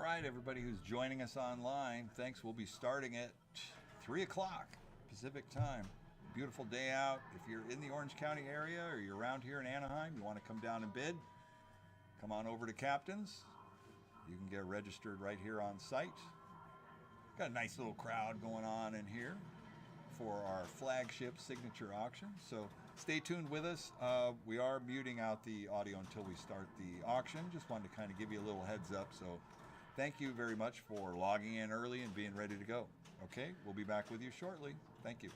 right, everybody who's joining us online, thanks. We'll be starting at 3 o'clock Pacific time. Beautiful day out. If you're in the Orange County area or you're around here in Anaheim, you want to come down and bid, come on over to Captain's. You can get registered right here on site. Got a nice little crowd going on in here for our flagship signature auction. So stay tuned with us. We are muting out the audio until we start the auction. Just wanted to kind of give you a little heads up. So thank you very much for logging in early and being ready to go. Okay, we'll be back with you shortly. Thank you.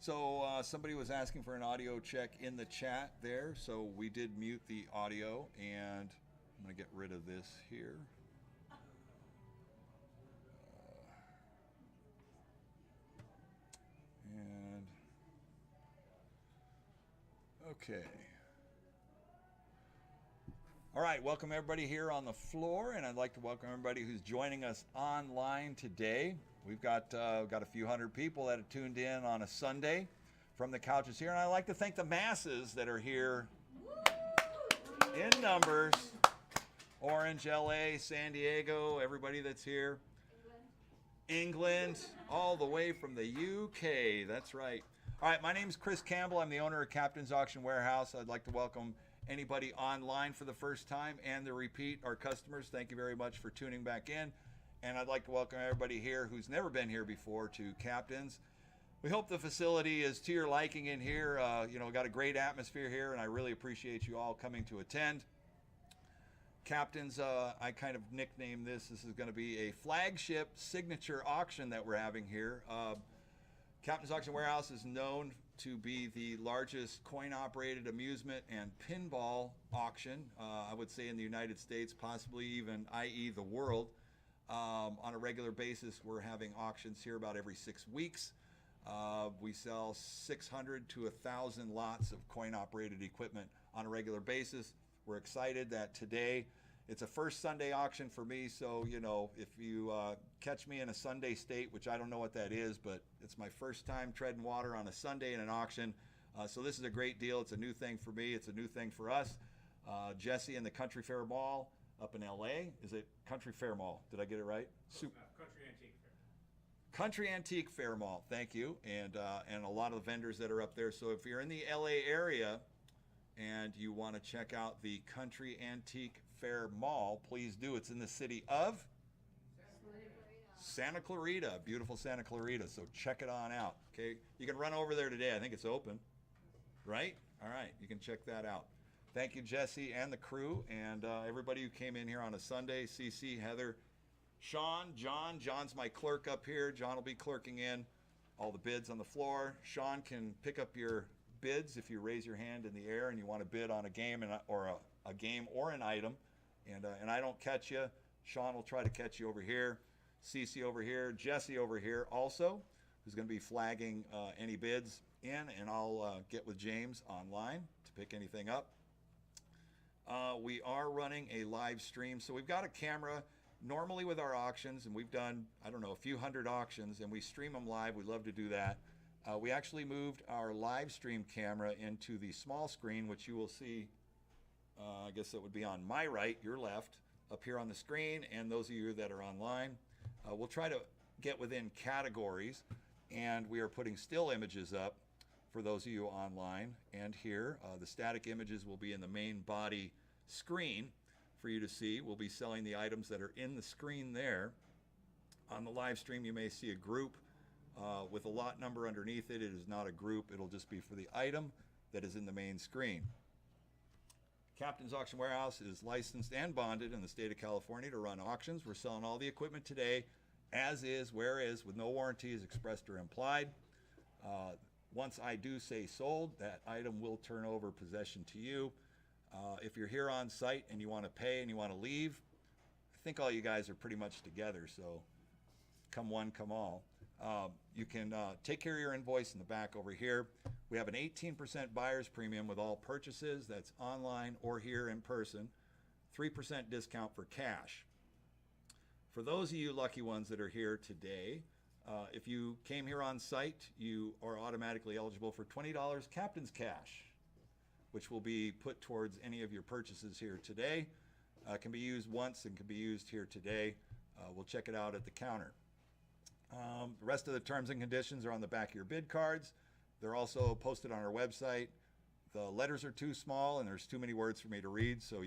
So somebody was asking for an audio check in the chat there, so we did mute the audio, and I'm going to get rid of this here. And okay. All right, welcome everybody here on the floor, and I'd like to welcome everybody who's joining us online today. We've got a few hundred people that have tuned in on a Sunday from the couches here, and I'd like to thank the masses that are here in numbers. Orange, LA, San Diego, everybody that's here. England, all the way from the UK, that's right. All right, my name's Chris Campbell. I'm the owner of Captain's Auction Warehouse. I'd like to welcome anybody online for the first time and the repeat, our customers. Thank you very much for tuning back in. And I'd like to welcome everybody here who's never been here before to Captain's. We hope the facility is to your liking in here. Got a great atmosphere here, and I really appreciate you all coming to attend. Captain's, I kind of nicknamed this. This is going to be a flagship signature auction that we're having here. Captain's Auction Warehouse is known to be the largest coin-operated amusement and pinball auction, I would say in the United States, possibly even, i.e. the world. On a regular basis, we're having auctions here about every 6 weeks. We sell 600 to 1,000 lots of coin-operated equipment on a regular basis. We're excited that today, it's a first Sunday auction for me, so, if you catch me in a Sunday state, which I don't know what that is, but it's my first time treading water on a Sunday in an auction. So this is a great deal. It's a new thing for me. It's a new thing for us. Jesse and the Country Fair Mall up in LA. Is it Country Fair Mall? Did I get it right? Country Antique Fair. Country Antique Fair Mall. Thank you. And a lot of the vendors that are up there. So if you're in the LA area and you want to check out the Country Antique Fair Mall, please do. It's in the city of Santa Clarita. Beautiful Santa Clarita. So check it on out. Okay. You can run over there today. I think it's open. Right? All right. You can check that out. Thank you, Jesse and the crew, and everybody who came in here on a Sunday. CC, Heather, Sean, John. John's my clerk up here. John will be clerking in all the bids on the floor. Sean can pick up your bids if you raise your hand in the air and you want to bid on a game or a game or an item, and I don't catch you. Sean will try to catch you over here. CC over here. Jesse over here also, who's going to be flagging any bids in, and I'll get with James online to pick anything up. We are running a live stream, so we've got a camera normally with our auctions, and we've done, I don't know, a few hundred auctions, and we stream them live. We love to do that. We actually moved our live stream camera into the small screen, which you will see, I guess that would be on my right, your left, up here on the screen, and those of you that are online. We'll try to get within categories, and we are putting still images up for those of you online and here. The static images will be in the main body screen for you to see. We'll be selling the items that are in the screen there. On the live stream, you may see a group with a lot number underneath it. It is not a group. It'll just be for the item that is in the main screen. Captain's Auction Warehouse is licensed and bonded in the state of California to run auctions. We're selling all the equipment today as is, where is, with no warranties expressed or implied. Once I do say sold, that item will turn over possession to you. If you're here on site and you want to pay and you want to leave, I think all you guys are pretty much together, so come one, come all. You can take care of your invoice in the back over here. We have an 18% buyer's premium with all purchases. That's online or here in person. 3% discount for cash. For those of you lucky ones that are here today, if you came here on site, you are automatically eligible for $20 Captain's Cash, which will be put towards any of your purchases here today. It can be used once and can be used here today. We'll check it out at the counter. The rest of the terms and conditions are on the back of your bid cards. They're also posted on our website. The letters are too small and there's too many words for me to read, so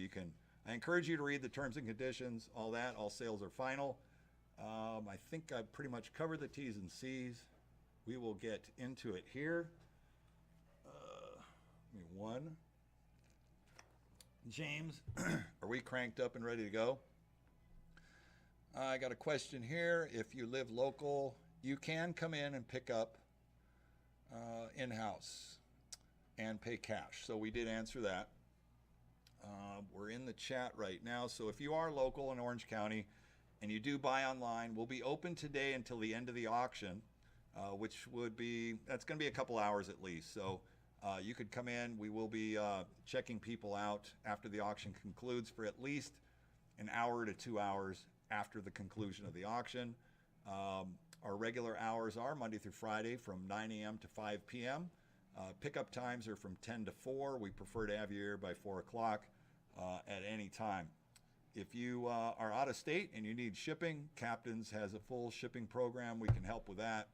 I encourage you to read the terms and conditions, all that. All sales are final. I think I've pretty much covered the T's and C's. We will get into it here. Give me one. James, are we cranked up and ready to go? I got a question here. If you live local, you can come in and pick up in-house and pay cash. So we did answer that. We're in the chat right now. So if you are local in Orange County and you do buy online, we'll be open today until the end of the auction, which would be, that's going to be a couple hours at least. So you could come in. We will be checking people out after the auction concludes for at least an hour to 2 hours after the conclusion of the auction. Our regular hours are Monday through Friday from 9 a.m. to 5 p.m. Pickup times are from 10 to 4. We prefer to have you here by 4 o'clock at any time. If you are out of state and you need shipping, Captain's has a full shipping program. We can help with that.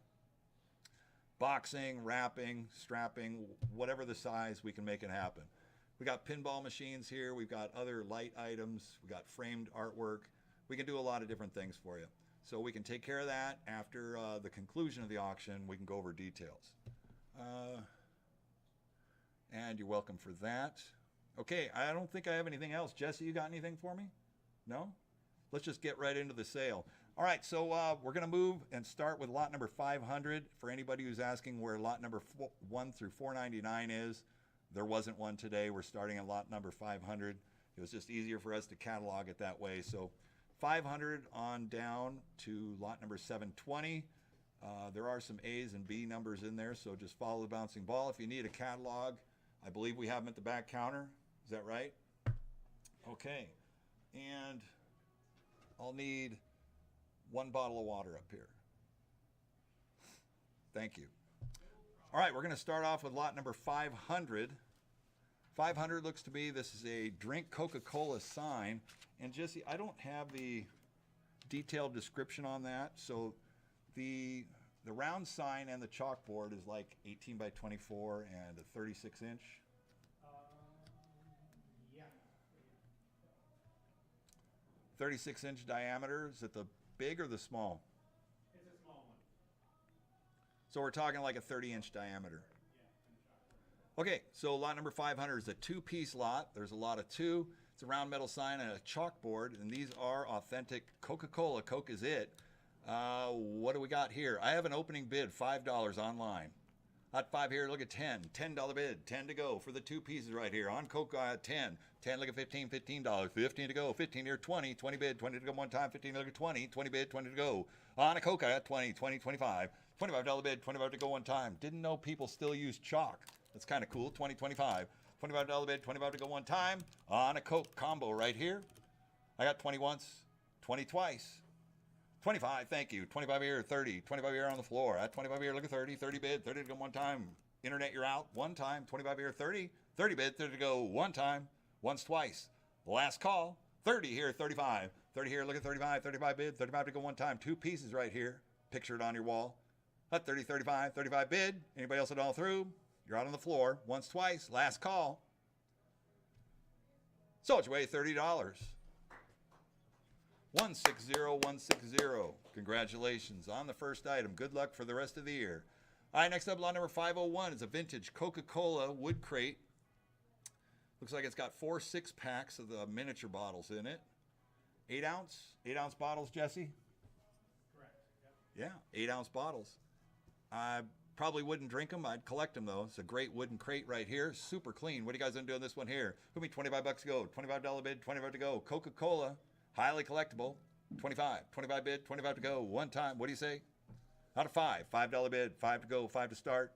Boxing, wrapping, strapping, whatever the size, we can make it happen. We got pinball machines here. We've got other light items. We got framed artwork. We can do a lot of different things for you. So we can take care of that after the conclusion of the auction. We can go over details. And you're welcome for that. Okay, I don't think I have anything else. Jesse, you got anything for me? No? Let's just get right into the sale. All right, so we're going to move and start with lot number 500. For anybody who's asking where lot number 1 through 499 is, there wasn't one today. We're starting at lot number 500. It was just easier for us to catalog it that way. So 500 on down to lot number 720. There are some A's and B numbers in there, so just follow the bouncing ball. If you need a catalog, I believe we have them at the back counter. Is that right? Okay. And I'll need 1 bottle of water up here. Thank you. All right, we're going to start off with lot number 500. 500 looks to me, this is a drink Coca-Cola sign. And Jesse, I don't have the detailed description on that. So the round sign and the chalkboard is like 18 by 24 and a 36 inch. Yeah. 36 inch diameter. Is it the big or the small? It's a small one. So we're talking like a 30-inch diameter. Okay, so lot number 500 is a 2-piece lot. There's a lot of 2. It's a round metal sign and a chalkboard, and these are authentic Coca-Cola. Coke is it. What do we got here? I have an opening bid, $5 online. Hot 5 here, look at 10. $10 bid, 10 to go for the 2 pieces right here. On Coke, 10. 10, look at 15, $15. 15 to go, 15 here, 20. 20 bid, 20 to go one time, 15 look at 20. 20 bid, 20 to go. On a Coke, 20, 20, 25. $25 bid, 25 to go one time. Didn't know people still use chalk. That's kind of cool, 20, 25. $25 bid, 25 to go one time. On a Coke combo right here. I got 20 once, 20 twice. 25, thank you. 25 here, 30. 25 here on the floor. At 25 here, look at 30. 30 bid, 30 to go one time. Internet, you're out. One time. 25 here, 30. 30 bid, 30 to go one time. Once, twice. Last call. 30 here, 35. 30 here, look at 35. 35 bid, 35 to go one time. 2 pieces right here. Picture it on your wall. At 30, 35. 35 bid. Anybody else at all through? You're out on the floor. Once, twice. Last call. Sold your way, $30. 160, 160. Congratulations on the first item. Good luck for the rest of the year. All right, next up, lot number 501 is a vintage Coca-Cola wood crate. Looks like it's got 4 6-packs of the miniature bottles in it. 8 ounce bottles, Jesse? Correct. Yep. Yeah, 8-ounce bottles. I probably wouldn't drink them. I'd collect them, though. It's a great wooden crate right here. Super clean. What are you guys going to do on this one here? Give me $25 to go. $25 bid, 25 to go. Coca-Cola. Highly collectible. 25 bid, 25 to go. One time. What do you say? Out of 5. $5 bid, 5 to go, 5 to start.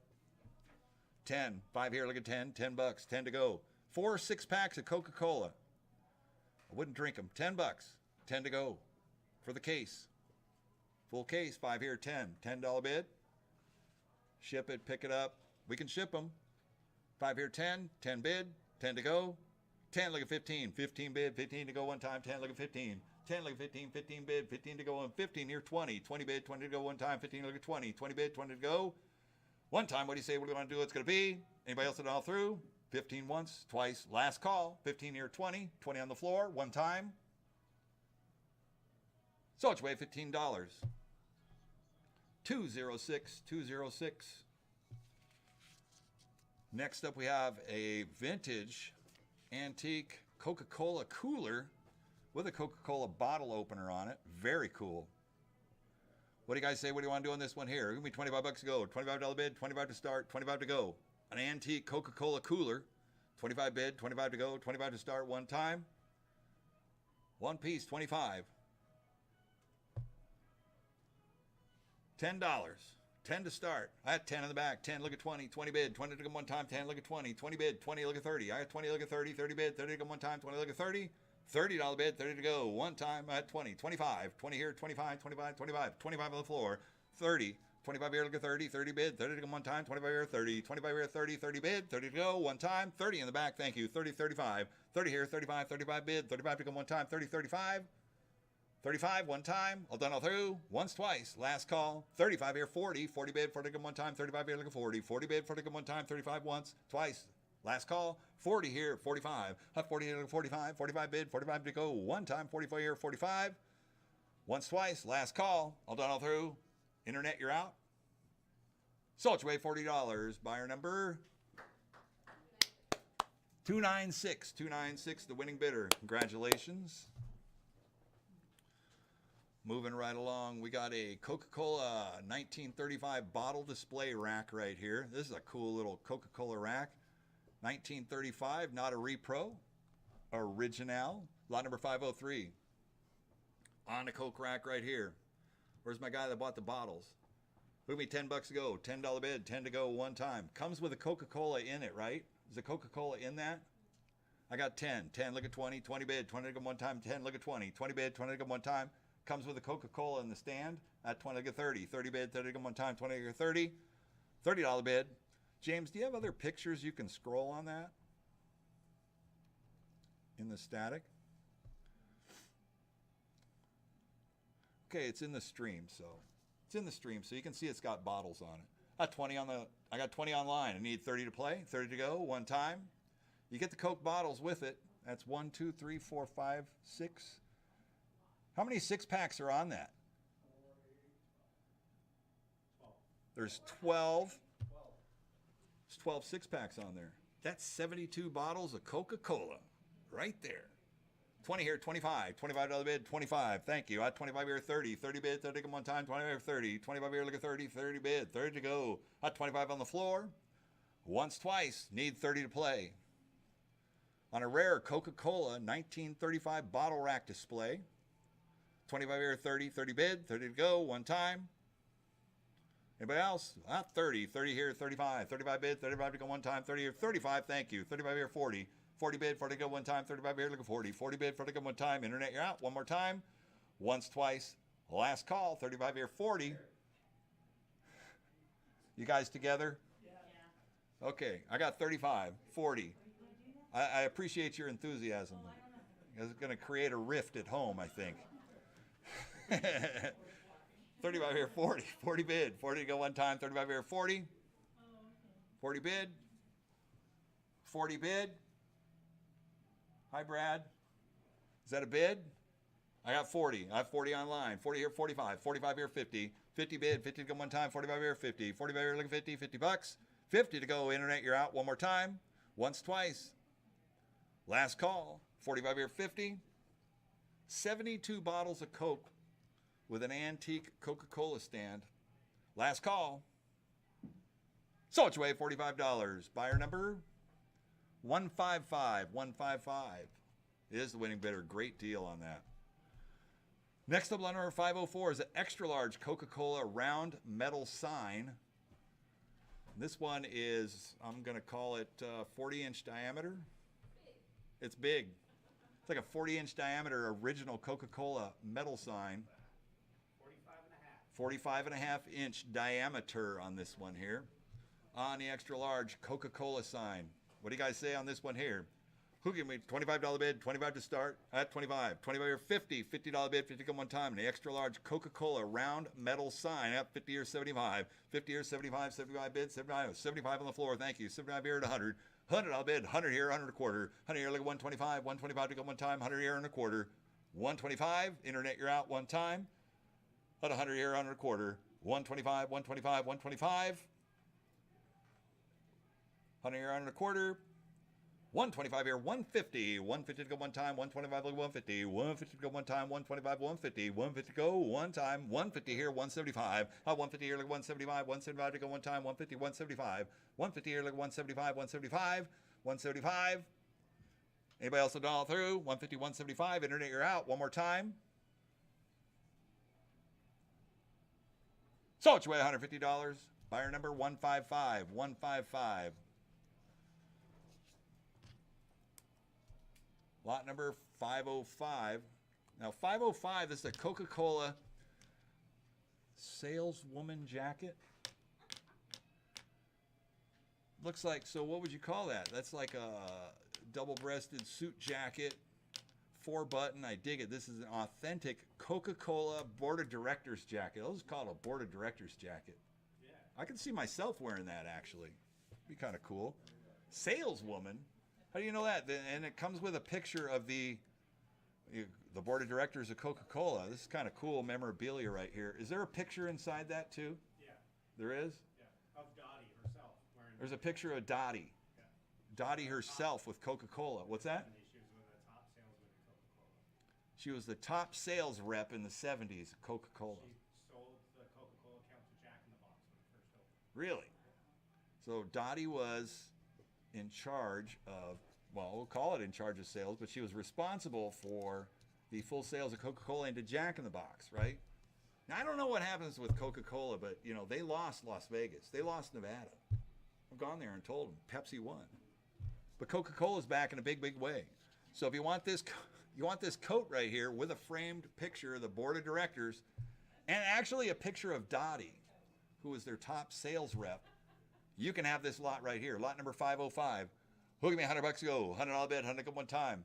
10. 5 here, look at 10. $10, 10 to go. 4 6-packs of Coca-Cola. I wouldn't drink them. $10, 10 to go for the case. Full case, 5 here, 10. $10 bid. Ship it, pick it up. We can ship them. 5 here, 10. 10 bid, 10 to go. 10, look at 15. 15 bid, 15 to go one time. 10, look at 15. 10, look at 15. 15 bid, 15 to go. And 15 here, 20. 20 bid, 20 to go one time. 15, look at 20. 20 bid, 20 to go. One time, what do you say? What do we want to do? It's going to be? Anybody else at all through? 15 once, twice. Last call. 15 here, 20. 20 on the floor. One time. So it's way $15. 206, 206. Next up, we have a vintage antique Coca-Cola cooler with a Coca-Cola bottle opener on it. Very cool. What do you guys say? What do you want to do on this one here? Give me $25 to go. $25 bid, 25 to start, 25 to go. An antique Coca-Cola cooler. 25 bid, 25 to go, 25 to start, one time. One piece, 25. $10. 10 to start. I had 10 in the back. 10, look at 20. 20 bid. 20 to go one time. 10, look at 20. 20 bid. 20, look at 30. I had 20, look at 30. 30 bid. 30 to go one time. 20, look at 30. $30 bid. 30 to go one time. I had 20. 25. 20 here. 25. 25. 25. 25 on the floor. 30. 25 here. Look at 30. 30 bid. 30 to go one time. 25 here. 30. 25 here. 30. 30 bid. 30 to go one time. 30 in the back. Thank you. 30. 35. 30 here. 35. 35 bid. 35 to go one time. 30. 35. 35, one time, all done, all through, once, twice, last call, 35 here, 40, 40 bid, 40 one time, 35 here, look at 40, 40 bid, 40 one time, 35 once, twice, last call, 40 here, 45, 40 here, 45, 45 bid, 45 to go, one time, 44 here, 45, once, twice, last call, all done, all through, internet, you're out, sold your way, $40, buyer number 296, 296, the winning bidder, congratulations. Moving right along, we got a Coca-Cola 1935 bottle display rack right here. This is a cool little Coca-Cola rack. 1935, not a repro. Original. Lot number 503. On the Coke rack right here. Where's my guy that bought the bottles? Look at me, $10 to go. $10 bid, 10 to go one time. Comes with a Coca-Cola in it, right? Is the Coca-Cola in that? I got 10. 10, look at 20. 20 bid, 20 to go one time. 10, look at 20. 20 bid, 20 to go one time. Comes with a Coca-Cola in the stand at 20 to 30. 30 bid, 30 to one time, 20 to 30. $30 bid. James, do you have other pictures you can scroll on that? In the static? Okay, it's in the stream, so it's in the stream, so you can see it's got bottles on it. I got 20 online. I need 30 to play, 30 to go, one time. You get the Coke bottles with it. That's 1, 2, 3, 4, 5, 6. How many 6-packs are on that? There's 12. There's 12 6-packs on there. That's 72 bottles of Coca-Cola right there. 20 here, 25. $25 bid, 25. Thank you. I had 25 here, 30. 30 bid, 30 one time, 25 here, 30. 25 here, look at 30. 30 bid, 30 to go. I had 25 on the floor. Once, twice. Need 30 to play. On a rare Coca-Cola 1935 bottle rack display. 25 here, 30, 30 bid, 30 to go, one time. Anybody else? 30, 30 here, 35, 35 bid, 35 to go one time, 30 here, 35, thank you. 35 here, 40, 40 bid, 40 to go one time, 35 here, look at 40, 40 bid, 40 to go one time, internet, you're out, one more time. Once, twice, last call, 35 here, 40. You guys together? Yeah. Okay, I got 35, 40. I appreciate your enthusiasm. It's going to create a rift at home, I think. 35 here, 40. 40 bid. 40 to go one time. 35 here, 40. 40 bid. 40 bid. Hi, Brad. Is that a bid? I got 40. I have 40 online. 40 here, 45. 45 here, 50. 50 bid. 50 to go one time. 45 here, 50. 45 here, look at 50. 50 bucks. 50 to go. Internet, you're out. One more time. Once, twice. Last call. 45 here, 50. 72 bottles of Coke with an antique Coca-Cola stand. Last call. Sold your way, $45. Buyer number 155. 155 is the winning bidder. Great deal on that. Next up, lot number 504 is an extra large Coca-Cola round metal sign. This one is, I'm going to call it 40-inch diameter. It's big. It's like a 40-inch diameter original Coca-Cola metal sign. 45.5-inch diameter on this one here. On the extra large Coca-Cola sign. What do you guys say on this one here? Who give me $25 bid, 25 to start? At 25. 25 here, 50. $50 bid, 50 come one time. And the extra large Coca-Cola round metal sign at 50 here, 75. 50 here, 75. 75 bid, 75. 75 on the floor. Thank you. 75 here at 100. $100 bid, 100 here, 100 a quarter. 100 here, look at 125. 125 to go one time. 100 here and a quarter. 125. Internet, you're out one time. At 100 here, 100 a quarter. 125, 125, 125. 100 here, 100 a quarter. 125 here, 150, 150 to go one time, 125 to go 150, 150 to go one time, 125, 150, 150 to go one time, 150 here, 175, 150 here, like 175, 175 to go one time, 150, 175, 150 here, like 175, 175, 175. Anybody else done all through? 150, 175, internet, you're out. One more time. So it's way $150. Buyer number 155, 155. Lot number 505. Now 505, this is a Coca-Cola saleswoman jacket. Looks like, so what would you call that? That's like a double-breasted suit jacket, 4-button. I dig it. This is an authentic Coca-Cola board of directors jacket. I'll just call it a board of directors jacket. Yeah. I can see myself wearing that, actually. Be kind of cool. Saleswoman. How do you know that? And it comes with a picture of the board of directors of Coca-Cola. This is kind of cool memorabilia right here. Is there a picture inside that too? Yeah. There is? Yeah. Of Dottie herself. There's a picture of Dottie. Yeah. Dottie herself with Coca-Cola. What's that? She was the top sales rep in the 70s of Coca-Cola. She sold the Coca-Cola account to Jack in the Box when it first opened. Really? So Dottie was in charge of, well, we'll call it in charge of sales, but she was responsible for the full sales of Coca-Cola into Jack in the Box, right? Now, I don't know what happens with Coca-Cola, but, you know, they lost Las Vegas. They lost Nevada. I've gone there and told them Pepsi won. But Coca-Cola's back in a big, big way. So if you want this coat right here with a framed picture of the board of directors and actually a picture of Dottie, who was their top sales rep, you can have this lot right here. Lot number 505. Who'll give me $100 to go? $100 bid, 100 to go one time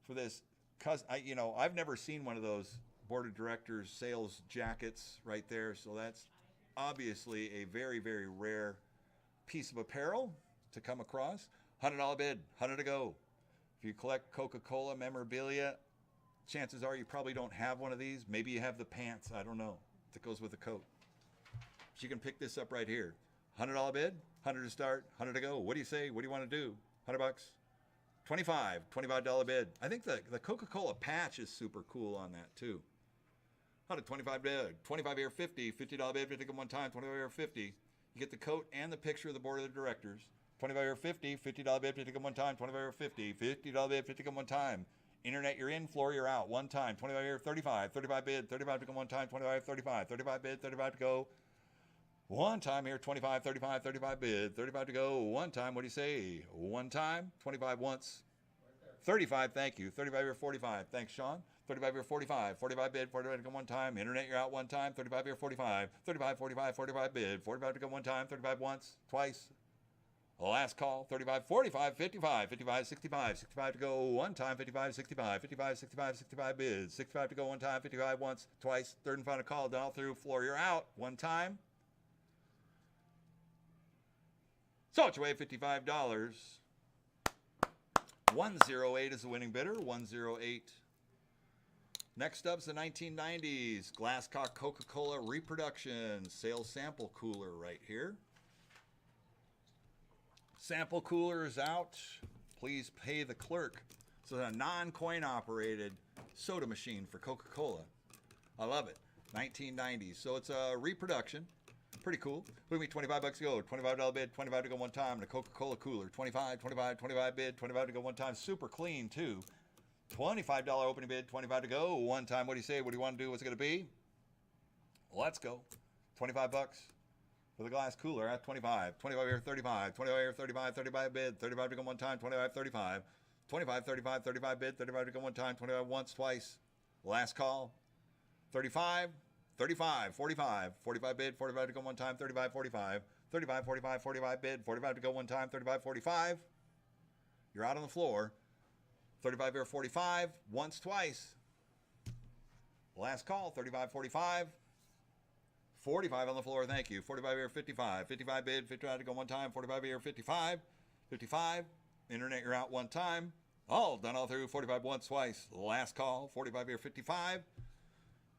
for this. Cause I've never seen one of those board of directors sales jackets right there. So that's obviously a very, very rare piece of apparel to come across. $100 bid, 100 to go. If you collect Coca-Cola memorabilia, chances are you probably don't have one of these. Maybe you have the pants, I don't know, that goes with the coat. But you can pick this up right here. $100 bid, 100 to start, 100 to go. What do you say? What do you want to do? $100. $25 bid. I think the Coca-Cola patch is super cool on that too. $125 bid, 25 here, 50, $50 bid, 50 one time, 25 here, 50. You get the coat and the picture of the board of the directors. 25 here, 50, $50 bid, 50 one time, 25 here, 50, $50 bid, 50 one time. Internet, you're in, floor, you're out. One time, 25 here, 35, 35 bid, 35 to go one time, 25, 35, 35 bid, 35 to go. One time here, 25, 35, 35 bid, 35 to go. One time, what do you say? One time, 25 once. 35, thank you. 35 here, 45. Thanks, Sean. 35 here, 45. 45 bid, 45 to go one time. Internet, you're out one time. 35 here, 45. 35, 45, 45 bid. 45 to go one time. 35 once, twice. Last call, 35, 45, 55, 55, 65, 65 to go one time, 55, 65, 55, 65, 65 bids, 65 to go one time, 55 once, twice, third and final call, down through, floor, you're out, one time. So it's away $55. 108 is the winning bidder, 108. Next up's the 1990s Glasscock Coca-Cola reproduction sales sample cooler right here. Sample cooler is out. Please pay the clerk. So it's a non-coin operated soda machine for Coca-Cola. I love it. 1990s. So it's a reproduction. Pretty cool. Look at me, $25 to go. $25 bid, 25 to go one time. And a Coca-Cola cooler. 25 bid, 25 to go one time. Super clean too. $25 opening bid, 25 to go. One time. What do you say? What do you want to do? What's it going to be? Let's go. $25 for the glass cooler at 25. 25 here, 35. 25 here, 35. 35 bid, 35 to go one time. 25, 35. 25, 35, 35 bid, 35 to go one time. 25 once, twice. Last call. 35. 35, 45, 45 bid, 45 to go one time, 35, 45, 35, 45, 45 bid, 45 to go one time, 35, 45. You're out on the floor. 35 here, 45, once, twice. Last call, 35, 45. 45 on the floor, thank you. 45 here, 55. 55 bid, 55 to go one time, 45 here, 55. 55. Internet, you're out one time. All done all through, 45 once, twice. Last call, 45 here, 55.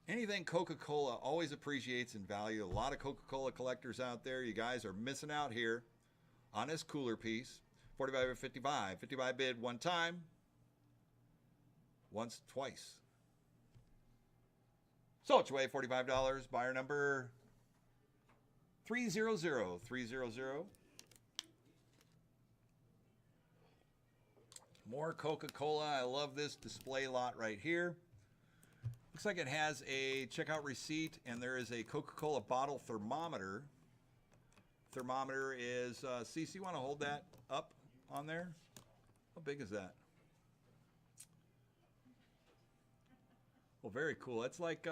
Anything Coca-Cola always appreciates in value. A lot of Coca-Cola collectors out there. You guys are missing out here on this cooler piece 45 or 55. 55 bid one time. Once, twice. Sold your way, $45. Buyer number 300. 300. More Coca-Cola. I love this display lot right here. Looks like it has a checkout receipt, and there is a Coca-Cola bottle thermometer. Thermometer is, Cece, you want to hold that up on there? How big is that? Well, very cool. It's like,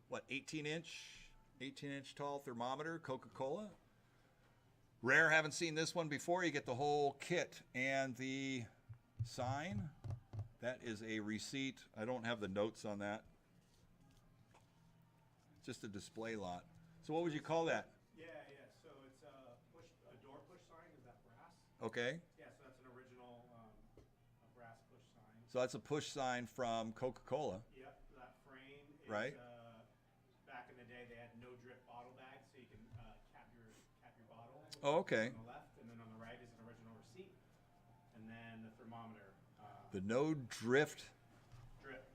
what, 18-inch tall thermometer, Coca-Cola. Rare, haven't seen this one before. You get the whole kit and the sign. That is a receipt. I don't have the notes on that. Just a display lot. So what would you call that? Yeah. So it's a door push sign. Is that brass? Okay. Yeah. So that's an original a brass push sign. So that's a push sign from Coca-Cola. Yep. That frame is, right. Back in the day, they had no drip bottle bags, so you can cap your bottle. Oh, okay. On the left, and then on the right is an original receipt, and then the thermometer. The no drift. Drip.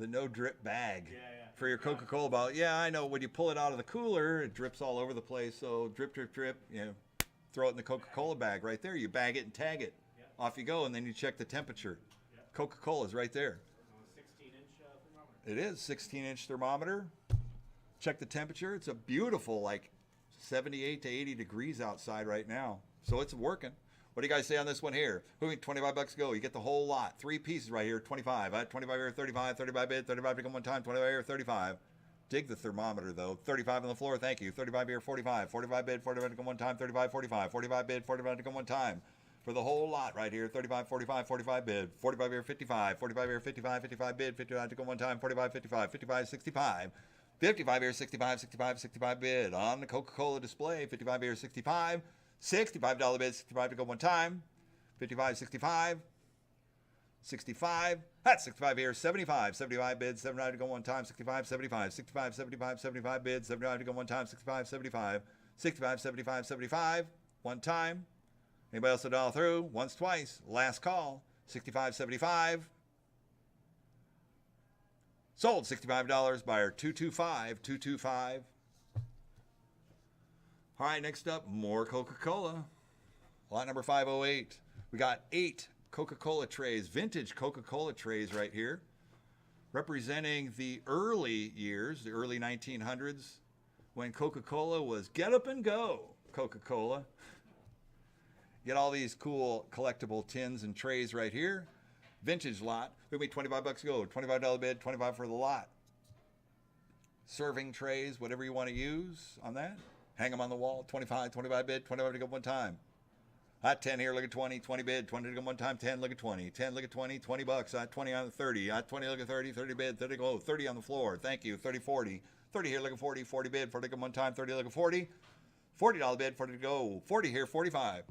The no drip bag. Yeah. For your Coca-Cola bottle. Yeah, I know. When you pull it out of the cooler, it drips all over the place. So drip. You know, throw it in the Coca-Cola bag right there. You bag it and tag it. Yep. Off you go, and then you check the temperature. Yep. Coca-Cola's right there. 16-inch thermometer. It is 16-inch thermometer. Check the temperature. It's a beautiful, like 78 to 80 degrees outside right now. So it's working. What do you guys say on this one here? 25 bucks go. You get the whole lot. 3 pieces right here. 25. 25 here, 35. 35 bid. 35 to come one time. 25 here, 35. Dig the thermometer though. 35 on the floor. Thank you. 35 here, 45. 45 bid. 45 to come one time. 35, 45. 45 bid. 45 to come one time. For the whole lot right here. 35, 45. 45 bid. 45 here, 55. 45 here, 55. 55 bid. 55 to come one time. 45, 55. 55, 65. 55 here, 65. 65, 65 bid. On the Coca-Cola display. 55 here, 65. $65 bid, 65 to go one time. 55, 65. 65. That's 65 here, 75. 75 bid, 75 to go one time. 65, 75. 65, 75, 75 bid, 75 to go one time. 65, 75. 65, 75, 75. One time. Anybody else a dollar through? Once, twice. Last call. 65, 75. Sold $65. Buyer 225, 225. All right, next up, more Coca-Cola. Lot number 508. We got 8 Coca-Cola trays, vintage Coca-Cola trays right here, representing the early years, the early 1900s, when Coca-Cola was get up and go Coca-Cola. Get all these cool collectible tins and trays right here. Vintage lot. It'll be 25 bucks go. $25 bid, 25 for the lot. Serving trays, whatever you want to use on that. Hang them on the wall. 25 bid, 25 to go one time. Hot 10 here, look at 20, 20 bid, 20 to go one time, 10, look at 20, 10, look at 20, 20 bucks, 20 on the 30, 20, look at 30, 30 bid, 30 go, 30 on the floor, thank you, 30, 40, 30 here, look at 40, 40 bid, 40 to go one time, 30, look at 40, $40 bid, 40 to go, 40 here, 45,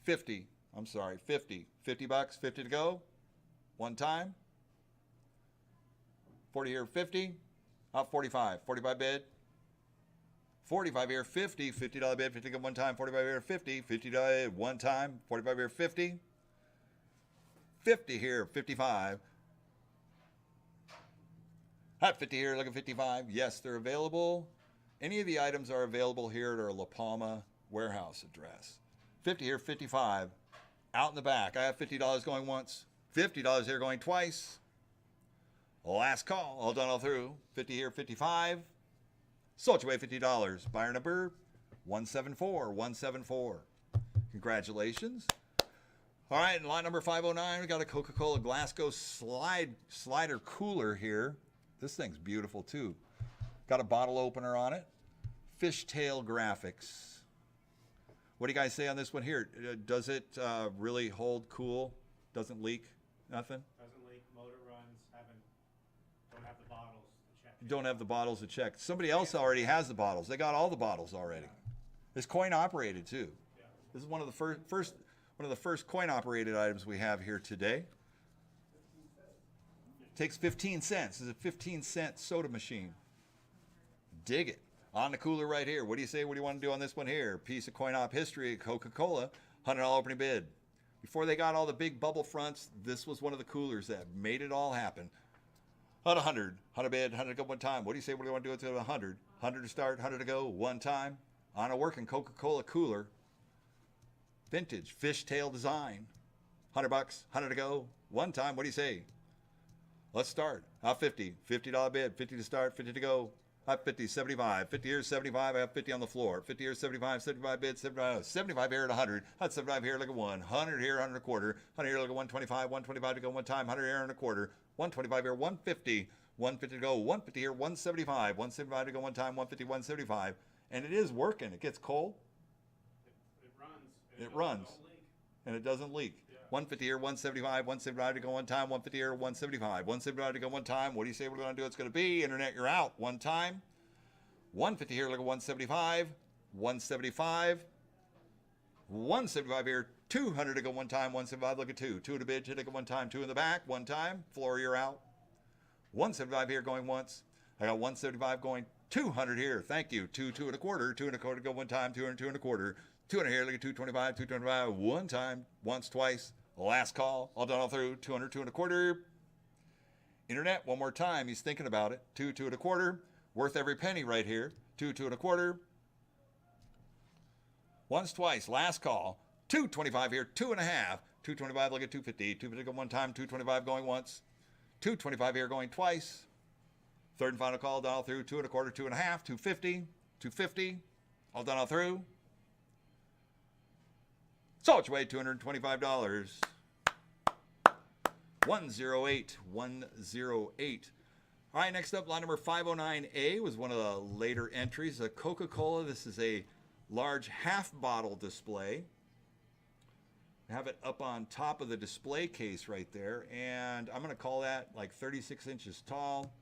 50, I'm sorry, 50, 50 bucks, 50 to go, one time, 40 here, 50, 45, 45 bid, 45 here, 50, $50 bid, 50 go one time, 45 here, 50, $50 one time, 45 here, 50, 50 here, 55. Hot 50 here, look at 55. Yes, they're available. Any of the items are available here at our La Palma warehouse address. 50 here, 55. Out in the back, I have $50 going once, $50 here going twice. Last call, all done all through. 50 here, 55. Sold your way $50. Buyer number 174, 174. Congratulations. All right, lot number 509, we got a Coca-Cola Glasgow slider cooler here. This thing's beautiful too. Got a bottle opener on it. Fishtail graphics. What do you guys say on this one here? Does it really hold cool? Doesn't leak? Nothing? Doesn't leak. Motor runs. Don't have the bottles to check. Don't have the bottles to check. Somebody else already has the bottles. They got all the bottles already. It's coin operated too. Yeah. This is one of the first coin operated items we have here today. Takes 15 cents. It's a 15-cent soda machine. Dig it. On the cooler right here. What do you say? What do you want to do on this one here? Piece of coin op history, Coca-Cola. $100 opening bid. Before they got all the big bubble fronts, this was one of the coolers that made it all happen. At 100 bid, 100 to go one time. What do you say we're going to do it to 100? 100 to start, 100 to go one time. On a working Coca-Cola cooler. Vintage fishtail design. $100, 100 to go one time. What do you say? Let's start. Out 50. $50 bid, 50 to start, 50 to go. Out 50, 75. 50 here, 75. I have 50 on the floor. 50 here, 75. 75 bid, 75. 75 here at 100. That's 75 here, like a 1. 100 here, 100 and a quarter. 100 here, like a 125. 125 to go one time. 100 here and a quarter. 125 here, 150. 150 to go. 150 here, 175. 175 to go one time. 150, 175. And it is working. It gets cold. It runs. It runs. And it doesn't leak. Yeah. 150 here, 175. 175 to go one time. 150 here, 175. 175 to go one time. What do you say we're going to do? It's going to be internet. You're out one time. 150 here, like a 175. 175. 175 here. 200 to go one time. 175. Look at 2. 2 to bid. 2 to go one time. 2 in the back. One time. Floor, you're out. 175 here going once. I got 175 going. 200 here. Thank you. 2 and a quarter. 2 and a quarter go one time. 2 and a quarter. 200 here. Look at 225. 225 one time. Once, twice. Last call. All done all through. 200. 2 and a quarter. Internet. One more time. He's thinking about it. 2 and a quarter. Worth every penny right here. 2 and a quarter. Once, twice. Last call. 225 here. 2 and a half. 225. Look at 250. 250 go one time. 225 going once. 225 here going twice. Third and final call, done all through. 2 and a quarter, 2 and a half, 250, 250, all done all through. So it's way $225. 108, 108. All right, next up, lot number 509A was one of the later entries. A Coca-Cola. This is a large half bottle display. I have it up on top of the display case right there, and I'm going to call that like 36 inches tall.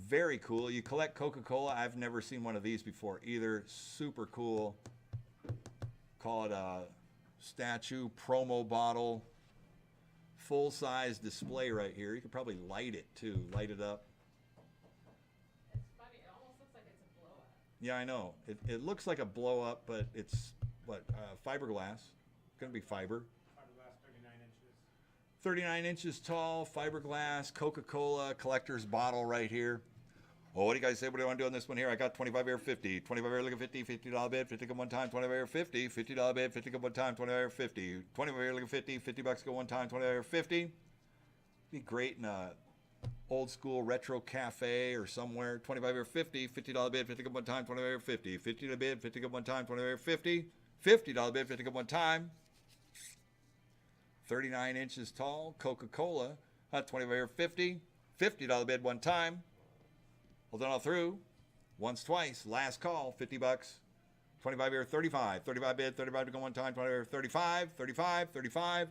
Very cool. You collect Coca-Cola. I've never seen one of these before either. Super cool. Call it a statue, promo bottle, full-size display right here. You could probably light it too, light it up. It's funny. It almost looks like it's a blow-up. Yeah, I know. It looks like a blow-up, but it's, what, fiberglass. Going to be fiber. Fiberglass, 39 inches. 39 inches tall, fiberglass, Coca-Cola collector's bottle right here. Oh, what do you guys say? What do you want to do on this one here? I got 25 here, 50. 25 here, look at 50. $50 bid, 50 go one time. 25 here, 50. $50 bid, 50 go one time. 25 here, 50. 25 here, look at 50. $50 go one time. 25 here, 50. Be great in a old school retro cafe or somewhere. 25 here, 50. $50 bid, 50 go one time. 25 here, 50. 50 to bid, 50 go one time. 25 here, 50. $50 bid, 50 go one time. 39 inches tall, Coca-Cola, 25 here, 50. $50 bid one time. Hold on all through. Once, twice. Last call, $50. 25 here, 35. 35 bid, 35 to go one time. 25 here, 35. 35, 35.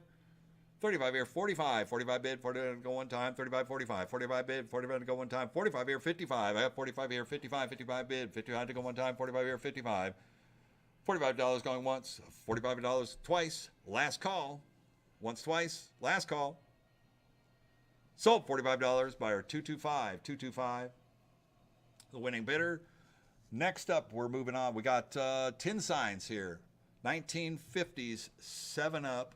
35 here, 45. 45 bid, 40 to go one time. 35, 45. 45 bid, 45 to go one time. 45 here, 55. I have 45 here, 55. 55 bid, 55 to go one time. 45 here, 55. $45 going once. $45 twice. Last call. Once, twice. Last call. Sold $45. Buyer 225. 225. The winning bidder. Next up, we're moving on. We got tin signs here. 1950s 7-Up.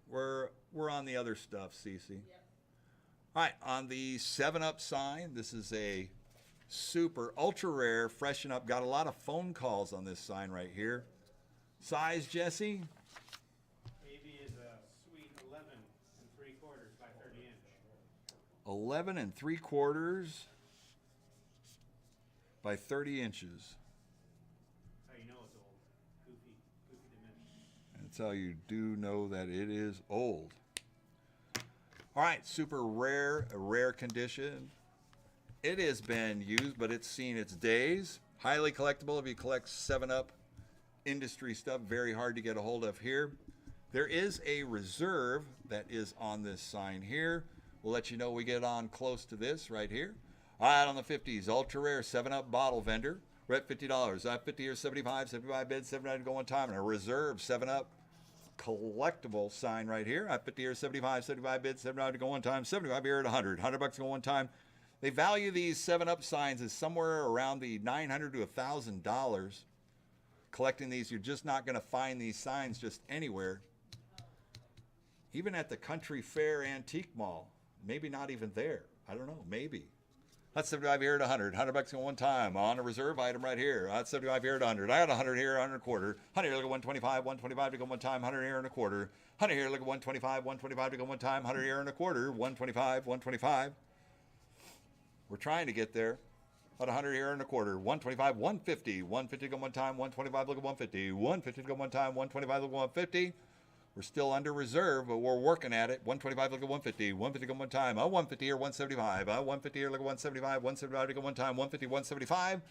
We're on the other stuff, Cece. Yep. All right, on the 7-Up sign, this is a super ultra rare freshen up. Got a lot of phone calls on this sign right here. Size, Jesse? AB is a sweet 11 3/4 by 30 inch. 11 3/4 by 30 inches. That's how you know it's old. Goofy dimension. That's how you do know that it is old. All right, super rare, a rare condition. It has been used, but it's seen its days. Highly collectible if you collect 7-Up industry stuff. Very hard to get a hold of here. There is a reserve that is on this sign here. We'll let you know we get on close to this right here. All right, on the 50s, ultra rare 7-Up bottle vendor. We're at $50. I have 50 here, 75. 75 bid, 79 to go one time. And a reserve 7-Up collectible sign right here. I have 50 here, 75. 75 bid, 79 to go one time. 75 here at 100. $100 to go one time. They value these 7-Up signs as somewhere around the $900 to $1,000. collecting these. You're just not going to find these signs just anywhere. Even at the Country Fair Antique Mall. Maybe not even there. I don't know. Maybe. That's 75 here at 100. $100 at one time. On a reserve item right here. That's 75 here at 100. I got 100 here, 100 and a quarter. 100 here, look at 125. 125 to go one time. 100 here and a quarter. 100 here, look at 125. 125 to go one time. 100 here and a quarter. 125. 125. We're trying to get there. About 100 here and a quarter. 125. 150. 150 to go one time. 125, look at 150. 150 to go one time. 125, look at 150. We're still under reserve, but we're working at it. 125, look at 150. 150 go one time. 150 here, 175. 150 here, look at 175. 175 to go one time. 150, 175.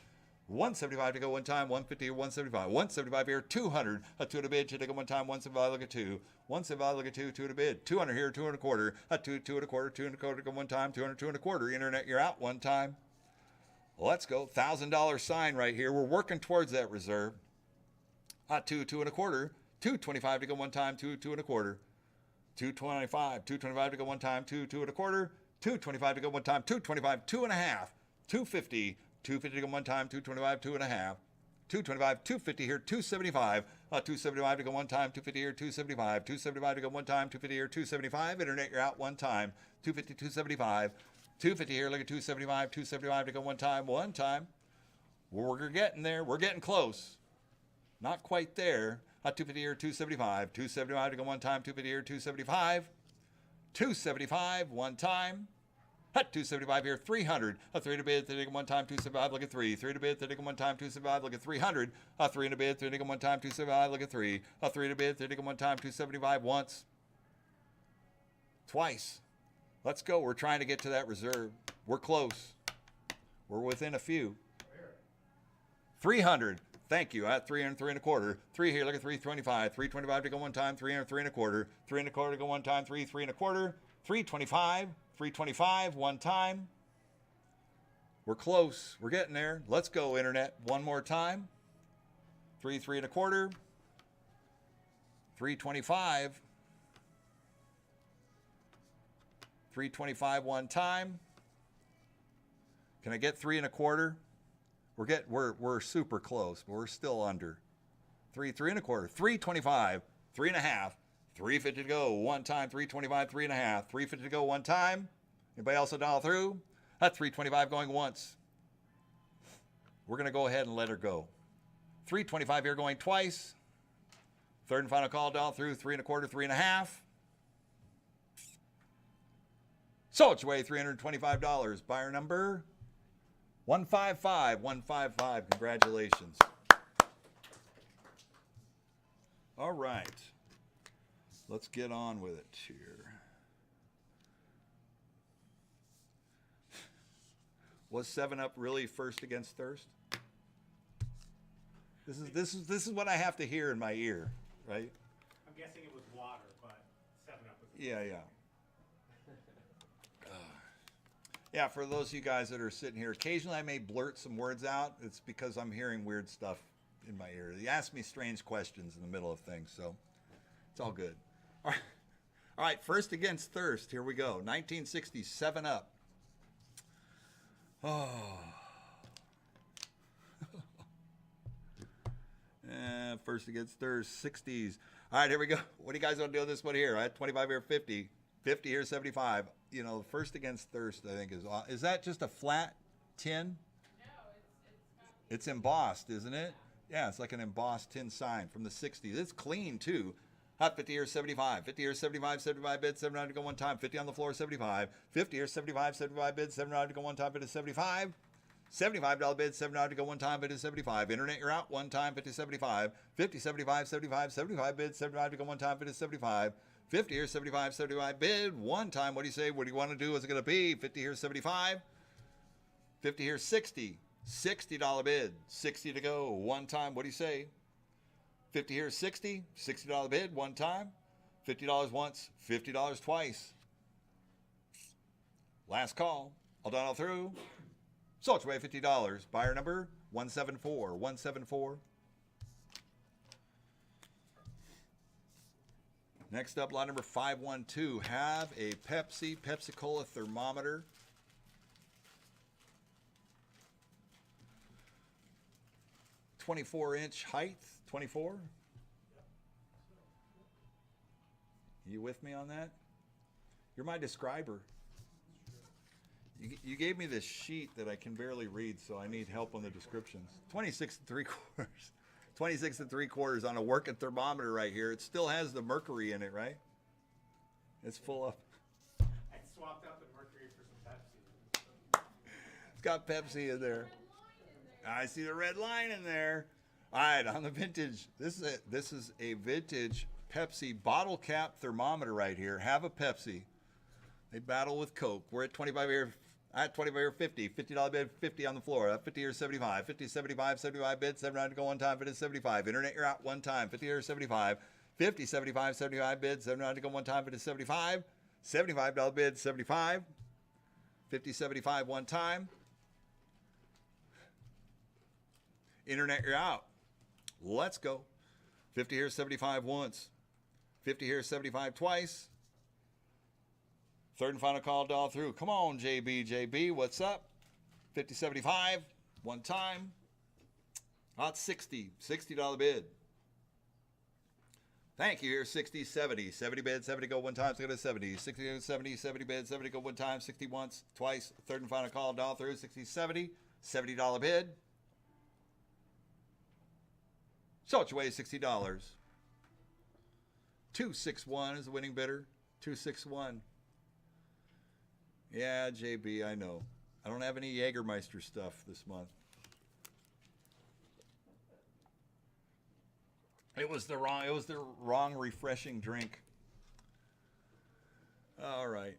175 to go one time. 150 here, 175. 175 here, 200. A 2 to bid. To go one time. 175, look at 2. 175, look at 2. 2 to bid. 200 here, 2 and a quarter. A 2, 2 and a quarter. 2 and a quarter to go one time. 200, 2 and a quarter. Internet, you're out one time. Let's go. $1,000 sign right here. We're working towards that reserve. A 2, 2 and a quarter. 225 to go one time, 2, 2 and a quarter. 225, 225 to go one time, 2, 2 and a quarter. 225 to go one time, 225, 2 and a half. 250, 250 to go one time, 225, 2 and a half. 225, 250 here, 275. 275 to go one time, 250 here, 275. 275 to go one time, 250 here, 275. Internet, you're out one time. 250, 275. 250 here, look at 275. 275 to go one time, one time. We're getting there. We're getting close. Not quite there. 250 here, 275. 275 to go one time. 250 here, 275. 275 one time. 275 here, 300. 3 to bid, 3 to go one time. 275, look at 3. 3 to bid, 3 to go one time. 275, look at 300. 3 in a bid, 3 to go one time. 275, look at 3. 3 to bid, 3 to go one time. 275 once. Twice. Let's go. We're trying to get to that reserve. We're close. We're within a few. 300. Thank you. At 3 and 3 and a quarter. 3 here. Look at 325. 325 to go one time. 3 and 3 and a quarter. 3 and a quarter to go one time. 3, 3 and a quarter. 325. 325 one time. We're close. We're getting there. Let's go, Internet. One more time. 3, 3 and a quarter. 325. 325 one time. Can I get 3 and a quarter? We're super close, but we're still under. 3, 3 and a quarter. 325, 3 and a half. 350 to go one time. 325, 3 and a half. 350 to go one time. Anybody else a dial through? That's 325 going once. We're going to go ahead and let her go. 325 here going twice. Third and final call, dial through. 3 and a quarter, 3 and a half. So it's your way, $325. Buyer number 155. 155. Congratulations. All right. Let's get on with it here. Was 7-Up really first against thirst? This is what I have to hear in my ear, right? I'm guessing it was water, but 7-Up was. Yeah. Yeah, for those of you guys that are sitting here, occasionally I may blurt some words out. It's because I'm hearing weird stuff in my ear. You ask me strange questions in the middle of things, so it's all good. All right, first against thirst. Here we go. 1960, 7-Up. Oh. First against thirst, 60s. All right, here we go. What do you guys want to do with this one here? I had 25 here, 50. 50 here, 75. You know, first against thirst, I think, is that just a flat tin? No, It's embossed, isn't it? Yeah, it's like an embossed tin sign from the 60s. It's clean, too. Hot 50 here, 75. 50 here, 75, 75 bids, 79 to go one time. 50 on the floor, 75. 50 here, 75, 75 bids, 79 to go one time, bid is 75. $75 bid, $7 to go one time, bid is 75. Internet, you're out one time, 50, 75. 50, 75, 75, 75 bid, 75 to go one time, bid is 75. 50 here, 75, 75 bid, one time. What do you say? What do you want to do? What's it going to be? 50 here, 75. 50 here, 60. $60 bid, 60 to go, one time. What do you say? 50 here, 60. $60 bid, one time. $50 once, $50 twice. Last call. All done, all through. So it's way $50. Buyer number 174. 174. Next up, lot number 512. Have a Pepsi-Cola thermometer. 24-inch height. 24. You with me on that? You're my describer. You gave me this sheet that I can barely read, so I need help on the descriptions. 26 3/4. 26 3/4 on a working thermometer right here. It still has the mercury in it, right? It's full of. I swapped out the mercury for some Pepsi. It's got Pepsi in there. I see the red line in there. All right, on the vintage. This is a vintage Pepsi bottle cap thermometer right here. Have a Pepsi. They battle with Coke. We're at 25 here. At 25 here, 50. $50 bid, 50 on the floor. 50 here, 75. 50, 75, 75 bid, 79 to go one time. 50, 75. Internet, you're out one time. 50 here, 75. 50, 75, 75 bid, 79 to go one time. 50, 75. $75 bid, 75. 50, 75 one time. Internet, you're out. Let's go. 50 here, 75 once. 50 here, 75 twice. Third and final call all through. Come on, JB, what's up? 50, 75, one time. Hot 60, $60 bid. Thank you, here, 60, 70. 70 bid, 70 go one time, so go to 70. 60, 70, 70 bid, 70 go one time, 60 once, twice. Third and final call all through, 60, 70, $70 bid. So it's your way, $60. 261 is the winning bidder. 261. Yeah, JB, I know. I don't have any Jägermeister stuff this month. It was the wrong refreshing drink. All right.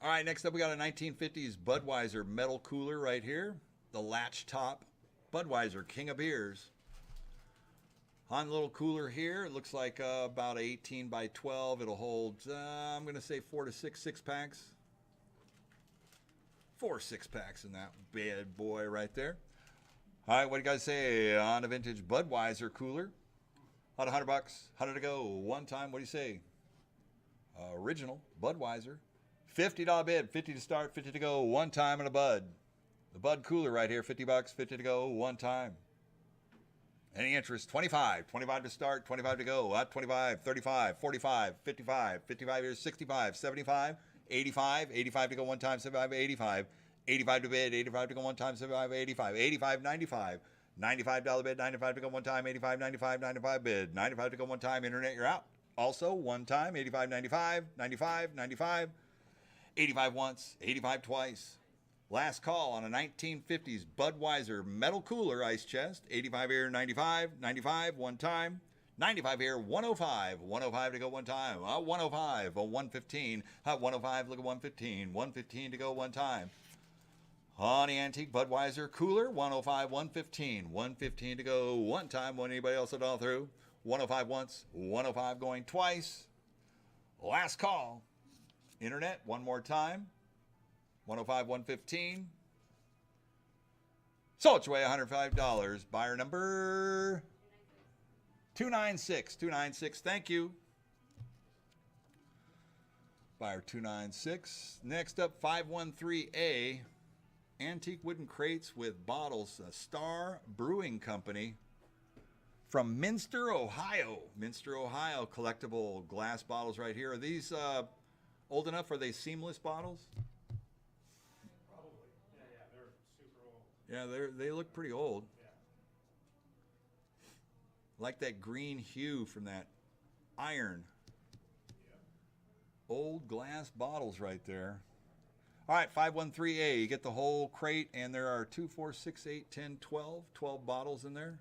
All right, next up we got a 1950s Budweiser metal cooler right here. The latch top Budweiser King of Beers. On the little cooler here, it looks like about 18 by 12. It'll hold, I'm going to say 4 to 6 six-packs. 4 6-packs in that bad boy right there. All right, what do you guys say on a vintage Budweiser cooler? About $100, 100 to go. One time, what do you say? Original Budweiser. $50 bid, 50 to start, 50 to go. One time in a Bud. The Bud cooler right here, $50, 50 to go. One time. Any interest? 25. 25 to start, 25 to go. 25, 35, 45, 55. 55 here, 65, 75. 85, 85 to go one time, 75, 85. 85 to bid, 85 to go one time, 75, 85. 85, 95. $95 bid, 95 to go one time, 85, 95, 95 bid. 95 to go one time, internet, you're out. Also, one time, 85, 95, 95, 95. 85 once, 85 twice. Last call on a 1950s Budweiser metal cooler ice chest. 85 here, 95, 95, one time. 95 here, 105. 105 to go one time. 105, 115. 105, look at 115. 115 to go one time. On the antique Budweiser cooler, 105, 115. 115 to go one time. Won't anybody else at all through? 105 once, 105 going twice. Last call. Internet, one more time. 105, 115. So it's away $105. Buyer number 296. 296. Thank you. Buyer 296. Next up, 513A. Antique wooden crates with bottles. Star Brewing Company from Minster, Ohio. Minster, Ohio. Collectible glass bottles right here. Are these old enough? Are they seamless bottles? Probably. Yeah, they're super old. Yeah, they look pretty old. Yeah. Like that green hue from that iron. Yeah. Old glass bottles right there. All right, 513A. You get the whole crate, and there are 2, 4, 6, 8, 10, 12. 12 bottles in there.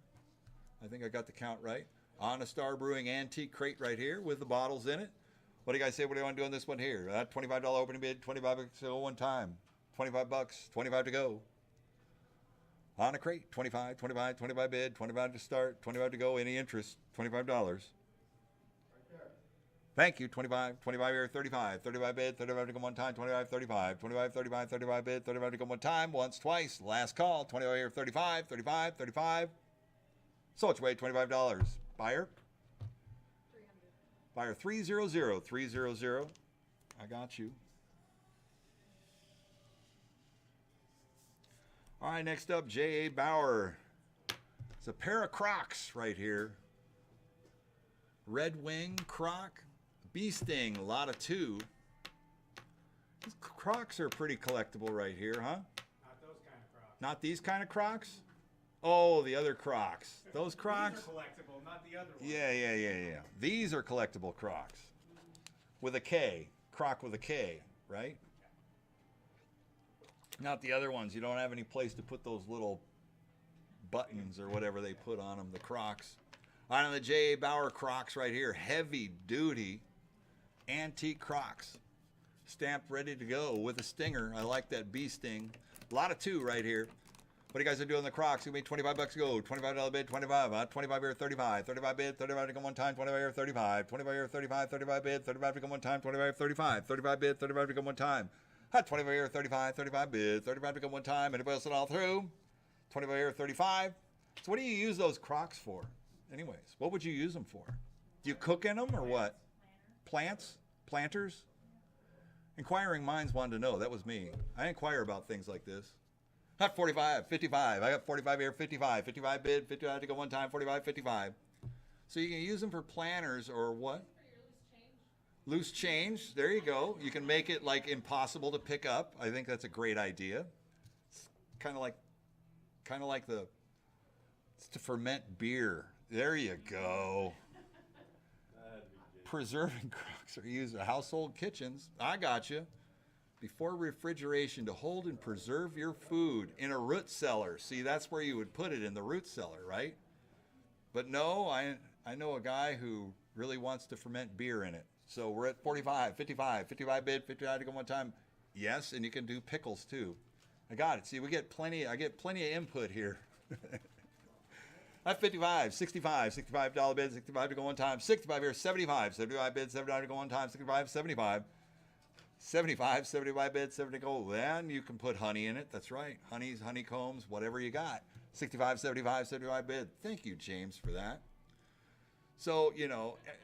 I think I got the count right. On a Star Brewing antique crate right here with the bottles in it. What do you guys say? What do you want to do on this one here? $25 opening bid, $25 to go one time. $25, 25 to go. On a crate, 25, 25, 25 bid, 25 to start, 25 to go. Any interest? $25. Thank you. 25, 25 here, 35, 35 bid, 35 to go one time, 25, 35, 25, 35, 35 bid, 35 to go one time, once, twice. Last call, 25 here, 35, 35, 35. So it's way $25. Buyer? 300. Buyer 300, 300. I got you. All right, next up, J.A. Bauer. It's a pair of Crocs right here. Red Wing Croc. Bee Sting, a lot of 2. These Crocs are pretty collectible right here, huh? Not those kind of Crocs. Not these kind of Crocs? Oh, the other Crocs. Those Crocs? These are collectible, not the other ones. Yeah. These are collectible Crocs. With a K. Croc with a K, right? Not the other ones. You don't have any place to put those little buttons or whatever they put on them, the Crocs. On the J.A. Bauer Crocs right here. Heavy duty antique Crocs. Stamped, ready to go with a stinger. I like that bee sting. A lot of 2 right here. What do you guys are doing the Crocs? Give me $25 to go. $25 bid, 25. 25 here, 35. 35 bid, 35 to go one time. 25 here, 35. 25 here, 35. 35 bid, 35 to go one time. 25 here, 35. 35 bid, 35 to go one time. 25 here, 35. 35 bid, 35 to go one time. Anybody else it all through? 25 here, 35. So what do you use those Crocs for? Anyways, what would you use them for? Do you cook in them or what? Plants? Planters? Inquiring minds wanted to know. That was me. I inquire about things like this. Not 45, 55. I got 45 here, 55. 55 bid, 55 to go one time, 45, 55. So you can use them for planters or what? Loose change. There you go. You can make it like impossible to pick up. I think that's a great idea. It's kind of like it's to ferment beer. There you go. Preserving Crocs are used in household kitchens. I got you. Before refrigeration to hold and preserve your food in a root cellar. See, that's where you would put it, in the root cellar, right? But no, I know a guy who really wants to ferment beer in it. So we're at 45, 55, 55 bid, 55 to go one time. Yes, and you can do pickles too. I got it. See, I get plenty of input here. At 55, 65, $65 bid, 65 to go one time. 65 here, 75, 75 bid, 75 to go one time. 65, 75. 75, 75 bid, 70 to go. Then you can put honey in it. That's right. Honeys, honeycombs, whatever you got. 65, 75, 75 bid. Thank you, James, for that. So,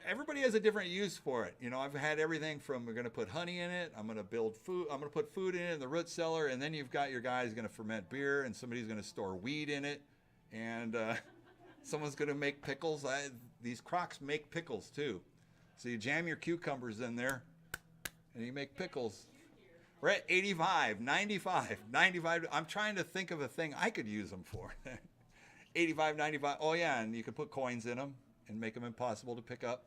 everybody has a different use for it. I've had everything from we're going to put honey in it. I'm going to build food. I'm going to put food in it in the root cellar. And then you've got your guys going to ferment beer. And somebody's going to store weed in it. And someone's going to make pickles. These Crocs make pickles, too. So you jam your cucumbers in there. And you make pickles. We're at 85, 95, 95. I'm trying to think of a thing I could use them for. 85, 95. Oh, yeah, and you could put coins in them and make them impossible to pick up.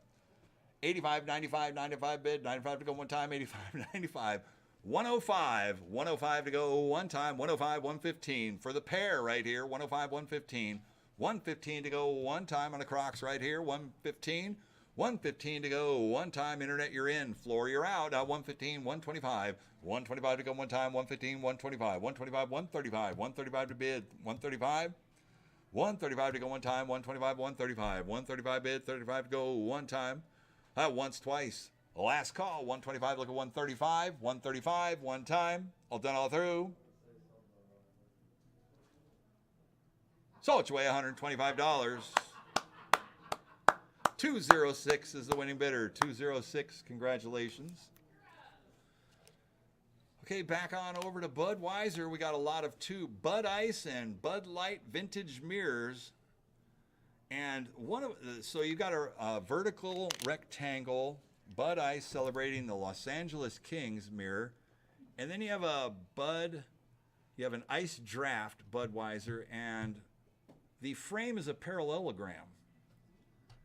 85, 95, 95 bid, 95 to go one time, 85, 95. 105, 105 to go one time, 105, 115 for the pair right here, 105, 115. 115 to go one time on the Crocs right here, 115. 115 to go one time. Internet, you're in. Floor, you're out. 115, 125. 125 to go one time. 115, 125. 125, 135. 135 to bid. 135. 135 to go one time. 125, 135. 135 bid. 35 to go one time. Once, twice. Last call. 125, look at 135. 135, one time. All done, all through. So it's way $125. 206 is the winning bidder. 206, congratulations. Okay, back on over to Budweiser. We got a lot of 2 Bud Ice and Bud Light vintage mirrors. And so you got a vertical rectangle Bud Ice celebrating the Los Angeles Kings mirror. And then you have an ice draft Budweiser, and the frame is a parallelogram.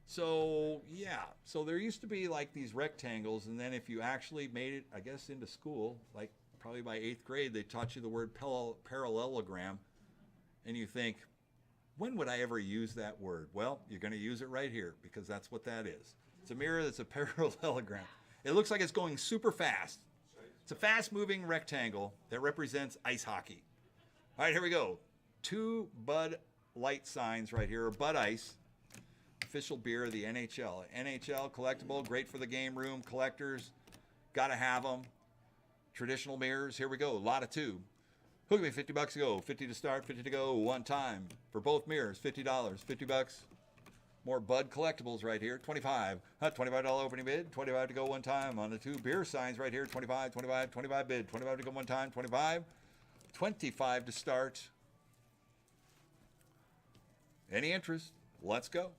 So, yeah. So there used to be like these rectangles, and then if you actually made it, I guess, into school, like probably by 8th grade, they taught you the word parallelogram, and you think, when would I ever use that word? Well, you're going to use it right here, because that's what that is. It's a mirror that's a parallelogram. It looks like it's going super fast. It's a fast-moving rectangle that represents ice hockey. All right, here we go. 2 Bud Light signs right here, or Bud Ice. Official beer of the NHL. NHL collectible, great for the game room collectors. Got to have them. Traditional mirrors. Here we go. A lot of 2. Who give me $50 to go? 50 to start, 50 to go one time. For both mirrors, $50. $50. More Bud collectibles right here. 25. $25 opening bid. 25 to go one time on the 2 beer signs right here. 25, 25, 25 bid. 25 to go one time. 25. 25 to start. Any interest? Let's go.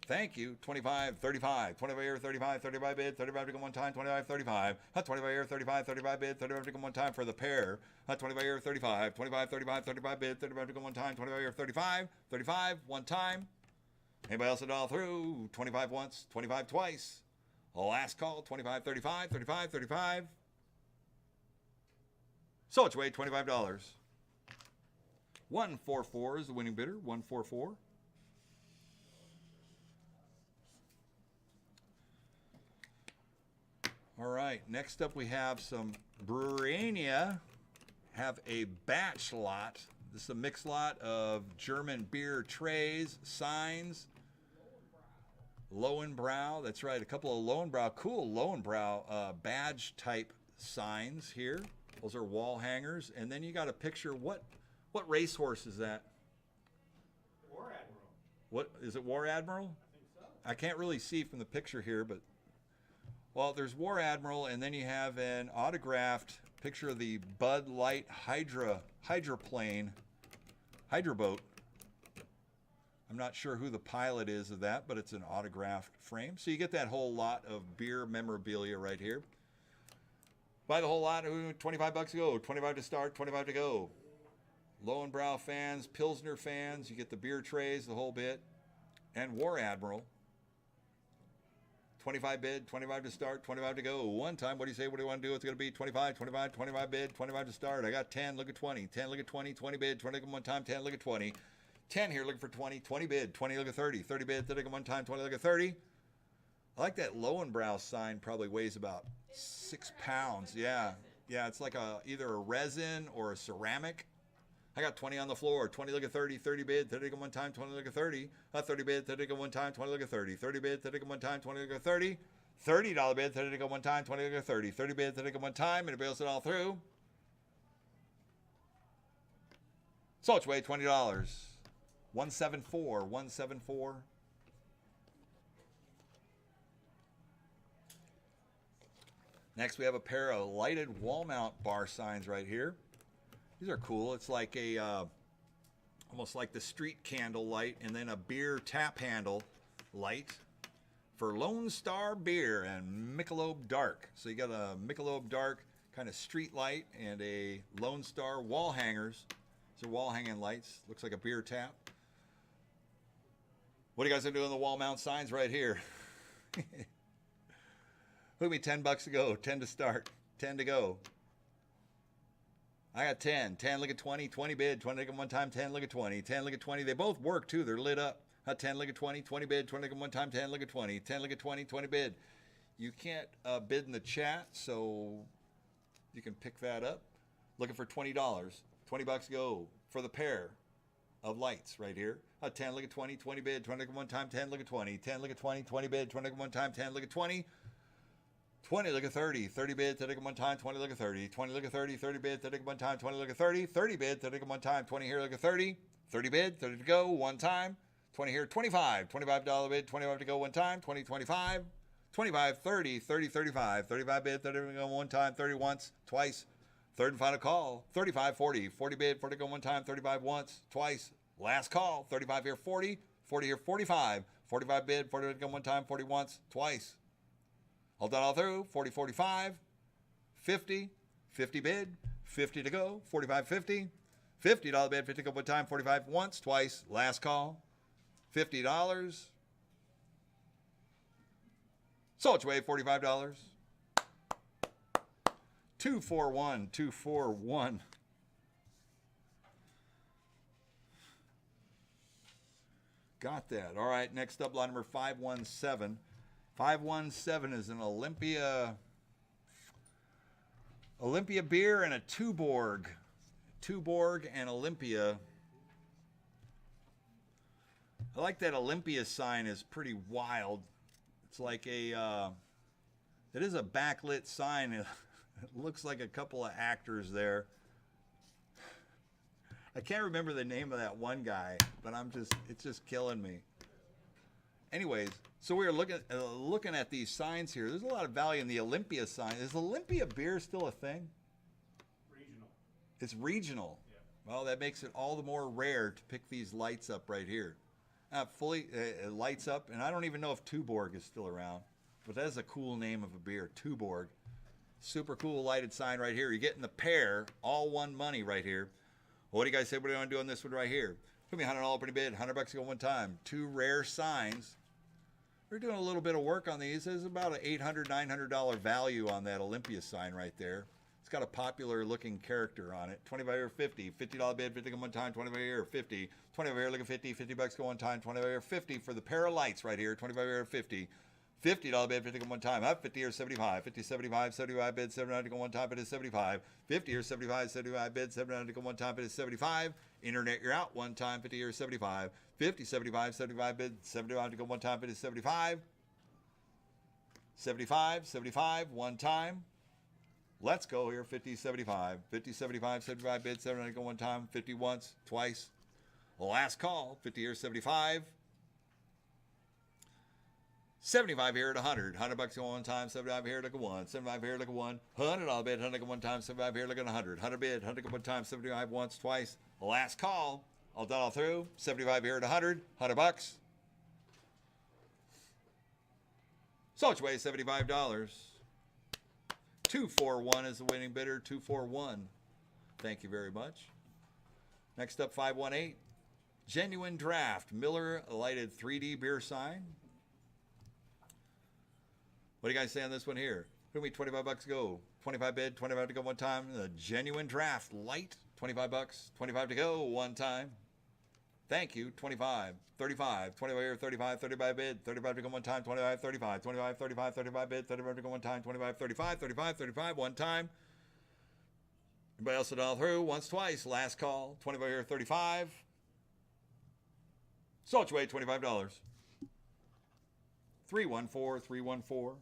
Thank you. 25, 35, 25 here, 35, 35 bid, 35 to go one time, 25, 35. 25 here, 35, 35 bid, 35 to go one time for the pair. 25 here, 35, 25, 35, 35 bid, 35 to go one time, 25 here, 35, 35, one time. Anybody else at all through? 25 once, 25 twice. Last call, 25, 35, 35, 35. So it's weighed $25. 144 is the winning bidder, 144. All right, next up we have some Breweriania. Have a batch lot. This is a mixed lot of German beer trays, signs. Lowenbrow, that's right, a couple of Lowenbrow, cool Lowenbrow badge type signs here. Those are wall hangers. And then you got a picture, what racehorse is that? War Admiral. What, is it War Admiral? I think so. I can't really see from the picture here, but well, there's War Admiral, and then you have an autographed picture of the Bud Light hydroplane, hydroboat. I'm not sure who the pilot is of that, but it's an autographed frame. So you get that whole lot of beer memorabilia right here. Buy the whole lot, $25 to go, 25 to start, 25 to go. Lowenbrow fans, Pilsner fans, you get the beer trays, the whole bit. And War Admiral. 25 bid, 25 to start, 25 to go. One time, what do you say? What do you want to do? It's going to be 25, 25, 25 bid, 25 to start. I got 10, look at 20. 10, look at 20, 20 bid, 20 one time, 10, look at 20. 10 here, looking for 20, 20 bid, 20 look at 30. 30 bid, 30 one time, 20 look at 30. I like that Lowenbrow sign, probably weighs about 6 pounds. Yeah, yeah, it's like either a resin or a ceramic. I got 20 on the floor, 20 look at 30, 30 bid, 30 go one time, 20 look at 30. 30 bid, 30 go one time, 20 look at 30. 30 bid, 30 go one time, 20 look at 30. $30 bid, 30 go one time, 20 look at 30. 30 bid, 30 go one time, and it bills it all through. So it's weighed $20. 174, 174. Next, we have a pair of lighted wall mount bar signs right here. These are cool. It's like a, almost like the street candle light and then a beer tap handle light for Lone Star Beer and Michelob Dark. So you got a Michelob Dark kind of street light and a Lone Star wall hangers. These are wall hanging lights. Looks like a beer tap. What do you guys are doing the wall mount signs right here? Look at me, $10 to go, 10 to start, 10 to go. I got 10, 10 look at 20, 20 bid, 20 look at one time, 10 look at 20, 10 look at 20. They both work too, they're lit up. 10 look at 20, 20 bid, 20 look at one time, 10 look at 20, 10 look at 20, 20 bid. You can't bid in the chat, so you can pick that up. Looking for $20, $20 to go for the pair of lights right here. 10 look at 20, 20 bid, 20 look at one time, 10 look at 20, 10 look at 20, 20 bid, 20 look at one time, 10 look at 20. 20 look at 30, 30 bid, 30 at one time, 20 look at 30, 20 look at 30, 30 bid, 30 at one time, 20 look at 30, 30 bid, 30 at one time, 20 here look at 30, 30 bid, 30 to go, one time, 20 here, 25, $25 bid, 25 to go one time, 20, 25, 25, 30, 30, 35, 35 bid, 30 to go one time, 30 once, twice, third and final call, 35, 40, 40 bid, 40 to go one time, 35 once, twice, last call, 35 here, 40, 40 here, 45, 45 bid, 40 to go one time, 40 once, twice. All done all through, 40, 45, 50, 50 bid, 50 to go, 45, 50, $50 bid, 50 to go one time, 45 once, twice, last call, $50. So it's weighed $45. 241, 241. Got that. All right, next up, lot number 517. 517 is an Olympia beer and a Tuborg. Tuborg and Olympia. I like that Olympia sign is pretty wild. It's like a, it is a backlit sign. It looks like a couple of actors there. I can't remember the name of that one guy, but it's just killing me. Anyways, so we are looking at these signs here. There's a lot of value in the Olympia sign. Is Olympia beer still a thing? Regional. It's regional. Well, that makes it all the more rare to pick these lights up right here. Fully lights up, and I don't even know if Tuborg is still around, but that is a cool name of a beer, Tuborg. Super cool lighted sign right here. You're getting the pair, all one money right here. What do you guys say? What do you want to do on this one right here? Put me $100 opening bid, $100 to go one time. 2 rare signs. We're doing a little bit of work on these. There's about an $800, $900 value on that Olympia sign right there. It's got a popular looking character on it. 25 here, 50. $50 bid, 50 go one time, 25 here, 50. 25 here, look at 50, $50 go one time, 25 here, 50 for the pair of lights right here, 25 here, 50. $50 bid, 50 go one time, up 50 here, 75. 50, 75, 75 bid, 79 to go one time, it is 75. 50 here, 75, 75 bid, 79 to go one time, it is 75. Internet, you're out one time, 50 here, 75. 50, 75, 75 bid, 75 to go one time, it is 75. 75, 75, one time. Let's go here, 50, 75. 50, 75, 75 bid, 79 to go one time, 50 once, twice. Last call, 50 here, 75. 75 here at 100. $100 go one time, 75 here, look at one. 75 here, look at one. $100 bid, 100 go one time, 75 here, look at 100. 100 bid, 100 go one time, 75 once, twice. Last call. All done all through. 75 here at 100. $100. So which way? $75. 241 is the winning bidder. 241. Thank you very much. Next up, 518. Genuine Draft. Miller lighted 3D beer sign. What do you guys say on this one here? Who me $25 go? 25 bid, 25 to go one time. The Genuine Draft light, $25. 25 to go one time. Thank you. 25, 35, 25 here, 35, 35 bid, 35 to go one time, 25, 35, 25, 35, 35 bid, 35 to go one time, 25, 35, 35, 35, one time. Anybody else all through? Once, twice. Last call. 25 here, 35. So which way? $25. 314, 314.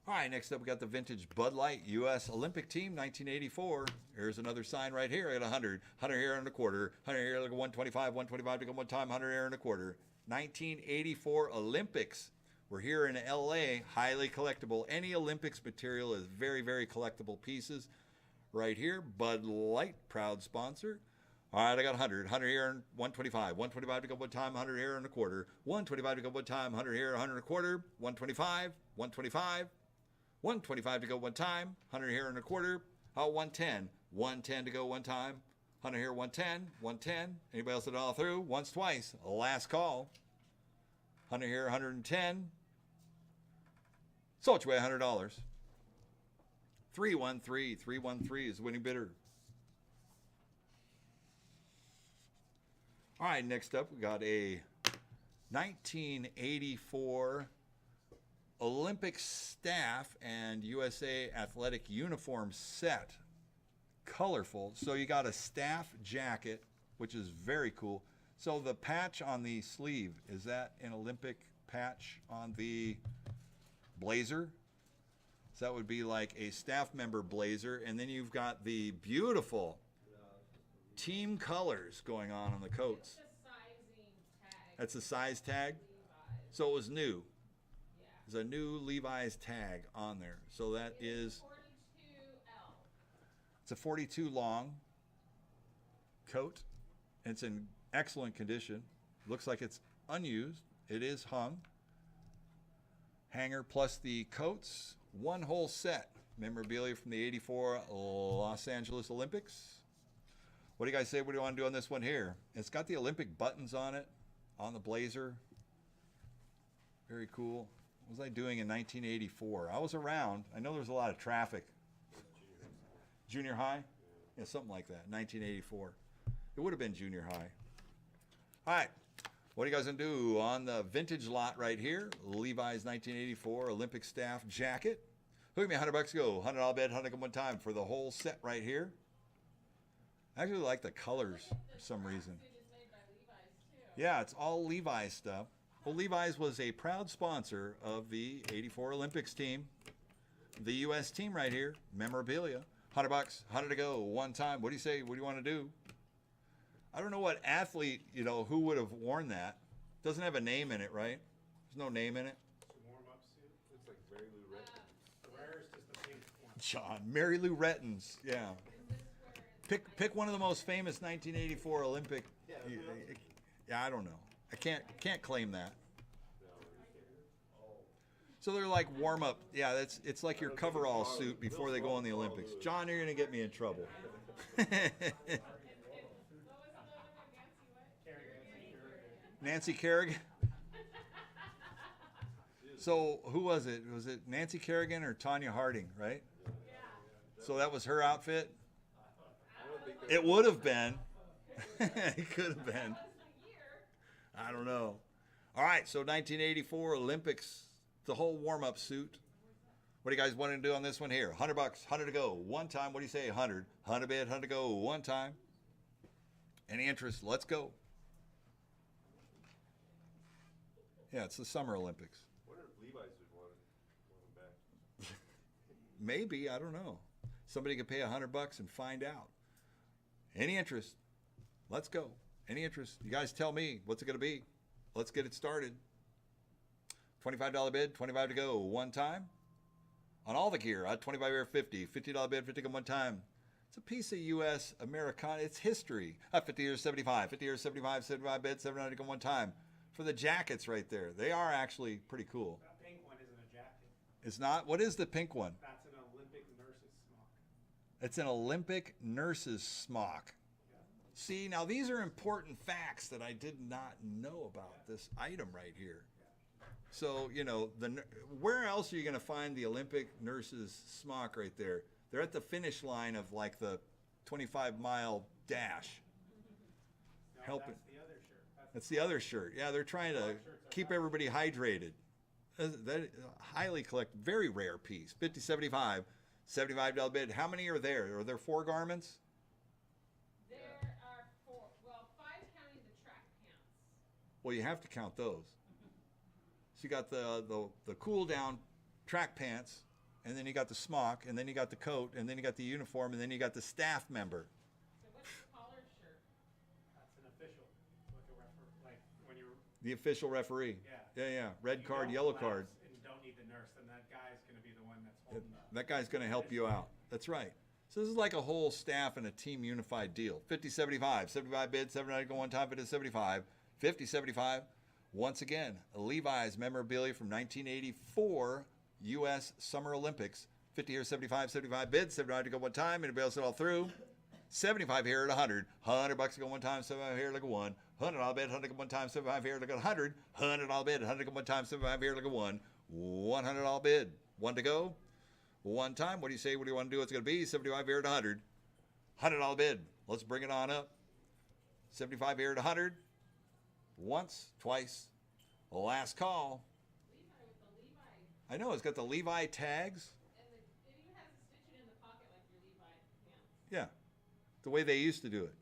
All right, next up we got the vintage Bud Light U.S. Olympic Team 1984. Here's another sign right here at 100. 100 here and a quarter. 100 here, like a 125. 125 to go one time. 100 here and a quarter. 1984 Olympics. We're here in L.A. Highly collectible. Any Olympics material is very, very collectible pieces. Right here, Bud Light, proud sponsor. All right, I got 100. 100 here and 125. 125 to go one time. 100 here and a quarter. 125 to go one time. 100 here, 100 and a quarter. 125. 125. 125 to go one time, 100 here and a quarter. 110. 110 to go one time, 100 here, 110, 110. Anybody else at all through? Once, twice. Last call. 100 here, 110. So which way? $100. 313. 313 is the winning bidder. All right, next up we got a 1984 Olympic staff and USA athletic uniform set. Colorful. So you got a staff jacket, which is very cool. So the patch on the sleeve, is that an Olympic patch on the blazer? So that would be like a staff member blazer. And then you've got the beautiful team colors going on the coats. It's a sizing tag. That's a size tag. Levi's. So it was new. Yeah. There's a new Levi's tag on there. So that is 42L. it's a 42 long coat. It's in excellent condition. Looks like it's unused. It is hung. Hanger plus the coats. One whole set. Memorabilia from the 84 Los Angeles Olympics. What do you guys say? What do you want to do on this one here? It's got the Olympic buttons on it, on the blazer. Very cool. What was I doing in 1984? I was around. I know there was a lot of traffic. Junior high? Yeah, something like that. 1984. It would have been junior high. All right. What are you guys going to do on the vintage lot right here? Levi's 1984 Olympic staff jacket. Look at me, $100 go. $100 bet, 100 one time for the whole set right here. I actually like the colors for some reason. Suit is made by Levi's, too. Yeah, it's all Levi's stuff. Well, Levi's was a proud sponsor of the 84 Olympics team. The U.S. team right here, memorabilia. $100, 100 to go, one time. What do you say? What do you want to do? I don't know what athlete, who would have worn that. Doesn't have a name in it, right? There's no name in it. Warm-up suit. Looks like very Lou Retton. The rarest John. Mary Lou Retton's. Yeah. Pick one of the most famous 1984 Olympic. Yeah, I don't know. I can't claim that. So they're like warm up. Yeah, it's like your coverall suit before they go on the Olympics. John, you're gonna get me in trouble. Nancy Kerrigan. So who was it? Was it Nancy Kerrigan or Tanya Harding, right? So that was her outfit? It would have been. It could have been. I don't know. All right, so 1984 Olympics, the whole warm-up suit. What do you guys want to do on this one here? $100, 100 to go. One time, what do you say? 100. 100 bid, 100 to go. One time. Any interest? Let's go. Yeah, it's the Summer Olympics. I wonder if Levi's would want him back. Maybe, I don't know. Somebody could pay $100 and find out. Any interest? Let's go. Any interest? You guys tell me, what's it going to be? Let's get it started. $25 bid, 25 to go. One time. On all the gear, at 25 or 50. $50 bid, 50 to go one time. It's a piece of U.S. Americana. It's history. 50 or 75. 50 or 75, 75 bid, 700 to go one time. For the jackets right there. They are actually pretty cool. That pink one isn't a jacket. It's not? What is the pink one? That's an Olympic nurse's smock. It's an Olympic nurse's smock. Yeah. See, now these are important facts that I did not know about this item right here. So, you know, where else are you going to find the Olympic nurse's smock right there? They're at the finish line of like the 25-mile dash. No, Helping. that's the other shirt. That's the other shirt. Yeah, they're trying to keep everybody hydrated. That highly collect, very rare piece. 50, 75, $75 bid. How many are there? Are there 4 garments? There are 4. Well, 5 counting the track pants. Well, you have to count those. So you got the cool down track pants, and then you got the smock, and then you got the coat, and then you got the uniform, and then you got the staff member. So what's the collared shirt? That's an official. Like when you're. The official referee. Yeah. Yeah. Red you card, don't yellow lapse card. And don't need the nurse, then that guy's going to be the one that's holding the. That guy's going to help you out. That's right. So this is like a whole staff and a team unified deal. 50, 75. 75 bid, 79 go one time, 50, 75. 50, 75. Once again, Levi's memorabilia from 1984 U.S. Summer Olympics. 50 here, 75, 75 bids, 79 to go one time. Anybody else it all through? 75 here at 100. $100 to go one time, 75 here, look at one. $100 bid, 100 to go one time, 75 here, look at 100. $100 bid, 100 to go one time, 75 here, look at one. $100 bid, 1 to go. One time, what do you say? What do you want to do? It's going to be 75 here at 100. $100 bid. Let's bring it on up. 75 here at 100. Once, twice. Last call. Levi with the Levi. I know, it's got the Levi tags. And it even has the stitching in the pocket like your Levi pants. Yeah, the way they used to do it.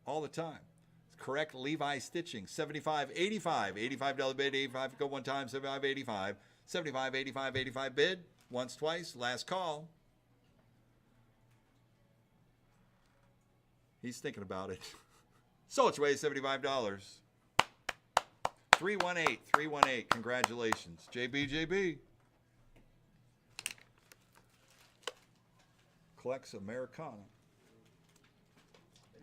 All the time. It's correct Levi stitching. 75, 85. $85 bid, 85 go one time, 75, 85. 75, 85, 85 bid. Once, twice. Last call. He's thinking about it. So it's weighs $75. 318, 318. Congratulations. JB. Collects Americana.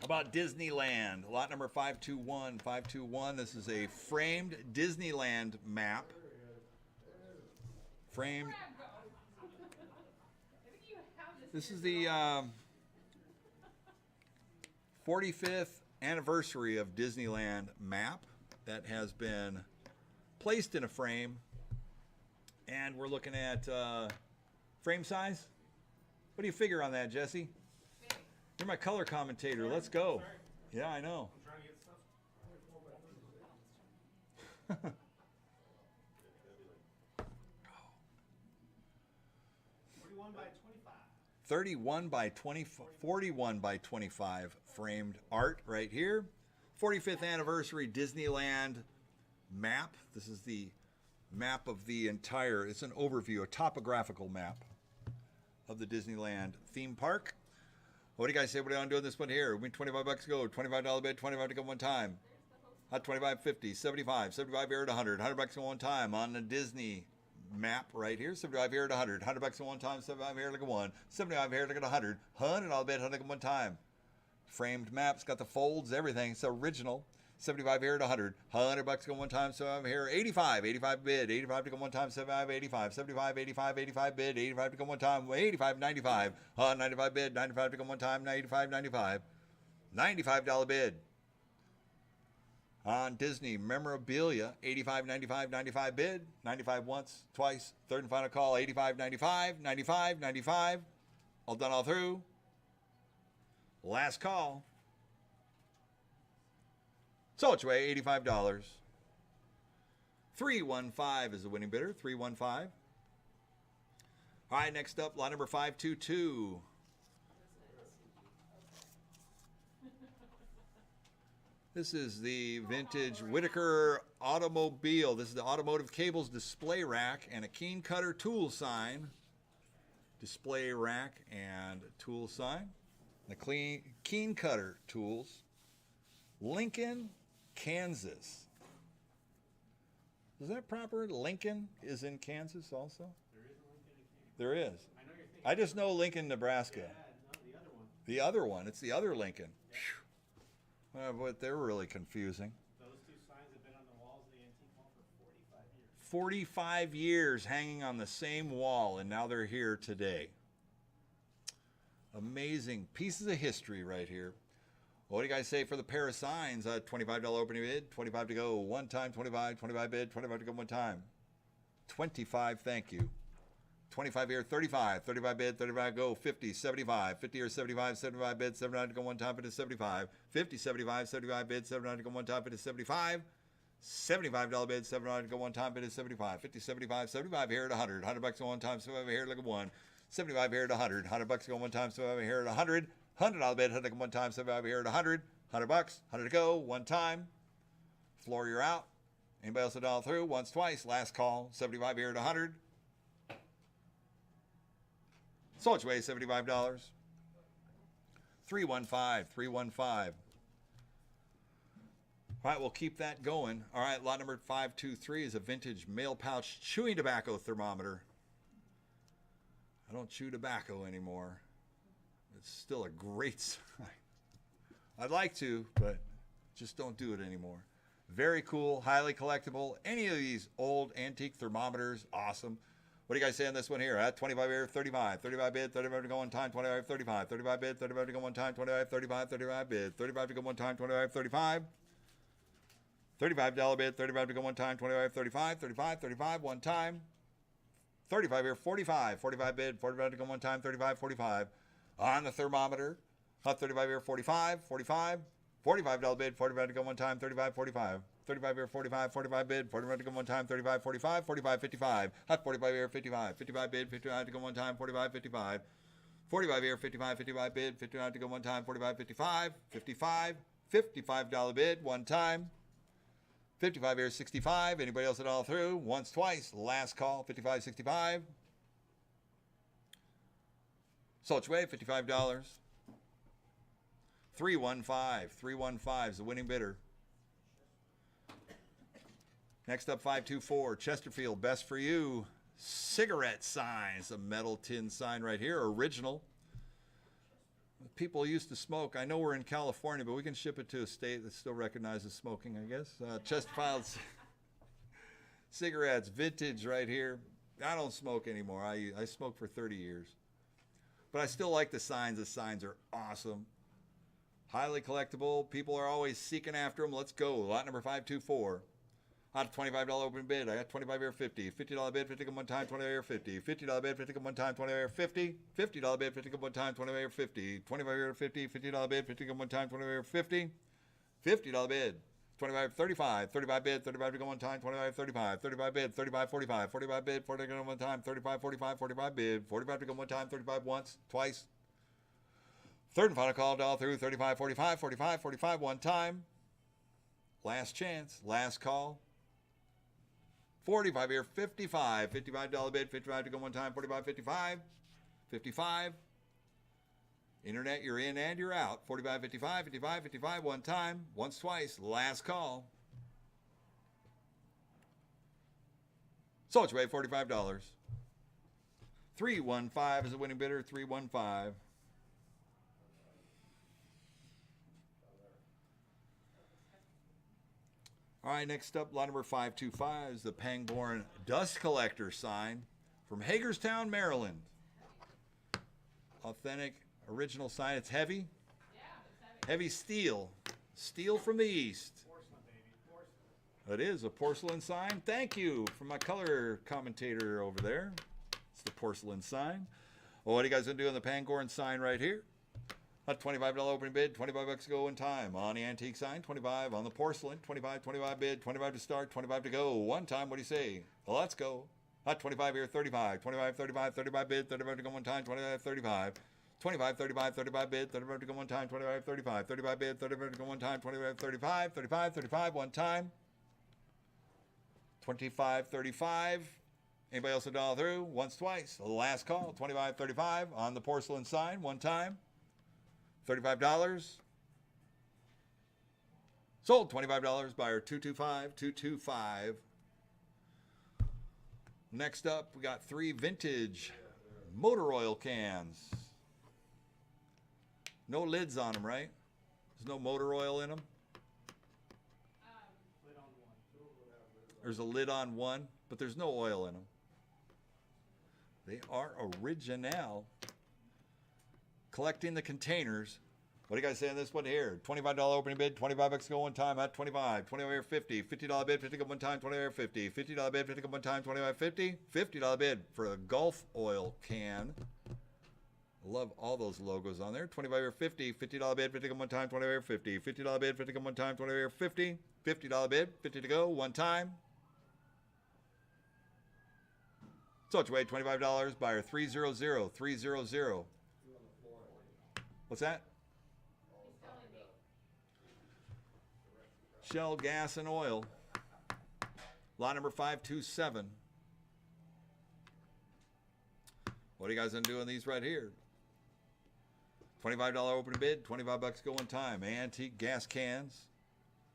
How about Disneyland? Lot number 521. 521. This is a framed Disneyland map. Framed. This is the 45th anniversary of Disneyland map that has been placed in a frame, and we're looking at frame size. What do you figure on that, Jesse? You're my color commentator. Let's go. Yeah, I know. I'm trying to get stuff. 41 by 25. 31 by 20, 41 by 25 framed art right here. 45th anniversary Disneyland map. This is the map of the entire, it's an overview, a topographical map of the Disneyland theme park. What do you guys say? What do you want to do on this one here? We $25 to go, $25 bid, 25 to go one time. Hot 25, 50, 75, 75 here at 100, $100 to go one time on the Disney map right here. 75 here at 100. 100 bucks at one time. 75 here, look at one. 75 here, look at 100. 100, I'll bet 100 at one time. Framed maps, got the folds, everything. It's original. 75 here at 100. 100 bucks to go one time. 75 here. 85. 85 bid. 85 to go one time. 75, 85. 75, 85, 85 bid. 85 to go one time. 85, 95. 95 bid. 95 to go one time. 95, 95. $95 bid. On Disney memorabilia, 85, 95, 95 bid. 95 once, twice. Third and final call, 85, 95, 95, 95. All done all through. Last call. So it's way $85. 315 is the winning bidder. 315. All right, next up, lot number 522. This is the vintage Whitaker automobile. This is the automotive cables display rack and a keen cutter tool sign. Display rack and tool sign. The keen cutter tools. Lincoln, Kansas. Is that proper? Lincoln is in Kansas also? There is a Lincoln in Kansas. There is. I know you're thinking. I just know Lincoln, Nebraska. Yeah, no, the other one. The other one. It's the other Lincoln. But they're really confusing. Those two signs have been on the walls of the antique mall for 45 years. 45 years hanging on the same wall, and now they're here today. Amazing pieces of history right here. What do you guys say for the pair of signs? $25 opening bid, 25 to go one time, 25, 25 bid, 25 to go one time. 25, thank you. 25 here, 35, 35 bid, 35 go, 50, 75, 50 or 75, 75 bid, 79 to go one time, 50 75, 50, 75, 75 bid, 79 to go one time, 50 75, $75 bid, 79 to go one time, 50 75, 50, 75, 75 here at 100, 100 bucks at one time, 75 here, look at one, 75 here at 100, 100 bucks to go one time, 75 here at 100, $100 bid, 100 one time, 75 here at 100, 100 bucks, 100 to go, one time, floor you're out. Anybody else a dollar through? Once, twice, last call, 75 here at 100. So it's way $75. 315, 315. All right, we'll keep that going. All right, lot number 523 is a vintage mail pouch chewing tobacco thermometer. I don't chew tobacco anymore. It's still a great sign. I'd like to, but just don't do it anymore. Very cool, highly collectible. Any of these old antique thermometers, awesome. What do you guys say on this one here? 25 here, 35. 35 bid, 35 to go one time, 25, 35. 35 bid, 35 to go one time, 25, 35, 35 bid. 35 to go one time, 25, 35. $35 bid, 35 to go one time, 25, 35. 35, 35, one time. 35 here, 45. 45 bid, 45 to go one time, 35, 45. On the thermometer. 35 here, 45. 45. $45 bid, 45 to go one time, 35, 45. 35 here, 45, 45 bid, 45 to go one time, 35, 45, 45, 55. Hot 45 here, 55. 55 bid, 55 to go one time, 45, 55. 45 here, 55, 55 bid, 55 to go one time, 45, 55. 55. $55 bid, one time. 55 here, 65. Anybody else at all through? Once, twice. Last call, 55, 65. So it's way $55. 315. 315 is the winning bidder. Next up, 524, Chesterfield, best for you. Cigarette sign. It's a metal tin sign right here, original. People used to smoke. I know we're in California, but we can ship it to a state that still recognizes smoking, I guess. Chesterfield cigarettes, vintage right here. I don't smoke anymore. I smoked for 30 years. But I still like the signs. The signs are awesome. Highly collectible. People are always seeking after them. Let's go. Lot number 524. Out of $25 open bid. I got 25 here, 50. $50 bid, 50 come one time, 20 here, 50. $50 bid, 50 come one time, 20 here, 50. $50 bid, 50 come one time, 20 here, 50. 25 here, 50. $50 bid, 50 come one time, 20 here, 50. $50 bid. 25, 35. 35 bid, 35 to go one time, 25, 35. 35 bid, 35, 45. 45 bid, 40 to go one time, 35, 45. 45 bid, 45 to go one time, 35 once, twice. Third and final call, all through, 35, 45, 45, 45, one time. Last chance, last call. 45 here, 55. $55 bid, 55 to go one time, 45, 55. 55. Internet, you're in and you're out. 45, 55, 55, 55, one time, once, twice, last call. So it's way $45. 315 is the winning bidder. 315. All right, next up, lot number 525 is the Pangborn Dust Collector sign from Hagerstown, Maryland. Authentic, original sign. It's heavy. Yeah, it's heavy. Heavy steel. Steel from the east. Porcelain, baby. Porcelain. It is a porcelain sign. Thank you from my color commentator over there. It's the porcelain sign. Well, what are you guys going to do on the Pangborn sign right here? A $25 opening bid, $25 to go in time. On the antique sign, 25. On the porcelain, 25, 25 bid, 25 to start, 25 to go. One time, what do you say? Well, let's go. Not 25 here, 35. 25, 35, 35 bid, 35 to go one time, 25, 35. 25, 35, 35 bid, 35 to go one time, 25, 35. 35 bid, 35 to go one time, 25, 35. 35, 35, one time. 25, 35. Anybody else a dollar through? Once, twice. The last call, 25, 35. On the porcelain sign, one time. $35. Sold $25. Buyer 225, 225. Next up, we got 3 vintage motor oil cans. No lids on them, right? There's no motor oil in them. Lid on one. There's a lid on one, but there's no oil in them. They are original. Collecting the containers. What do you guys say on this one here? $25 opening bid, $25 go one time at 25, $25 here 50, $50 bid, 50 go one time, $20 here 50, $50 bid, 50 go one time, $25 50, $50 bid for a Gulf oil can. Love all those logos on there. $25 here 50, $50 bid, 50 go one time, $20 here 50, $50 bid, 50 go one time, $20 here 50, $50 bid, 50 to go one time. So it's weighed $25. Buyer 300, 300. What's that? He's telling me. Shell, gas, and oil. Lot number 527. What are you guys gonna do on these right here? $25 opening bid, $25 go in time. Antique gas cans,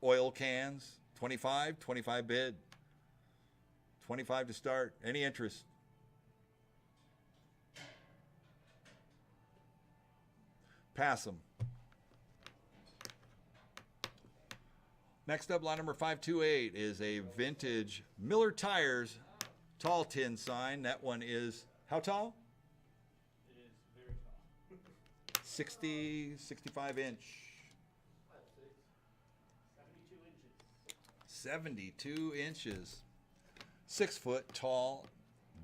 oil cans, 25, 25 bid. 25 to start. Any interest? Pass them. Next up, lot number 528 is a vintage Miller Tires tall tin sign. That one is how tall? It is very tall. 60, 65 inch. 72 inches. 72 inches. 6 foot tall,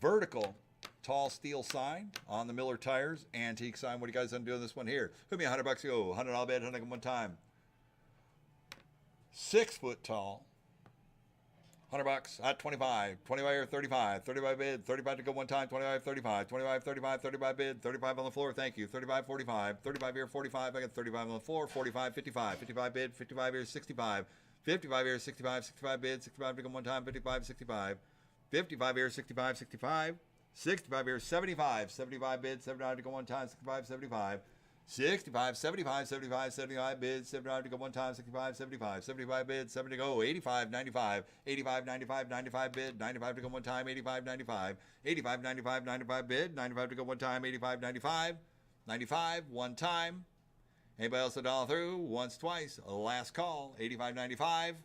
vertical, tall steel sign on the Miller Tires. Antique sign. What are you guys gonna do on this one here? Give me $100 to go. $100 bid, 100 one time. 6 foot tall. $100 at 25. 25 here 35. 35 bid, 35 to go one time. 25, 35. 25, 35, 35 bid, 35 on the floor. Thank you. 35, 45. 35 here 45. I got 35 on the floor. 45, 55. 55 bid, 55 here 65. 55 here 65. 65 bid, 65 to go one time. 55, 65. 55 here 65, 65. 65 here 75. 75 bid, 75 to go one time. 65, 75. 65, 75, 75, 75 bids, 75 to go one time, 65, 75, 75 bids, 70 to go, 85, 95, 85, 95, 95 bid, 95 to go one time, 85, 95, 85, 95, 95 bid, 95 to go one time, 85, 95, 95, one time. Anybody else a dollar through? Once, twice. Last call, 85, 95.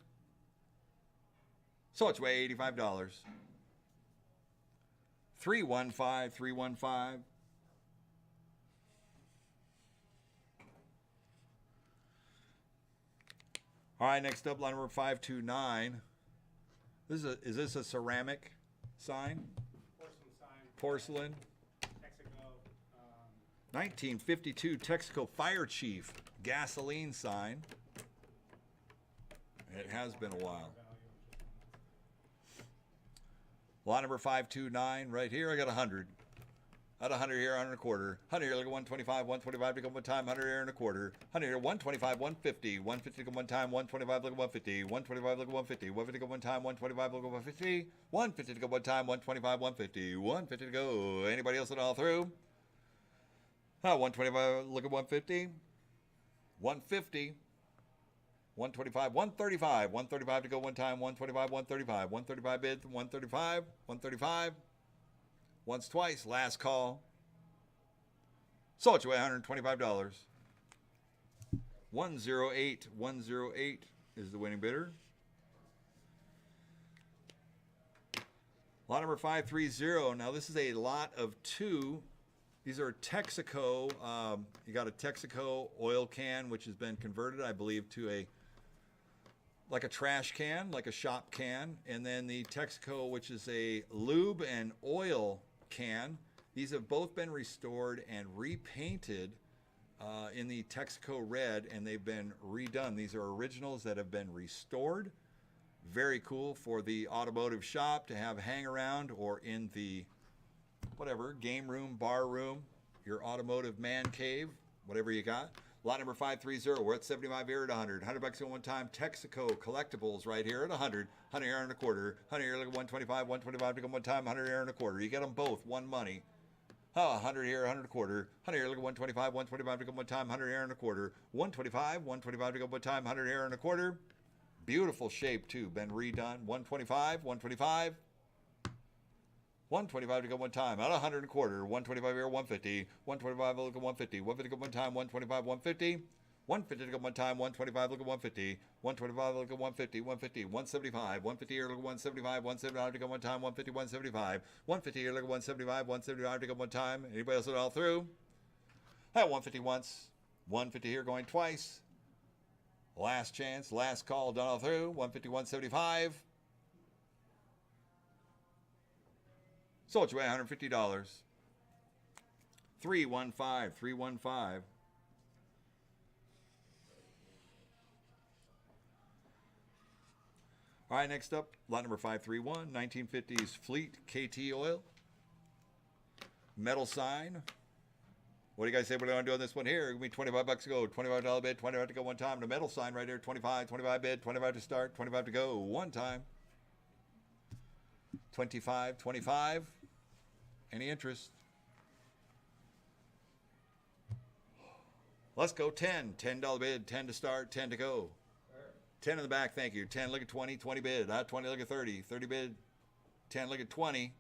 So it's way $85. 315, 315. All right, next up, line number 529. Is this a ceramic sign? Porcelain sign. Porcelain. Texaco. 1952 Texaco Fire Chief gasoline sign. It has been a while. Lot number 529 right here. I got 100. At 100 here, 100 and a quarter. 100 here, look at 125, 125 to go one time, 100 here and a quarter. 100 here, 125, 150, 150 to go one time, 125, look at 150, 125, look at 150, 150 to go one time, 125, look at 150, 150 to go one time, 125, 150, 150 to go. Anybody else at all through? 125, look at 150, 150, 125, 135, 135 to go one time, 125, 135, 135 bid, 135, 135. Once, twice, last call. Sold you $125. 108, 108 is the winning bidder. Lot number 530. Now this is a lot of two. These are Texaco. You got a Texaco oil can, which has been converted, I believe, to like a trash can, like a shop can. And then the Texaco, which is a lube and oil can. These have both been restored and repainted in the Texaco red, and they've been redone. These are originals that have been restored. Very cool for the automotive shop to have hang around, or in the whatever, game room, bar room, your automotive man cave, whatever you got. Lot number 530, we're at 75 here at 100. $100 at one time. Texaco Collectibles right here at 100. 100 here and a quarter. 100 here, look at 125. 125 to go one time. 100 here and a quarter. You get them both, one money. 100 here, 100 a quarter. 100 here, look at 125. 125 to go one time. 100 here and a quarter. 125. 125 to go one time. 100 here and a quarter. Beautiful shape too, been redone. 125, 125. 125 to go one time. Out of 100 and a quarter. 125 here, 150. 125, look at 150. 150 to go one time. 125, 150. 150 to go one time. 125, look at 150. 125, look at 150. 150, 175. 150 here, look at 175. 175 to go one time. 150, 175. 150 here, look at 175. 175 to go one time. Anybody else at all through? At 150 once. 150 here going twice. Last chance, last call, done all through. 150, 175. Sold you $150. 315, 315. All right, next up, lot number 531, 1950s Fleet KT oil. Metal sign. What do you guys say we're going to do on this one here? Give me $25 to go, $25 bid, $25 to go one time. The metal sign right here, 25, 25 bid, 25 to start, 25 to go one time. 25, 25. Any interest? Let's go 10. $10 bid, 10 to start, 10 to go. 10 in the back, thank you. 10, look at 20, 20 bid. 20, look at 30, 30 bid. 10, look at 20.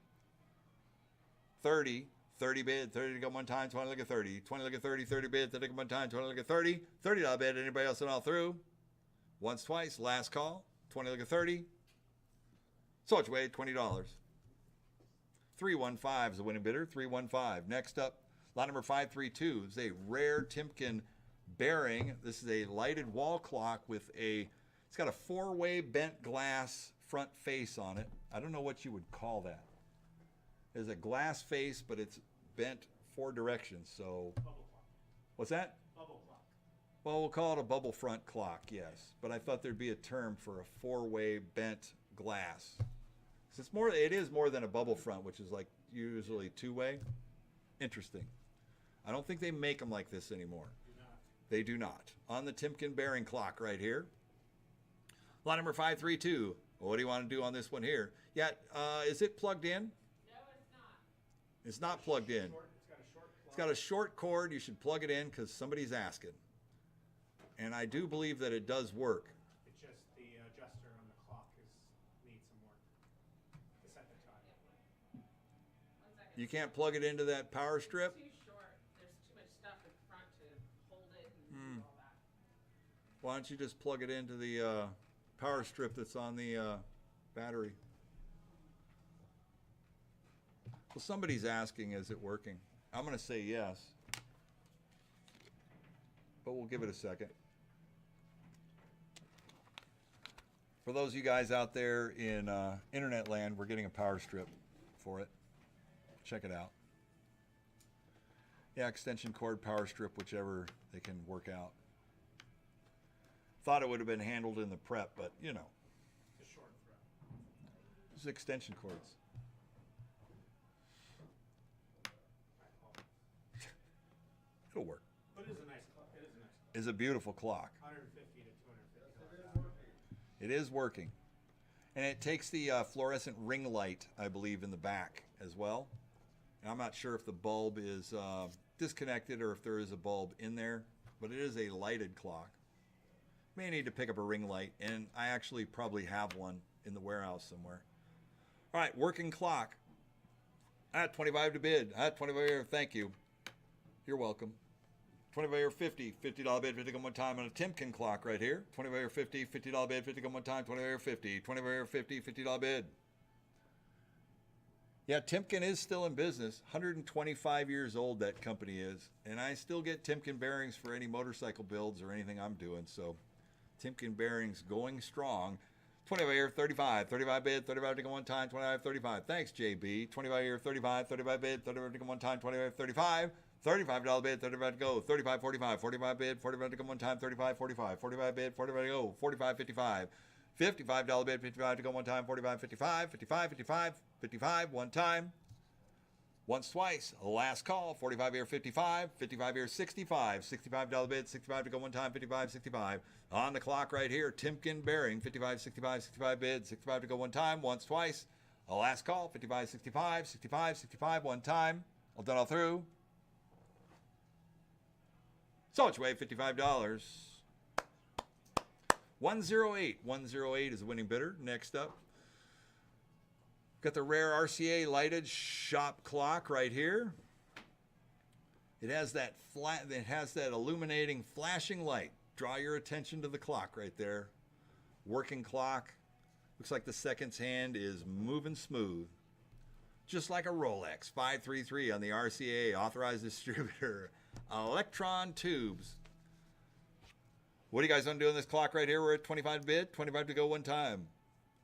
30, 30 bid, 30 to go one time, 20, look at 30. 20, look at 30, 30 bid, 30 to go one time, 20, look at 30. $30 bid, anybody else at all through? Once, twice, last call. 20, look at 30. So it's way $20. 315 is the winning bidder, 315. Next up, lot number 532 is a rare Timken bearing. This is a lighted wall clock with it's got a four-way bent glass front face on it. I don't know what you would call that. There's a glass face, but it's bent four directions. So, Bubble clock. What's that? Bubble clock. Well, we'll call it a bubble front clock, yes. But I thought there'd be a term for a four-way bent glass. It is more than a bubble front, which is like usually two-way. Interesting. I don't think they make them like this anymore. They do not. On the Timken bearing clock right here. Lot number 532. What do you want to do on this one here? Yeah, is it plugged in? No, it's not. It's not plugged in. It's got a short cord. You should plug it in because somebody's asking. And I do believe that it does work. It's just the adjuster on the clock needs some work to set the time. 1 second. You can't plug it into that power strip? Too short. There's too much stuff in front to hold it and do all that. Why don't you just plug it into the power strip that's on the battery? Well, somebody's asking, is it working? I'm going to say yes. But we'll give it a second. For those of you guys out there in internet land, we're getting a power strip for it. Check it out. Yeah, extension cord, power strip, whichever they can work out. Thought it would have been handled in the prep, but you know. It's a short thread. It's extension cords. It'll work. But it is a nice clock. It is a nice clock. It's a beautiful clock. 150 to $250. It is working. And it takes the fluorescent ring light, I believe, in the back as well. And I'm not sure if the bulb is disconnected or if there is a bulb in there, but it is a lighted clock. may need to pick up a ring light, and I actually probably have one in the warehouse somewhere. All right, working clock. At 25 to bid. At 25 here, thank you. You're welcome. 25 here, 50. $50 bid, 50 come one time on a Timken clock right here. 25 here, 50. $50 bid, 50 come one time. 25 here, 50. 25 here, 50. $50 bid. Yeah, Timken is still in business. 125 years old that company is. And I still get Timken bearings for any motorcycle builds or anything I'm doing. So Timken bearings going strong. 25 here, 35. 35 bid, 35 to go one time. 25, 35. Thanks, JB. 25 here, 35. 35 bid, 35 to go one time. 25, 35. $35 bid, 35 to go. 35, 45. 45 bid, 45 to go one time. 35, 45. 45 bid, 45 to go. 45, 55. $55 bid, 55 to go one time. 45, 55. 55, 55. 55, one time. Once, twice. Last call. 45 here, 55. 55 here, 65. $65 bid, 65 to go one time. 55, 65. On the clock right here, Timken bearing. 55, 65, 65 bid, 65 to go one time. Once, twice. Last call. 55, 65. 65, 65, one time. All done all through. So it's way $55. 108. 108 is the winning bidder. Next up. Got the rare RCA lighted shop clock right here. It has that illuminating flashing light. Draw your attention to the clock right there. Working clock. Looks like the seconds hand is moving smooth. Just like a Rolex. 533 on the RCA authorized distributor. Electron tubes. What do you guys want to do on this clock right here? We're at 25 bid, 25 to go one time.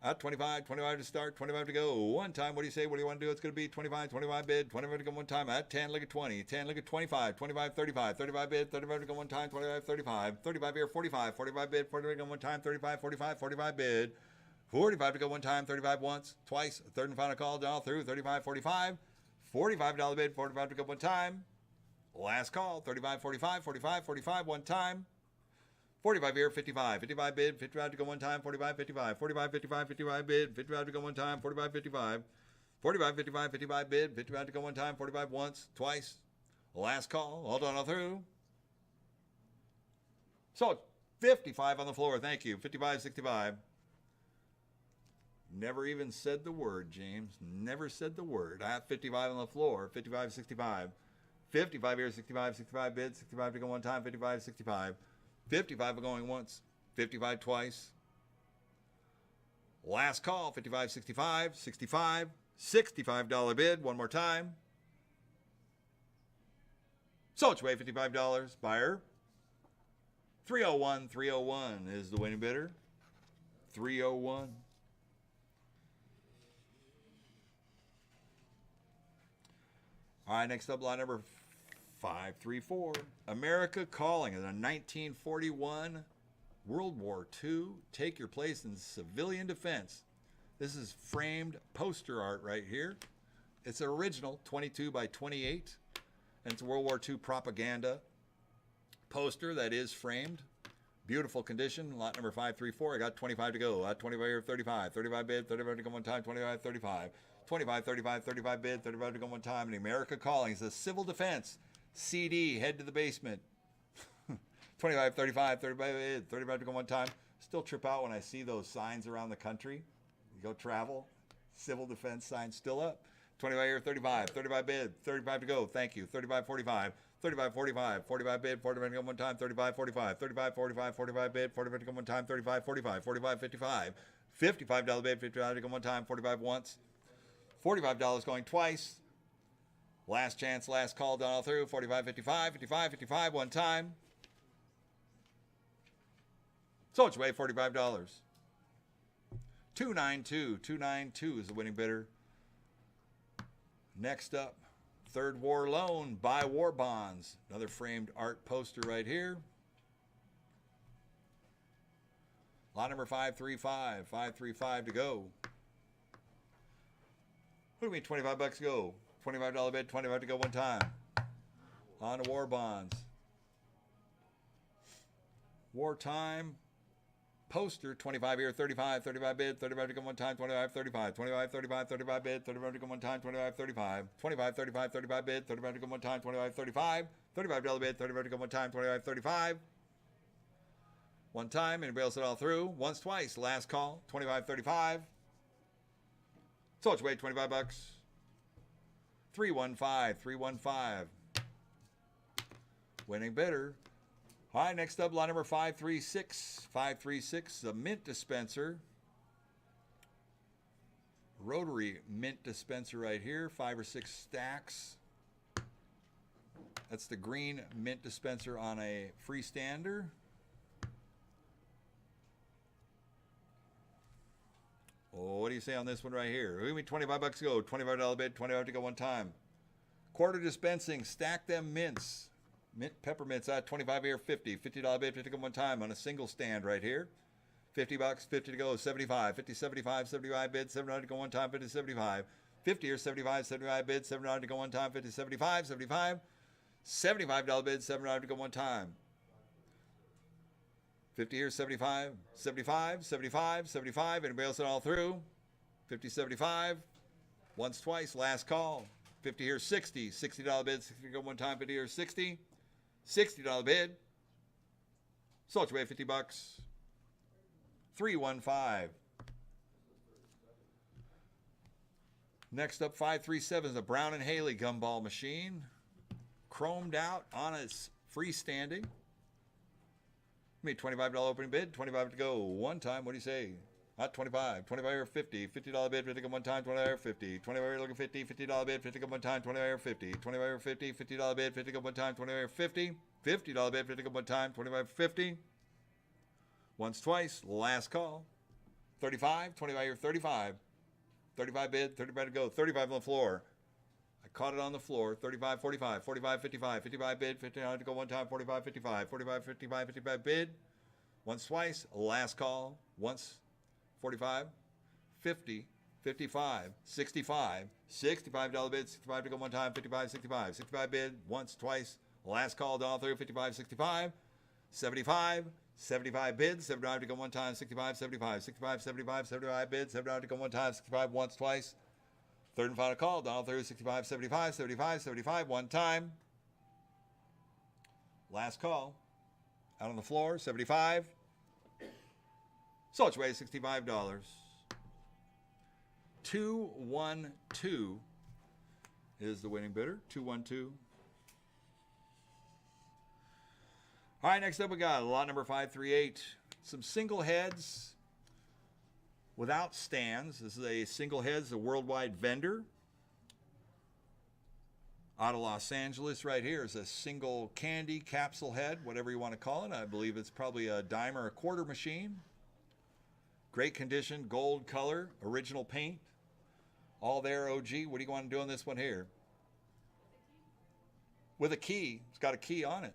At 25, 25 to start, 25 to go one time. What do you say? What do you want to do? It's going to be 25, 25 bid, 25 to go one time. At 10, look at 20, 10, look at 25, 25, 35, 35 bid, 35 to go one time, 25, 35, 35 here, 45, 45 bid, 45 to go one time, 35, 45, 45 bid, 45 to go one time, 35 once, twice, third and final call, all through, 35, 45, $45 bid, 45 to go one time. Last call, 35, 45, 45, 45, one time. 45 here, 55. 55 bid, 55 to go one time, 45, 55. 45, 55, 55 bid, 55 to go one time, 45, 55. 45, 55, 55 bid, 55 to go one time, 45 once, twice. Last call, all done all through. So 55 on the floor, thank you. 55, 65. Never even said the word, James. Never said the word. I have 55 on the floor, 55, 65. 55 here, 65, 65 bid, 65 to go one time, 55, 65. 55 going once, 55 twice. Last call, 55, 65, 65, $65 bid, one more time. So it's way $55, buyer. 301, 301 is the winning bidder. 301. All right, next up, lot number 534. America Calling is a 1941 World War II. Take your place in civilian defense. This is framed poster art right here. It's an original 22 by 28. And it's a World War II propaganda poster that is framed. Beautiful condition. Lot number 534. I got 25 to go. 25 here, 35. 35 bid, 35 to go one time, 25, 35. 25, 35, 35 bid, 35 to go one time. And America Calling is a civil defense CD, head to the basement. 25, 35, 35 bid, 35 to go one time. Still trip out when I see those signs around the country. You go travel, civil defense signs still up. 25 here, 35, 35 bid, 35 to go, thank you. 35, 45, 35, 45, 45 bid, 45 to go one time, 35, 45, 35, 45, 45 bid, 45 to go one time, 35, 45, 45, 55, $55 bid, 55 to go one time, 45 once, $45 going twice. Last chance, last call, done all through, 45, 55, 55, 55, one time. So it's way $45. 292, 292 is the winning bidder. Next up, Third War Loan, buy war bonds. Another framed art poster right here. Lot number 535, 535 to go. What do you mean 25 bucks to go? $25 bid, 25 to go one time. On to war bonds. Wartime poster, 25 here, 35, 35 bid, 35 to go one time, 25, 35, 25, 35, 35 bid, 35 to go one time, 25, 35, 25, 35, 35 bid, 35 to go one time, 25, 35, $35 bid, 35 to go one time, 25, 35. One time. Anybody else at all through? Once, twice. Last call. 25.35. Sold your way. $25. 315. Winning bidder. All right, next up, lot number 536. 536, the mint dispenser. Rotary mint dispenser right here. 5 or 6 stacks. That's the green mint dispenser on a freestander. Oh, what do you say on this one right here? Give me $25 to go. $25 bid, $25 to go one time. Quarter dispensing, stack them mints. Mint peppermints at 25 here, 50. $50 bid, 50 to go one time on a single stand right here. $50, 50 to go, 75. 50, 75, 75 bid, $7 to go one time, 50, 75. 50 or 75, 75 bid, $7 to go one time, 50, 75, 75. $75 bid, $7 to go one time. 50 here, 75, 75, 75, 75. Anybody else at all through? 50, 75. Once, twice, last call. 50 here, 60. $60 bid, 60 to go one time, 50 here, 60. $60 bid. Sold your way, $50. 315. Next up, 537 is a Brown and Haley gumball machine. Chromed out on its freestanding. $25 opening bid, $25 to go one time. What do you say? Not 25, 25 or 50, $50 bid, 50 go one time, 25 or 50, 25 looking 50, $50 bid, 50 go one time, 25 or 50, 25 or 50, $50 bid, 50 go one time, 25 or 50, $50 bid, 50 go one time, 25 50. Once, twice, last call. 35, 25 or 35, 35 bid, 35 to go, 35 on the floor. I caught it on the floor. 35, 45, 45, 55, 55 bid, 59 to go one time, 45, 55, 45, 55, 55 bid. Once, twice, last call. Once, 45, 50, 55, 65, $65 bid, 65 to go one time, 55, 65, 65 bid, once, twice, last call, down through, 55, 65, 75, 75 bid, 75 to go one time, 65, 75, 65, 75, 75 bid, 75 to go one time, 65 once, twice. Third and final call, down through, 65, 75, 75, 75, one time. Last call, out on the floor, 75. Sold your way, $65. 212 is the winning bidder. 212. All right, next up we got lot number 538. Some single heads without stands. This is a single heads, a worldwide vendor. Out of Los Angeles right here is a single candy capsule head, whatever you want to call it. I believe it's probably a dime or a quarter machine. Great condition, gold color, original paint. All there, OG. What do you want to do on this one here? With a key. It's got a key on it.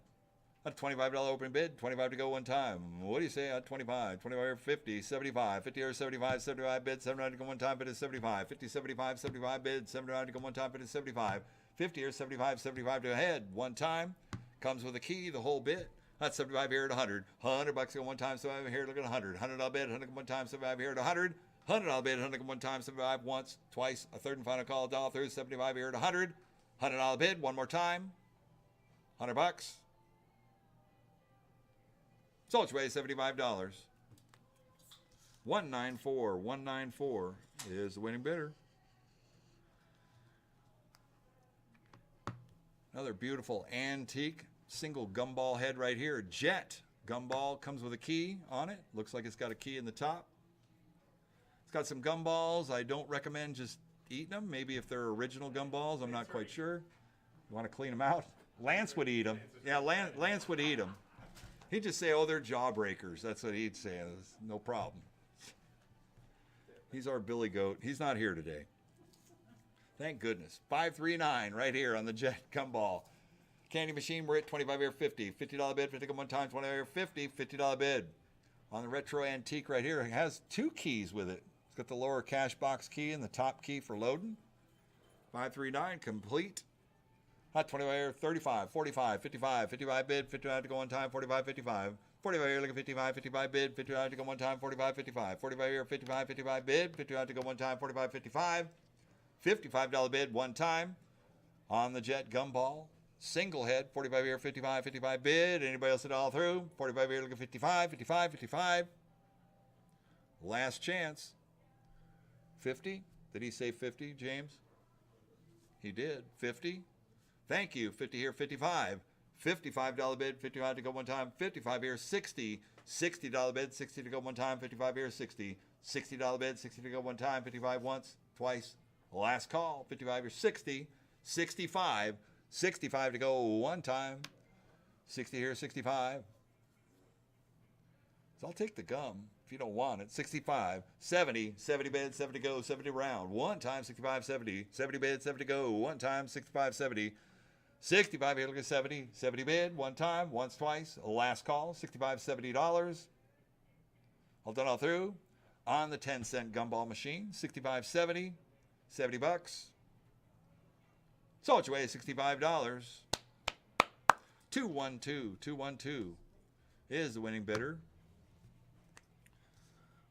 A $25 open bid, 25 to go one time. What do you say at 25? 25 or 50, 75, 50 or 75, 75 bid, 79 to go one time, bid is 75, 50, 75, 75 bid, 79 to go one time, bid is 75, 50 or 75, 75 to ahead, one time. Comes with a key, the whole bit. That's 75 here at 100. $100 go one time, 75 here, look at 100. $100 bid, 100 one time, 75 here at 100. $100 bid, 100 one time, 75 once, twice, a third and final call, dollar through, 75 here at 100. $100 bid, one more time. $100. Sold your way, $75. 194. 194 is the winning bidder. Another beautiful antique single gumball head right here. Jet gumball, comes with a key on it. Looks like it's got a key in the top. It's got some gumballs. I don't recommend just eating them. Maybe if they're original gumballs, I'm not quite sure. You want to clean them out? Lance would eat them. Yeah, Lance would eat them. He'd just say, oh, they're jawbreakers. That's what he'd say. No problem. He's our Billy Goat. He's not here today. Thank goodness. 539 right here on the Jet gumball. Candy machine, we're at 25 here, 50. $50 bid, 50 one time, 20 here, 50. $50 bid. On the retro antique right here, it has two keys with it. It's got the lower cash box key and the top key for loading. 539 complete. Hot 25 here, 35, 45, 55, 55 bid, 55 to go one time, 45, 55. 45 here, look at 55, 55 bid, 55 to go one time, 45, 55. 45 here, 55, 55 bid, 55 to go one time, 45, 55. $55 bid one time on the Jet gumball. Single head, 45 here, 55, 55 bid. Anybody else at all through? 45 here, look at 55, 55, 55. Last chance. 50? Did he say 50, James? He did. 50? Thank you. 50 here, 55. $55 bid, 55 to go one time. 55 here, 60. $60 bid, 60 to go one time. 55 here, 60. $60 bid, 60 to go one time. 55 once, twice. Last call. 55 here, 60. 65. 65 to go one time. 60 here, 65. So I'll take the gum if you don't want it. 65, 70, 70 bid, 70 go, 70 round. One time, 65, 70. 70 bid, 70 go, one time, 65, 70. 65 here, look at 70. 70 bid, one time, once, twice. Last call, $65, $70. All done all through. On the 10-cent gumball machine, 65, 70. 70 bucks. Sold your way, $65. 212, 212 is the winning bidder.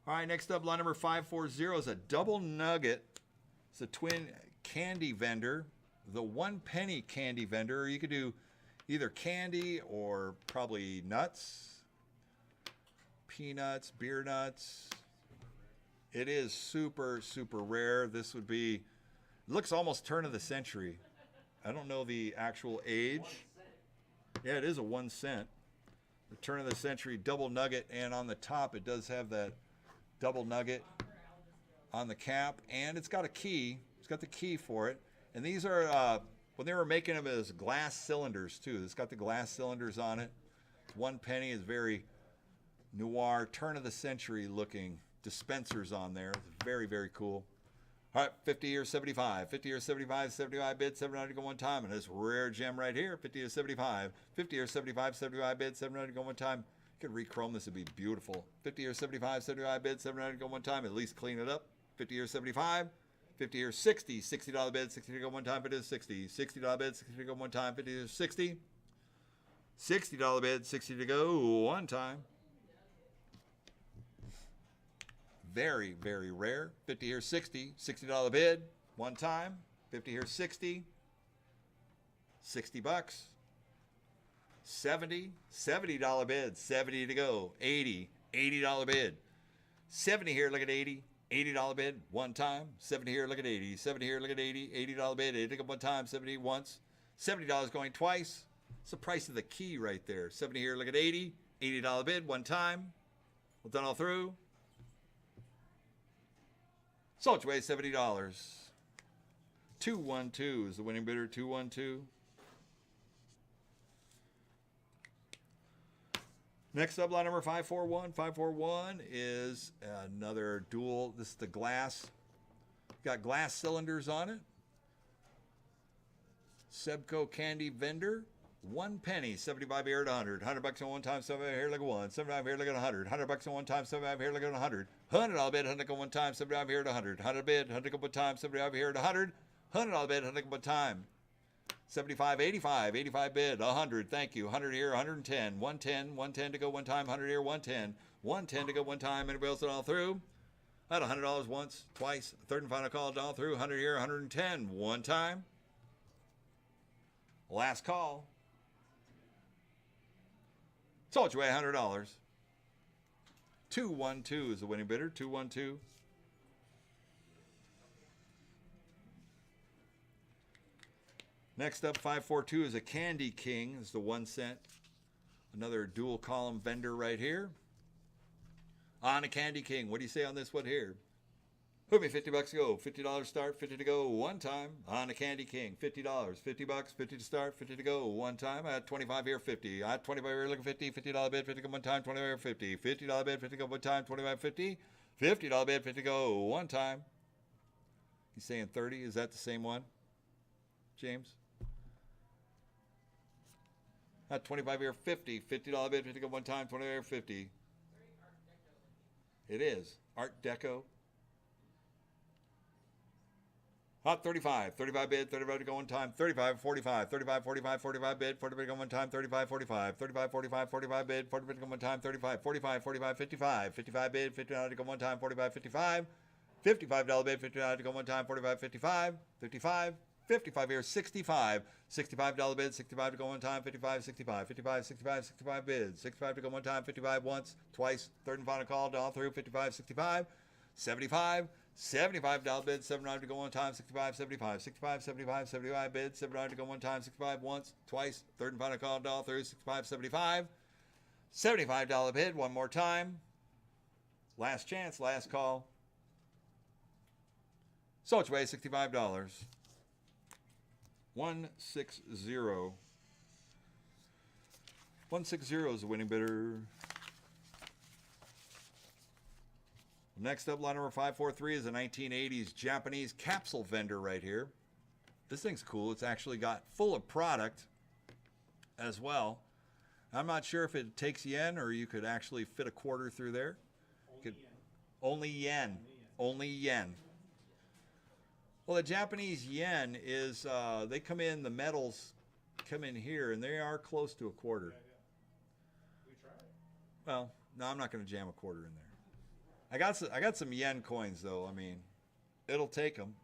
All right, next up, line number 540 is a double nugget. It's a twin candy vendor, the 1 penny candy vendor. You could do either candy or probably nuts, peanuts, beer nuts. It is super, super rare. This would be, it looks almost turn of the century. I don't know the actual age. Yeah, it is a 1 cent. The turn of the century double nugget, and on the top it does have that double nugget on the cap, and it's got a key. It's got the key for it. And these are, when they were making them as glass cylinders too. It's got the glass cylinders on it. 1 penny is very noir, turn of the century looking dispensers on there. It's very, very cool. All right, 50 or 75. 50 or 75, 75 bid, 790 go one time. And this rare gem right here, 50 or 75. 50 or 75, 75 bid, 790 go one time. You could re-chrome this, it'd be beautiful. 50 or 75, 75 bid, 790 go one time. At least clean it up. 50 or 75. 50 or 60. $60 bid, 60 to go one time. 50 or 60. $60 bid, 60 to go one time. 50 or 60. $60 bid, 60 to go one time. Very, very rare. 50 here, 60. $60 bid, one time. 50 here, 60. 60 bucks. 70. $70 bid, 70 to go. 80. $80 bid. 70 here, look at 80. $80 bid, one time. 70 here, look at 80. 70 here, look at 80. $80 bid, 80 to go one time. 70 once. $70 going twice. It's the price of the key right there. 70 here, look at 80. $80 bid, one time. Well done all through. Sold your way, $70. 212 is the winning bidder, 212. Next up, line number 541. 541 is another dual. This is the glass. Got glass cylinders on it. Sebco candy vendor. 1 penny, 75 here at 100. 100 bucks on one time, 75 here, look at 1. 75 here, look at 100. 100 bucks on one time, 75 here, look at 100. $100 bid, 100 on one time, 75 here at 100. 100 bid, 100 on one time, 75 here at 100. $100 bid, 100 on one time. 75, 85, 85 bid, 100, thank you. 100 here, 110. 110, 110 to go one time, 100 here, 110. 110 to go one time. Anybody else at all through? I had $100 once, twice. Third and final call, all through. 100 here, 110. One time. Last call. Sold your way, $100. 212 is the winning bidder, 212. Next up, 542 is a Candy King. It's the 1 cent. Another dual column vendor right here. On a Candy King. What do you say on this one here? Put me 50 bucks to go. $50 start, 50 to go one time. On a Candy King, $50. 50 bucks, 50 to start, 50 to go one time. I had 25 here, 50. I had 25 here, look at 50. $50 bid, 50 to go one time. 25 here, 50. $50 bid, 50 to go one time. 25, 50. $50 bid, 50 to go one time. He's saying 30. Is that the same one, James? I had 25 here, 50. $50 bid, 50 to go one time. 25 here, 50. It is. Art Deco. Hot 35, 35 bid, 35 to go one time, 35, 45, 35, 45, 45 bid, 40 bid to go one time, 35, 45, 35, 45, 45 bid, 40 bid to go one time, 35, 45, 45, 55, 55 bid, $50 to go one time, 45, 55, $55 bid, $50 to go one time, 45, 55, 55, 55 here, 65. $65 bid, 65 to go one time, 55, 65, 55, 65, 65 bids, 65 to go one time, 55 once, twice, third and final call, all through, 55, 65, 75, $75 bid, 79 to go one time, 65, 75, 65, 75, 75 bid, 79 to go one time, 65 once, twice, third and final call, all through, 65, 75, $75 bid, one more time, last chance, last call. So it's way $65. 160. 160 is the winning bidder. Next up, line number 543 is a 1980s Japanese capsule vendor right here. This thing's cool. It's actually got full of product as well. I'm not sure if it takes yen or you could actually fit a quarter through there. Only yen. Only yen. Well, the Japanese yen is, they come in, the metals come in here, and they are close to a quarter. We tried. Well, no, I'm not going to jam a quarter in there. I got some yen coins, though. I mean, it'll take them.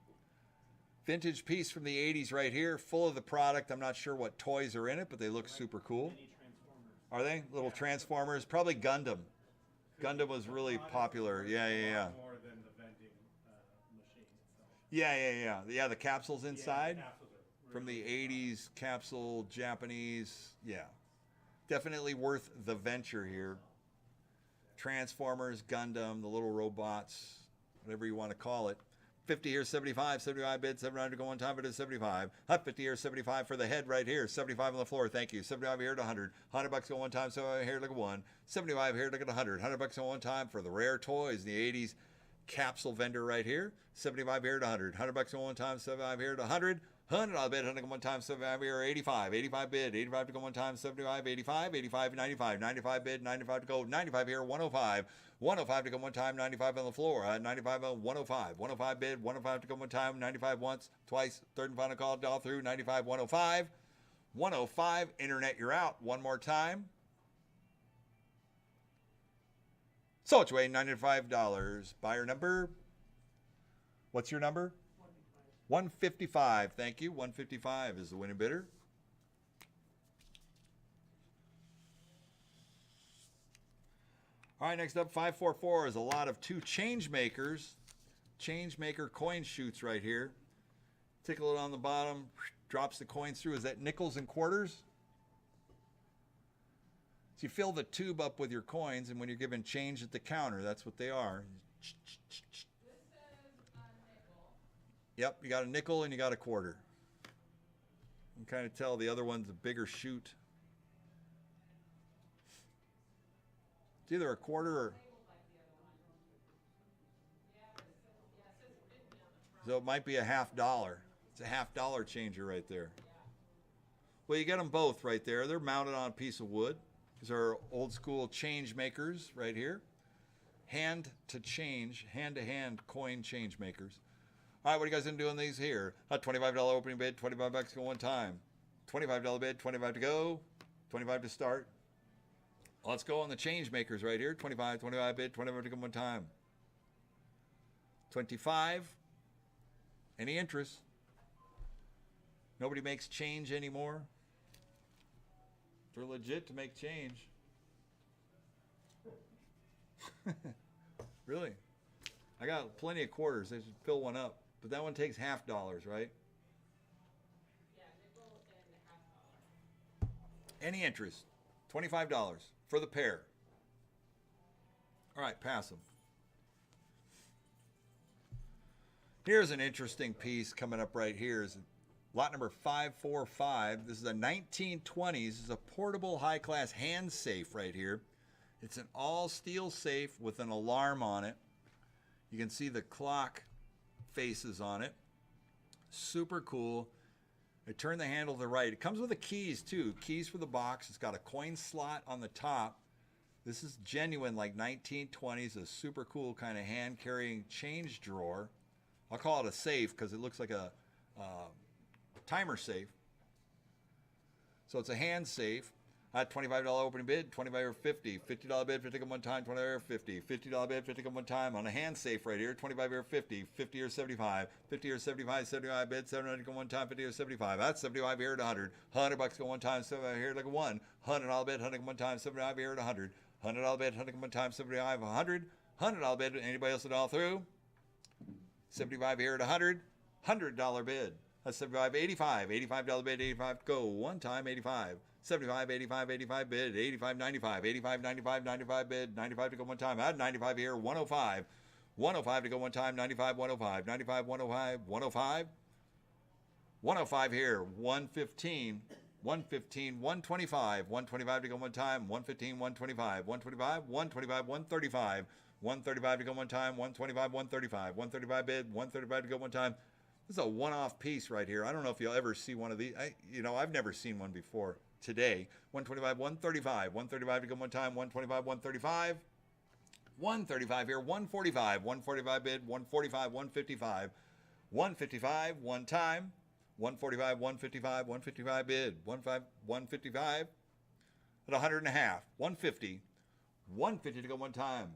Vintage piece from the 80s right here, full of the product. I'm not sure what toys are in it, but they look super cool. Mini Transformers. Are they? Little Transformers? Probably Gundam. Gundam was really popular. Yeah. More than the vending machine itself. Yeah, the capsules inside. Yeah, the capsules are From the really 80s capsule Japanese. Yeah. Definitely worth the venture here. Transformers, Gundam, the little robots, whatever you want to call it. 50 here, 75, 75 bid, 700 to go one time, but it's 75. Up 50 here, 75 for the head right here, 75 on the floor, thank you. 75 here to 100. $100 go one time, 75 here, look at one. 75 here, look at 100. $100 go one time for the rare toys, the 80s capsule vendor right here. 75 here to 100. $100 go one time, 75 here to 100. 100 I'll bid, 100 go one time, 75 here, 85. 85 bid, 85 to go one time, 75, 85, 85, 95. 95 bid, 95 to go, 95 here, 105. 105 to go one time, 95 on the floor, 95 on 105. 105 bid, 105 to go one time, 95 once, twice, third and final call, all through, 95, 105. 105, internet, you're out. One more time. So it's weighing $95. Buyer number. What's your number? 155. Thank you. 155 is the winning bidder. All right, next up, 544 is a lot of two change makers. Change maker coin chutes right here. Tickle it on the bottom, drops the coins through. Is that nickels and quarters? So you fill the tube up with your coins, and when you're given change at the counter, that's what they are. This is a nickel. Yep, you got a nickel and you got a quarter. You can kind of tell the other one's a bigger chute. It's either a quarter or... So it might be a $50. It's a $50 changer right there. Well, you get them both right there. They're mounted on a piece of wood. These are old school change makers right here. Hand to hand coin change makers. All right, what are you guys gonna do on these here? A $25 opening bid, $25 go one time. $25 bid, 25 to go, 25 to start. Let's go on the change makers right here. 25 bid, 25 to go one time. 25. Any interest? Nobody makes change anymore. They're legit to make change. Really? I got plenty of quarters. I should fill one up. But that one takes $50, right? Yeah, nickel and $50. Any interest? $25 for the pair. All right, pass them. Here's an interesting piece coming up right here. Is lot number 545. This is a 1920s. This is a portable high-class hand safe right here. It's an all-steel safe with an alarm on it. You can see the clock faces on it. Super cool. I turn the handle to the right. It comes with the keys too. Keys for the box. It's got a coin slot on the top. This is genuine, like 1920s, a super cool kind of hand-carrying change drawer. I'll call it a safe because it looks like a timer safe. So it's a hand safe. $25 opening bid, 25 or 50. $50 bid, 50 come one time, 25 or 50. $50 bid, 50 come one time on a hand safe right here, 25 or 50. 50 or 75. 50 or 75, 75 bid, 700 come one time, 50 or 75. That's 75 here at 100. $100 go one time, 75 here like a one. $100 bid, 100 come one time, 75 here at 100. $100 bid, 100 come one time, 75, 100. $100 bid, anybody else at all through? 75 here at 100. $100 bid. That's 75, 85. $85 bid, 85 go one time, 85. 75, 85, 85 bid, 85, 95, 85, 95, 95 bid, 95 to go one time. Add 95 here, 105. 105 to go one time, 95, 105, 95, 105, 105. 105 here, 115. 115, 125, 125 to go one time, 115, 125, 125, 125, 135, 135 to go one time, 125, 135, 135 bid, 135 to go one time. This is a one-off piece right here. I don't know if you'll ever see one of these. I've never seen one before today. 125, 135, 135 to go one time, 125, 135. 135 here, 145, 145 bid, 145, 155, 155, one time. 145, 155, 155 bid, 155 at 100 and a half, 150, 150 to go one time,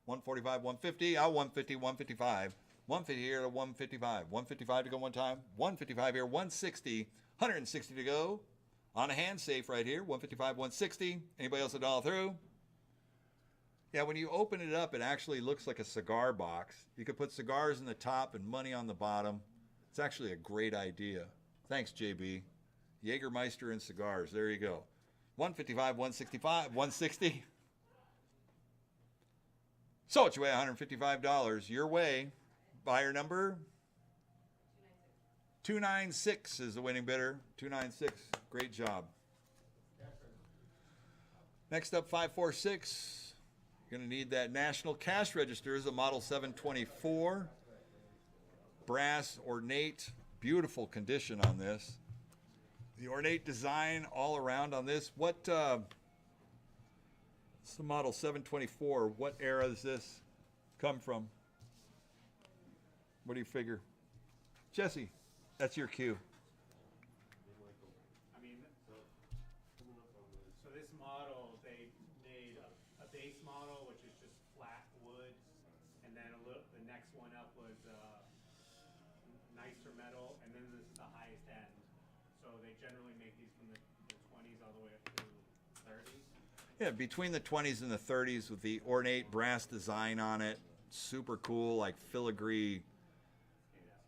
145, 150, 150, 155, 150 here to 155, 155 to go one time, 155 here, 160, 160 to go, on a hand safe right here, 155, 160, anybody else a dollar through? Yeah, when you open it up, it actually looks like a cigar box. You could put cigars in the top and money on the bottom. It's actually a great idea. Thanks, JB. Jägermeister and cigars. There you go. 155, 165, 160. So it's your way, $155. Your way. Buyer number 296 is the winning bidder. 296. Great job. Next up, 546. You're going to need that national cash register. Is a model 724. Brass, ornate, beautiful condition on this. The ornate design all around on this. It's the model 724. What era does this come from? What do you figure? Jesse, that's your cue. I mean, so this model, they made a base model, which is just flat wood, and then the next one up was nicer metal, and then this is the highest end. So they generally make these from the 20s all the way up to 30s. Yeah, between the 20s and the 30s with the ornate brass design on it. Super cool, like filigree.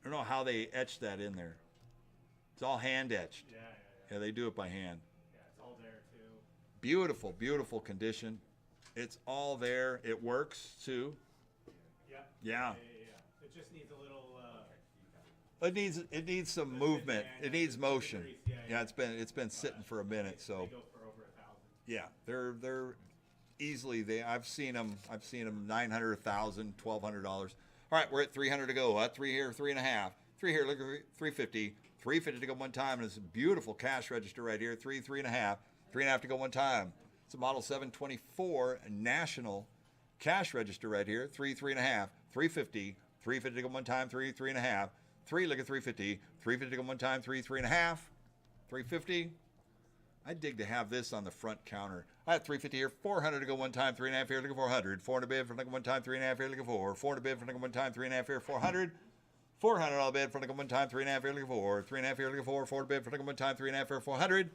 I don't know how they etched that in there. It's all hand etched. Yeah, they do it by hand. Yeah, it's all there too. Beautiful, beautiful condition. It's all there. It works too. Yeah. It just needs a little. It needs some movement. It needs motion. Yeah, it's been sitting for a minute. So. They go for over 1,000. Yeah, they're easily I've seen them $900, $1,000, $1,200. All right, we're at 300 to go. 3 here, 3.5. 3 here, look at 350. 350 to go one time, and it's a beautiful cash register right here. 3.5. 3.5 to go one time. It's a model 724 national cash register right here. 3.5. 350. 350 to go one time. 3.5. 3, look at 350. 350 to go one time. 3.5. 350. I'd dig to have this on the front counter. I had 350 here, 400 to go one time, 3.5 here, looking 400. 400 bid for one time, 3.5 here, looking 4. 400 bid for one time, 3.5 here, 400. 400 all bid for one time, 3.5 here, looking 4. 3.5 here, looking 4. 400 bid for one time, 3.5 here, 400.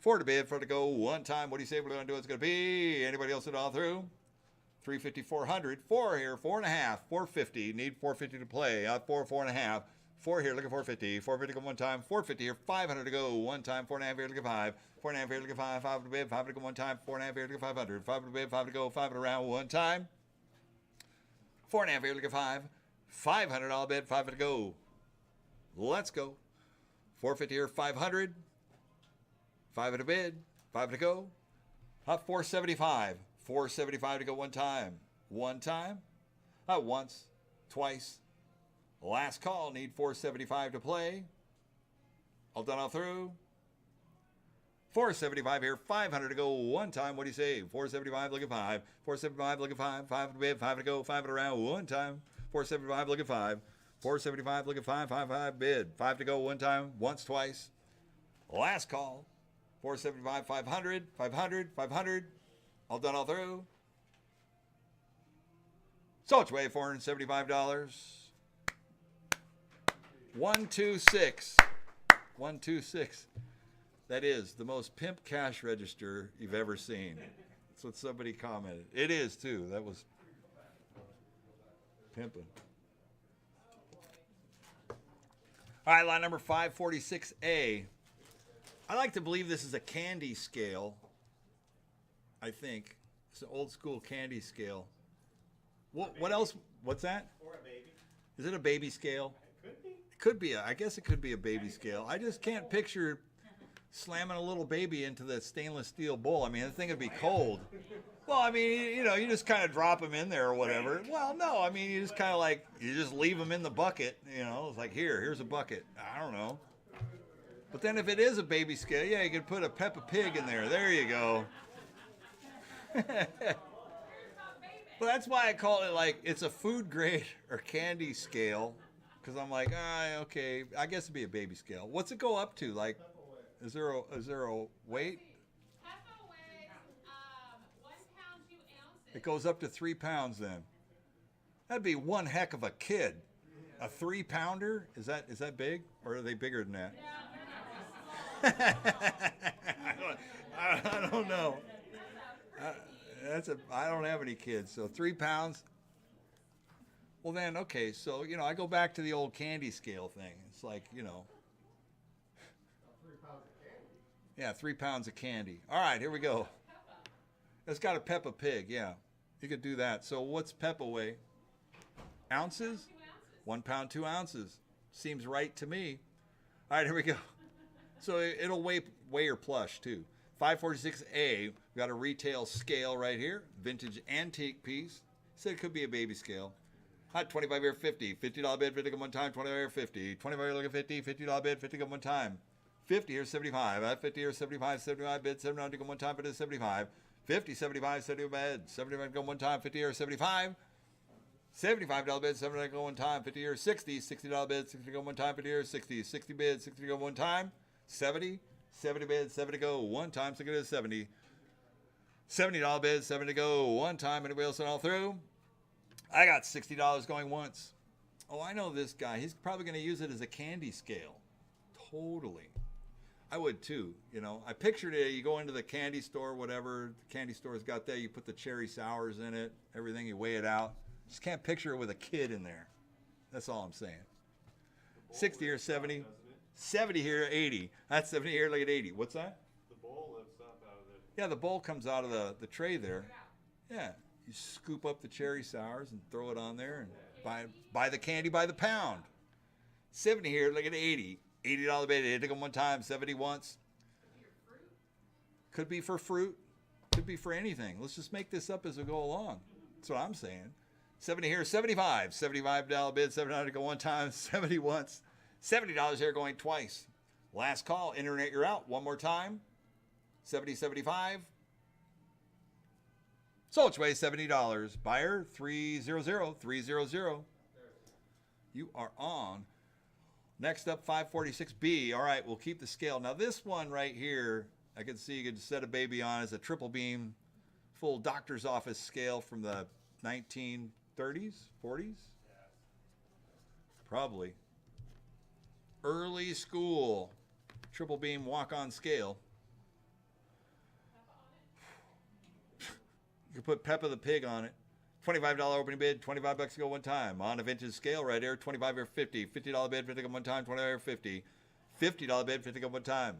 400 bid for to go one time. What do you say we're going to do? It's going to be anybody else at all through? 350, 400. 4 here, 4.5, 450. Need 450 to play. 4, 4.5. 4 here, looking 450. 450 to go one time. 450 here, 500 to go one time. 4.5 here, looking 5. 4.5 here, looking 5. 5 to bid, 5 to go one time. 4.5 here, looking 500. 5 to bid, 5 to go. 5 to round one time. 4.5 here, looking 5. 500 all bid, 5 to go. Let's go. 450 here, 500. 5 to bid, 5 to go. 475. 475 to go one time. One time. Once, twice. Last call, need 475 to play. All done all through. 475 here, 500 to go one time. What do you say? 475, look at 5. 475, look at 5. 5 to bid, 5 to go. 5 to round one time. 475, look at 5. 475, look at 5. 5 bid. 5 to go one time. Once, twice. Last call. 475, 500, 500, 500. All done, all through. So it's way $475. 126. 126. That is the most pimp cash register you've ever seen. That's what somebody commented. It is too. That was pimping. All right, line number 546A. I like to believe this is a candy scale. I think it's an old school candy scale. What else? What's that? Or a baby. Is it a baby scale? It could be. It could be. I guess it could be a baby scale. I just can't picture slamming a little baby into that stainless steel bowl. I mean, the thing would be cold. Well, I mean, you know, you just kind of drop them in there or whatever. Well, no, I mean, you just kind of like, you just leave them in the bucket, you know. It's like, here's a bucket. I don't know. But then if it is a baby scale, yeah, you could put a Peppa Pig in there. There you go. Well, that's why I call it like, it's a food grade or candy scale. Because I'm like, okay, I guess it'd be a baby scale. What's it go up to? Like, is there a weight? Peppa weighs 1 pound 2 ounces. It goes up to 3 pounds then. That'd be one heck of a kid. A 3-pounder? Is that big? Or are they bigger than that? I don't know. I don't have any kids, so 3 pounds. Well then, okay, so you know, I go back to the old candy scale thing. It's like, you know, 3 pounds of candy. yeah, 3 pounds of candy. All right, here we go. It's got a Peppa Pig, yeah. You could do that. So what's Peppa weigh? Ounces? 1 pound 2 ounces. Seems right to me. All right, here we go. So it'll weigh your plush too. 546A. We got a retail scale right here. Vintage antique piece. Said it could be a baby scale. Hot 25 here 50. $50 bid, 50 come one time. 25 here 50. 25 here look at 50. $50 bid, 50 come one time. 50 here 75. 50 here 75. 75 bid, 79 come one time. But it's 75. 50, 75, 70 bid. 75 come one time. 50 here 75. $75 bid, $79 go one time. 50 here 60. $60 bid, 60 go one time. 50 here 60. 60 bid, 60 go one time. 70. 70 bid, 70 go one time. So it is 70. $70 bid, 70 go one time. Anybody else all through? I got $60 going once. Oh, I know this guy. He's probably going to use it as a candy scale. Totally. I would too. You know, I pictured it. You go into the candy store, whatever. The candy store's got that. You put the cherry sours in it, everything. You weigh it out. Just can't picture it with a kid in there. That's all I'm saying. 60 here, 70. 70 here, 80. That's 70 here, look at 80. What's that? The bowl lifts up out of it. Yeah, the bowl comes out of the tray there. Yeah. You scoop up the cherry sours and throw it on there and buy the candy by the pound. 70 here, look at 80. $80 bid, hit them one time, 70 once. Could be for fruit. Could be for anything. Let's just make this up as we go along. That's what I'm saying. 70 here, 75. $75 bid, $700 go one time, 70 once. $70 here going twice. Last call, internet, you're out. One more time. 70, 75. So it's way $70. Buyer 300, 300. You are on. Next up, 546B. All right, we'll keep the scale. Now this one right here, I can see you could set a baby on as a triple beam, full doctor's office scale from the 1930s, 40s? Probably. Early school, triple beam walk-on scale. You can put Peppa the Pig on it. $25 opening bid, $25 to go one time. On a vintage scale right here, 25 or 50. $50 bid, 50 go one time, 25 or 50. $50 bid, 50 go one time.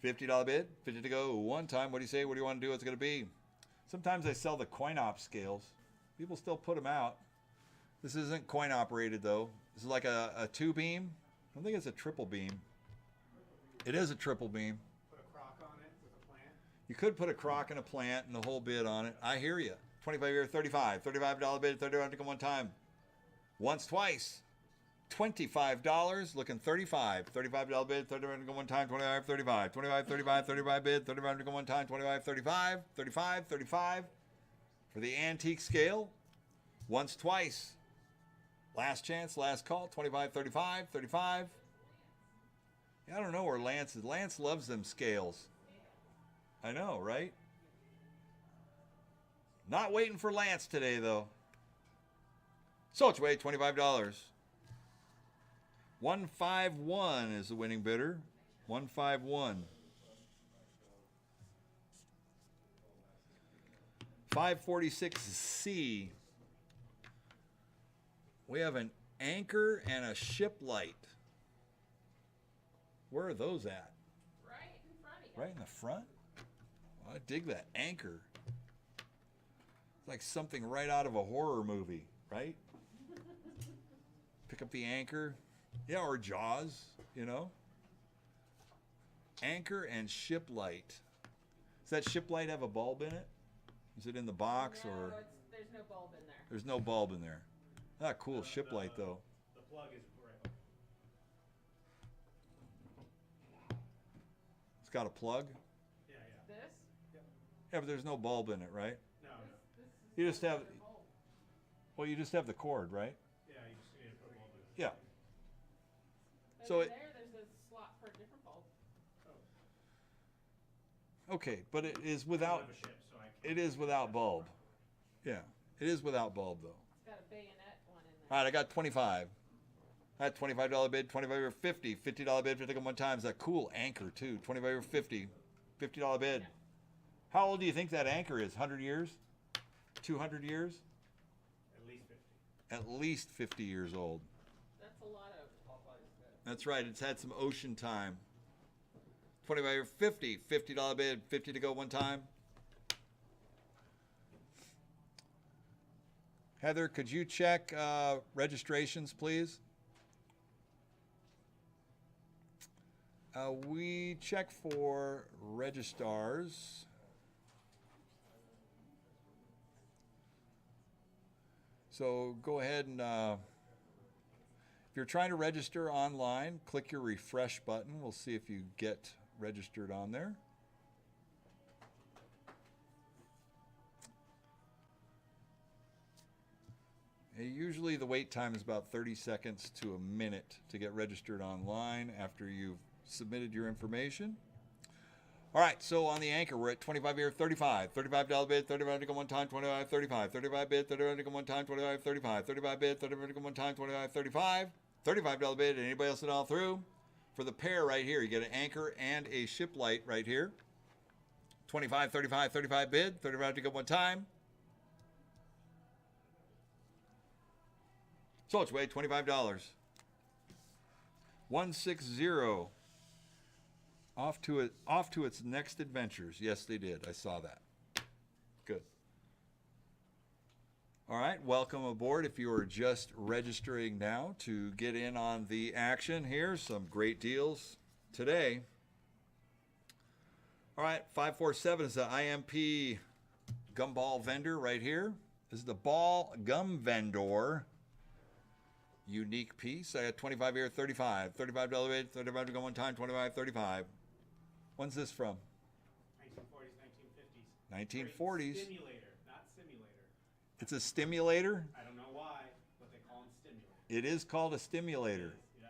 $50 bid, 50 to go one time. What do you say? What do you want to do? What's it going to be? Sometimes I sell the coin op scales. People still put them out. This isn't coin operated though. This is like a 2-beam. I don't think it's a triple beam. It is a triple beam. Put a crock on it with a plant. You could put a crock and a plant and the whole bid on it. I hear you. 25 here, 35. $35 bid, $35 to come one time. Once, twice. $25, looking 35. $35 bid, $35 to go one time, 25, 35. 25, 35, 35 bid, $35 to go one time, 25, 35. 35, 35. For the antique scale, once, twice. Last chance, last call, 25, 35, 35. I don't know where Lance is. Lance loves them scales. I know, right? Not waiting for Lance today, though. Sold away, $25. 151 is the winning bidder. 151. 546C. We have an anchor and a ship light. Where are those at? Right in front of you. Right in the front? Well, I dig that anchor. It's like something right out of a horror movie, right? Pick up the anchor. Yeah, or Jaws, you know? Anchor and ship light. Does that ship light have a bulb in it? Is it in the box No, or? there's no bulb in there. There's no bulb in there. Ah, cool ship light though. The plug is right. It's got a plug. Yeah, yeah. This? Yeah, but there's no bulb in it, right? No, no. This is You just have, the bulb. well, you just have the cord, right? Yeah, you just need to put a bulb in. Yeah. But So in it- there's a slot for a different bulb. Okay, but it is I don't without. have a ship, so I can't. It is without bulb. Yeah, it is without bulb though. It's got a bayonet one in there. All right, I got 25. I had $25 bid, 25 or 50, $50 bid for taking one time. Is that cool anchor too? 25 or 50, $50 bid. Yeah. How old do you think that anchor is? 100 years? 200 years? At least 50. At least 50 years old. That's a lot of. That's right. It's had some ocean time. 25 or 50, $50 bid, 50 to go one time. Heather, could you check registrations, please? We check for registrars. So go ahead and, if you're trying to register online, click your refresh button. We'll see if you get registered on there. Usually the wait time is about 30 seconds to a minute to get registered online after you've submitted your information. All right, so on the anchor, we're at 25 here, 35. $35 bid, 35 to go one time, 25, 35. 35 bid, 35 to go one time, 25, 35. 35 bid, 35 to go one time, 25, 35. $35 bid. Anybody else at all through? For the pair right here, you get an anchor and a ship light right here. 25, 35, 35 bid, 35 to go one time. So it's weighed $25. 160. Off to its next adventures. Yes, they did. I saw that. Good. All right, welcome aboard if you are just registering now to get in on the action here. Some great deals today. All right, 547 is the IMP gumball vendor right here. This is the ball gum vendor. Unique piece. I got 25 here, 35. $35 bid, 35 to go one time, 25, 35. When's this from? 1940s, 1950s. 1940s. Stimulator, not simulator. It's a stimulator. I don't know why, but they call them stimulator. It is called a stimulator. Yeah.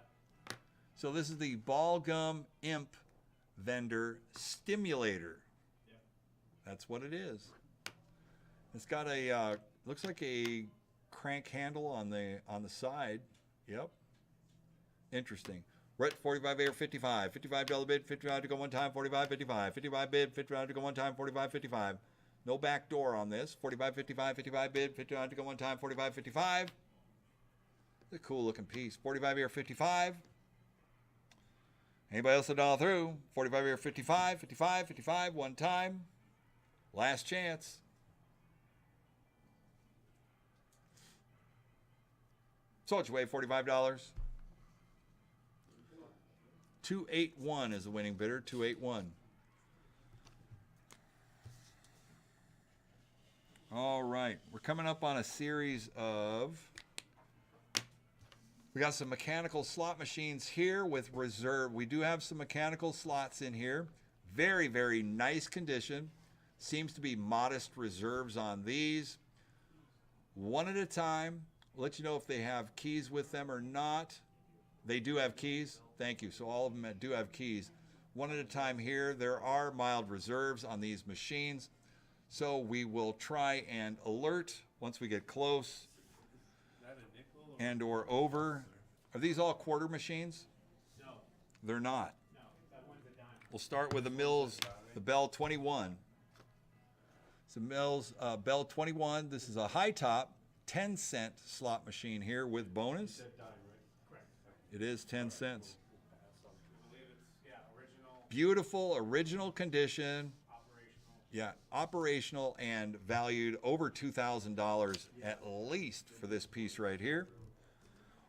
So this is the ball gum imp vendor stimulator. Yep. That's what it is. It's got a looks like a crank handle on the side. Yep. Interesting. We're at 45 or 55. $55 bid, 55 to go one time, 45, 55. 55 bid, 55 to go one time, 45, 55. No back door on this. 45, 55, 55 bid, 55 to go one time, 45, 55. It's a cool looking piece. 45 or 55. Anybody else a dollar through? 45 or 55, 55, 55, one time. Last chance. So it's weighed $45. 281 is the winning bidder. 281. All right, we're coming up on a series of. We got some mechanical slot machines here with reserve. We do have some mechanical slots in here. Very, very nice condition. Seems to be modest reserves on these. One at a time. We'll let you know if they have keys with them or not. They do have keys. Thank you. So all of them do have keys. One at a time here. There are mild reserves on these machines. So we will try and alert once we get close Is that a nickel? and or over. Are these all quarter machines? No, They're not. no, that one's a dime. We'll start with the Mills, the Bell 21. So Mills Bell 21. This is a high top 10-cent slot machine here with bonus. That dime, right? Correct. It is 10 cents. I believe it's, yeah, original, Beautiful, original condition. operational. Yeah, operational and valued over $2,000 at least for this piece right here.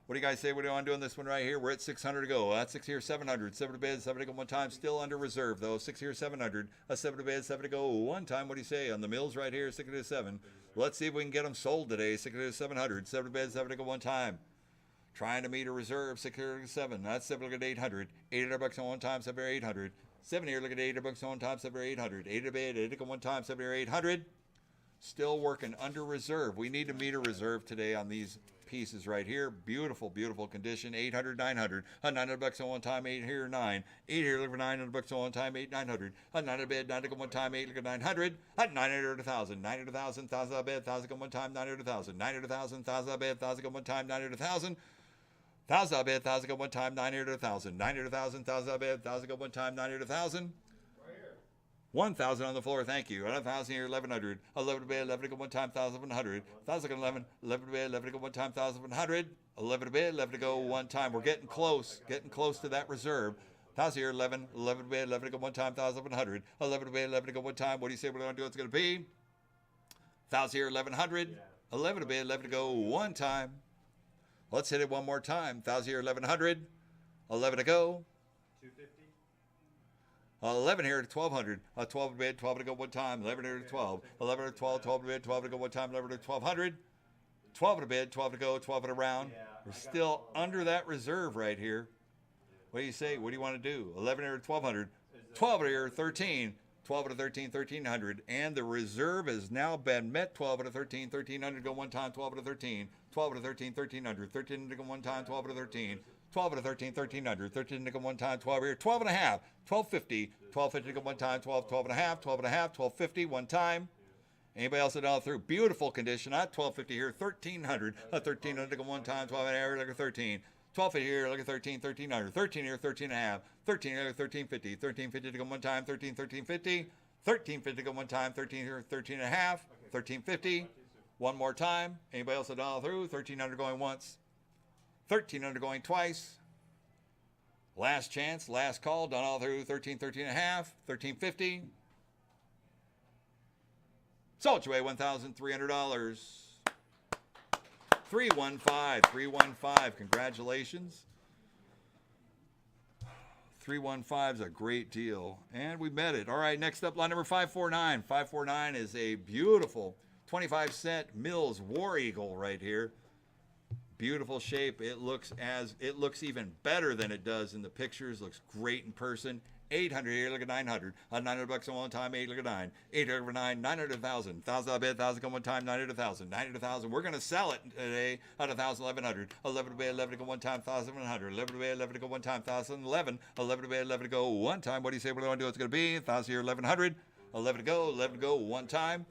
What do you guys say? What do you want to do on this one right here? We're at 600 to go. That's 6 here, 700. 7 to bid, 7 to go one time. Still under reserve though. 6 here, 700. A 7 to bid, 7 to go one time. What do you say on the Mills right here? 6 to 7. Let's see if we can get them sold today. 6 to 700. 7 to bid, 7 to go one time. Trying to meet a reserve. 6 here, 7. That's 7. Look at 800. $800 on one time. 7 here, 800. 7 here. Look at $800 on one time. 7 here, 800. 8 to bid, 8 to go one time. 7 here, 800. Still working under reserve. We need to meet a reserve today on these pieces right here. Beautiful, beautiful condition. 800, 900. $900 on one time. 8 here, 9. 8 here, look for $900 on one time. 8, 900. 9 to bid, 9 to go one time. 8, look at 900. 900, 1,000. 900, 1,000. 1,000 bid, 1,000 go one time. 900, 1,000. 900, 1,000. 1,000 bid, 1,000 go one time. 900, 1,000. 1,000 bid, 1,000 go one time. 900, 1,000. 900, 1,000. 1,000 bid, 1,000 go one time. 900, 1,000. 1,000 on the floor, thank you. 1,000 here, 1,100. 11 to bid, 11 to go one time, 1,100. 1,000 to 11, 11 to bid, 11 to go one time, 1,100. 11 to bid, 11 to go one time. We're getting close to that reserve. 1,000 here, 11, 11 to bid, 11 to go one time, 1,100. 11 to bid, 11 to go one time. What do you say we're going to do? It's going to be 1,000 here, 1,100. 11 to bid, 11 to go one time. Let's hit it one more time. 1,000 here, 1,100. 11 to go. 250? 11 here to 1,200. 12 to bid, 12 to go one time. 11 here to 12. 11 to 12, 12 to bid, 12 to go one time. 11 to 1,200. 12 to bid, 12 to go, 12 at a round. We're still under that reserve right here. What do you say? What do you want to do? 11 here to 1,200. 12 here, 13. 12 to 13, 1,300. And the reserve has now been met. 12 to 13, 1,300 go one time. 12 to 13. 12 to 13, 1,300. 13 to go one time. 12 to 13. 12 to 13, 1,300. 13 to go one time. 12 here. 12 and a half. 1250. 1250 to go one time. 12, 12 and a half. 12 and a half. 1250 one time. Anybody else that all through? Beautiful condition. Not 1250 here. 1,300. 1,300 to go one time. 12 and a half. Look at 13. 1250 here. Look at 13. 1,300. 13 here. 13 and a half. 13 here. 1350. 1350 to go one time. 13. 1350. 1350 to go one time. 13 here. 13 and a half. 1350. One more time. Anybody else that all through? 1,300 going once. 1,300 going twice. Last chance, last call, done all through. 13, 13 and a half, 1,350. Sold your way, $1,300. 315, 315, congratulations. 315 is a great deal, and we met it. All right, next up, lot number 549. 549 is a beautiful 25-cent Mills War Eagle right here. Beautiful shape. It looks even better than it does in the pictures. Looks great in person. 800 here, look at 900. $900 on one time, 8, look at 9. 800 over 9, 900, 1,000. 1,000 I bid, 1,000 go one time, 900, 1,000. 900, 1,000. We're going to sell it today at 1,000, 1,100. 11 to bid, 11 to go one time, 1,100. 11 to bid, 11 to go one time, 1,011. 11 to bid, 11 to go one time. What do you say we're going to do? It's going to be 1,000 here, 1,100. 11 to go, 11 to go one time.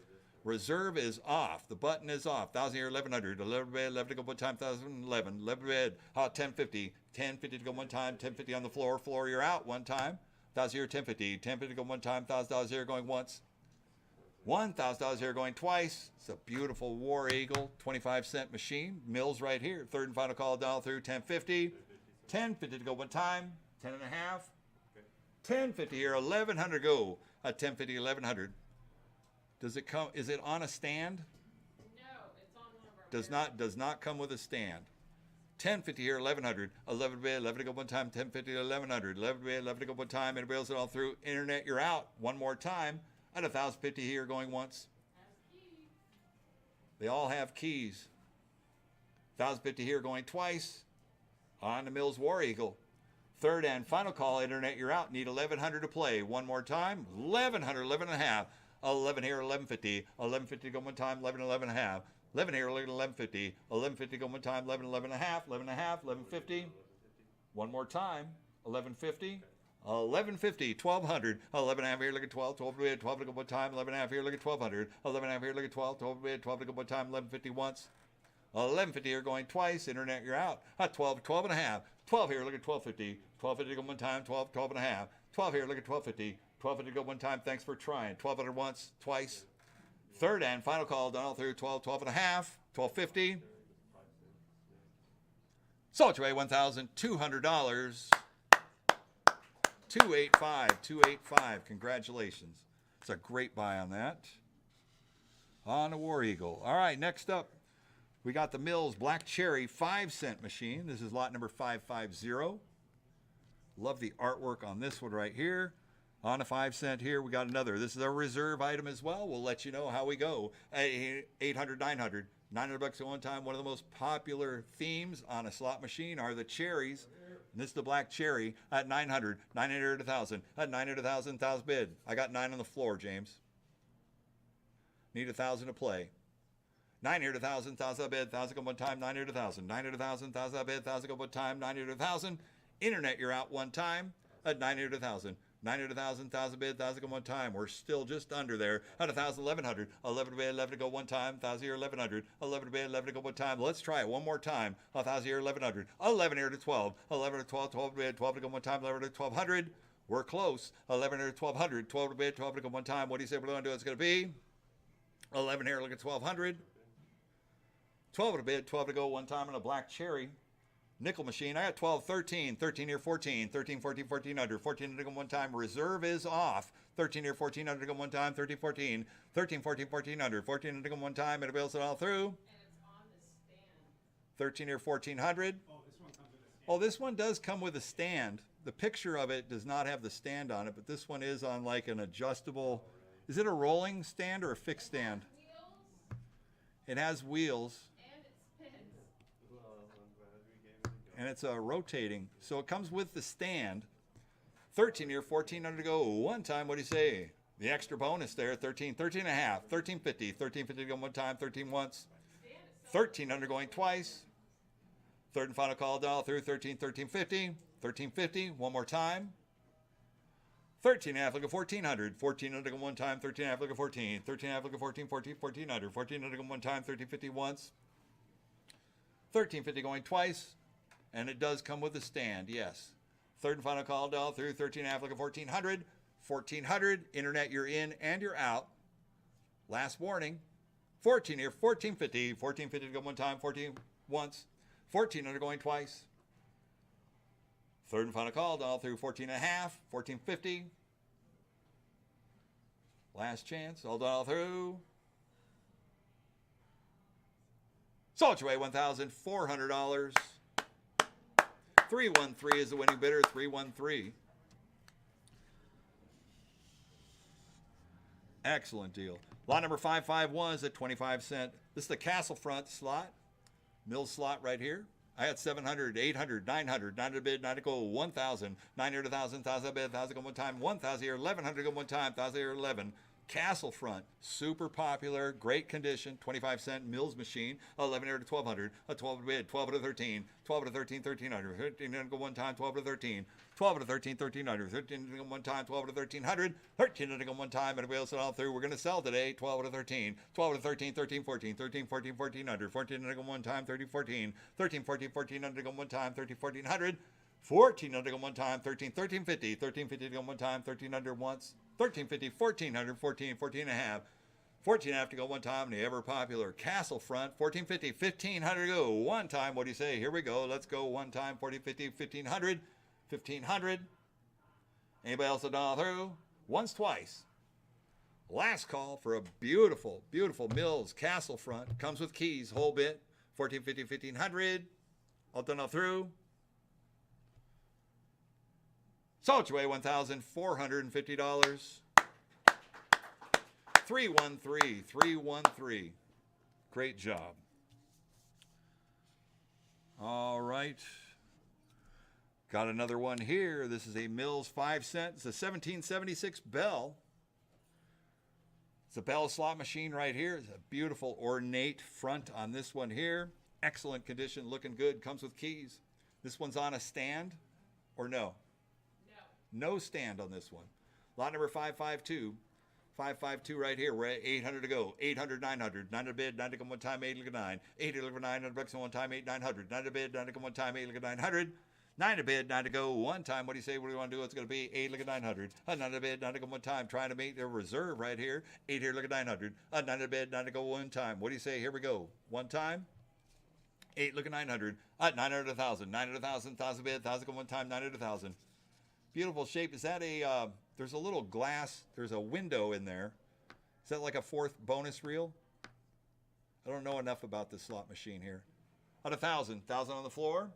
Reserve is off. The button is off. 1,000 here, 1,100. 11 to bid, 11 to go one time, 1,011. 11 to bid, 1050. 1050 to go one time, 1050 on the floor. Floor, you're out one time. 1,000 here, 1050. 1050 to go one time, $1,000 here going once. $1,000 here going twice. It's a beautiful War Eagle 25-cent machine. Mills right here. Third and final call down through 1050. 1050 to go one time, 10 and a half. 1050 here, 1,100 go. 1050, 1,100. Does it come? Is it on a stand? No, it's on one of our. Does not come with a stand. 1050 here, 1,100. 11 to bid, 11 to go one time. 1050 to 1,100. 11 to bid, 11 to go one time. Anybody else at all through? Internet, you're out. One more time. At 1,050 here, going once. They all have keys. 1,050 here, going twice. On the Mills War Eagle. Third and final call. Internet, you're out. Need 1,100 to play. One more time. 1,100, 11 and a half. 11 here, 1150. 1150 to go one time, 11, 11 and a half. 11 here, 1150. 1150 go one time, 11, 11 and a half. 11 and a half, 1150. One more time. 1150. 1150, 1200, 11 and a half here, look at 12, 12 to bid, 12 to go one time, 11 and a half here, look at 1200, 11 and a half here, look at 12, 12 to bid, 12 to go one time, 1150 once, 1150 here going twice, internet you're out, 12, 12 and a half, 12 here, look at 1250, 1250 to go one time, 12, 12 and a half, 12 here, look at 1250, 1250 to go one time, thanks for trying, 1200 once, twice, third and final call, done all through, 12, 12 and a half, 1250, sold you $1,200. 285, 285. Congratulations. It's a great buy on that. On a War Eagle. All right, next up, we got the Mills Black Cherry 5-cent machine. This is lot number 550. Love the artwork on this one right here. On a 5-cent here, we got another. This is a reserve item as well. We'll let you know how we go. 800, 900. $900 at one time. One of the most popular themes on a slot machine are the cherries. And this is the Black Cherry at 900, 900, 1,000, at 900, 1,000, 1,000 bid. I got 9 on the floor, James. Need 1,000 to play. 900, 1,000, 1,000 bid, 1,000 go one time, 900, 1,000, 900, 1,000, 1,000 bid, 1,000 go one time, 900, 1,000. Internet, you're out one time at 900, 1,000. 900, 1,000, 1,000 bid, 1,000 go one time. We're still just under there at 1,000, 1,100. 11 to bid, 11 to go one time. 1,000 here, 1,100. 11 to bid, 11 to go one time. Let's try it one more time. 1,000 here, 1,100. 11 here to 12. 11 to 12, 12 to bid, 12 to go one time. 11 to 1,200. We're close. 11 here to 1,200. 12 to bid, 12 to go one time. What do you say we're going to do? It's going to be 11 here, look at 1,200. 12 to bid, 12 to go one time on a Black Cherry. Nickel machine, I got 12, 13, 13 here, 14, 13, 14, 1400, 14 to go one time. Reserve is off. 13 here, 1400 to go one time, 13, 14, 13, 14, 1400, 14 to go one time, and it bills it all through. And it's on the stand. 13 here, 1400. Oh, this one comes with a stand. Oh, this one does come with a stand. The picture of it does not have the stand on it, but this one is on like an adjustable. Is it a rolling stand or a fixed stand? Wheels It has wheels. and it spins. Well, I'm glad we gave it a go. And it's rotating. So it comes with the stand. 13 here, 1400 to go. One time, what do you say? The extra bonus there, 13, 13 and a half, 1350, 1350 to go one time, 13 once. 1300 going twice. Third and final call down through 13, 1350, 1350, one more time. 13 and a half, look at 1400, 1400 to go one time, 13 and a half, look at 14, 13 and a half, look at 14, 14, 1400, 1400 to go one time, 1350 once. 1350 going twice. And it does come with a stand, yes. Third and final call down through 13 and a half, look at 1400. 1400, internet, you're in and you're out. Last warning. 14 here, 1450. 1450 to go one time, 14 once. 1400 going twice. Third and final call down through 14 and a half, 1450. Last chance, all down through. Sold you away $1,400. 313 is the winning bidder, 313. Excellent deal. Lot number 551 is at 25 cents. This is the Castle Front slot. Mill slot right here. I had 700, 800, 900, 900 bid, 9 to go, 1,000, 900, 1,000, 1,000 bid, 1,000 go one time, 1,000 here, 1,100 go one time, 1,000 here, 11. Castle Front, super popular, great condition, 25 cent Mills machine, 11 here to 1,200, a 12 to bid, 12 to 13, 12 to 13, 1,300, 13 to go one time, 12 to 13, 12 to 13, 1,300, 13 to go one time, 12 to 1,300, 13 to go one time, and we'll sell all through. We're going to sell today, 12 to 13, 12 to 13, 13, 14, 13, 14, 1,400, 14 to go one time, 13, 14, 13, 14, 1,400 to go one time, 13, 1,400, 1,400 to go one time, 13, 1350, 1350 to go one time, 1,300 once, 1350, 1,400, 14, 14 and a half, 14 and a half to go one time, the ever popular Castle Front, 1,450, 1,500 to go one time. What do you say? Here we go. Let's go one time, 1,450, 1,500, 1,500. Anybody else a dollar through? Once, twice. Last call for a beautiful, beautiful Mills Castle Front. Comes with keys, whole bit, 1,450, 1,500. All done all through. Sold you away $1,450. 313, 313. Great job. All right. Got another one here. This is a Mills 5 cent. It's a 1776 Bell. It's a Bell slot machine right here. It's a beautiful ornate front on this one here. Excellent condition, looking good. Comes with keys. This one's on a stand or no? No stand on this one. Lot number 552. 552 right here. We're at 800 to go. 800, 900. 9 to bid, 9 to come one time, 8 look at 9. 8 look at 900 bucks on one time, 8, 900. 9 to bid, 9 to come one time, 8 look at 900. 9 to bid, 9 to go one time. What do you say? What do you want to do? It's going to be 8 look at 900. 9 to bid, 9 to go one time. Trying to make their reserve right here. 8 here, look at 900. 9 to bid, 9 to go one time. What do you say? Here we go. One time. 8 look at 900. 900 1,000. 900 1,000. 1,000 bid, 1,000 go one time. 900 1,000. Beautiful shape. Is that a? There's a little glass. There's a window in there. Is that like a fourth bonus reel? I don't know enough about this slot machine here. At 1,000. 1,000 on the floor.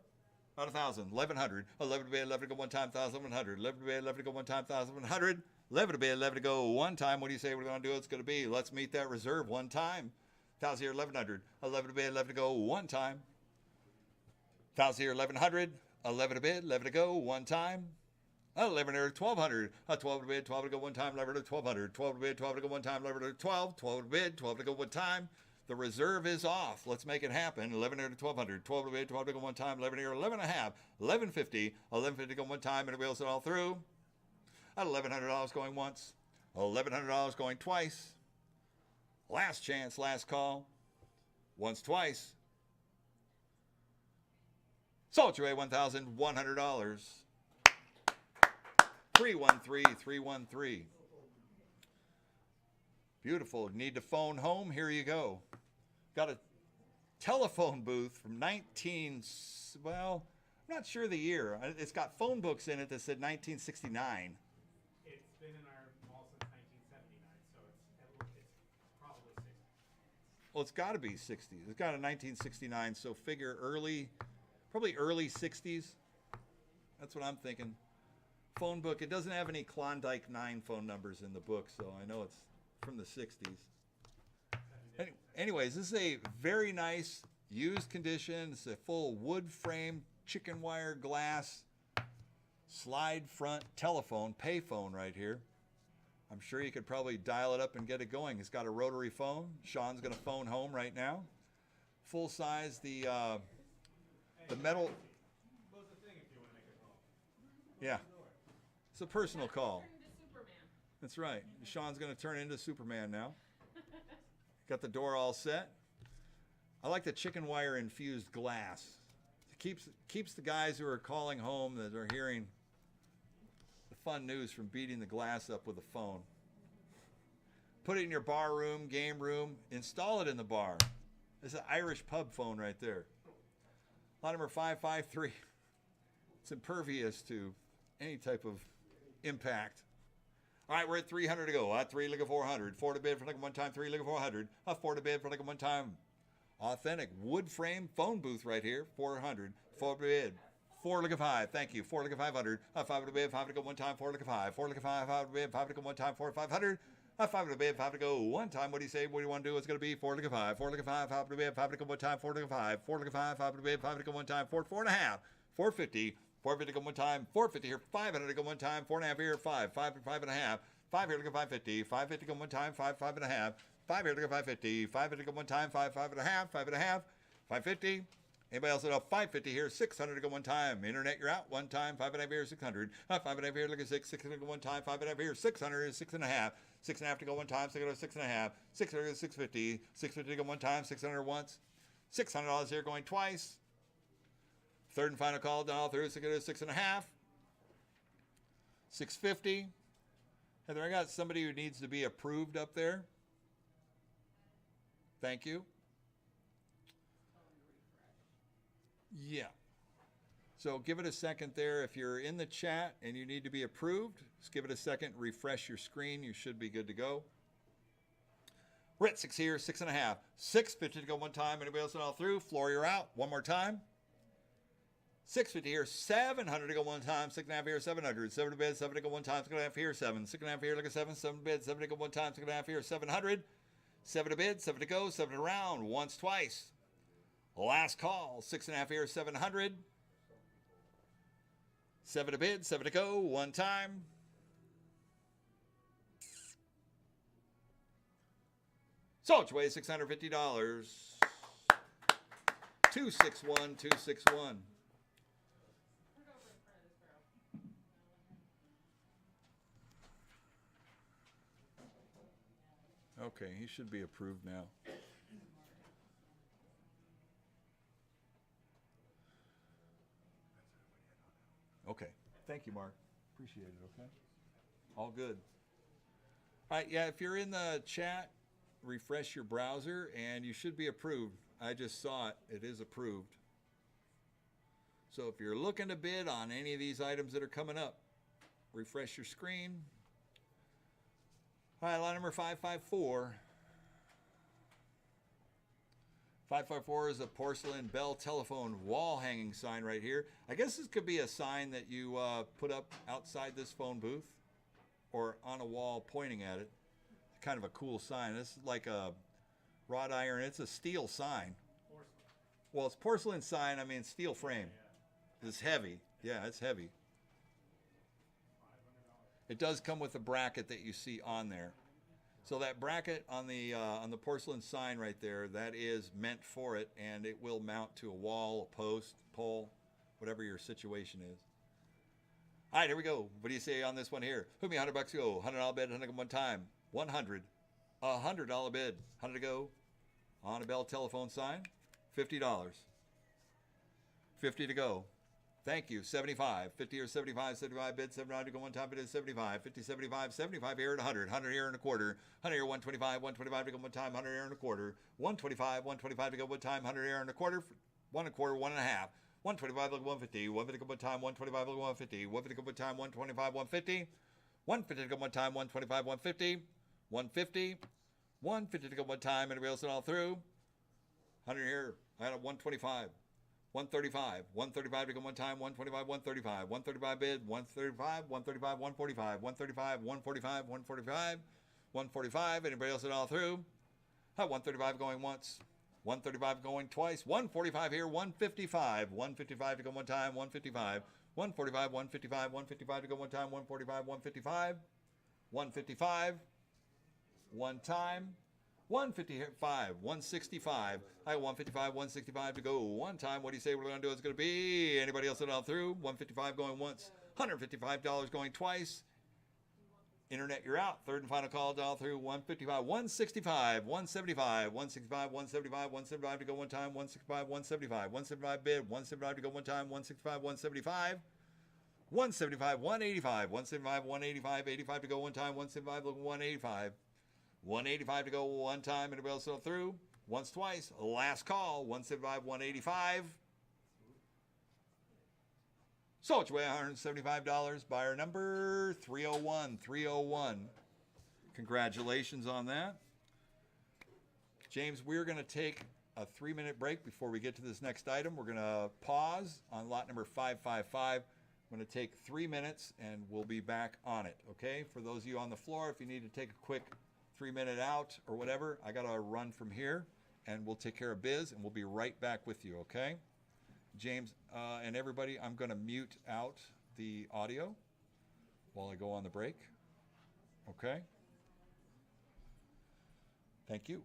At 1,000. 1,100. 11 to bid, 11 to go one time. 1,100. 11 to bid, 11 to go one time. 1,100. 11 to bid, 11 to go one time. What do you say we're going to do? It's going to be. Let's meet that reserve one time. 1,000 here, 1,100. 11 to bid, 11 to go one time. 1,000 here, 1,100. 11 to bid, 11 to go one time. 11 or 1,200. 12 to bid, 12 to go one time. 11 to 1,200. 12 to bid, 12 to go one time. 11 to 12. 12 to bid, 12 to go one time. The reserve is off. Let's make it happen. 11 to 1,200. 12 to bid, 12 to go one time. 11 here, 11 and a half. 11.50. 11.50 to go one time. And we'll it all through. At $1,100 going once. $1,100 going twice. Last chance, last call. Once, twice. Sold your way $1,100. 313, 313. Beautiful. Need to phone home? Here you go. Got a telephone booth from well, I'm not sure the year. It's got phone books in it that said 1969. It's been in our mall since 1979, so it's probably 60. Well, it's got to be 60s. It's got a 1969, so figure probably early 60s. That's what I'm thinking. Phone book. It doesn't have any Klondike 9 phone numbers in the book, so I know it's from the 60s. Anyways, this is a very nice used condition. It's a full wood frame, chicken wire glass, slide front telephone, pay phone right here. I'm sure you could probably dial it up and get it going. It's got a rotary phone. Sean's going to phone home right now. Full size, the metal. Close the thing if you want to make a call. Yeah. It's a personal call. Turn into Superman. That's right. Sean's going to turn into Superman now. Got the door all set. I like the chicken wire infused glass. It keeps the guys who are calling home that are hearing the fun news from beating the glass up with a phone. Put it in your bar room, game room. Install it in the bar. It's an Irish pub phone right there. Lot number 553. It's impervious to any type of impact. All right, we're at 300 to go. 3 look at 400. 4 to bid for like one time. 3 look at 400. 4 to bid for like one time. Authentic wood frame phone booth right here. 400. 4 to bid. 4 look at 5. Thank you. 4 look at 500. 5 to bid. 5 to go one time. 4 look at 5. 4 look at 5. 5 to bid. 5 to go one time. 4 to 500. 5 to bid. 5 to go one time. What do you say? What do you want to do? It's going to be 4 look at 5. 4 look at 5. 5 to bid. 5 to go one time. 4 look at 5. 4 look at 5. 5 to bid. 5 to go one time. 4 and a half. 450. 450 to go one time. 450 here. 500 to go one time. 4 and a half here. 5. 5 and a half. 5 here to go 550. 550 to go one time. 5 and a half. 5 here to go 550. 5 to go one time. 5 and a half. 5 and a half. 550. Anybody else at all? 550 here. 600 to go one time. Internet, you're out one time. 5 and a half here. 600. 5 and a half here. Look at 6. 600 to go one time. 5 and a half here. 600 is 6 and a half. 6 and a half to go one time. 600 6 and a half. 600 is 650. 650 to go one time. 600 once. $600 here going twice. Third and final call down all through. 600 6 and a half. 650. Heather, I got somebody who needs to be approved up there. Thank you. Yeah. So give it a second there. If you're in the chat and you need to be approved, just give it a second. Refresh your screen. You should be good to go. We're at 6 here, 6 and a half. 650 to go one time. Anybody else all through? Floor, you're out. One more time. 650 here, 700 to go one time, 6 and a half here, 700, 7 to bid, 7 to go one time, 6 and a half here, 7, 6 and a half here, look at 7, 7 to bid, 7 to go one time, 6 and a half here, 700, 7 to bid, 7 to go, 7 around, once, twice. Last call, 6 and a half here, 700, 7 to bid, 7 to go, one time. Sold your way, $650. 261, 261. Okay, he should be approved now. Okay, thank you, Mark. Appreciate it, okay? All good. All right, yeah, if you're in the chat, refresh your browser and you should be approved. I just saw it. It is approved. So if you're looking to bid on any of these items that are coming up, refresh your screen. All right, lot number 554. 554 is a porcelain Bell telephone wall hanging sign right here. I guess this could be a sign that you put up outside this phone booth or on a wall pointing at it. It's kind of a cool sign. This is like a wrought iron. It's a steel sign. Porcelain. Well, it's porcelain sign. I mean, steel frame. It's heavy. Yeah, it's heavy. $500. It does come with a bracket that you see on there. So that bracket on the porcelain sign right there, that is meant for it, and it will mount to a wall, a post, pole, whatever your situation is. All right, here we go. What do you say on this one here? Who me $100 to go? $100 bid, 100 one time. 100. $100 bid. 100 to go. On a Bell telephone sign. $50. 50 to go. Thank you. 75. 50 or 75. 75 bid. 79 to go one time. Bid is 75. 50, 75. 75 here at 100. 100 here and a quarter. 100 here, 125. 125 to go one time. 100 here and a quarter. 125. 125 to go one time. 100 here and a quarter. 1 and a quarter. 1 and a half. 125 look 150. 150 to go one time. 125 look 150. 150 to go one time. 125. 150. 150 to go one time. 125. 150. 150. 150 to go one time. Anybody else all through? 100 here. I got a 125. 135, 135 to go one time, 125, 135, 135 bid, 135, 135, 145, 135, 145, 145, 145. Anybody else at all through? 135 going once, 135 going twice, 145 here, 155, 155 to go one time, 155, 145, 155, 155 to go one time, 145, 155, 155, one time. 155, 165. I got 155, 165 to go one time. What do you say we're going to do? It's going to be anybody else at all through? 155 going once, $155 going twice. Internet, you're out. Third and final call all through. 155, 165, 175, 165, 175, 175 to go one time. 165, 175, 175 bid, 175 to go one time. 165, 175. 175, 185, 175, 185, 85 to go one time. 175, 185. 185 to go one time. Anybody else still through? Once, twice. Last call. 175, 185. So it's way $175. Buyer number 301. 301. Congratulations on that. James, we're going to take a 3-minute break before we get to this next item. We're going to pause on lot number 555. I'm going to take 3 minutes and we'll be back on it. Okay? For those of you on the floor, if you need to take a quick 3-minute out or whatever, I gotta run from here and we'll take care of biz and we'll be right back with you, okay? James and everybody, I'm gonna mute out the audio while I go on the break, okay? Thank you.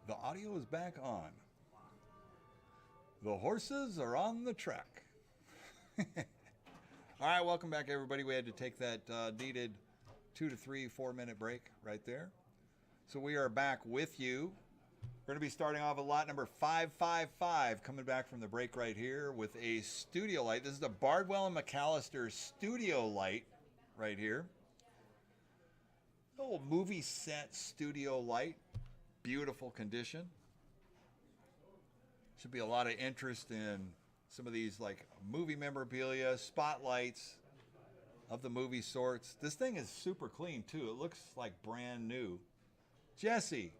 The audio is back on. The horses are on the track. All right, welcome back, everybody. We had to take that needed 2 to 3, 4 minute break right there. So we are back with you. We're going to be starting off at lot number 555, coming back from the break right here with a studio light. This is the Bardwell and McAllister studio light right here. Old movie set studio light. Beautiful condition. Should be a lot of interest in some of these like movie memorabilia, spotlights of the movie sorts. This thing is super clean too. It looks like brand new. Jesse,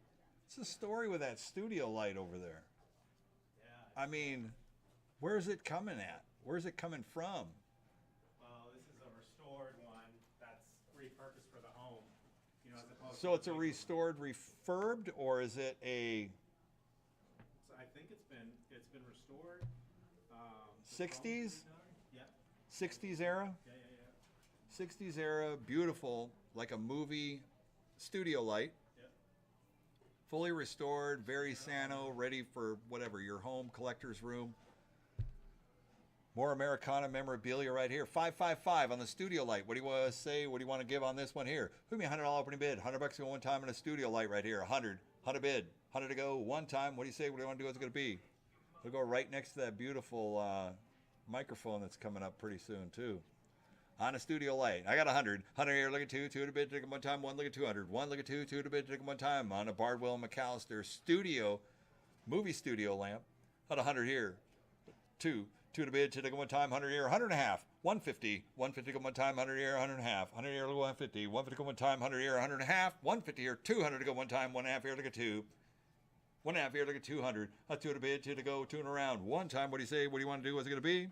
what's the story with that studio light over there? Yeah. I mean, where's it coming at? Where's it coming from? Well, this is a restored one that's repurposed for the home. You know, as opposed So to it's a restored, refurbed, or is it a So I think it's been restored. 60s? Yeah. 60s era? Yeah. 60s era, beautiful, like a movie studio light. Yep. Fully restored, very Sano, ready for whatever, your home collector's room. More Americana memorabilia right here. 555 on the studio light. What do you want to say? What do you want to give on this one here? Give me a $100 opening bid. $100 to go one time on a studio light right here. 100 bid. 100 to go one time. What do you say? What do you want to do? What's it going to be? It'll go right next to that beautiful microphone that's coming up pretty soon too. On a studio light. I got 100. 100 here, look at 2. 2 to bid, take them one time. 1, look at 200. 1, look at 2. 2 to bid, take them one time. On a Bardwell and McAllister studio, movie studio lamp. Got 100 here. 2. 2 to bid, take them one time. 100 here, 100 and a half. 150. 150 go one time. 100 here, 100 and a half. 100 here, look at 150. 150 go one time. 100 here, 100 and a half. 150 here, 200 to go one time. 1 and a half here, look at 2. 1 and a half here, look at 200. 2 to bid, 2 to go, 2 and around. One time, what do you say? What do you want to do? What's it going to be?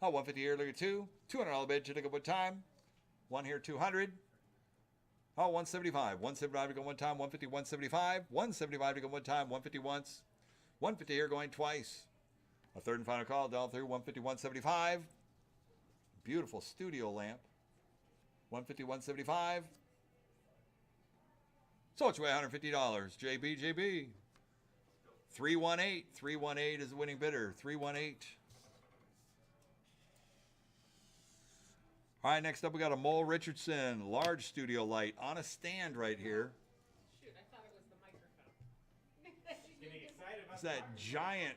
150 here, look at 2. $200 bid, 2 to go one time. 1 here, 200. 175. 175 to go one time. 150, 175. 175 to go one time. 150 once. 150 here going twice. A third and final call down through 150, 175. Beautiful studio lamp. 150, 175. So it's way $150. JB. 318. 318 is the winning bidder. 318. All right, next up we got a Mole Richardson large studio light on a stand right here. Shoot, I thought it was the microphone. Getting excited about It's that giant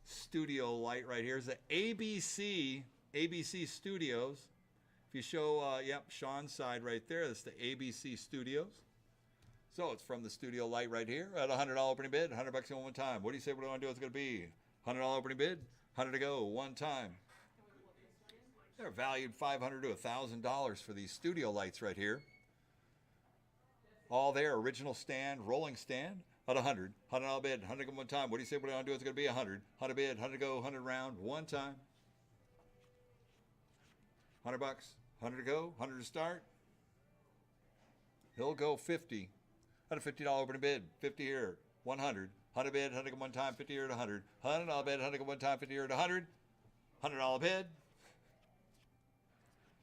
studio light right here. It's the ABC Studios. If you show, Sean's side right there, that's the ABC Studios. So it's from the studio light right here at a $100 opening bid, $100 in one time. What do you say? What do you want to do? It's going to be $100 opening bid, 100 to go one time. They're valued $500 to $1,000 for these studio lights right here. All there, original stand, rolling stand at 100. $100 bid, 100 go one time. What do you say? What do you want to do? It's going to be 100. 100 bid, 100 go, 100 round, one time. $100, 100 to go, 100 to start. He'll go 50. At a $50 opening bid, 50 here, 100. 100 bid, 100 go one time, 50 here to 100. $100 bid, 100 go one time, 50 here to 100. $100 bid.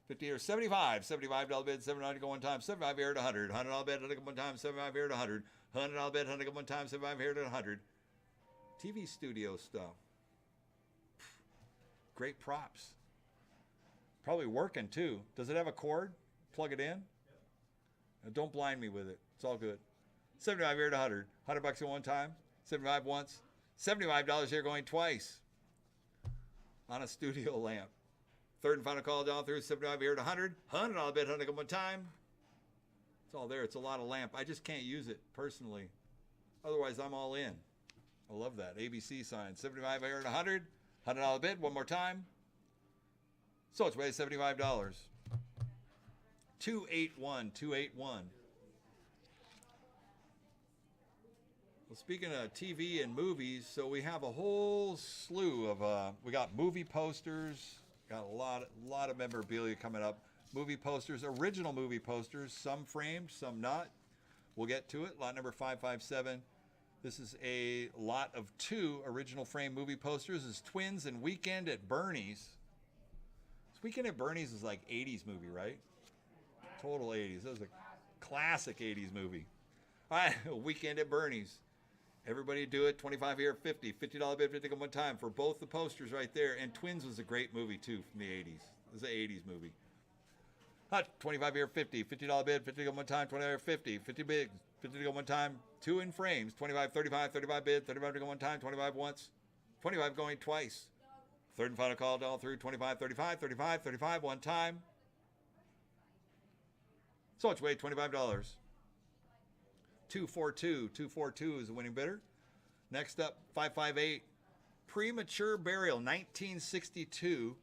50 here, 75. $75 bid, 79 to go one time, 75 here to 100. $100 bid, 100 go one time, 75 here to 100. $100 bid, 100 go one time, 75 here to 100. TV studio stuff. Great props. Probably working too. Does it have a cord? Plug it in? Don't blind me with it. It's all good. 75 here to 100. $100 at one time. 75 once. $75 here going twice. On a studio lamp. Third and final call down through 75 here to 100. $100 bid, 100 one time. It's all there. It's a lot of lamp. I just can't use it personally. Otherwise, I'm all in. I love that. ABC sign. 75 here to 100. $100 bid, one more time. So it's way $75. 281. Well, speaking of TV and movies, so we have a whole slew of, we got movie posters, got a lot of memorabilia coming up. Movie posters, original movie posters, some framed, some not. We'll get to it. Lot number 557. This is a lot of 2 original frame movie posters. It's Twins and Weekend at Bernie's. Weekend at Bernie's is like 80s movie, right? Total 80s. That was a classic 80s movie. All right, Weekend at Bernie's. Everybody do it. 25 here, 50. $50 bid, 50 go one time for both the posters right there. And Twins was a great movie, too, from the 80s. It was an 80s movie. 25 here, 50. $50 bid, 50 go one time, 25 here, 50. 50 bid, 50 to go one time. 2 in frames. 25, 35, 35 bid, 35 to go one time, 25 once. 25 going twice. Third and final call all through. 25, 35, 35, 35 one time. So it's weighed $25. 242. 242 is the winning bidder. Next up, 558. Premature Burial, 1962.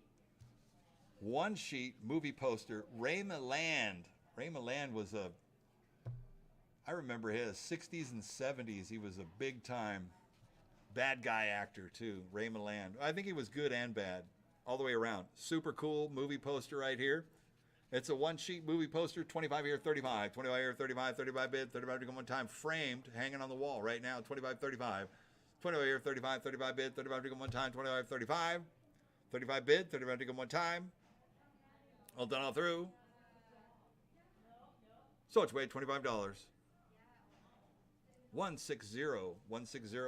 One sheet movie poster. Ray Milland. Ray Milland was I remember his 60s and 70s. He was a big time bad guy actor too. Ray Milland. I think he was good and bad all the way around. Super cool movie poster right here. It's a one sheet movie poster, 25 here, 35. 25 here, 35, 35 bid, 35 to go one time, framed, hanging on the wall right now, 25, 35. 25 here, 35, 35 bid, 35 to go one time, 25, 35. 35 bid, 35 to go one time. All done all through. So it's weighed $25. 160. 160.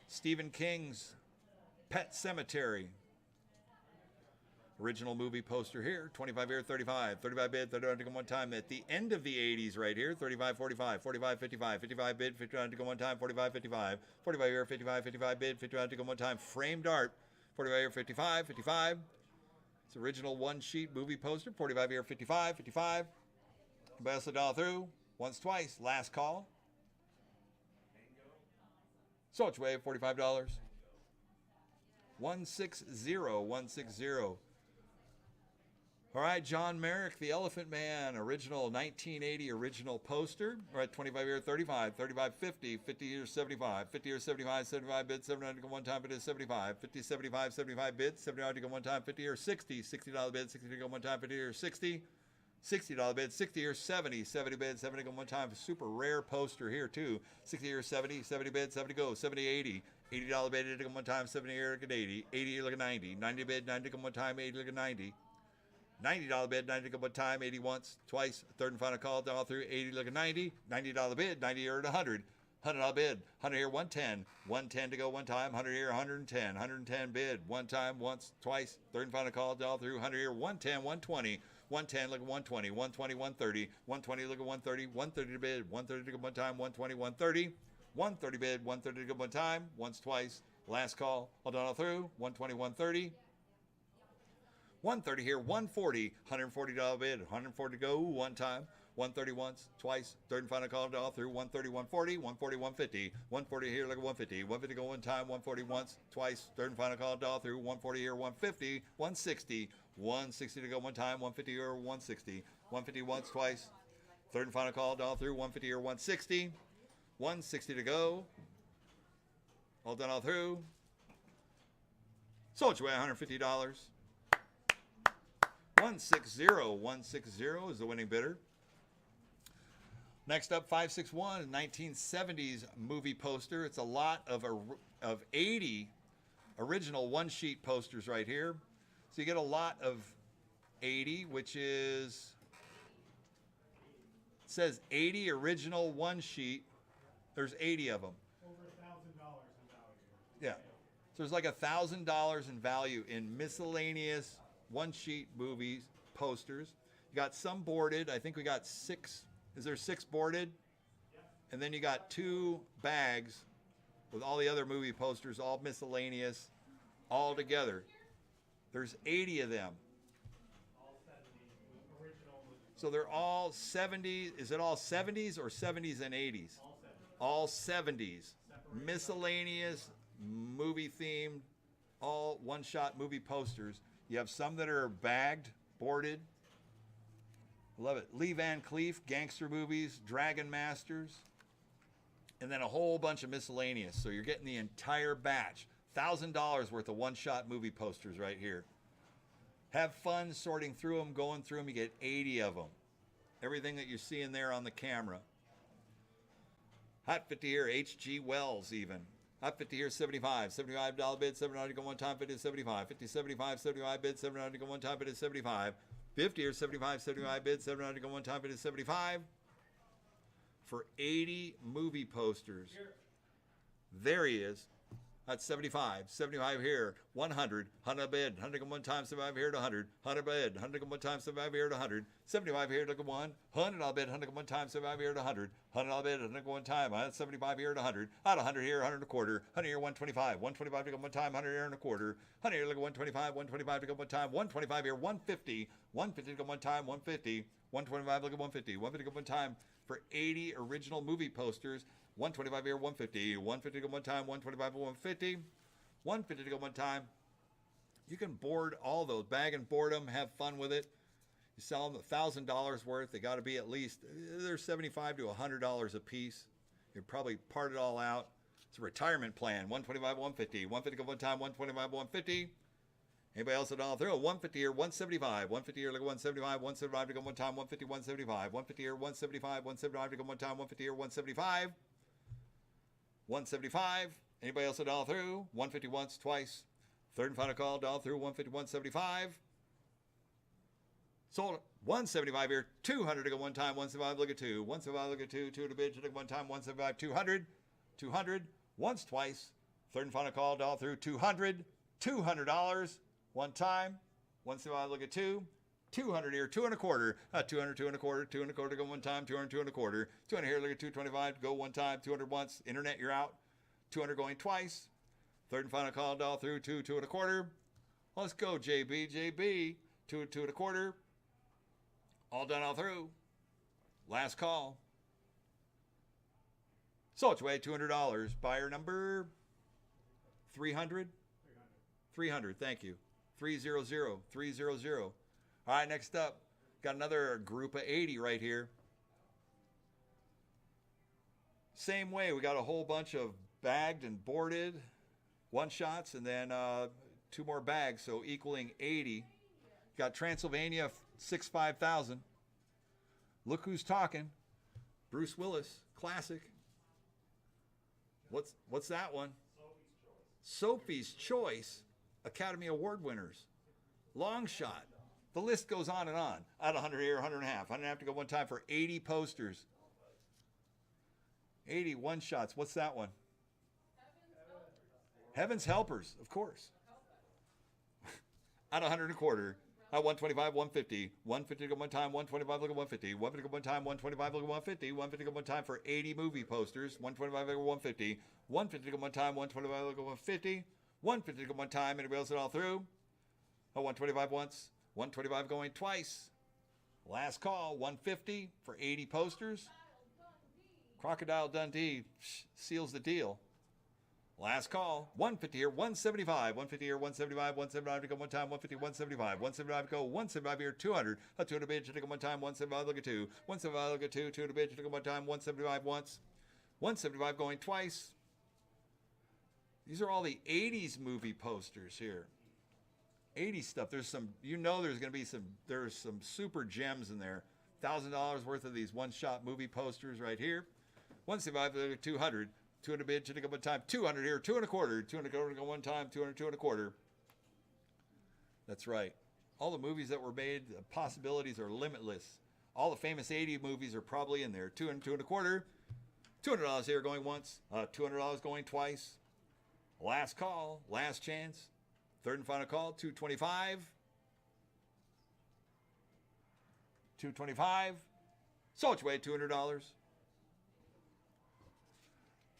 Stephen King's Pet Cemetery. Original movie poster here. 25 here, 35. 35 bid, 35 to go one time. At the end of the 80s right here. 35, 45. 45, 55. 55 bid, 55 to go one time. 45, 55. 45 here, 55. 55 bid, 55 to go one time. Framed art. 45 here, 55. 55. It's original one sheet movie poster. 45 here, 55. 55. Pass the dollar through. Once, twice. Last call. So it's weighed $45. 160. 160. All right, John Merrick, The Elephant Man, original 1980 original poster. All right, 25 here, 35, 35, 50, 50 here, 75, 50 here, 75, 75 bid, 79 to go one time, bid is 75, 50, 75, 75 bid, 79 to go one time, 50 here, 60, $60 bid, 60 to go one time, 50 here, 60, $60 bid, 60 here, 70, 70 bid, 70 to go one time, super rare poster here too, 60 here, 70, 70 bid, 70 go, 70, 80, $80 bid to go one time, 70 here, look at 80, 80 here, look at 90, 90 bid, 90 to go one time, 80 look at 90. $90 bid, 90 to go one time, 80 once, twice, third and final call, all through, 80 look at 90, $90 bid, 90 here at 100, $100 bid, 100 here, 110, 110 to go one time, 100 here, 110, 110 bid, one time, once, twice, third and final call, all through, 100 here, 110, 120, 110 look at 120, 120, 130, 120 look at 130, 130 to bid, 130 to go one time, 120, 130, 130 bid, 130 to go one time, once, twice, last call, all done all through, 120, 130, 130 here, 140, $140 bid, 140 to go one time, 130 once, twice, third and final call all through, 130, 140, 140, 150, 140 here, look at 150, 150 go one time, 140 once, twice, third and final call all through, 140 here, 150, 160, 160 to go one time, 150 here, 160, 150 once, twice, third and final call all through, 150 here, 160, 160 to go, all done all through, sold you at $150. 160. 160 is the winning bidder. Next up, 561, 1970s movie poster. It's a lot of 80 original one-sheet posters right here. So you get a lot of 80, which is, it says 80 original one-sheet. There's 80 of them. Over $1,000 in value. Yeah. So there's like $1,000 in value in miscellaneous one-sheet movies, posters. You got some boarded. I think we got 6. Is there 6 boarded? Yep. And then you got 2 bags with all the other movie posters, all miscellaneous, all together. There's 80 of them. All 70 original movies. So they're all 70s. Is it all 70s or 70s and 80s? All 70. All 70s. Miscellaneous, movie-themed, all one-shot movie posters. You have some that are bagged, boarded. Love it. Lee Van Cleef, gangster movies, Dragon Masters, and then a whole bunch of miscellaneous. So you're getting the entire batch. $1,000 worth of one-shot movie posters right here. Have fun sorting through them, going through them. You get 80 of them. Everything that you're seeing there on the camera. Hot 50 here, H.G. Wells even. Hot 50 here, 75. $75 bid, $7 to go one time, bid is 75. 50, 75, 75 bid, $7 to go one time, bid is 75. 50 here, 75, 75 bid, $7 to go one time, bid is 75. for 80 movie posters. There he is. That's 75. 75 here. 100. 100 bid. 100 go one time. 75 here to 100. 100 bid. 100 go one time. 75 here to 100. 75 here to go one. 100 I'll bid. 100 go one time. 75 here to 100. 100 I'll bid. 100 go one time. 75 here to 100. Out of 100 here. 100 and a quarter. 100 here. 125. 125 to go one time. 100 here and a quarter. 100 here to go 125. 125 to go one time. 125 here. 150. 150 to go one time. 150. 125 look at 150. 150 to go one time for 80 original movie posters. 125 here, 150. 150 to go one time, 125 to 150. 150 to go one time. You can board all those. Bag and board them. Have fun with it. You sell them $1,000 worth. They got to be at least, they're $75 to $100 a piece. You probably part it all out. It's a retirement plan. 125, 150. 150 go one time, 125, 150. Anybody else at all? Throw 150 here, 175. 150 here, look at 175. 175 to go one time, 150, 175. 150 here, 175. 175 to go one time, 150 here, 175. 175. Anybody else at all through? 150 once, twice. Third and final call, all through 150, 175. Sold it. 175 here, 200 to go one time, 175, look at 2. 175, look at 2. 2 to bid, to go one time, 175, 200. 200, once, twice. Third and final call, all through 200. $200, one time. 175, look at 2. 200 here, 2 and a quarter. 200, 2 and a quarter, 2 and a quarter, go one time. 200, 2 and a quarter. 200 here, look at 225, go one time. 200 once, internet, you're out. 200 going twice. Third and final call, all through 2, 2 and a quarter. Let's go, JB. 2, 2 and a quarter. All done, all through. Last call. So it's way $200. Buyer number 300. 300. Thank you. 300. 300. All right, next up, got another group of 80 right here. Same way, we got a whole bunch of bagged and boarded one shots, and then 2 more bags, so equaling 80. Got Transylvania 65,000. Look who's talking. Bruce Willis, classic. What's that one? Sophie's Choice, Academy Award winners. Long shot. The list goes on and on. Out of 100 here, 100 and a half. 100 and a half to go one time for 80 posters. 80 one shots. What's that one? Heaven's Helpers, of course. Out of 100 and a quarter. At 125, 150. 150 to go one time, 125 look at 150. 150 to go one time, 125 look at 150. 150 to go one time for 80 movie posters. 125 look at 150. 150 to go one time, 125 look at 150. 150 to go one time, anybody else it all through? 125 once. 125 going twice. Last call, 150 for 80 posters. Crocodile Dundee seals the deal. Last call, 150 here, 175. 150 here, 175. 175 to go one time, 150, 175. 175 to go, 175 here, 200. 200 bid to go one time, 175 look at 2. 175 look at 2. 200 bid to go one time, 175 once. 175 going twice. These are all the 80s movie posters here. 80s stuff. There's some, there's going to be there's some super gems in there. $1,000 worth of these one-shot movie posters right here. 175, 200. 200 bid to go one time. 200 here, 2 and a quarter. 200 to go one time. 200, 2 and a quarter. That's right. All the movies that were made, the possibilities are limitless. All the famous 80 movies are probably in there. 200, 2 and a quarter. $200 here going once. $200 going twice. Last call, last chance. Third and final call, 225. 225. So it's way $200.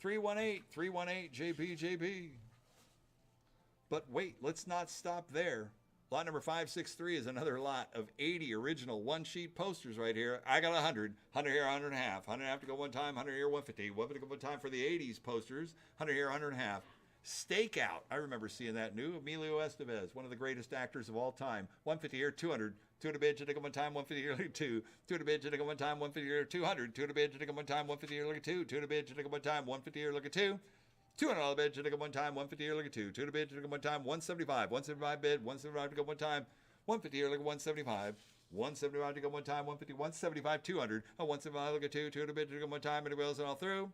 318, JB. But wait, let's not stop there. Lot number 563 is another lot of 80 original one-sheet posters right here. I got 100. 100 here, 100 and a half. 100 and a half to go one time. 100 here, 150. 150 to go one time for the 80s posters. 100 here, 100 and a half. Stakeout. I remember seeing that new. Emilio Estevez, one of the greatest actors of all time. 150 here, 200. 2 to bid to go one time, 150 here, look at 2. 2 to bid to go one time, 150 here, 200. 2 to bid to go one time, 150 here, look at 2. 2 to bid to go one time, 150 here, look at 2. $200 bid to go one time, 150 here, look at 2. 2 to bid to go one time, 175. 175 bid, 175 to go one time, 150 here, look at 175. 175 to go one time, 150, 175, 200. 175, look at 2. 2 to bid to go one time, anybody else all through?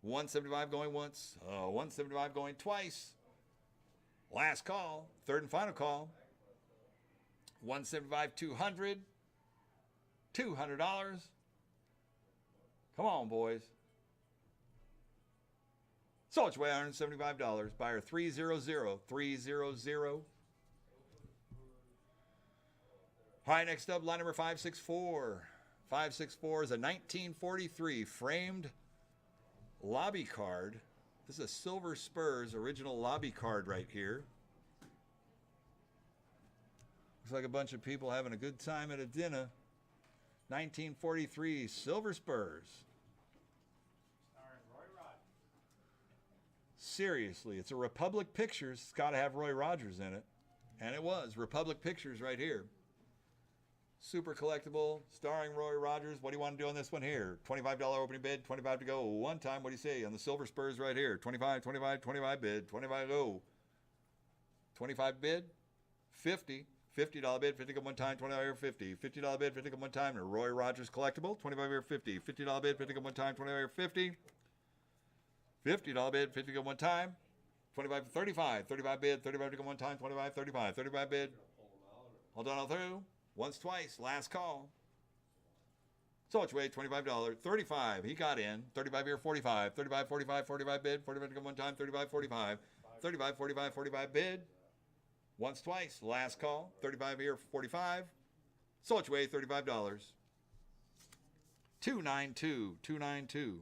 175 going once, 175 going twice. Last call, third and final call. 175, 200. $200. Come on, boys. So it's way $175. Buyer 300. All right, next up, line number 564. 564 is a 1943 framed lobby card. This is a Silver Spurs original lobby card right here. Looks like a bunch of people having a good time at a dinner. 1943 Silver Spurs. Starring Roy Rogers. Seriously, it's a Republic Pictures. It's got to have Roy Rogers in it. And it was. Republic Pictures right here. Super collectible, starring Roy Rogers. What do you want to do on this one here? $25 opening bid, 25 to go. One time, what do you say on the Silver Spurs right here? 25, 25, 25 bid, 25 go. 25 bid, 50. $50 bid, 50 go one time, 25 or 50. $50 bid, 50 go one time. And a Roy Rogers collectible, 25 or 50. $50 bid, 50 go one time, 25 or 50. $50 bid, 50 go one time. 25 for 35. 35 bid, 35 to go one time, 25, 35. 35 bid. Hold on all through. Once, twice, last call. So much weight, $25. 35, he got in. 35 here, 45. 35, 45, 45 bid. 45 to go one time, 35, 45. 35, 45, 45 bid. Once, twice, last call. 35 here, 45. So much weight, $35. 292, 292.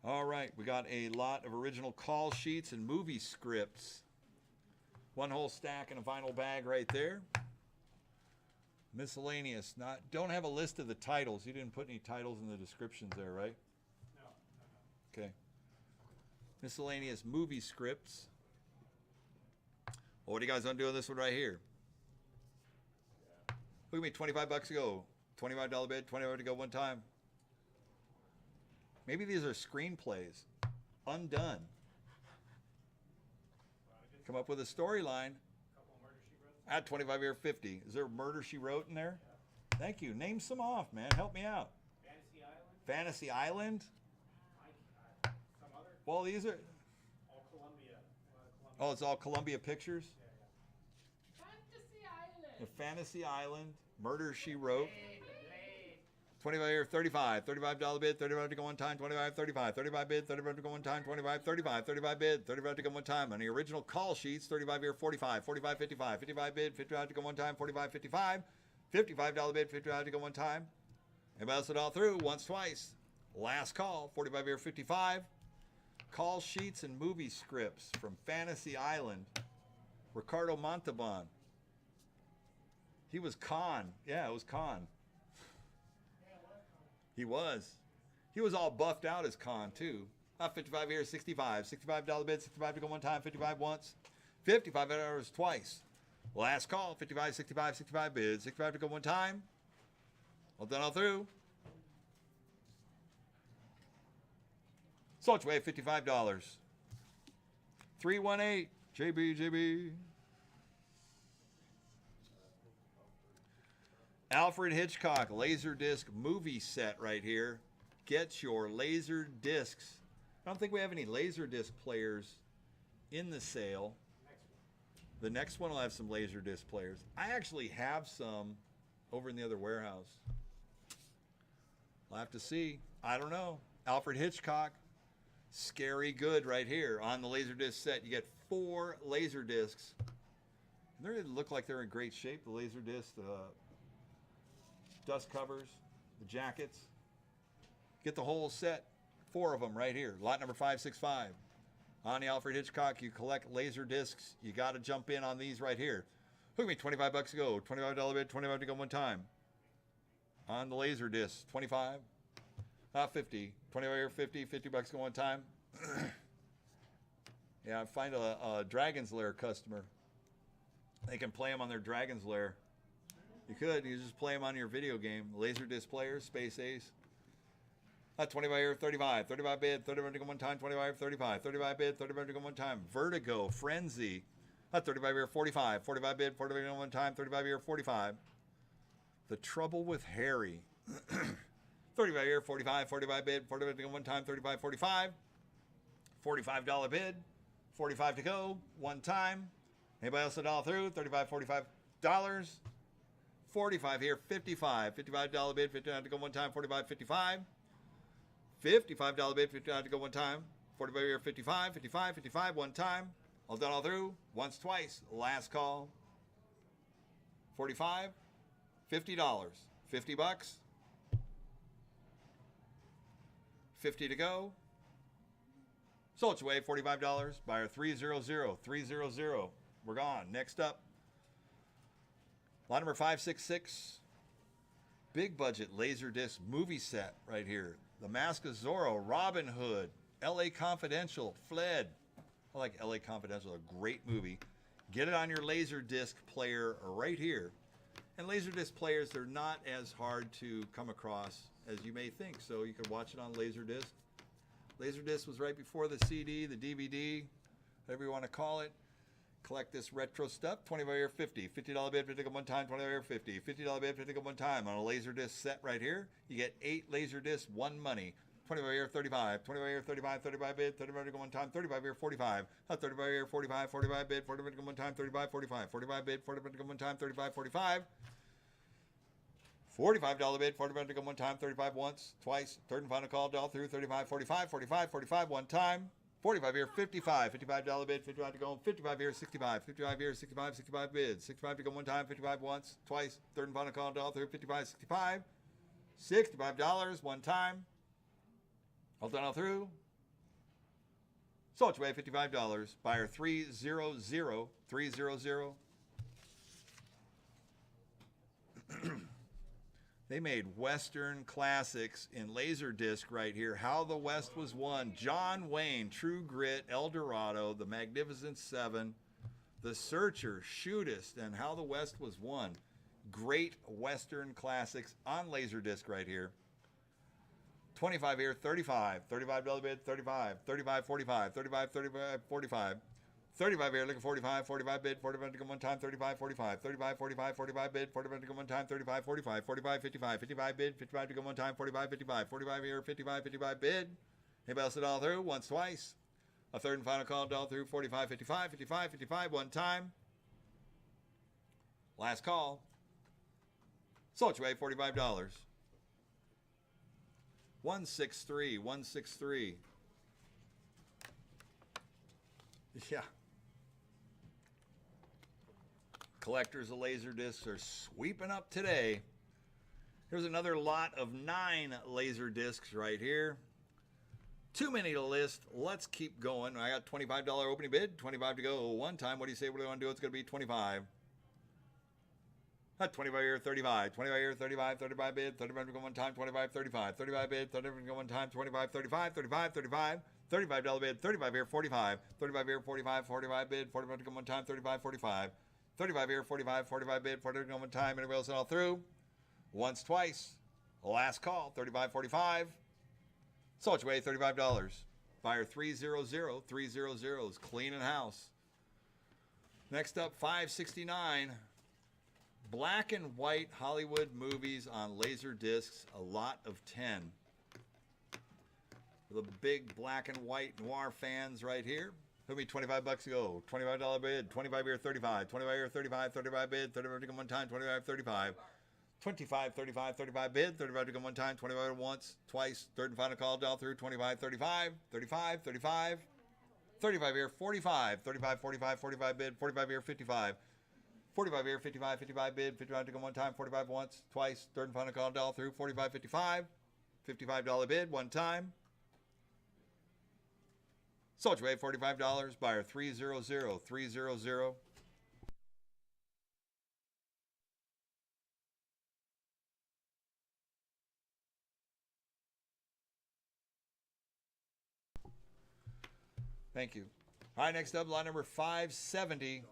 All right, we got a lot of original call sheets and movie scripts. One whole stack in a vinyl bag right there. Miscellaneous. Don't have a list of the titles. You didn't put any titles in the descriptions there, right? No. Okay. Miscellaneous movie scripts. Well, what do you guys want to do on this one right here? Look at me, 25 bucks to go. $25 bid, 25 to go one time. Maybe these are screenplays. Undone. Come up with a storyline. Add 25 here, 50. Is there Murder, She Wrote in there? Thank you. Name some off, man. Help me out. Fantasy Island. Fantasy Island? Some other. Well, these are... All Columbia. Oh, it's all Columbia Pictures? Fantasy Island. The Fantasy Island. Murder, She Wrote. 25 here, 35. $35 bid, 35 to go one time, 25, 35. 35 bid, 35 to go one time, 25, 35. 35 bid, 35 to go one time. On the original call sheets, 35 here, 45. 45, 55. 55 bid, 55 to go one time, 45, 55. $55 bid, 55 to go one time. And bounce it all through once, twice. Last call, 45 here, 55. Call sheets and movie scripts from Fantasy Island. Ricardo Montalban. He was Khan. Yeah, it was Khan. He was. He was all buffed out as Khan, too. 55 here, 65. $65 bid, 65 to go one time, 55 once. $55 twice. Last call, 55, 65, 65 bid, 65 to go one time. All done all through. So much weight, $55. 318, JB. Alfred Hitchcock Laserdisc movie set right here. Get your laser discs. I don't think we have any Laserdisc players in the sale. The next one will have some Laserdisc players. I actually have some over in the other warehouse. We'll have to see. I don't know. Alfred Hitchcock, Scary Good right here on the Laserdisc set. You get 4 Laserdiscs. And they look like they're in great shape. The Laserdisc, dust covers, the jackets. Get the whole set, 4 of them right here. Lot number 565. On the Alfred Hitchcock, you collect laser discs. You got to jump in on these right here. Look at me, 25 bucks to go. $25 bid, 25 to go one time. On the laser disc, 25. 50. 25 here, 50. 50 bucks to go one time. Yeah, find a Dragon's Lair customer. They can play them on their Dragon's Lair. You could. You just play them on your video game. Laserdisc players, Space Ace. 25 here, 35. 35 bid, 35 to go one time, 25, 35. 35 bid, 35 to go one time. Vertigo, Frenzy. 35 here, 45. 45 bid, 45 to go one time, 35 here, 45. The Trouble with Harry. 35 here, 45. 45 bid, 45 to go one time, 35, 45. $45 bid, 45 to go, one time. Anybody else at all through? $35, $45. 45 here, 55. $55 bid, 59 to go one time, 45, 55. $55 bid, 59 to go one time. 45 here, 55, 55, 55, one time. All done all through. Once, twice. Last call. 45, $50. 50 bucks. 50 to go. Sold its way, $45. Buyer 300, 300. We're gone. Next up, lot number 566. Big budget Laserdisc movie set right here. The Mask of Zorro, Robin Hood, LA Confidential, Fled. I like LA Confidential, a great movie. Get it on your Laserdisc player right here. And Laserdisc players, they're not as hard to come across as you may think. So you can watch it on Laserdisc. Laserdisc was right before the CD, the DVD, whatever you want to call it. Collect this retro stuff. 25 here, 50. $50 bid, 50 one time, 25 here, 50. $50 bid, 50 one time on a Laserdisc set right here. You get 8 Laserdiscs, 1 money. 25 here, 35. 25 here, 35, 35 bid, 35 to go one time, 35 here, 45. 35 here, 45, 45 bid, 45 to go one time, 35, 45. 45 bid, 45 to go one time, 35, 45. $45 bid, 45 to go one time, 35 once, twice, third and final call, all through, 35, 45, 45, 45, one time. 45 here, 55, $55 bid, 55 to go, 55 here, 65, 55 here, 65, 65 bids, 65 to go one time, 55 once, twice, third and final call, all through, 55, 65, $65, one time, all done all through, sold its way, $55, buyer 300, 300. They made Western classics in Laserdisc right here. How the West Was Won, John Wayne, True Grit, El Dorado, The Magnificent Seven, The Searcher, Shootist, and How the West Was Won. Great Western classics on Laserdisc right here. 25 here, 35. $35 bid, 35. 35, 45. 35, 35, 45. 35 here, looking 45, 45 bid, 45 to go one time, 35, 45, 35, 45, 45 bid, 45 to go one time, 35, 45, 45, 55, 55 bid, 55 to go one time, 45, 55, 45 here, 55, 55 bid. Anybody else it all through? Once, twice. A third and final call, all through, 45, 55, 55, 55, one time. Last call. Sold your way, $45. 163, 163. Yeah. Collectors of Laserdiscs are sweeping up today. Here's another lot of 9 Laserdiscs right here. Too many to list. Let's keep going. I got $25 opening bid, 25 to go one time. What do you say? What do I want to do? It's going to be 25. Not 25 here, 35. 25 here, 35, 35 bid, 35 to go one time, 25, 35. 35 bid, 35 to go one time, 25, 35, 35, 35. $35 bid, 35 here, 45. 35 here, 45, 45 bid, 45 to go one time, 35, 45. 35 here, 45, 45 bid, 45 to go one time. Anybody else all through? Once, twice. Last call, 35, 45. Sold your way, $35. Buyer 300, 300 is cleaning house. Next up, 569. Black and white Hollywood movies on laser discs, a lot of 10. For the big black and white noir fans right here. Took me 25 bucks to go. $25 bid, 25 here, 35. 25 here, 35, 35 bid, 35 to go one time, 25, 35. 25, 35, 35 bid, 35 to go one time, 25 once, twice, third and final call, all through, 25, 35, 35, 35. 35 here, 45, 35, 45, 45 bid, 45 here, 55. 45 here, 55, 55 bid, 55 to go one time, 45 once, twice, third and final call, all through, 45, 55. $55 bid, one time. Sold your way, $45. Buyer 300, 300. Thank you. All right, next up, lot number 570.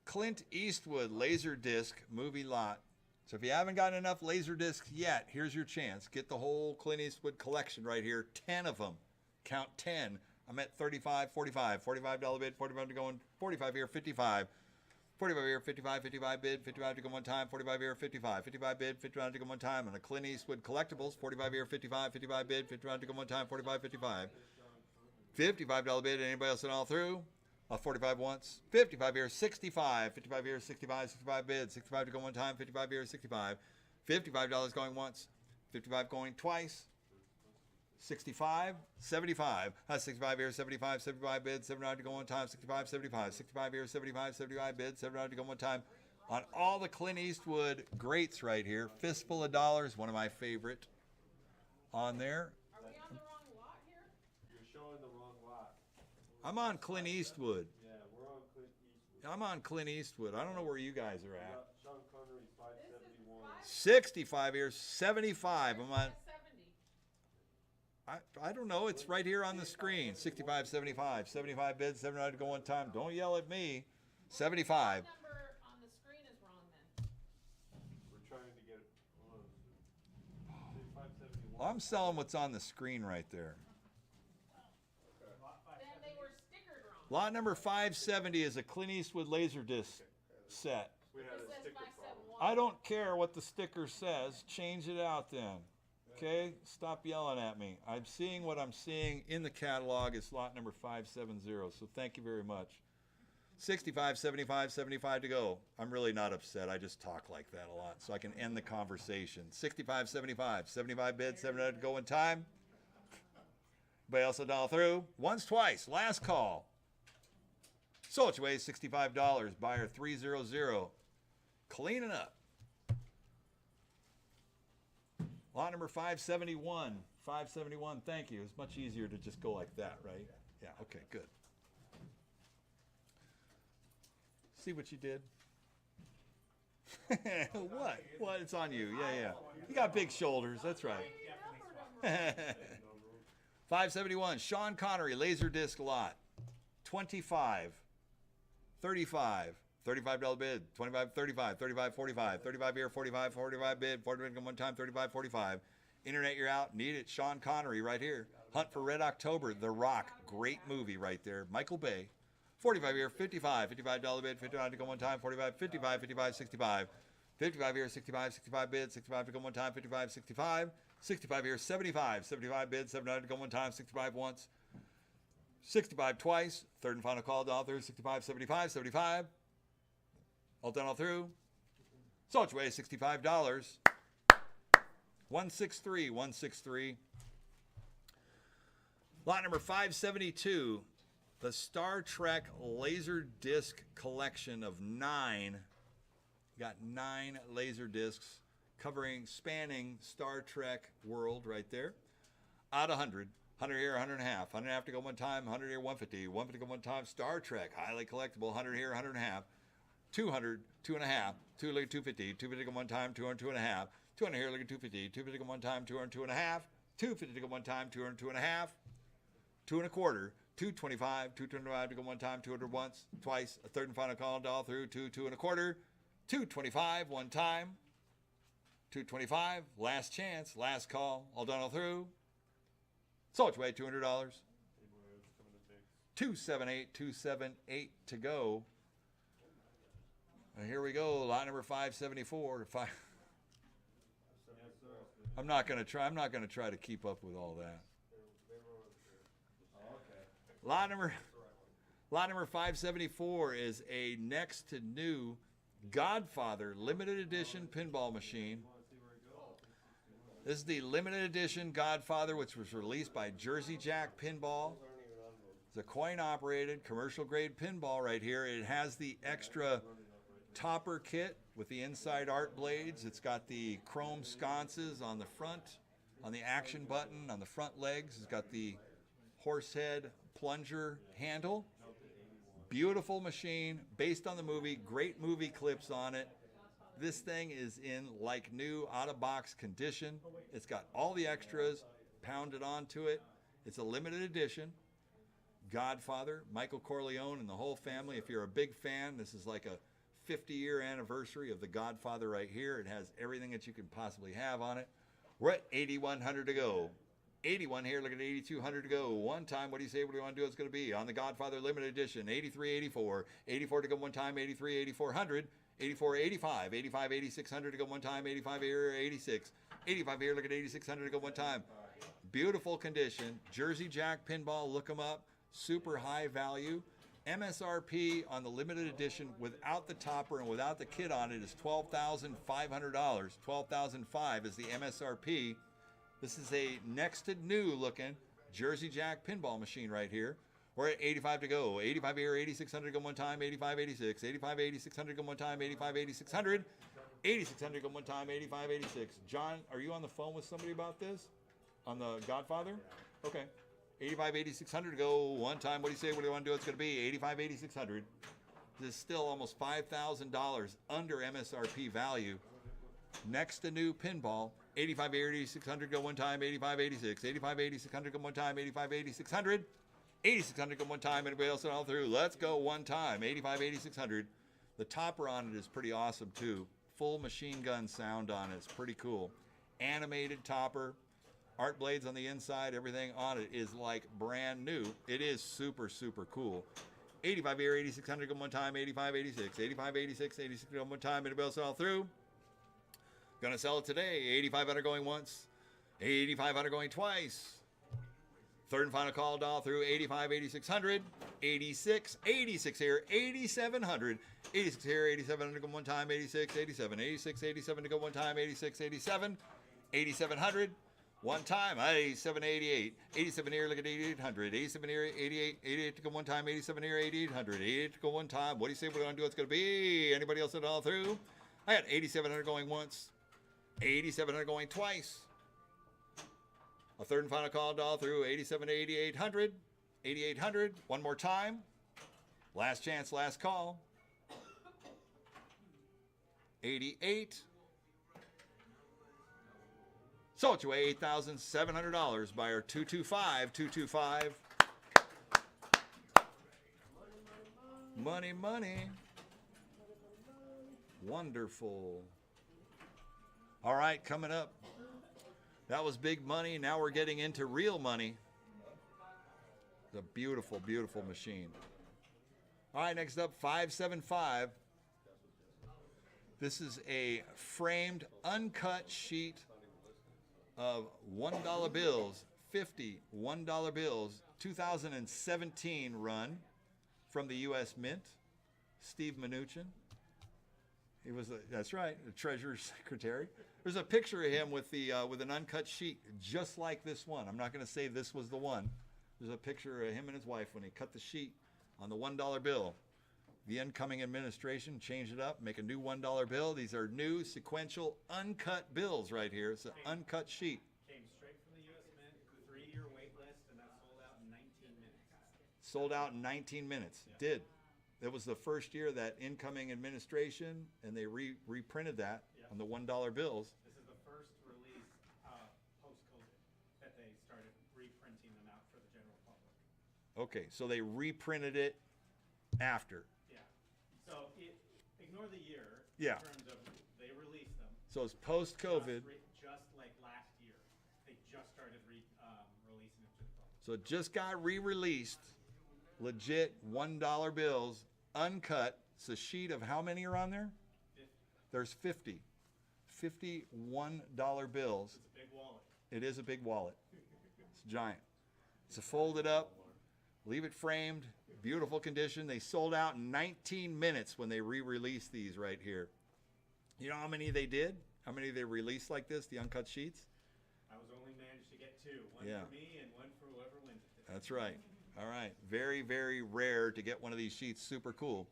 Clint Eastwood Laserdisc movie lot. So if you haven't gotten enough Laserdiscs yet, here's your chance. Get the whole Clint Eastwood collection right here. 10 of them. Count 10. I'm at 35, 45. $45 bid, 45 to go in, 45 here, 55. 45 here, 55, 55 bid, 55 to go one time, 45 here, 55. 55 bid, 55 to go one time. On a Clint Eastwood Collectibles, 45 here, 55, 55 bid, 55 to go one time, 45, 55. $55 bid, anybody else in all through? 45 once, 55 here, 65, 55 here, 65, 65 bid, 65 to go one time, 55 here, 65, $55 going once, 55 going twice, 65, 75, 65 here, 75, 75 bid, 79 to go one time, 65, 75, 65 here, 75, 75 bid, 79 to go one time. On all the Clint Eastwood greats right here, fistful of dollars, one of my favorite on there. Are we on the wrong lot here? You're showing the wrong lot. I'm on Clint Eastwood. Yeah, we're on Clint Eastwood. I'm on Clint Eastwood. I don't know where you guys are at. Sean Connery, 571. 65 here, 75. I'm on. 70. I don't know. It's right here on the screen. 65, 75. 75 bids, 79 to go one time. Don't yell at me. 75. What number on the screen is wrong then? We're trying to get it. Hold on. Say 571. Well, I'm selling what's on the screen right there. Then they were stickered wrong. Lot number 570 is a Clint Eastwood Laserdisc set. We had It a says sticker problem. 571. I don't care what the sticker says. Change it out then. Okay? Stop yelling at me. I'm seeing what I'm seeing in the catalog. It's lot number 570. So thank you very much. 65, 75, 75 to go. I'm really not upset. I just talk like that a lot so I can end the conversation. 65, 75. 75 bids, 79 to go in time. Anybody else a dollar through? Once, twice. Last call. Sold away $65. Buyer 300. Cleaning up. Lot number 571. 571, thank you. It's much easier to just go like that, right? Yeah, okay, good. See what you did? What? What? It's on you. Yeah, yeah. You got big shoulders. That's right. 571, Sean Connery, Laserdisc lot. 25, 35, $35 bid, 25, 35, 35, 45, 35 here, 45, 45 bid, 45 one time, 35, 45. Internet, you're out. Need it. Sean Connery right here. Hunt for Red October, The Rock. Great movie right there. Michael Bay. 45 here, 55, $55 bid, 59 to go one time, 45, 55, 55, 65. 55 here, 65, 65 bid, 65 to go one time, 55, 65. 65 here, 75, 75 bid, 79 to go one time, 65 once. 65 twice. Third and final call, dollar through, 65, 75, 75. All done all through. Sold away $65. 163, 163. Lot number 572. The Star Trek Laser Disc collection of 9. Got 9 laser discs spanning Star Trek world right there. Out 100. 100 here, 100 and a half. 100 and a half to go one time. 100 here, 150. 150 to go one time. Star Trek, highly collectible. 100 here, 100 and a half. 200, 2 and a half. 250. 250 to go one time. 200, 2 and a half. 200 here, look at 250. 250 to go one time. 200, 2 and a half. 250 to go one time. 200, 2 and a half. 2 and a quarter. 225. 225 to go one time. 200 once, twice. A third and final call, dollar through. 2 and a quarter. 225 one time. 225. Last chance. Last call. All done all through. Sold away $200. 278. 278 to go. And here we go. Lot number 574. I'm not going to try to keep up with all that. Lot number 574 is a next to new Godfather limited edition pinball machine. This is the limited edition Godfather, which was released by Jersey Jack Pinball. It's a coin operated commercial grade pinball right here. It has the extra topper kit with the inside art blades. It's got the chrome sconces on the front, on the action button, on the front legs. It's got the horse head plunger handle. Beautiful machine, based on the movie. Great movie clips on it. This thing is in like new, out-of-box condition. It's got all the extras pounded onto it. It's a limited edition. Godfather, Michael Corleone and the whole family. If you're a big fan, this is like a 50-year anniversary of The Godfather right here. It has everything that you can possibly have on it. We're at 8,100 to go. 81 here, look at 8,200 to go. One time, what do you say, what do you want to do it's going to be? On the Godfather Limited Edition, 83, 84. 84 to go one time, 83, 8400. 84, 85. 85, 8600 to go one time, 85 here, 86. 85 here, look at 8600 to go one time. Beautiful condition. Jersey Jack Pinball, look them up. Super high value. MSRP on the limited edition without the topper and without the kit on it is $12,500. $12,500 is the MSRP. This is a next to new looking Jersey Jack pinball machine right here. We're at 85 to go. 85 here, 8,600 go one time, 85, 86. 85, 8,600 go one time, 85, 8,600. 8,600 go one time, 85, 86. John, are you on the phone with somebody about this? On the Godfather? Okay. 85, 8,600 go one time. What do you say? What do you want to do? It's going to be 85, 8,600. This is still almost $5,000 under MSRP value. Next to new pinball. 85, 8,600 go one time, 85, 86. 85, 8,600 go one time, 85, 8,600. 8,600 go one time. Anybody else all through? Let's go one time. 85, 8,600. The topper on it is pretty awesome too. Full machine gun sound on it. It's pretty cool. Animated topper. Art blades on the inside. Everything on it is like brand new. It is super, super cool. 85 here, 8,600 go one time. 85, 86. 85, 86. 86 go one time. Anybody else all through? Gonna sell it today. 8,500 going once. 8,500 going twice. Third and final call, doll through 85, 8,600, 86, 86 here, 8,700, 86 here, 8,700 to go one time, 86, 87, 86, 87 to go one time, 86, 87, 8,700, one time, 87, 88, 87 here, look at 8,800, 87 here, 88, 88 to go one time, 87 here, 8,800, 88 to go one time. What do you say we're going to do? It's going to be anybody else at all through? I got 8,700 going once, 8,700 going twice. A third and final call, doll through 87 to 8,800. 8,800. One more time. Last chance, last call. 88. Sold to $8,700. Buyer 225. 225. Money, money. Wonderful. All right, coming up. That was big money. Now we're getting into real money. It's a beautiful, beautiful machine. All right, next up, 575. This is a framed, uncut sheet of $1 bills, 50 $1 bills, 2017 run from the U.S. Mint, Steve Mnuchin. He was, that's right, the Treasury Secretary. There's a picture of him with an uncut sheet, just like this one. I'm not going to say this was the one. There's a picture of him and his wife when he cut the sheet on the $1 bill. The incoming administration changed it up, make a new $1 bill. These are new sequential uncut bills right here. It's an uncut sheet. Came straight from the U.S. Mint, 3-year wait list, and that sold out in 19 minutes. Sold out in 19 minutes. Yeah. Did. It was the first year that incoming administration, and they reprinted that on the $1 bills. This is the first release post-COVID that they started reprinting them out for the general public. Okay, so they reprinted it after. Yeah. So ignore the year Yeah. in terms of they released them. So it's post-COVID. Just like last year. They just started releasing it to the public. So it just got re-released. Legit $1 bills, uncut. It's a sheet of how many are on there? 50. There's 50. 50 $1 bills. It's a big wallet. It is a big wallet. It's giant. It's a folded up. Leave it framed. Beautiful condition. They sold out in 19 minutes when they re-released these right here. You know how many they did? How many they released like this, the uncut sheets? I was only managed to get 2. One Yeah. for me and one for whoever wins it. That's right. All right. Very, very rare to get one of these sheets. Super cool.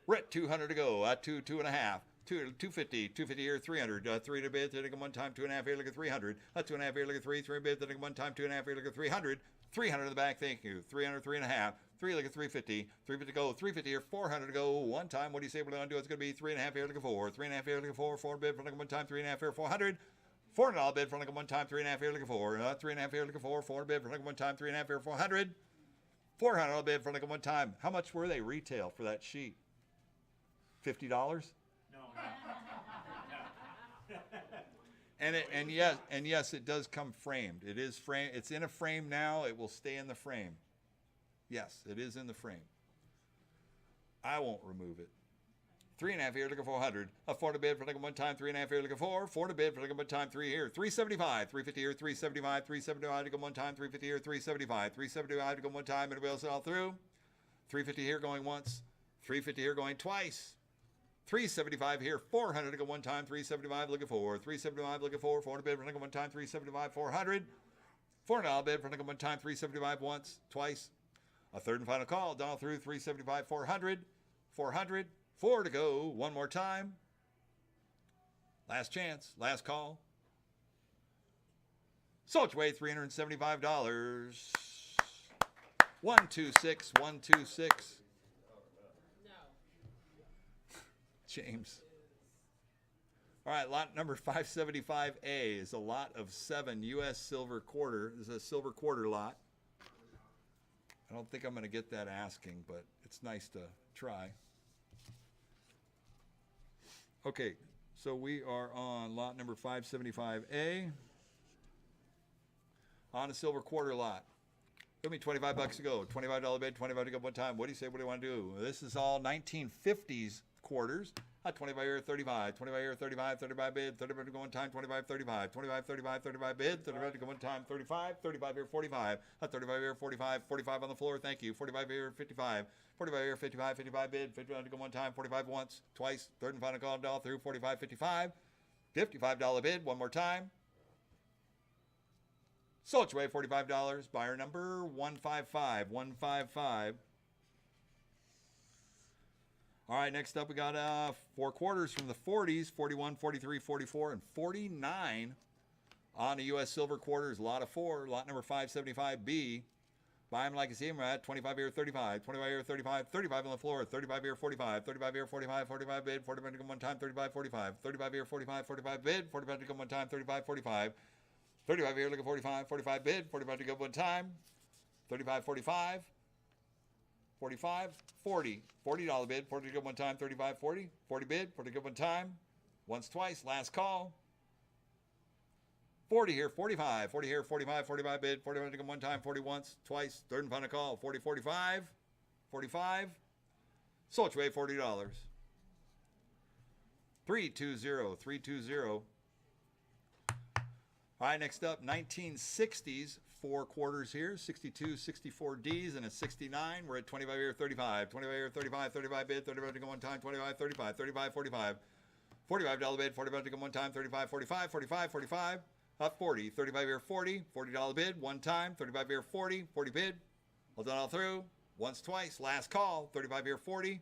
We're at 200 to go. 2.5. 250. 250 here, 300. 3 to bid. Take one time. 2.5 here. Look at 300. 2.5 here. Look at 3. 3 bid. Take one time. 2.5 here. Look at 300. 300 in the back. Thank you. 300. 3.5. 3 look at 350. 350 to go. 350 here. 400 to go. One time. What do you say we're going to do? It's going to be 3.5 here. Look at 4. 3.5 here. Look at 4. 4 bid. Look at one time. 3.5 here. 400. $400 bid for like one time. 3.5 here. Look at 4. 3.5 here. Look at 4. 4 bid for like one time. 3.5 here. 400. $400 bid for like one time. How much were they retail for that sheet? $50? No. And yes, it does come framed. It is framed. It's in a frame now. It will stay in the frame. Yes, it is in the frame. I won't remove it. 3.5 here, look at 400. A 4 to bid for like one time. 3.5 here, look at 4. 4 to bid for like one time. 3 here. 375. 350 here. 375. 375 to go one time. 350 here. 375. 375 to go one time. Anybody else all through? 350 here going once. 350 here going twice. 375 here, 400 to go one time. 375 looking for. 375 looking for. 400 bid for nickel one time. 375, 400. $400 bid for nickel one time. 375 once, twice. A third and final call. Down through 375, 400. 400. 4 to go. One more time. Last chance. Last call. Sold your way, $375. 126, 126. No. James. All right, lot number 575A is a lot of 7 U.S. silver quarter. This is a silver quarter lot. I don't think I'm going to get that asking, but it's nice to try. Okay, so we are on lot number 575A. On a silver quarter lot. Give me $25 to go. $25 bid, $25 to go one time. What do you say? What do you want to do? This is all 1950s quarters. 25 here, 35. 25 here, 35. 35 bid, 35 to go one time. 25, 35. 25, 35, 35 bid, 35 to go one time. 35. 35 here, 45. 35 here, 45. 45 on the floor. Thank you. 45 here, 55. 45 here, 55. 55 bid, 55 to go one time. 45 once, twice. Third and final call all through. 45, 55. $55 bid, one more time. Sold your way, $45. Buyer number 155. 155. All right, next up we got 4 quarters from the 40s, 41, 43, 44, and 49 on a U.S. silver quarters, lot of 4, lot number 575B. Buy them like you see them at 25 here, 35, 25 here, 35, 35 on the floor, 35 here, 45, 35 here, 45, 45 bid, 45 to come one time, 35, 45, 35 here, 45, 45 bid, 45 to come one time, 35, 45. 35 here, looking 45, 45 bid, 45 to go one time, 35, 45, 45, 40, $40 bid, 40 to go one time, 35, 40, 40 bid, 40 to go one time, once, twice, last call, 40 here, 45, 40 here, 45, 45 bid, 45 to go one time, 40 once, twice, third and final call, 40, 45, 45, sold your way, $40. 320, 320. All right, next up, 1960s, 4 quarters here, 62, 64 Ds, and a 69. We're at 25 here, 35, 25 here, 35, 35 bid, 35 to go one time, 25, 35, 35, 45, $45 bid, 45 to go one time, 35, 45, 45, 45, up 40, 35 here, 40, $40 bid, one time, 35 here, 40, 40 bid, all done all through, once, twice, last call, 35 here, 40,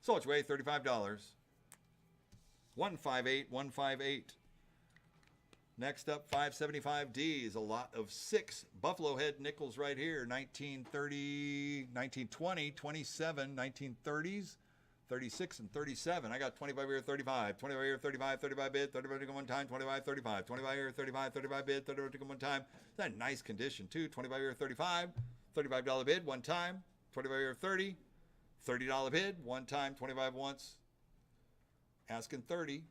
sold your way, $35. 158, 158. Next up, 575D is a lot of 6 buffalo head nickels right here. 1930, 1920, 27, 1930s, 36, and 37. I got 25 here, 35. 25 here, 35, 35 bid, 35 to go one time, 25, 35. 25 here, 35, 35 bid, 35 to go one time. That's a nice condition, too. 25 here, 35. $35 bid, one time. 25 here, 30. $30 bid, one time. 25 once. Asking 30.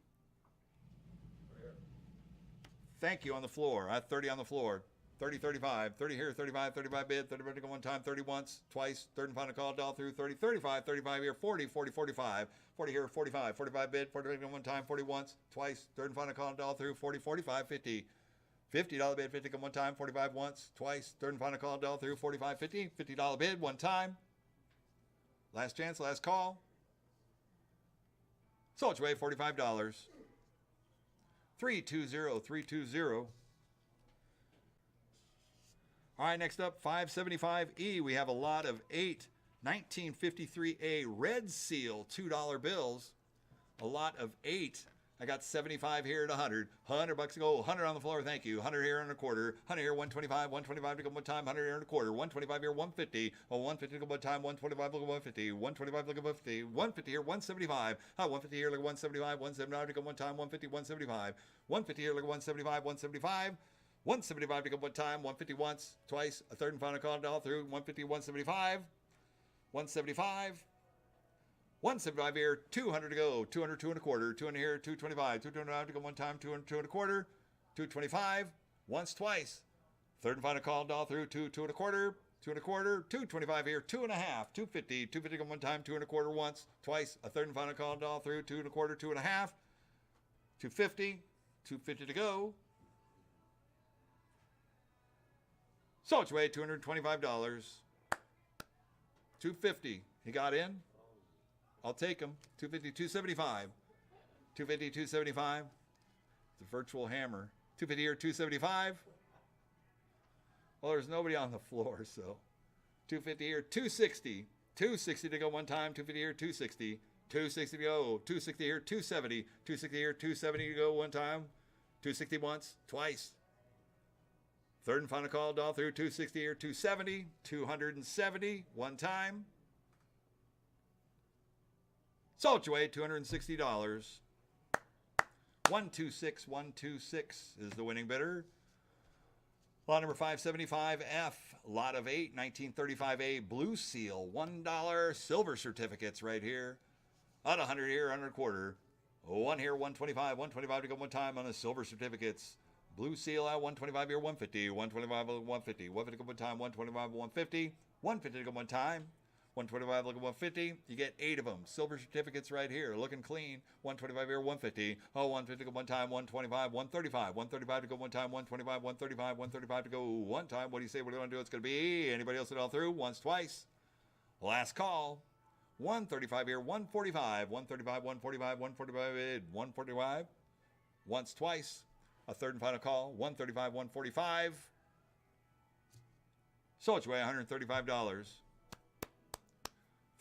Thank you on the floor. I have 30 on the floor. 30, 35. 30 here, 35, 35 bid. 35 to go one time, 30 once, twice. Third and final call, all through. 30, 35, 35 here, 40, 40, 45. 40 here, 45, 45 bid. 40 to go one time, 40 once, twice. Third and final call, all through. 40, 45, 50. $50 bid, 50 to go one time, 45 once, twice. Third and final call, all through. 45, 50. $50 bid, one time. Last chance, last call. Sold your way, $45. 320, 320. All right, next up, 575E. We have a lot of 8 1953A red seal $2 bills. A lot of 8. I got 75 here at 100. $100 to go. 100 on the floor. Thank you. 100 here and a quarter. 100 here, 125. 125 to go one time. 100 here and a quarter. 125 here, 150. 150 to go one time. 125 look at 150. 125 look at 150. 150 here, 175. 150 here, look at 175. 175 to go one time. 150, 175. 150 here, look at 175. 175. 175 to go one time. 150 once, twice. A third and final call all through. 150, 175. 175. 175 here, 200 to go, 200, 2 and a quarter, 200 here, 225, 225 to go one time, 200, 2 and a quarter, 225, once, twice. Third and final call all through, 2 and a quarter, 2 and a quarter, 225 here, 2 and a half, 250, 250 to go one time, 2 and a quarter once, twice. A third and final call all through, 2 and a quarter, 2 and a half, 250, 250 to go. Sold your way, $225. 250. He got in. I'll take him. 250, 275. 250, 275. It's a virtual hammer. 250 here, 275. Well, there's nobody on the floor, so 250 here, 260. 260 to go one time. 250 here, 260. 260 to go. 260 here, 270. 260 here, 270 to go one time. 260 once, twice. Third and final call, all through. 260 here, 270. 270 one time. Sold away, $260. 126, 126 is the winning bidder. Lot number 575F, lot of 8, 1935A Blue Seal, $1 silver certificates right here. On 100 here, 100 quarter. One here, 125, 125 to go one time on the silver certificates. Blue Seal at 125 here, 150, 125 150, 150 to go one time, 125 150, 150 to go one time. 125 look at 150. You get 8 of them. Silver certificates right here, looking clean. 125 here, 150. Oh, 150 to go one time, 125, 135. 135 to go one time, 125, 135, 135 to go one time. What do you say? What do you want to do? It's going to be anybody else at all through? Once, twice. Last call. 135 here, 145. 135, 145, 145 bid, 145. Once, twice. A third and final call. 135, 145. So it's way $135.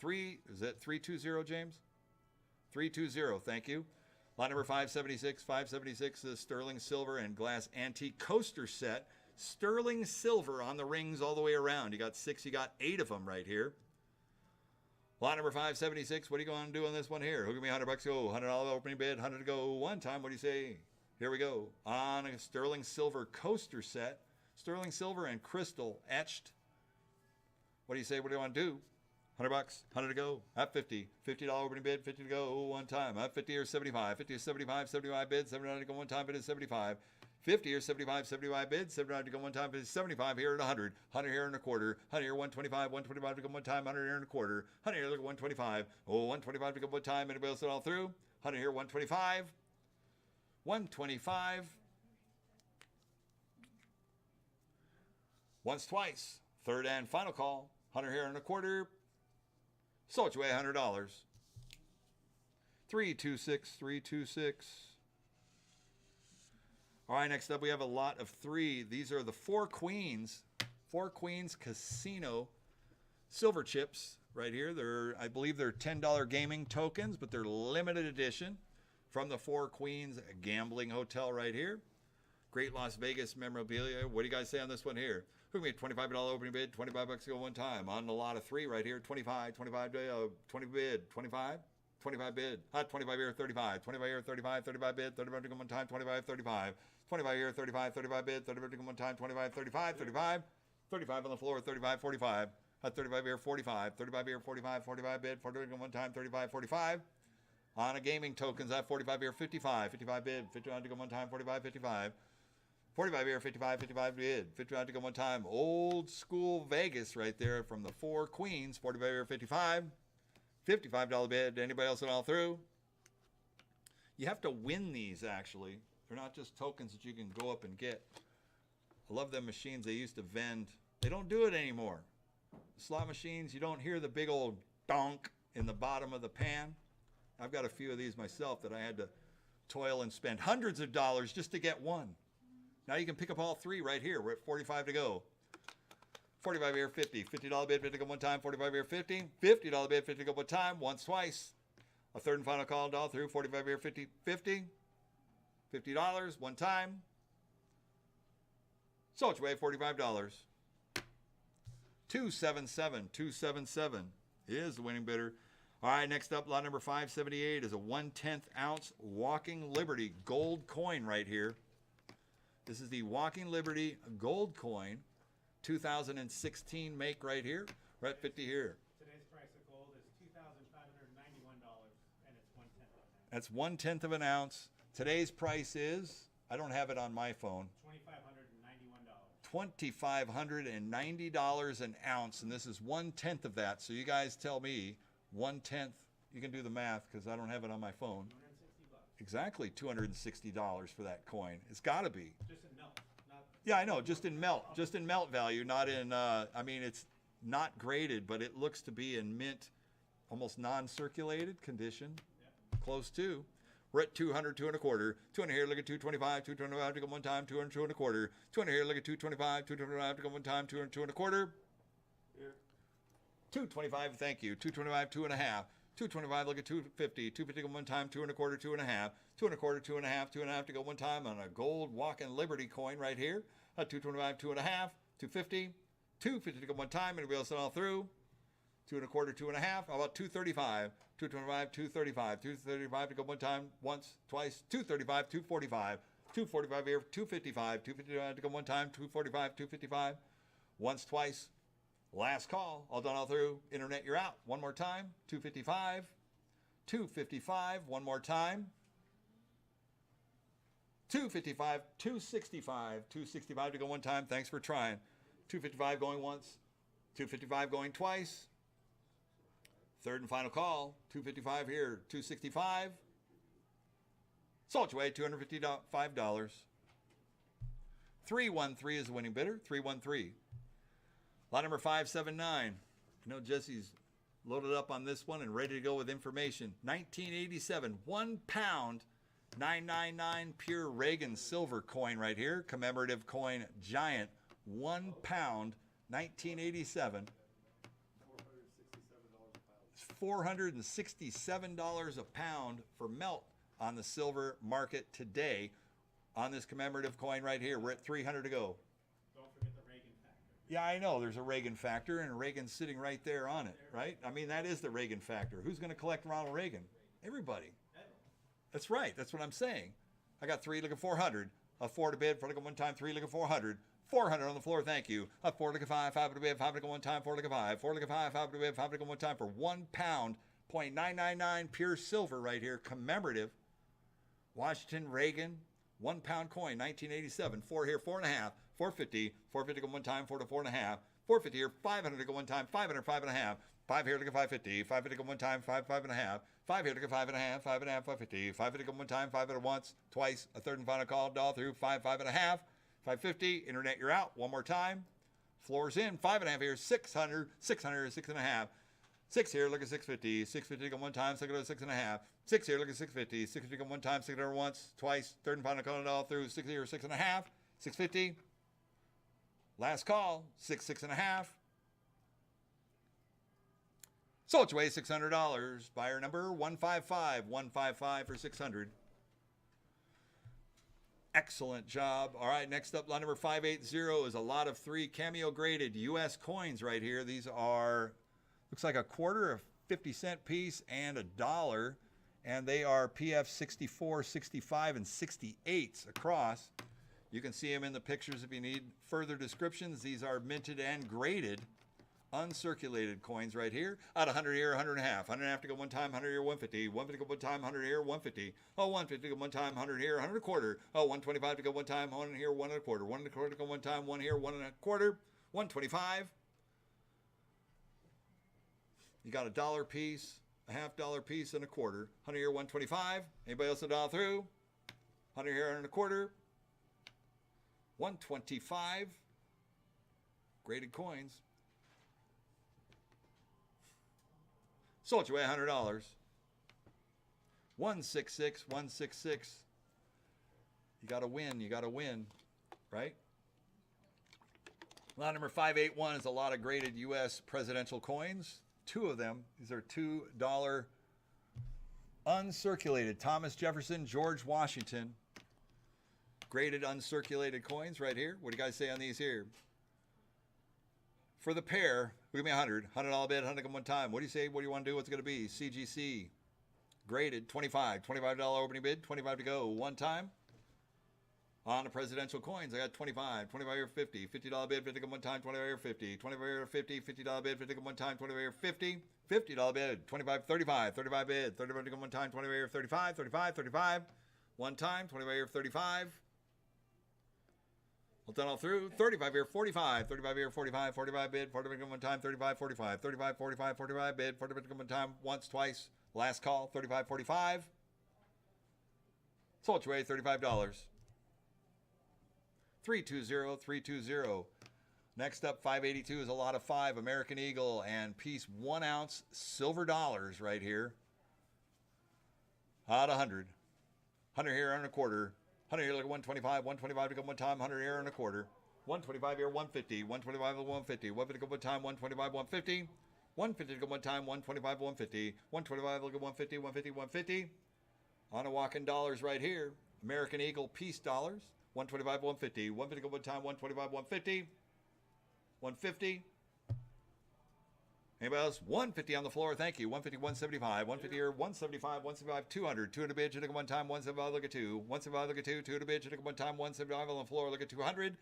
Is that 320, James? 320, thank you. Lot number 576. 576 is sterling silver and glass antique coaster set. Sterling silver on the rings all the way around. You got 6, you got 8 of them right here. Lot number 576. What are you going to do on this one here? Who give me $100 go? $100 opening bid. 100 to go one time. What do you say? Here we go. On a sterling silver coaster set. Sterling silver and crystal etched. What do you say? What do you want to do? $100, 100 to go, at 50, $50 opening bid, 50 to go one time, at 50 or 75, 50 or 75, 75 bid, 79 to go one time, bid is 75, 50 or 75, 75 bid, 79 to go one time, bid is 75 here at 100, 100 here and a quarter, 100 here 125, 125 to go one time, 100 here and a quarter, 100 here look at 125, oh 125 to go one time, anybody else at all through, 100 here 125, 125, once twice, third and final call, 100 here and a quarter. So it's way $100. 326, 326. All right, next up we have a lot of 3. These are the Four Queens Casino silver chips right here. I believe they're $10 gaming tokens, but they're limited edition from the Four Queens Gambling Hotel right here. Great Las Vegas memorabilia. What do you guys say on this one here? Who made $25 opening bid? $25 to go one time. On the lot of 3 right here. 25, 25, 20 bid. 25, 25 bid. 25 here, 35. 25 here, 35, 35 bid. 35 to go one time. 25, 35. 25 here, 35, 35 bid. 35 to go one time. 25, 35, 35. 35 on the floor. 35, 45. 35 here, 45. 35 here, 45, 45 bid. 45 to go one time. 35, 45. On a gaming tokens at 45 here, 55. 55 bid. 51 to go one time. 45, 55. 45 here, 55, 55 bid. 55 to go one time. Old school Vegas right there from the Four Queens. 45 here, 55. $55 bid. Anybody else at all through? You have to win these, actually. They're not just tokens that you can go up and get. I love them machines they used to vend. They don't do it anymore. Slot machines, you don't hear the big old donk in the bottom of the pan. I've got a few of these myself that I had to toil and spend hundreds of dollars just to get one. Now you can pick up all 3 right here. We're at 45 to go. 45 here, 50. $50 bid, 50 to go one time. 45 here, 50. $50 bid, 50 to go one time. Once, twice. A third and final call, all through. 45 here, 50. 50. $50, one time. So it's way $45. 277. 277 is the winning bidder. All right, next up, lot number 578 is a 1/10 ounce Walking Liberty gold coin right here. This is the Walking Liberty gold coin, 2016 make right here. We're at 50 here. Today's price of gold is $2,591, and it's 1/10 of an ounce. That's 1/10 of an ounce. Today's price is, I don't have it on my phone, $2,590 an ounce, and this is 1/10 of that. So you guys tell me 1/10. You can do the math because I don't have it on my phone. $260. Exactly, $260 for that coin. It's got to be. Just in melt. Not Yeah, I know. Just in melt value, not in. I mean, not graded, but it looks to be in mint, almost non-circulated condition, close to. We're at 200, 2 and a quarter. 200 here, look at 225, 225 to go one time, 200, 2 and a quarter. 200 here, look at 225, 225 to go one time, 200, 2 and a quarter. Here. 225, thank you. 225, 2 and a half. 225, look at 250. 250 to go one time, 2 and a quarter, 2 and a half. 2 and a quarter, 2 and a half, 2 and a half to go one time on a gold walking Liberty coin right here. 225, 2 and a half, 250. 250 to go one time, anybody else all through? 2 and a quarter, 2 and a half. How about 235? 225, 235. 235 to go one time, once, twice. 235, 245. 245 here, 255. 255 to go one time, 245, 255. Once, twice. Last call. All done, all through. Internet, you're out. One more time. 255. 255. One more time. 255. 265. 265 to go one time. Thanks for trying. 255 going once. 255 going twice. Third and final call. 255 here. 265. Salt your way. $255. 313 is the winning bidder. 313. Lot number 579. I know Jesse's loaded up on this one and ready to go with information. 1987, 1 pound, 999 pure Reagan silver coin right here. Commemorative coin, giant, 1 pound, 1987. $467 a pound for melt on the silver market today on this commemorative coin right here. We're at 300 to go. Don't forget the Reagan factor. Yeah, I know there's a Reagan factor, and Reagan's sitting right there on it, right? I mean, that is the Reagan factor. Who's going to collect Ronald Reagan? Everybody. That's right. That's what I'm saying. I got 3, look at 400. A 4 to bid, 4 to go one time, 3, look at 400. 400 on the floor, thank you. A 4 look at 5, 5 to bid, 5 to go one time, 4 look at 5. 4 look at 5, 5 to bid, 5 to go one time for 1 pound, .999 pure silver right here, commemorative. Washington Reagan, 1 pound coin, 1987. 4 here, 4 and a half, 450. 450 to go one time, 4 to 4 and a half. 450 here, 500 to go one time, 500, 5 and a half. 5 here, look at 550. 550 to go one time, 5, 5 and a half. 5 here, look at 5 and a half, 5 and a half, 550. 550 to go one time, 5 at once, twice. A third and final call, all through, 5, 5 and a half. 550, internet, you're out. One more time. Floor's in. 5 and a half here. 600, 600, 6 and a half. 6 here, look at 650. 650 go one time, 6 and a half. 6 here, look at 650. 650 go one time, 600 once, twice. Third and final call, all through. 6 here, 6 and a half. 650. Last call. 6, 6 and a half. Sold your way, $600. Buyer number 155. 155 for 600. Excellent job. All right, next up, lot number 580 is a lot of 3 cameo graded U.S. coins right here. These are, looks like a quarter, a 50-cent piece, and $1. And they are PF 64, 65, and 68s across. You can see them in the pictures if you need further descriptions. These are minted and graded, uncirculated coins right here. At 100 here, 100 and a half. 100 and a half to go one time, 100 here, 150. 150 to go one time, 100 here, 150. Oh, 150 to go one time, 100 here, 100 and a quarter. Oh, 125 to go one time, 1 here, 1 and a quarter. 1 and a quarter to go one time, 1 here, 1 and a quarter. 125. You got $1 piece, a $half piece, and a quarter. 100 here, 125. Anybody else a dollar through? 100 here, 1 and a quarter. 125. Graded coins. Sold your way $100. 166, 166. You got to win, right? Lot number 581 is a lot of graded U.S. presidential coins. 2 of them. These are $2 uncirculated. Thomas Jefferson, George Washington. Graded uncirculated coins right here. What do you guys say on these here? For the pair, give me 100. $100 bid, 100 one time. What do you say? What do you want to do? What's it going to be? CGC. Graded, 25. $25 opening bid, 25 to go. One time. On the presidential coins, I got 25. 25 here, 50. $50 bid, 50 one time, 25 here, 50. 25 here, 50. $50 bid, 50 one time, 25 here, 50. $50 bid, 25, 35. 35 bid, 35 to go one time, 25 here, 35. 35, 35. One time, 25 here, 35. Well done all through. 35 here, 45. 35 here, 45. 45 bid. 45 to go one time. 35, 45. 35, 45. 45 bid. 45 to go one time. Once, twice. Last call. 35, 45. Sold your way. $35. 320, 320. Next up, 582 is a lot of 5 American Eagle and piece 1 ounce silver dollars right here. Out 100. 100 here and a quarter. 100 here, look at 125. 125 to go one time. 100 here and a quarter. 125 here, 150. 125 to go 150. 150 to go one time. 125, 150. 150 to go one time. 125, 150. 125, look at 150. 150, 150. On a walking dollars right here. American Eagle piece dollars. 125, 150. 150 to go one time. 125, 150. 150. Anybody else? 150 on the floor. Thank you. 150, 175. 150 here. 175, 175, 200. 200 bid. Look at one time. 175. Look at 2. 175. Look at 2. 200 bid. Look at one time. 175 on the floor. Look at 200.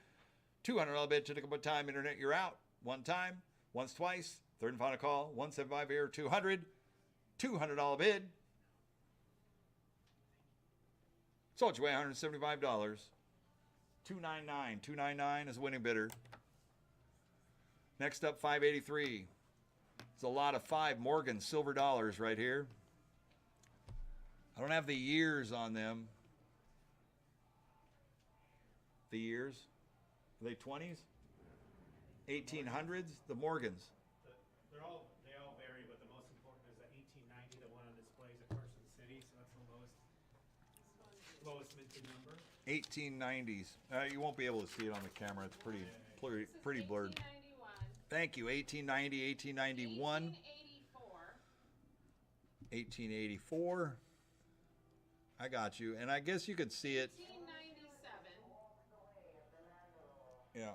200 on the bid. Look at one time. Internet, you're out. One time. Once, twice. Third and final call. 175 here. 200. $200 bid. Sold your way. $175. 299. 299 is the winning bidder. Next up, 583. It's a lot of 5 Morgan silver dollars right here. I don't have the years on them. The years? Are they 20s? 1800s? The Morgans. They all vary, but the most important is the 1890, the one on display is at Carson City, so that's the lowest minted number. 1890s. You won't be able to see it on the camera. It's pretty blurred. 1891. Thank you. 1890, 1891. 1884. I got you. And I guess you could see it. 1897. Yeah.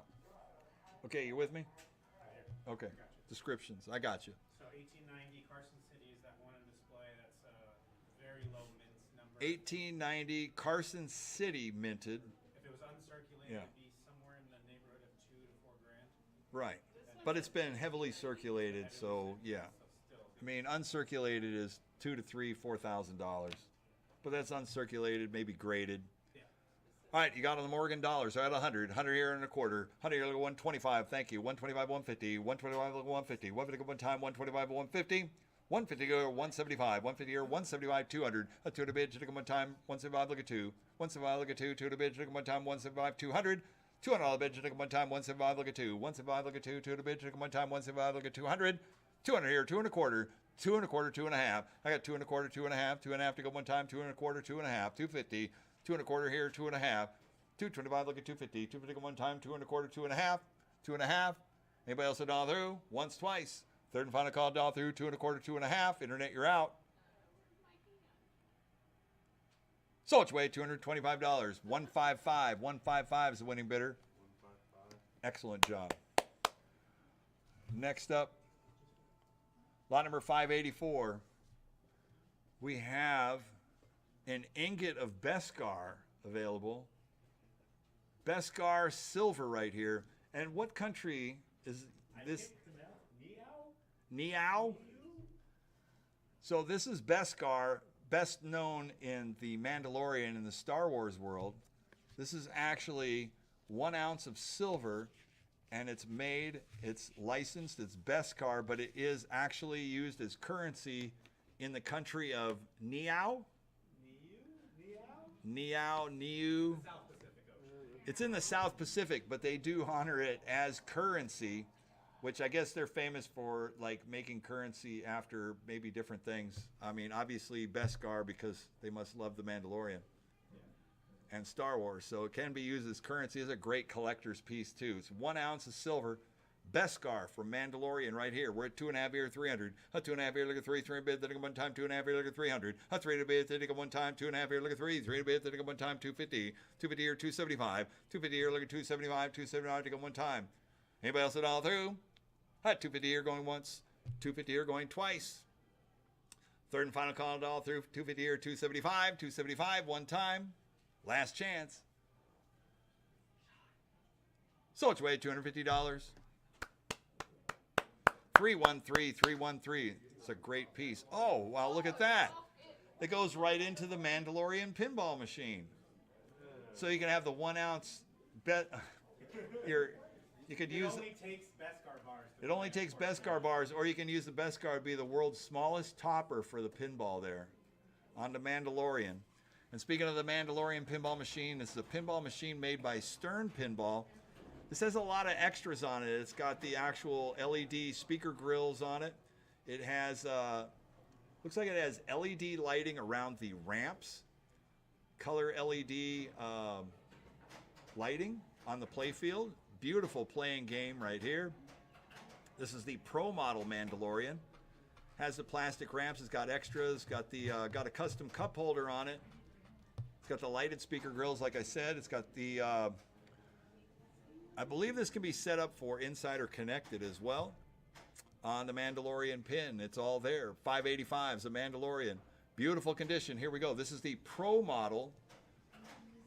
Okay, you with me? Right here. Okay. Got you. Descriptions. I got you. So 1890 Carson City is that one on display. That's a very low mint number. 1890 Carson City minted. If it was uncirculated, Yeah. it'd be somewhere in the neighborhood of $2 to $4 grand. Right. But it's been heavily circulated, so yeah. So still, I mean, uncirculated is $2,000 to $4,000. But that's uncirculated, maybe graded. yeah. All right, you got on the Morgan dollars. I had 100. 100 here and a quarter. 100 here, look at 125. Thank you. 125, 150. 125, look at 150. 150 go one time. 125, 150. 150 go 175. 150 here, 175, 200. A 200 bid, look at one time. 175, look at 2. 175, look at 2. 200 bid, look at one time. 175, 200. $200 bid, look at one time. 175, look at 2. 175, look at 2. 200 bid, look at one time. 175, look at 200. 200 here, 2 and a quarter. 2 and a quarter, 2 and a half. I got 2 and a quarter, 2 and a half. 2 and a half to go one time. 2 and a quarter, 2 and a half. 250. 2 and a quarter here, 2 and a half. 225, look at 250. 250 go one time. 2 and a quarter, 2 and a half. 2 and a half. Anybody else a dollar through? Once, twice. Third and final call, dollar through. 2 and a quarter, 2 and a half. Internet, you're out. Sold your way, $225. 155. 155 is the winning bidder. 155. Excellent job. Next up, lot number 584. We have an ingot of Beskar available. Beskar silver right here. And what country is this? Niao? So this is Beskar, best known in the Mandalorian and the Star Wars world. This is actually 1 ounce of silver, and it's made, it's licensed, it's Beskar, but it is actually used as currency in the country of Niao. Niu. South Pacific Ocean. It's in the South Pacific, but they do honor it as currency, which I guess they're famous for, like making currency after maybe different things. I mean, obviously Beskar because they must love the Mandalorian and Star Wars, so it can be used as currency. It's a great collector's piece too. It's 1 ounce of silver. Beskar from Mandalorian right here. We're at 2.5 here, 300. A 2.5 here, look at 3. 3 bid, then one time. 2.5 here, look at 300. A 3 to bid, then one time. 2.5 here, look at 3. 3 to bid, then one time. 250. 250 here, 275. 250 here, look at 275. 275 to go one time. Anybody else at all through? At 250 here going once. 250 here going twice. Third and final call all through. 250 here, 275. 275 one time. Last chance. Sold your way, $250. 313, 313. It's a great piece. Oh, wow, look at that. It goes right into the Mandalorian pinball machine. So you can have the 1 ounce bet. You could use It only takes Beskar bars. it only takes Beskar bars, or you can use the Beskar to be the world's smallest topper for the pinball there on the Mandalorian. And speaking of the Mandalorian pinball machine, it's the pinball machine made by Stern Pinball. This has a lot of extras on it. It's got the actual LED speaker grills on it. It has, looks like it has LED lighting around the ramps. Color LED lighting on the playfield. Beautiful playing game right here. This is the Pro Model Mandalorian. Has the plastic ramps. It's got extras. Got a custom cup holder on it. It's got the lighted speaker grills, like I said. It's got the, I believe this can be set up for Insider Connected as well. On the Mandalorian pin, it's all there. 585 is a Mandalorian. Beautiful condition. Here we go. This is the Pro Model.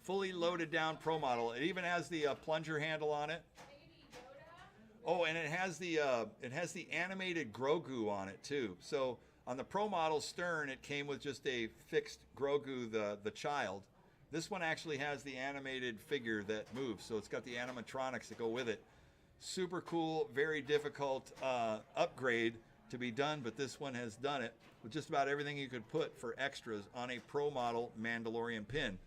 Fully loaded down Pro Model. It even has the plunger handle on it. Oh, and it has the animated Grogu on it too. So on the Pro Model stern, it came with just a fixed Grogu, the child. This one actually has the animated figure that moves, so it's got the animatronics that go with it. Super cool, very difficult upgrade to be done, but this one has done it with just about everything you could put for extras on a Pro Model Mandalorian pin.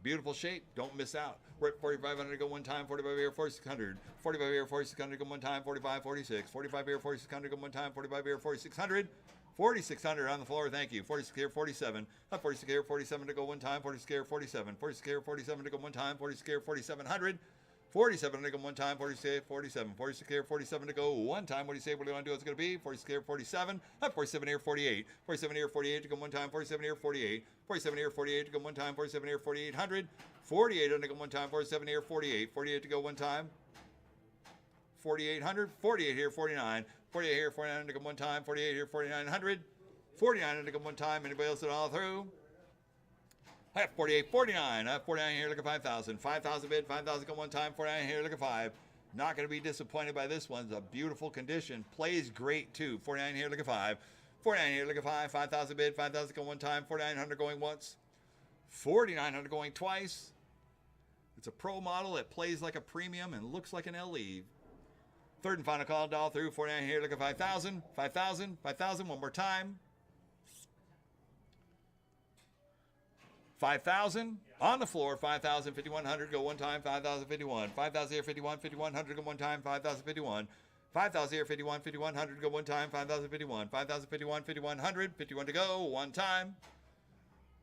Beautiful shape, don't miss out. We're at 4,500 to go one time, 45 here, 4,600. 45 here, 4,600 to go one time, 45, 46. 45 here, 4,600 to go one time, 45 here, 4,600. 4,600 on the floor, thank you. 46 here, 47. 46 here, 47 to go one time, 46 here, 47. 46 here, 47 to go one time, 46 here, 4,700. 47 to go one time, 46, 47. 46 here, 47 to go one time. What do you say? What do you want to do? It's going to be 46 here, 47. 47 here, 48. 47 here, 48 to go one time, 47 here, 48. 47 here, 48 to go one time, 47 here, 4,800. 48 to go one time, 47 here, 48. 48 to go one time, 4,800. 48 here, 49. 48 here, 49 to go one time, 48 here, 4,900. 49 to go one time. Anybody else at all through? I have 48, 49. I have 49 here, look at 5,000. 5,000 bid, 5,000 go one time, 49 here, look at 5. Not going to be disappointed by this one. It's a beautiful condition. Plays great too. 49 here, look at 5. 49 here, look at 5. 5,000 bid, 5,000 go one time, 4,900 going once. 4,900 going twice. It's a Pro Model. It plays like a premium and looks like an LE. Third and final call, doll through. 49 here, look at 5,000. 5,000, 5,000, one more time. 5,000 on the floor, 5,000, 5,100, go one time, 5,051. 5,000 here, 51, 5,100, go one time, 5,051. 5,000 here, 51, 5,100, go one time, 5,051. 5,051, 5,100, 51 to go, one time.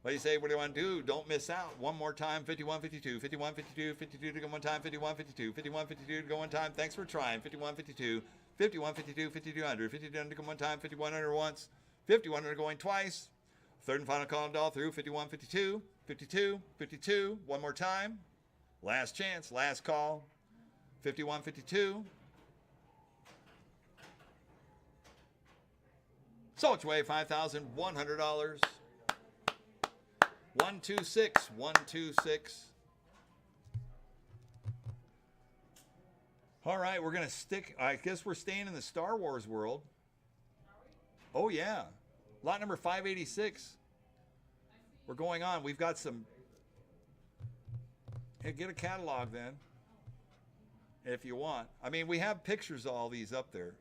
What do you say? What do you want to do? Don't miss out. One more time, 51, 52, 51, 52, 52 to go one time, 51, 52, 51, 52 to go one time. Thanks for trying. 51, 52, 51, 52, 5,200, 5,200 to go one time, 5,100 once, 5,100 going twice. Third and final call doll through, 51, 52, 52, 52, one more time. Last chance, last call, 51, 52. So it's way $5,100. 126, 126. All right, we're going to stick, I guess we're staying in the Star Wars world. Oh, yeah. Lot number 586. We're going on. We've got some. Hey, get a catalog then, if you want. I mean, we have pictures of all these up there.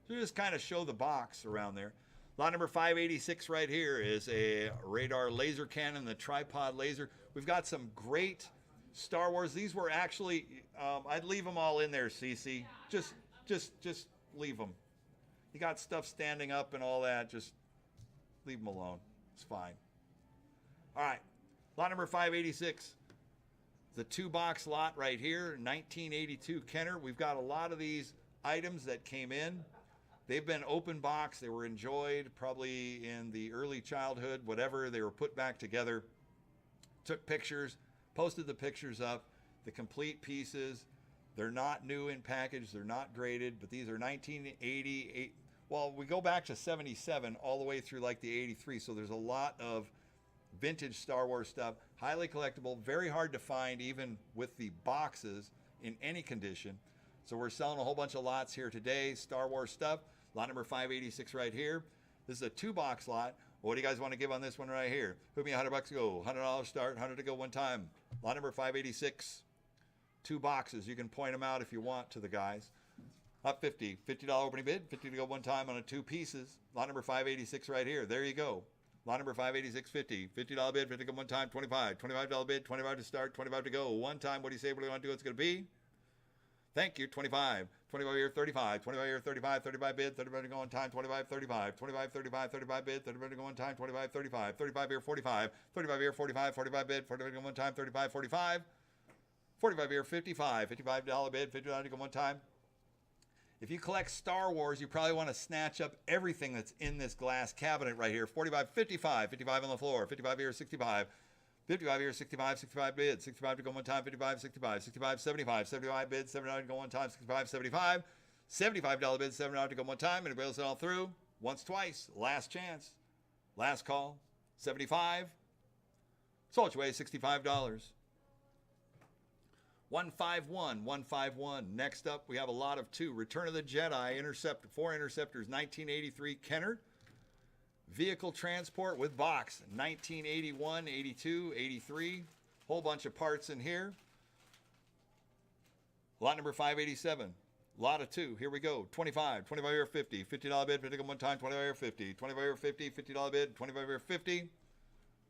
So just kind of show the box around there. Lot number 586 right here is a radar laser cannon, the tripod laser. We've got some great Star Wars. These were actually, I'd leave them all in there, Cece. Just leave them. You got stuff standing up and all that. Just leave them alone. It's fine. All right. Lot number 586. The 2-box lot right here, 1982 Kenner. We've got a lot of these items that came in. They've been open box. They were enjoyed probably in the early childhood, whatever. They were put back together. Took pictures, posted the pictures up. The complete pieces. They're not new in package. They're not graded, but these are 1988. Well, we go back to 77 all the way through like the 83. So there's a lot of vintage Star Wars stuff. Highly collectible. Very hard to find even with the boxes in any condition. So we're selling a whole bunch of lots here today. Star Wars stuff. Lot number 586 right here. This is a 2-box lot. What do you guys want to give on this one right here? Put me $100 to go. $100 start. 100 to go one time. Lot number 586. 2 boxes. You can point them out if you want to the guys. Up 50. $50 opening bid. 50 to go one time on a 2 pieces. Lot number 586 right here. There you go. Lot number 586, 50. $50 bid. 50 to go one time. 25. $25 bid. 25 to start. 25 to go one time. What do you say? What do you want to do? It's going to be Thank you. 25. 25 here, 35. 25 here, 35. 35 bid. 35 to go on time. 25, 35. 25, 35. 35 bid. 35 to go on time. 25, 35. 35 here, 45. 35 here, 45. 45 bid. 45 to go on time. 35, 45. 45 here, 55. $55 bid. $50 to go on time. If you collect Star Wars, you probably want to snatch up everything that's in this glass cabinet right here. 45, 55. 55 on the floor. 55 here, 65. 55 here, 65, 65 bid, 65 to go one time, 55, 65, 65, 75, 75 bid, $79 to go one time, 65, 75, $75 bid, $7 to go one time, anybody else all through? Once, twice, last chance, last call, 75, sold your way, $65. 151, 151. Next up, we have a lot of 2. Return of the Jedi, Interceptor, 4 Interceptors, 1983 Kennard. Vehicle transport with box, 1981, 82, 83. Whole bunch of parts in here. Lot number 587. Lot of 2. Here we go. 25. 25 here, 50. $50 bid. 50 one time. 25 here, 50. 25 here, 50. $50 bid. 25 here, 50.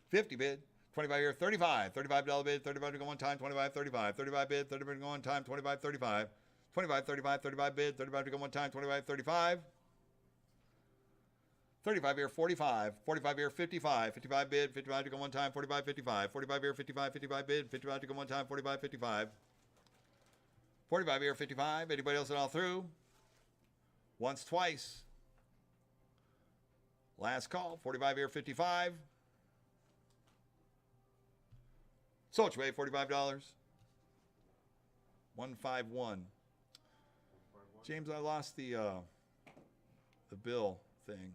50 bid. 25 here, 35. $35 bid. 35 to go one time. 25, 35. 35 bid. 35 to go one time. 25, 35. 25, 35. 35 bid. 35 to go one time. 25, 35. 35 here, 45. 45 here, 55. 55 bid, 55 to go one time, 45, 55. 45 here, 55, 55 bid, 55 to go one time, 45, 55. 45 here, 55. Anybody else at all through? Once, twice. Last call, 45 here, 55. Sold your way, $45. 151. James, I lost the bill thing.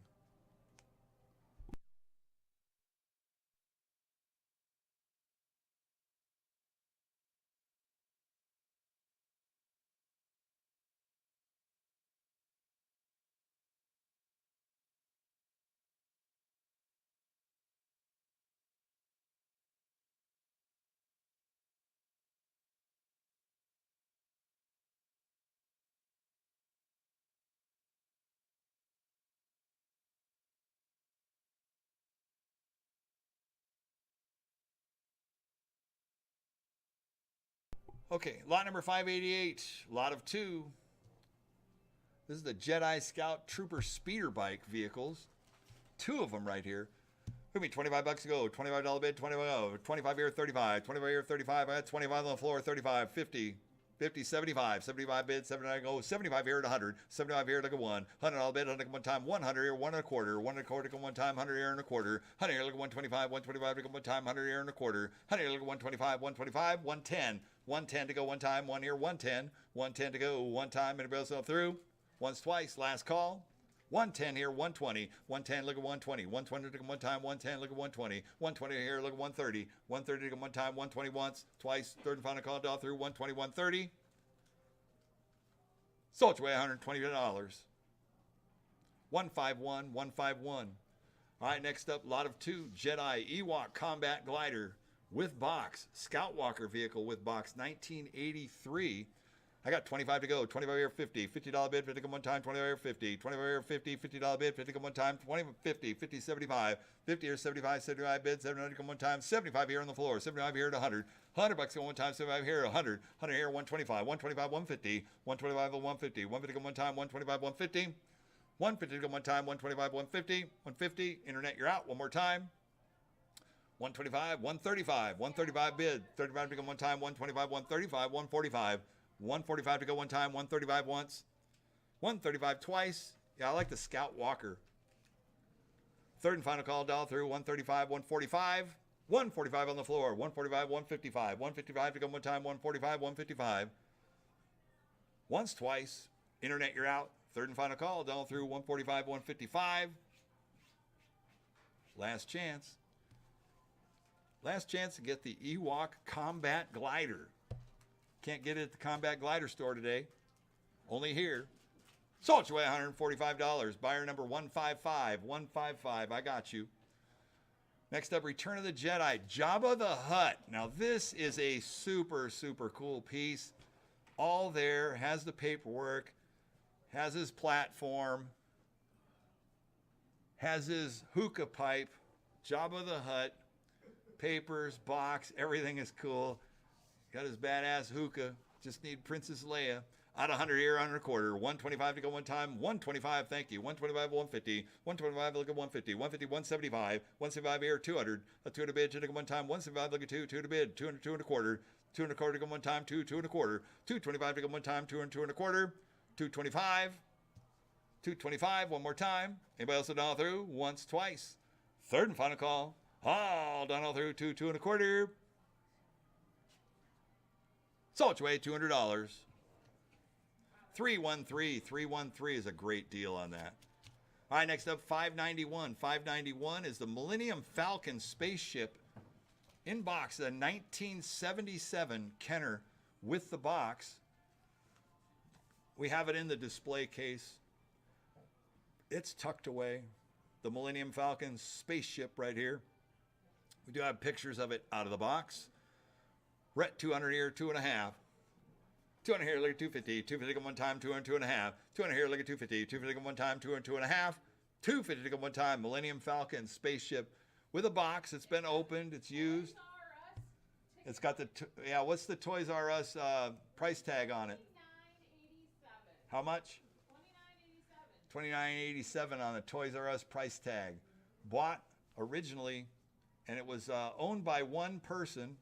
Okay, lot number 588, lot of 2. This is the Jedi Scout Trooper Speeder Bike vehicles. 2 of them right here. Give me $25 to go, $25 bid, 25 here, 35, 25 here, 35. I got 25 on the floor, 35, 50, 50, 75, 75 bid, 79 go, 75 here at 100, 75 here like a 1, $100 bid, 100 one time, 100 here, 1 and a quarter, 1 and a quarter to go one time, 100 here and a quarter, 100 here like a 125, 125 to go one time, 100 here and a quarter, 100 here like a 125, 125, 110, 110 to go one time, 1 here, 110, 110 to go one time, anybody else all through? Once, twice, last call. 110 here, 120, 110, look at 120, 120 to go one time, 110, look at 120, 120 here, look at 130, 130 to go one time, 120 once, twice, third and final call all through, 120, 130. Sold your way, $120. 151, 151. All right, next up, lot of 2, Jedi Ewok Combat Glider with box, Scout Walker vehicle with box, 1983. I got 25 to go, 25 here, 50, $50 bid, 50 come one time, 25 here, 50, 25 here, 50, $50 bid, 50 come one time, 20, 50, 50, 75, 50 here, 75, 75 bid, 79 come one time, 75 here on the floor, 75 here at 100, $100 go one time, 75 here, 100, 100 here, 125, 125, 150, 125, 150, 150 come one time, 125, 150, 150 go one time, 125, 150, 150, internet, you're out, one more time. 125, 135, 135 bid, 35 to go one time, 125, 135, 145, 145 to go one time, 135 once, 135 twice. Yeah, I like the Scout Walker. Third and final call, dial through, 135, 145, 145 on the floor, 145, 155, 155 to go one time, 145, 155. Once, twice. Internet, you're out. Third and final call, dial through, 145, 155. Last chance. Last chance to get the Ewok Combat Glider. Can't get it at the Combat Glider store today. Only here. Sold your way, $145. Buyer number 155. 155. I got you. Next up, Return of the Jedi. Jabba the Hutt. Now, this is a super, super cool piece. All there. Has the paperwork. Has his platform. Has his hookah pipe. Jabba the Hutt. Papers, box, everything is cool. Got his badass hookah. Just need Princess Leia. Out 100 here, 125. 125 to go one time. 125, thank you. 125, 150. 125, look at 150. 150, 175. 175 here, 200. A 200 bid to go one time. 175, look at 2. 2 to bid. 200, 2 and a quarter. 2 and a quarter to go one time. 2, 2 and a quarter. 225 to go one time. 2 and 2 and a quarter. 225. 225, one more time. Anybody else done all through? Once, twice. Third and final call. All done all through. 2, 2 and a quarter. Sold your way, $200. 313 is a great deal on that. All right, next up, 591. 591 is the Millennium Falcon spaceship in box, a 1977 Kenner with the box. We have it in the display case. It's tucked away. The Millennium Falcon spaceship right here. We do have pictures of it out of the box. We're at 200 here, 2.5. 200 here, look at 250. 250 to go one time, 200, 2.5. 200 here, look at 250. 250 to go one time, 200, 2.5. 250 to go one time. Millennium Falcon spaceship with a box. It's been opened. It's used. It's got the, what's the Toys R Us price tag on it? $29.87. How much? $29.87. $29.87 on the Toys R Us price tag. Bought originally, and it was owned by one person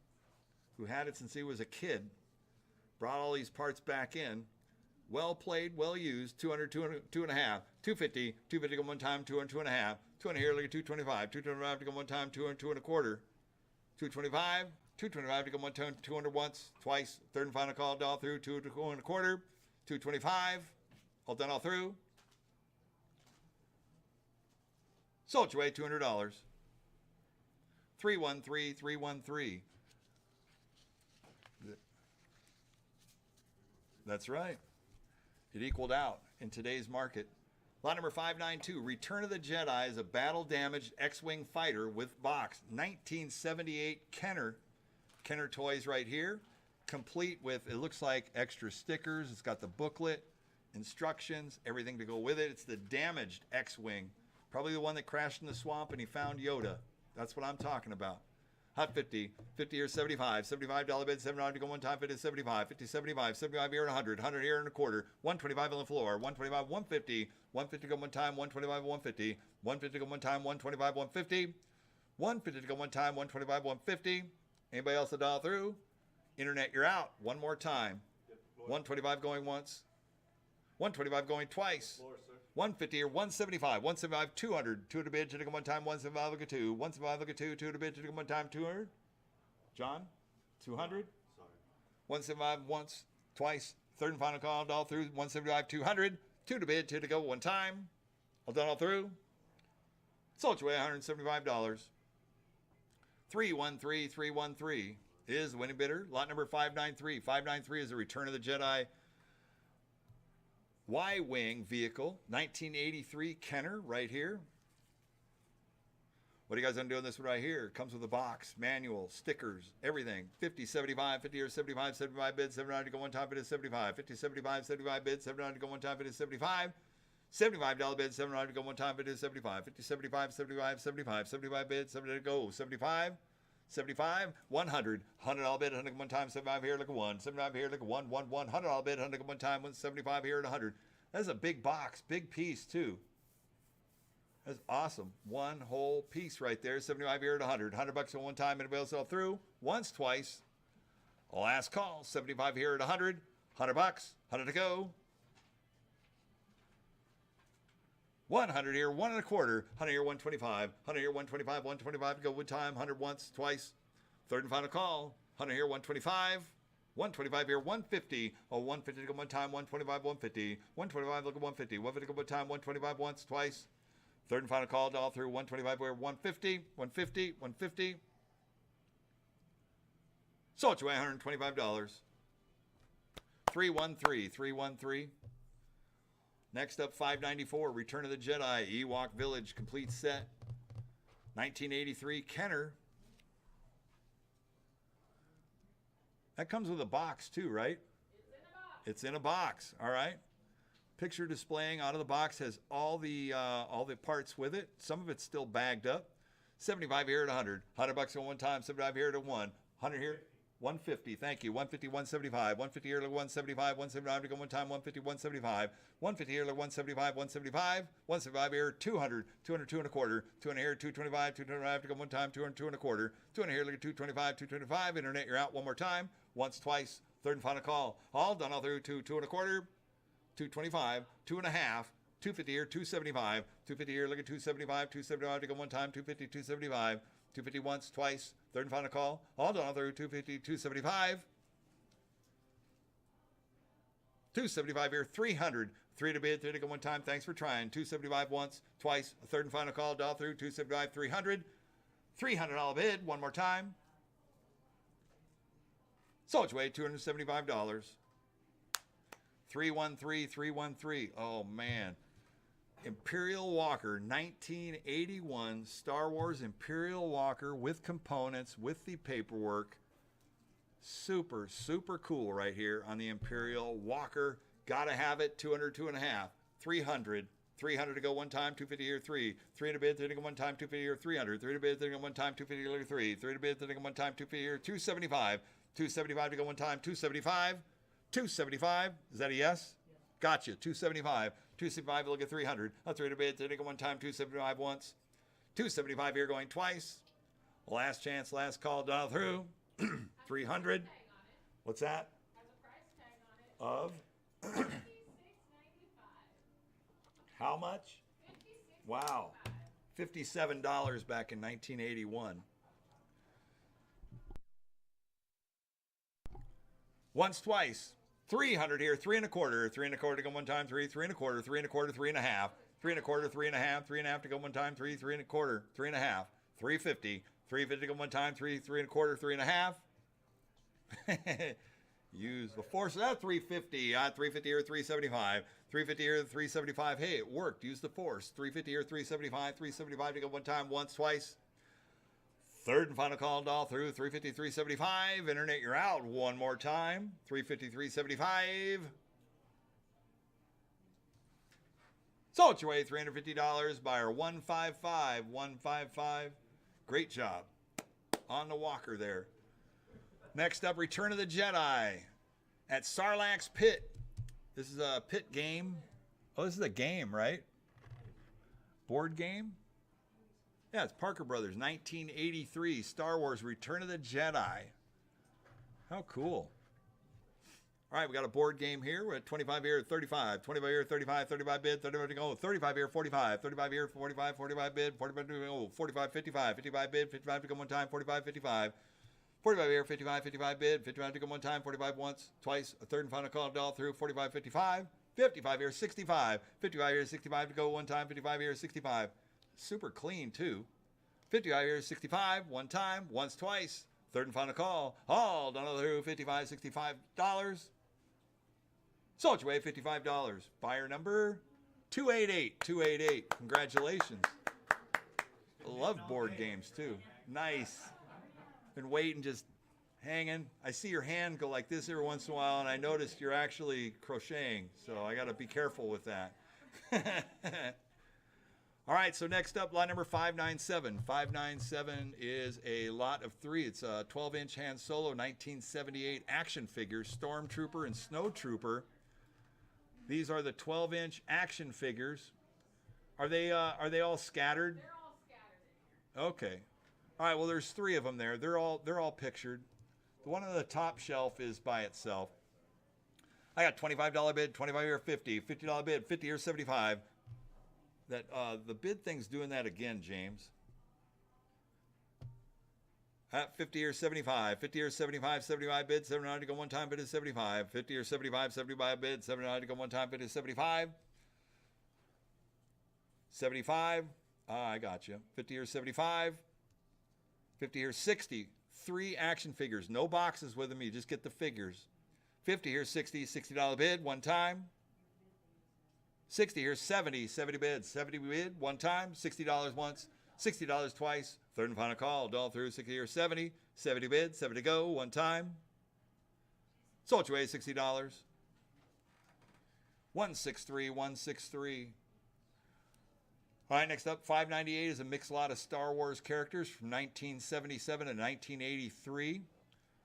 who had it since he was a kid. Brought all these parts back in. Well played, well used. 200, 2.5. 250. 250 to go one time, 200, 2.5. 200 here, look at 225. 225 to go one time, 200, 2 and a quarter. 225. 225 to go one time, 200 once, twice. Third and final call, all through. 2 and a quarter. 225. All done all through. Sold your way, $200. 313. That's right. It equaled out in today's market. Lot number 592, Return of the Jedi is a battle-damaged X-Wing fighter with box. 1978 Kenner. Kenner toys right here. Complete with, it looks like extra stickers. It's got the booklet, instructions, everything to go with it. It's the damaged X-Wing. Probably the one that crashed in the swamp and he found Yoda. That's what I'm talking about. Hot 50, 50 or 75, $75 bid, $7 to go one time, 50 75, 50, 75, 75 here and 100, 100 here and a quarter, 125 on the floor, 125, 150, 150 to go one time, 125, 150, 150 to go one time, 125, 150, 150 to go one time, 125, 150. Anybody else a dollar through? Internet, you're out. One more time. 125 going once, 125 going twice. 150 or 175, 175, 200, 2 to bid to go one time, 175 look at 2, 175 look at 2, 2 to bid to go one time, 200. John, 200. Sorry. 175 once, twice. Third and final call, all through. 175, 200, 2 to bid, 2 to go one time. All done all through. Sold your way, $175. 313 is the winning bidder. Lot number 593. 593 is the Return of the Jedi Y-Wing vehicle, 1983 Kenner right here. What are you guys going to do on this one right here? It comes with a box, manual, stickers, everything. 50, 75, 50 or 75, 75 bids, 79 to go one time, it is 75. 50, 75, 75 bids, 79 to go one time, it is 75. $75 bid, 79 to go one time, it is 75. 50, 75, 75, 75, 75 bids, 70 to go, 75. 75, 100, $100 bid, 100 one time, 75 here, look at 1, 75 here, look at 1, $100 bid, 100 one time, 175 here at 100. That's a big box, big piece too. That's awesome. One whole piece right there, 75 here at 100. $100 at one time, anybody else all through? Once, twice. Last call, 75 here at 100, $100, 100 to go. 100 here, 1 and a quarter, 100 here, 125, 100 here, 125, 125 to go one time, 100 once, twice. Third and final call, 100 here, 125, 125 here, 150, 150 to go one time, 125, 150, 125 look at 150, 150 to go one time, 125 once, twice. Third and final call, all through, 125 here, 150, 150, 150. Sold you $125. 313. Next up, 594, Return of the Jedi, Ewok Village, complete set. 1983 Kenner. That comes with a box too, right? It's in a box. It's in a box, all right. Picture displaying out of the box has all the parts with it. Some of it's still bagged up. 75 here at 100. $100 at one time, 75 here at 1. 100 here. 150, thank you. 150, 175. 150 here, look 175. 175 to go one time. 150, 175. 150 here, look 175. 175. 175 here, 200. 200, 2 and a quarter. 200 here, 225. 225 to go one time. 200, 2 and a quarter. 200 here, look at 225. 225. Internet, you're out one more time. Once, twice. Third and final call. All done all through. 2 and a quarter. 225. 2 and a half. 250 here, 275. 250 here, look at 275. 275 to go one time. 250, 275. 250 once, twice. Third and final call. All done all through. 250, 275. 275 here, 300. 3 to bid, 3 to go one time. Thanks for trying. 275 once, twice. A third and final call. All through. 275, 300. $300 bid. One more time. Sold your way, $275. 313, 313. Oh, man. Imperial Walker, 1981 Star Wars Imperial Walker with components, with the paperwork. Super, super cool right here on the Imperial Walker. Gotta have it. 200, 2 and a half. 300. 300 to go one time. 250 here, 3. 3 to bid, 3 to go one time. 250 here, 300. 3 to bid, 3 to go one time. 250 here, 3. 3 to bid, 3 to go one time. 250 here, 275. 275 to go one time. 275. 275. Is that a yes? Gotcha. 275. 275, look at 300. A 3 to bid, 3 to go one time. 275 once. 275 here going twice. Last chance, last call, down through. 300. What's that? Has a price tag on it. Of? $56.95. How much? $56.95. Wow. $57 back in 1981. Once, twice. 300 here, 3 and a quarter. 3 and a quarter to go one time. 3, 3 and a quarter. 3 and a quarter, 3 and a half. 3 and a quarter, 3 and a half. 3 and a half to go one time. 3, 3 and a quarter. 3 and a half. 350. 350 to go one time. 3, 3 and a quarter. 3 and a half. Use the force of that. 350. 350 here, 375. 350 here, 375. Hey, it worked. Use the force. 350 here, 375. 375 to go one time. Once, twice. Third and final call all through. 350, 375. Internet, you're out. One more time. 350, 375. Sold your way, $350. Buyer 155, 155. Great job on the Walker there. Next up, Return of the Jedi at Sarlacc's Pit. This is a pit game. Oh, this is a game, right? Board game? Yeah, it's Parker Brothers, 1983, Star Wars Return of the Jedi. How cool. All right, we got a board game here. We're at 25 here, 35. 25 here, 35, 35 bid, 35 to go. 35 here, 45. 35 here, 45, 45 bid, 45 to go. 45, 55. 55 bid, 55 to go one time. 45, 55. 45 here, 55, 55 bid, 55 to go one time. 45 once, twice. A third and final call all through. 45, 55. 55 here, 65. 55 here, 65 to go one time. 55 here, 65. Super clean, too. 55 here, 65, one time, once, twice. Third and final call. All done all through. 55, $65. Sold your way, $55. Buyer number 288. 288. Congratulations. Love board games, too. Nice. Been waiting, just hanging. I see your hand go like this every once in a while, and I noticed you're actually crocheting, so I got to be careful with that. All right, so next up, lot number 597. 597 is a lot of 3. It's a 12-inch Han Solo 1978 action figures, Stormtrooper and Snowtrooper. These are the 12-inch action figures. Are they all scattered? They're all scattered in here. Okay. All right, well, there's 3 of them there. They're all pictured. The one on the top shelf is by itself. I got $25 bid, 25 here, 50, $50 bid, 50 here, 75. That the bid thing's doing that again, James. 50 here, 75, 50 here, 75, 75 bid, 79 to go one time, bid is 75, 50 here, 75, 75 bid, 79 to go one time, bid is 75. 75, I got you. 50 here, 75, 50 here, 60. 3 action figures, no boxes with them, you just get the figures. 50 here, 60, $60 bid, one time. 60 here, 70, 70 bid, 70 bid, one time, $60 once, $60 twice, third and final call, all through. 60 here, 70, 70 bid, 70 go, one time. Sold your way, $60. 163, 163. All right, next up, 598 is a mixed lot of Star Wars characters from 1977 to 1983.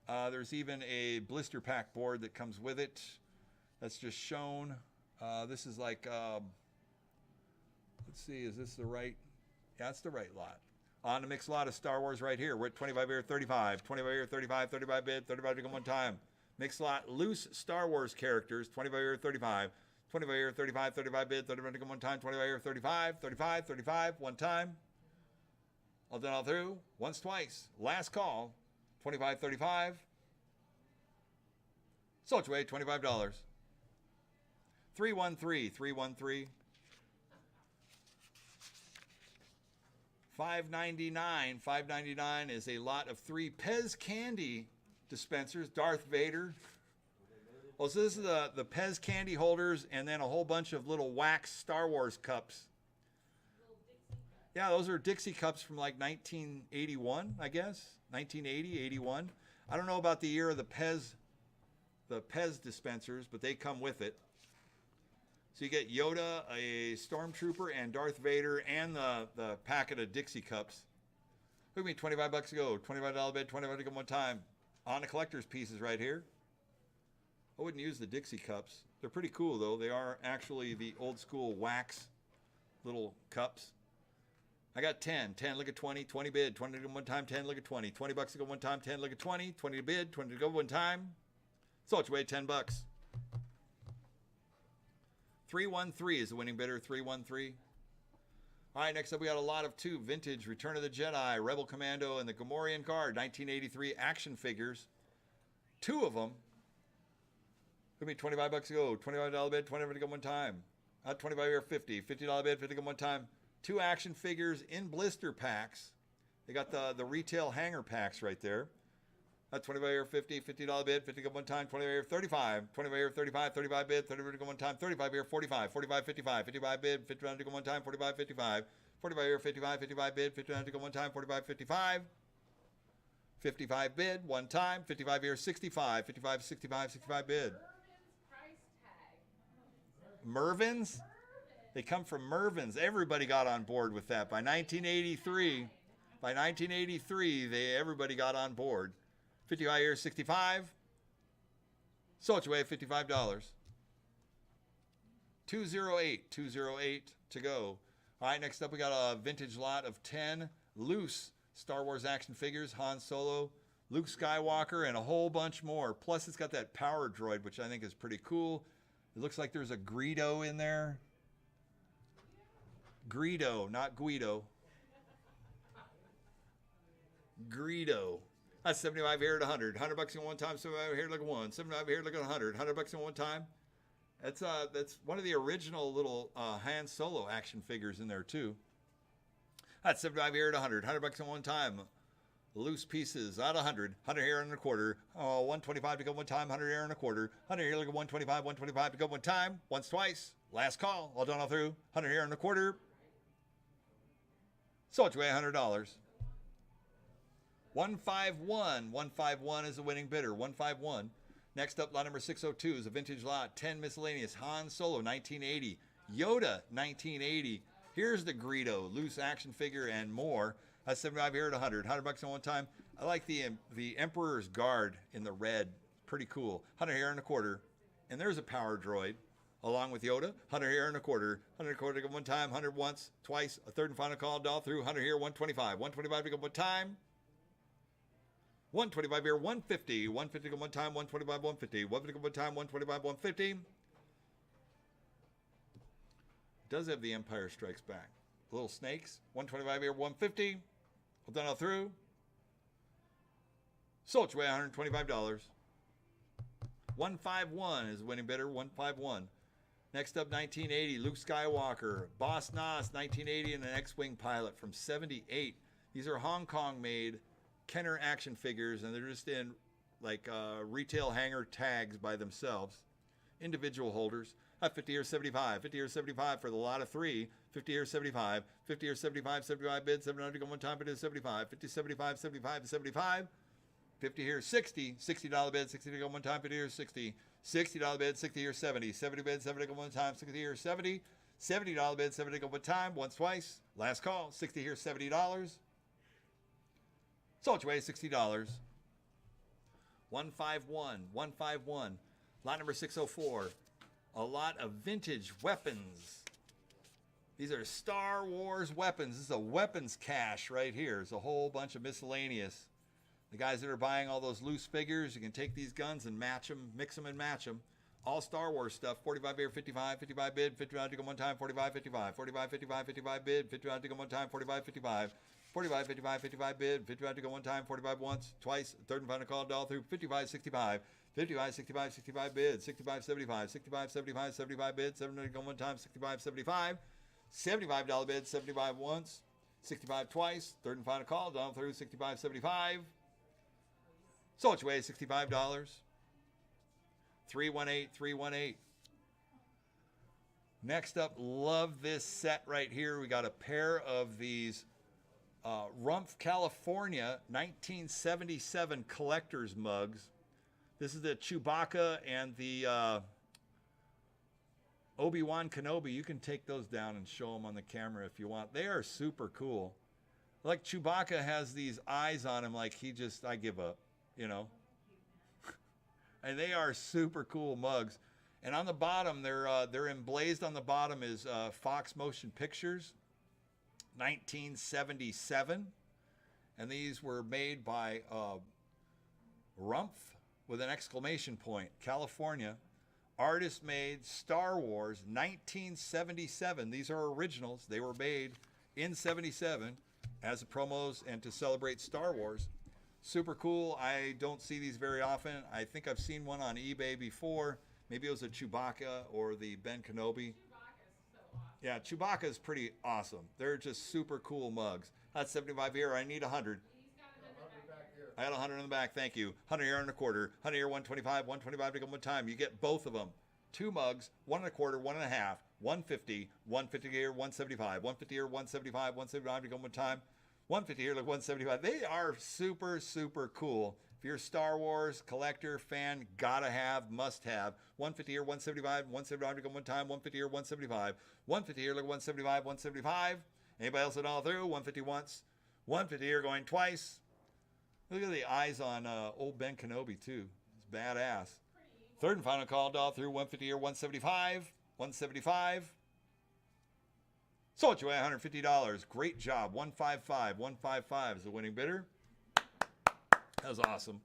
There's even a blister pack board that comes with it. That's just shown. This is like, let's see, is this the right? Yeah, it's the right lot. On the mixed lot of Star Wars right here. We're at 25 here, 35. 25 here, 35, 35 bid, 35 to go one time. Mixed lot, loose Star Wars characters, 25 here, 35. 25 here, 35, 35 bid, 35 to go one time. 25 here, 35, 35, 35, one time. All done all through. Once, twice. Last call. 25, 35. Sold away, $25. 313, 313. $5.99. $5.99 is a lot of 3 Pez candy dispensers. Darth Vader. Oh, so this is the Pez candy holders and then a whole bunch of little wax Star Wars cups. Yeah, those are Dixie cups from like 1981, I guess. 1980, 81. I don't know about the year of the Pez dispensers, but they come with it. So you get Yoda, a Stormtrooper, and Darth Vader, and the packet of Dixie cups. Look at me, $25 to go. $25 bid, $25 to go one time. On the collector's pieces right here. I wouldn't use the Dixie cups. They're pretty cool, though. They are actually the old school wax little cups. I got 10. 10, look at 20. 20 bid. 20 to go one time. 10, look at 20. $20 to go one time. 10, look at 20. 20 to bid. 20 to go one time. So it's way $10. 313 is the winning bidder. 313. All right, next up we got a lot of 2 vintage Return of the Jedi, Rebel Commando, and the Gamorrean Guard 1983 action figures. 2 of them. Could be $25 to go. $25 bid. 20 to go one time. 25 here, 50. $50 bid. 50 to go one time. 2 action figures in blister packs. They got the retail hanger packs right there. 25 here, 50. $50 bid. 50 to go one time. 25 here, 35. 25 here, 35. 35 bid. 30 to go one time. 35 here, 45. 45, 55. 55 bid. 50 to go one time. 45, 55. 45 here, 55. 55 bid. 50 to go one time. 45, 55. 55 bid. One time. 55 here, 65. 55, 65. 65 bid. Mervyn's? They come from Mervyn's. Everybody got on board with that. By 1983, everybody got on board. 55 here, 65. So it's away at $55. 208 to go. All right, next up we got a vintage lot of 10 loose Star Wars action figures. Han Solo, Luke Skywalker, and a whole bunch more. Plus it's got that power droid, which I think is pretty cool. It looks like there's a Greedo in there. Greedo, not Guido. Greedo. That's 75 here at 100. $100 in one time. 75 here, look at 1. 75 here, look at 100. $100 in one time. That's one of the original little Han Solo action figures in there too. That's 75 here at 100. $100 in one time. Loose pieces out of 100. 100 here and a quarter. Oh, 125 to go one time. 100 here and a quarter. 100 here, look at 125. 125 to go one time. Once, twice. Last call. All done all through. 100 here and a quarter. So it's way $100. 151. 151 is the winning bidder. 151. Next up, lot number 602 is a vintage lot. 10 miscellaneous. Han Solo, 1980. Yoda, 1980. Here's the Greedo, loose action figure, and more. That's 75 here at 100. $100 in one time. I like the Emperor's Guard in the red. Pretty cool. 100 here and a quarter. And there's a power droid along with Yoda. 100 here and a quarter. 100 a quarter to go one time. 100 once, twice. A third and final call all through. 100 here, 125. 125 to go one time. 125 here, 150. 150 to go one time. 125, 150. 150 to go one time. 125, 150. It does have the Empire Strikes Back. Little snakes. 125 here, 150. Well done all through. Sold way $125. 151 is the winning bidder. 151. Next up, 1980, Luke Skywalker, Boss Nass, 1980, and an X-Wing pilot from 78. These are Hong Kong-made Kenner action figures, and they're just in like retail hanger tags by themselves. Individual holders. 50 or 75. 50 or 75 for the lot of 3. 50 or 75. 50 or 75. 75 bids. 700 to go one time. It is 75. 50, 75, 75, 75. 50 here, 60. $60 bid. 60 to go one time. 50 here, 60. $60 bid. 60 here, 70. 70 bid. 70 to go one time. 60 here, 70. $70 bid. 70 to go one time. Once, twice. Last call. 60 here, $70. Sold away $60. 151, 151. Lot number 604. A lot of vintage weapons. These are Star Wars weapons. This is a weapons cache right here. There's a whole bunch of miscellaneous. The guys that are buying all those loose figures, you can take these guns and match them, mix them and match them. All Star Wars stuff. 45 here, 55, 55 bid, 55 to go one time, 45, 55, 45, 55, 55 bid, 55 to go one time, 45, 55. 45, 55, 55 bid, 55 to go one time, 45 once, twice, third and final call, all through, 55, 65, 55, 65, 65 bid, 65, 75, 65, 75, 75 bid, 70 to go one time, 65, 75, $75 bid, 75 once, 65 twice, third and final call, down through, 65, 75. So which way, $65. 318, 318. Next up, love this set right here. We got a pair of these Rumpf, California, 1977 collector's mugs. This is the Chewbacca and the Obi-Wan Kenobi. You can take those down and show them on the camera if you want. They are super cool. Like Chewbacca has these eyes on him like he just, I give up, you know. And they are super cool mugs. And on the bottom, they're emblazed on the bottom is Fox Motion Pictures. 1977, and these were made by Rumpf with an exclamation point, California. Artist made Star Wars 1977. These are originals. They were made in 77 as promos and to celebrate Star Wars. Super cool. I don't see these very often. I think I've seen one on eBay before. Maybe it was a Chewbacca or the Ben Kenobi. Yeah, Chewbacca is pretty awesome. They're just super cool mugs. That's 75 here. I need 100. I got 100 in the back. Thank you. 100 here and a quarter. 100 here, 125. 125 to go one time. You get both of them. Two mugs, 1 and a quarter, 1 and a half, 150, 150 here, 175, 150 here, 175, 175 to go one time. 150 here, like 175. They are super, super cool. If you're a Star Wars collector, fan, gotta have, must have. 150 here, 175, 175 to go one time, 150 here, 175. 150 here, like 175, 175. Anybody else at all through? 150 once. 150 here going twice. Look at the eyes on old Ben Kenobi, too. It's badass. Third and final call, all through. 150 here, 175. 175. Sold you at $150. Great job. 155. 155 is the winning bidder. That was awesome.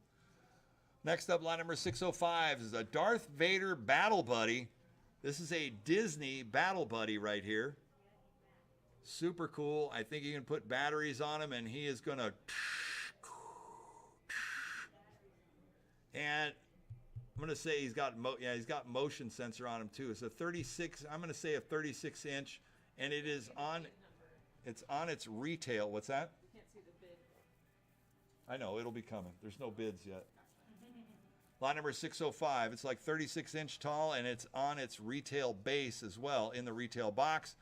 Next up, lot number 605 is a Darth Vader Battle Buddy. This is a Disney Battle Buddy right here. Super cool. I think you can put batteries on him and he is going to... And I'm going to say he's got motion sensor on him too. It's a 36, I'm going to say a 36 inch, and it is on, it's on its retail. What's that? Can't see the bid. I know, it'll be coming. There's no bids yet. Lot number 605. It's like 36 inch tall, and it's on its retail base as well in the retail box.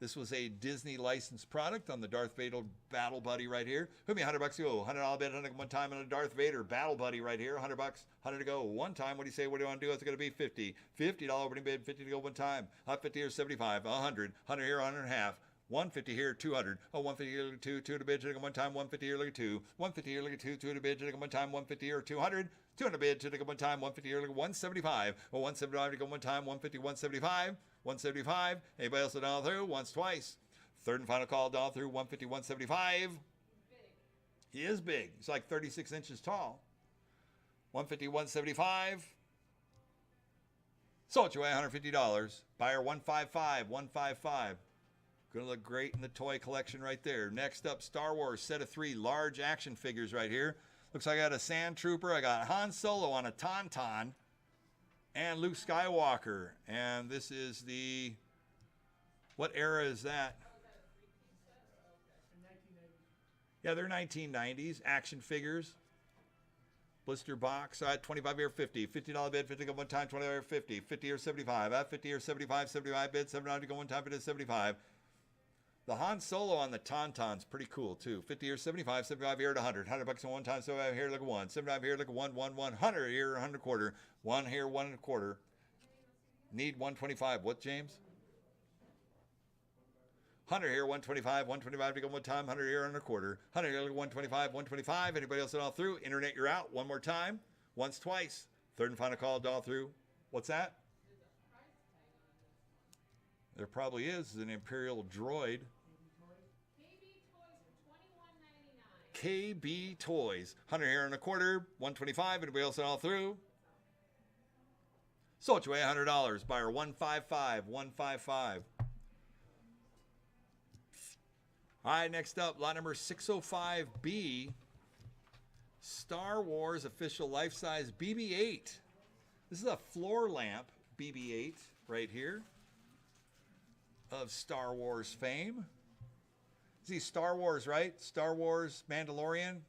This was a Disney licensed product on the Darth Vader Battle Buddy right here. Who me $100 to go. $100 bid, 100 one time on a Darth Vader Battle Buddy right here. $100, 100 to go one time. What do you say? What do you want to do? It's going to be 50. $50 opening bid, 50 to go one time. 50 here, 75. 100. 100 here, 100 and a half. 150 here, 200. Oh, 150 here, look at 2. 2 to bid, to one time. 150 here, look at 2. 150 here, look at 2. 2 to bid, to one time. 150 here, 200. 200 bid, to one time. 150 here, look at 175. Oh, 175 to go one time. 150, 175. 175. Anybody else down through? Once, twice. Third and final call down through 150, 175. He is big. He's like 36 inches tall. 150, 175. Sold you at $150. Buyer 155, 155. Gonna look great in the toy collection right there. Next up, Star Wars set of 3 large action figures right here. Looks like I got a Sand Trooper. I got Han Solo on a Tauntaun. And Luke Skywalker. And this is the... What era is that? Yeah, they're 1990s action figures. Blister box. 25 here, 50. $50 bid, 50 go one time, 20 here, 50. 50 here, 75. 50 here, 75. 75 bid, $7 to go one time, bid is 75. The Han Solo on the Tauntaun's pretty cool too. 50 here, 75. 75 here at 100. $100 on one time, 75 here, look at 1. 75 here, look at 1. 100 here, 100 a quarter. 1 here, 1 and a quarter. Need 125. What, James? 100 here, 125, 125 to go one time, 100 here and a quarter, 100 here, 125, 125. Anybody else at all through? Internet, you're out. One more time. Once, twice. Third and final call, all through. What's that? There probably is an Imperial droid. KB Toys. 100 here and a quarter. 125. Anybody else all through? Sold you away $100. Buyer 155. 155. All right, next up, lot number 605B. Star Wars official life-size BB-8. This is a floor lamp BB-8 right here of Star Wars fame. Is he Star Wars, right? Star Wars Mandalorian?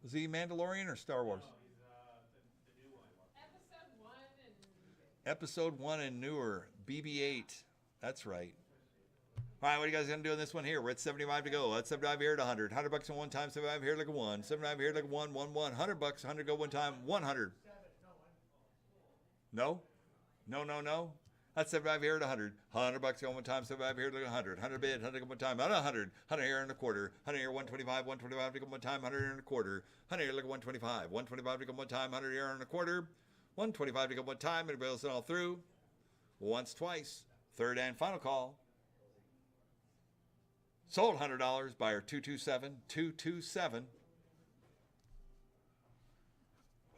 Was he Mandalorian or Star Wars? No, he's the new one. Episode 1 and Episode 1 and newer. BB-8. That's right. All right, what are you guys going to do on this one here? We're at 75 to go. Let's 75 here to 100. $100 on one time, 75 here like a 1. 75 here like a 1, 1, 1. $100, 100 go one time, 100. No? No, no, no. That's 75 here at 100. $100 go one time, 75 here like 100. 100 bid, 100 go one time, not 100. 100 here and a quarter. 100 here, 125, 125 to go one time, 100 here and a quarter. 100 here like 125. 125 to go one time, 100 here and a quarter. 125 to go one time. Anybody else all through? Once, twice. Third and final call. Sold $100. Buyer 227. 227.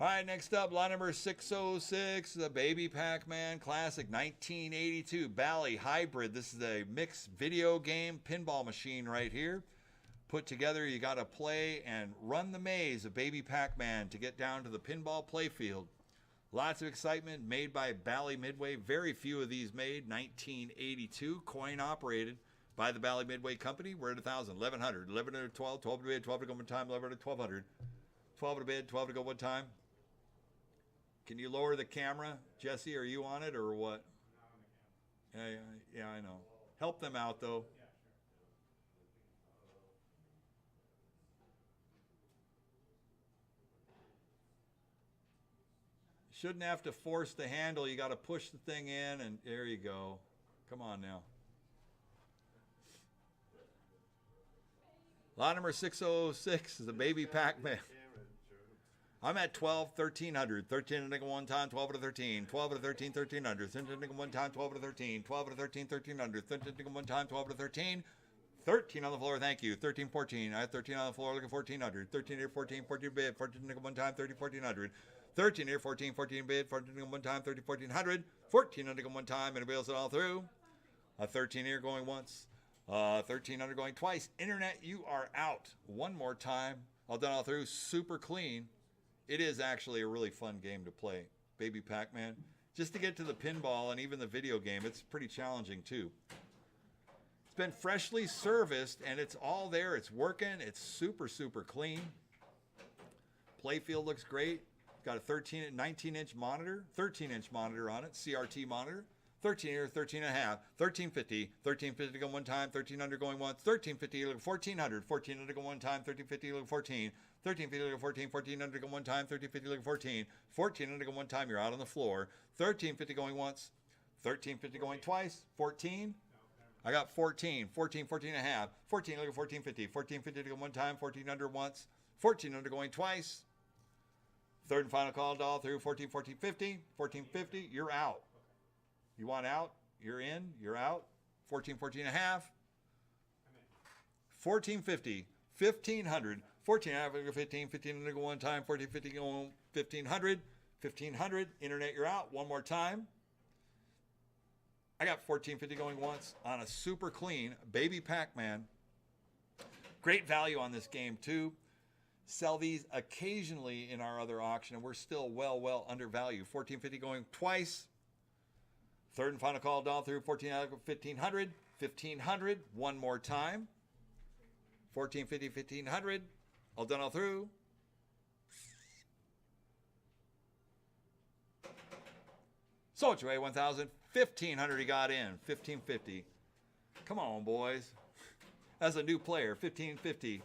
All right, next up, lot number 606, the Baby Pac-Man Classic 1982 Bally Hybrid. This is a mixed video game pinball machine right here. Put together, you got to play and run the maze of Baby Pac-Man to get down to the pinball playfield. Lots of excitement, made by Bally Midway. Very few of these made. 1982, coin operated by the Bally Midway Company. We're at 1,000, 1,100, 1,100, 12, 12 to bid, 12 to go one time, 1,100, 1,200, 12 to bid, 12 to go one time. Can you lower the camera? Jesse, are you on it or what? Not on the camera. Yeah, I know. Help them out, though. Yeah, sure. Shouldn't have to force the handle. You got to push the thing in, and there you go. Come on now. Lot number 606 is the Baby Pac-Man. I'm at 12, 1,300. 13 to one time, 12 to 13. 12 to 13, 1,300. 13 to one time, 12 to 13. 12 to 13, 1,300. 13 to one time, 12 to 13. 13 on the floor, thank you. 13, 14. I have 13 on the floor, looking 1,400. 13 here, 14, 14 bid. 14 to one time, 30, 1,400. 13 here, 14, 14 bid. 14 to one time, 30, 1,400. 14 under one time. Anybody else all through? 13 here going once. 13 under going twice. Internet, you are out. One more time. All done all through. Super clean. It is actually a really fun game to play. Baby Pac-Man. Just to get to the pinball and even the video game, it's pretty challenging too. It's been freshly serviced and it's all there. It's working. It's super, super clean. Playfield looks great. Got a 19-inch monitor, 13-inch monitor on it, CRT monitor. 13 here, 13 and a half, 1350, 1350 to go one time, 13 under going once, 1350 look 1400, 14 under go one time, 1350 look 14, 1350 look 14, 14 under go one time, 1350 look 14, 14 under go one time, you're out on the floor, 1350 going once, 1350 going twice, 14. I got 14, 14, 14 and a half, 14 look at 1450, 1450 to go one time, 14 under once, 14 under going twice. Third and final call, doll through 14, 14, 50, 14, 50, you're out. You want out? You're in. You're out. 14, 14 and a half. 1450, 1500, 14 and a half, 15, 15 to go one time, 14, 50 go 1500, 1500. Internet, you're out. One more time. I got 1450 going once on a super clean Baby Pac-Man. Great value on this game too. Sell these occasionally in our other auction, and we're still well undervalued. 1450 going twice. Third and final call, down through 1500, 1500, one more time. 1450, 1500, all done all through. Sold you away 1,000, 1,500 he got in, 1550. Come on, boys. As a new player, 1550.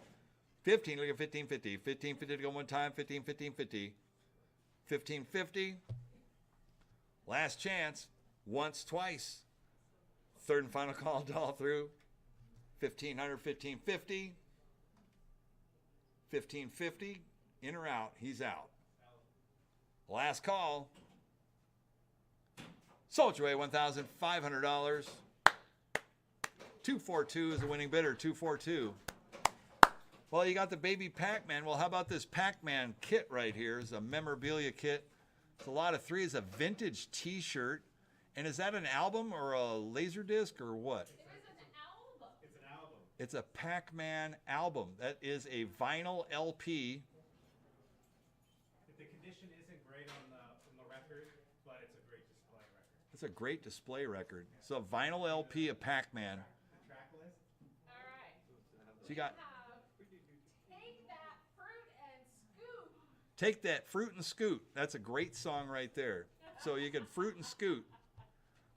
15, look at 1550. 1550 to go one time, 15, 1550. 1550. Last chance. Once, twice. Third and final call, all through. 1500, 1550. 1550. In or out? He's out. Last call. Sold your way, $1,500. 242 is the winning bidder, 242. Well, you got the baby Pac-Man. Well, how about this Pac-Man kit right here? It's a memorabilia kit. It's a lot of three. It's a vintage t-shirt. And is that an album or a laser disc or what? It is an album. It's an album. It's a Pac-Man album. That is a vinyl LP. The condition isn't great on the record, but it's a great display record. It's a great display record. So a vinyl LP of Pac-Man. The track list. All right. So you got Take that fruit and scoop. Take That Fruit and Scoot. That's a great song right there. So you can fruit and scoot.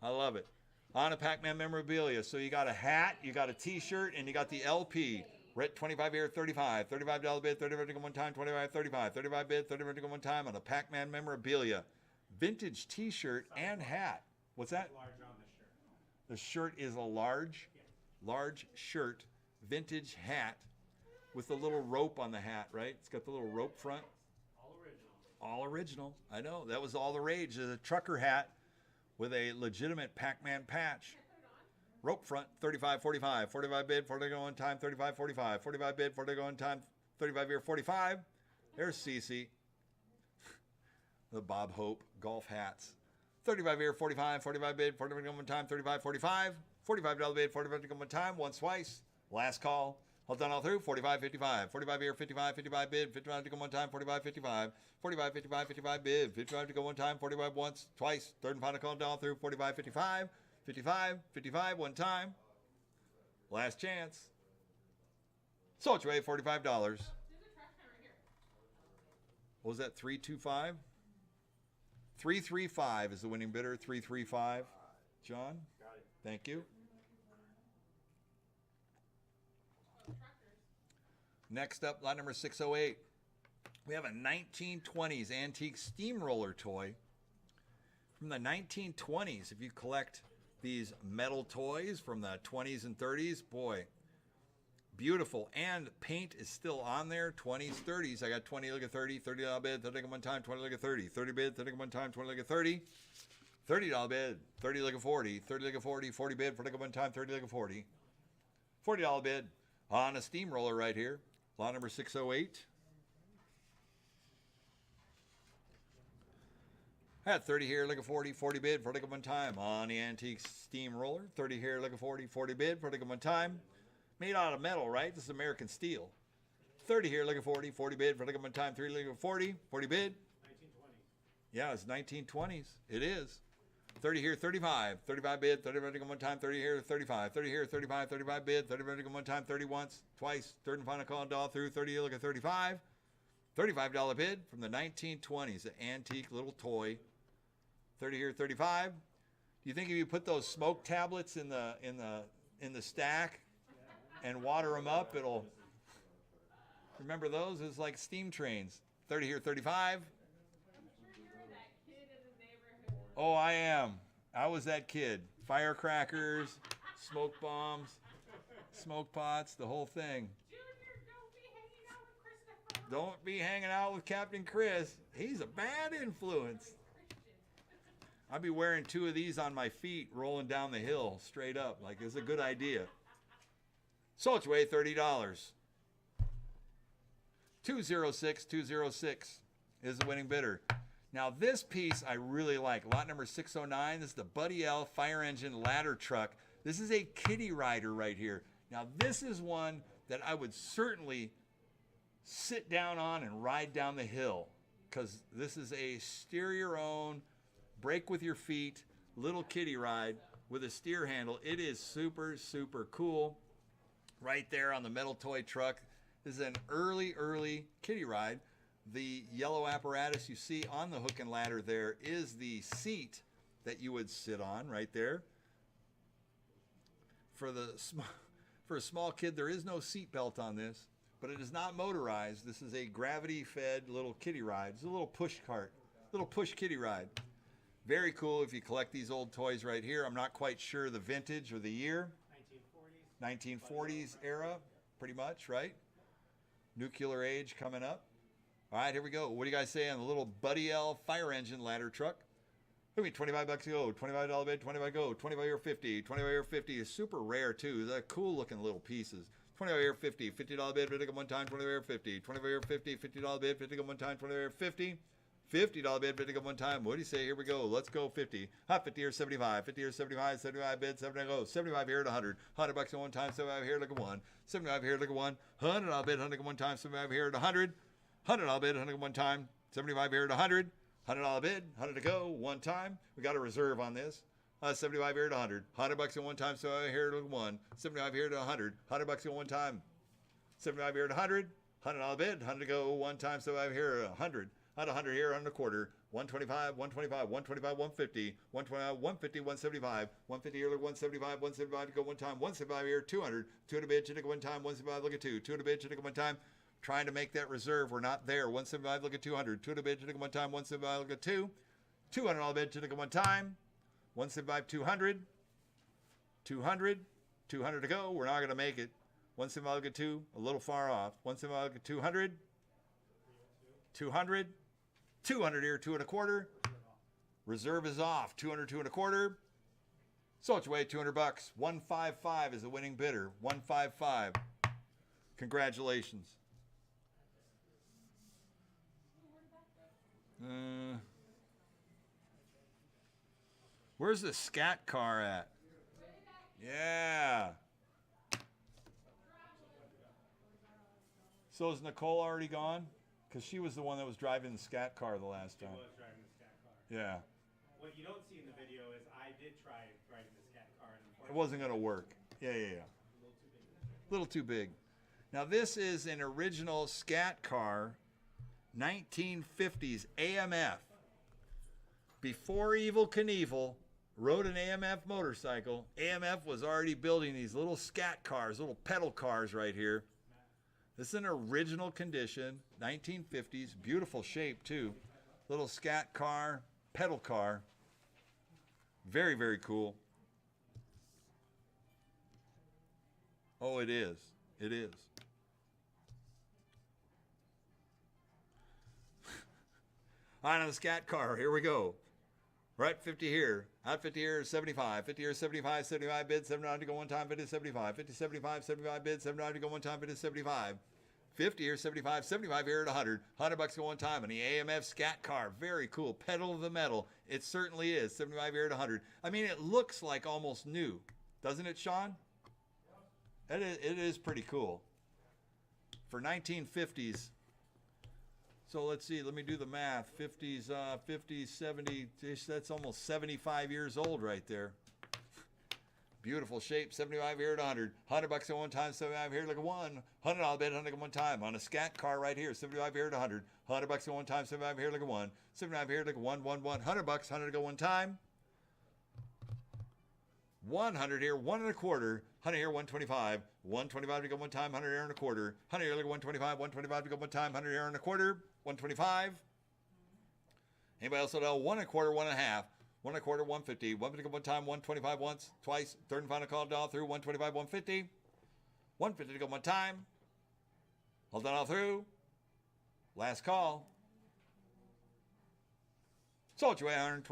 I love it. On a Pac-Man memorabilia. So you got a hat, you got a t-shirt, and you got the LP. Red 25 here, 35. $35 bid, 35 to go one time, 25, 35. 35 bid, 35 to go one time on a Pac-Man memorabilia. Vintage t-shirt and hat. What's that? Large on the shirt. The shirt is a large shirt, vintage hat with the little rope on the hat, right? It's got the little rope front. All original. All original. I know. That was all the rage. There's a trucker hat with a legitimate Pac-Man patch. Rope front, 35, 45. 45 bid, 40 go on time, 35, 45. 45 bid, 40 go on time, 35 here, 45. There's Cece. The Bob Hope golf hats. 35 here, 45. 45 bid, 40 go on time, 35, 45. $45 bid, 45 go on time, once, twice. Last call. All done all through, 45, 55. 45 here, 55, 55 bid, 55 to go one time, 45, 55. 45, 55, 55 bid, 55 to go one time, 45 once, twice. Third and final call down through, 45, 55. 55, 55, one time. Last chance. Sold your way, $45. There's a trash can right here. What was that, 325? 335 is the winning bidder, 335. John, Got it. thank you. Next up, lot number 608. We have a 1920s antique steamroller toy. From the 1920s, if you collect these metal toys from the 20s and 30s, boy, beautiful. And paint is still on there, 20s, 30s. I got 20, look at 30, $30 bid, 30 one time, 20 look at 30, 30 bid, 30 one time, 20 look at 30, $30 bid, 30 look at 40, 30 look at 40, 40 bid, 40 one time, 30 look at 40, $40 bid on a steamroller right here. Lot number 608. At 30 here, look at 40, 40 bid, 40 one time on the antique steamroller. 30 here, look at 40, 40 bid, 40 one time. Made out of metal, right? This is American steel. 30 here, look at 40, 40 bid, 40 one time, 3 look at 40, 40 bid. 1920. Yeah, it's 1920s. It is. 30 here, 35, 35 bid, 30 one time, 30 here, 35, 30 here, 35, 35 bid, 30 one time, 30 once, twice. Third and final call, all through. 30 here, look at 35. $35 bid from the 1920s, an antique little toy. 30 here, 35. Do you think if you put those smoke tablets in the stack and water them up, it'll remember those? It's like steam trains. 30 here, 35. You're that kid in the neighborhood. Oh, I am. I was that kid. Firecrackers, smoke bombs, smoke pots, the whole thing. Junior, don't be hanging out with Christopher. Don't be hanging out with Captain Chris. He's a bad influence. I'd be wearing 2 of these on my feet rolling down the hill straight up. Like, it's a good idea. Sold your way, $30. 206, 206 is the winning bidder. Now, this piece I really like. Lot number 609. This is the Buddy L fire engine ladder truck. This is a kiddie rider right here. Now, this is one that I would certainly sit down on and ride down the hill, because this is a steer your own, brake with your feet, little kiddie ride with a steer handle. It is super, super cool. Right there on the metal toy truck. This is an early kiddie ride. The yellow apparatus you see on the hook and ladder there is the seat that you would sit on right there. For a small kid, there is no seat belt on this, but it is not motorized. This is a gravity-fed little kiddie ride. It's a little push cart, little push kiddie ride. Very cool if you collect these old toys right here. I'm not quite sure the vintage or the year. 1940s. 1940s era, pretty much, right? Nuclear age coming up. All right, here we go. What do you guys say on the little Buddy L fire engine ladder truck? Look at me, $25 to go, $25 bid, 25 go, 25 or 50, 25 or 50 is super rare too. They're cool looking little pieces. 25 or 50, $50 bid, 50 go one time, 25 or 50, 25 or 50, $50 bid, 50 go one time, 25 or 50, $50 bid, 50 go one time. What do you say? Here we go. Let's go 50. Hot 50 or 75, 50 or 75, 75 bid, 70 go, 75 here at 100, $100 at one time, 75 here, look at one, 75 here, look at one, $100 bid, 100 at one time, 75 here at 100, $100 bid, 100 at one time, 75 here at 100. $100 bid, 100 to go, one time. We got a reserve on this. 75 here to 100. $100 at one time, so here to one. 75 here to 100. $100 at one time. 75 here to 100. $100 bid, 100 to go, one time, so here to 100. At 100 here, 100 a quarter. 125, 125, 125, 150, 125, 150, 175, 150 here, look 175, 175 to go one time, 175 here, 200, 200 bid, to go one time, 175, look at two, 200 bid, to go one time. Trying to make that reserve. We're not there. 175, look at 200. 200 bid, to go one time. 175, look at two. $200 bid, to go one time. 175, 200. 200. 200 to go. We're not going to make it. 175, look at two. A little far off. 175, look at 200. 200. 200 here, 2 and a quarter. Reserve is off. 200, 2 and a quarter. So it's away, $200. 155 is the winning bidder. 155. Congratulations. Where's the scat car at? Yeah. So is Nicole already gone? Because she was the one that was driving the scat car the last time. She was driving the scat car. Yeah. What you don't see in the video is I did try driving the scat car. And It wasn't going to work. Yeah. A little too big. Now this is an original scat car, 1950s AMF. Before Evel Knievel rode an AMF motorcycle, AMF was already building these little scat cars, little pedal cars right here. This is an original condition, 1950s, beautiful shape too. Little scat car, pedal car. Very, very cool. Oh, it is. It is. On the scat car, here we go. Right, 50 here. Out 50 here, 75. 50 here, 75. 75 bid, 79 to go one time, 50 75. 50 75, 75 bid, 79 to go one time, 50 75. 50 here, 75. 75 here at 100. $100 to go one time. And the AMF scat car, very cool. Pedal to the metal. It certainly is. 75 here at 100. I mean, it looks like almost new. Doesn't it, Sean? It is pretty cool. For 1950s. So let's see, let me do the math. 50s, 50s, 70, that's almost 75 years old right there. Beautiful shape, 75 here at 100. $100 at one time, 75 here, look at one. $100 bid, 100 at one time. On a scat car right here, 75 here at 100. $100 at one time, 75 here, look at one. 75 here, look at one, $100, 100 to go one time. 100 here, 1 and a quarter. 100 here, 125. 125 to go one time, 100 here and a quarter. 100 here, look at 125. 125 to go one time, 100 here and a quarter. 125. Anybody else know? 1 and a quarter, 1 and a half. 1 and a quarter, 150. 150 to go one time, 125 once, twice. Third and final call all through. 125, 150. 150 to go one time. Hold that all through. Last call. Sold you $125.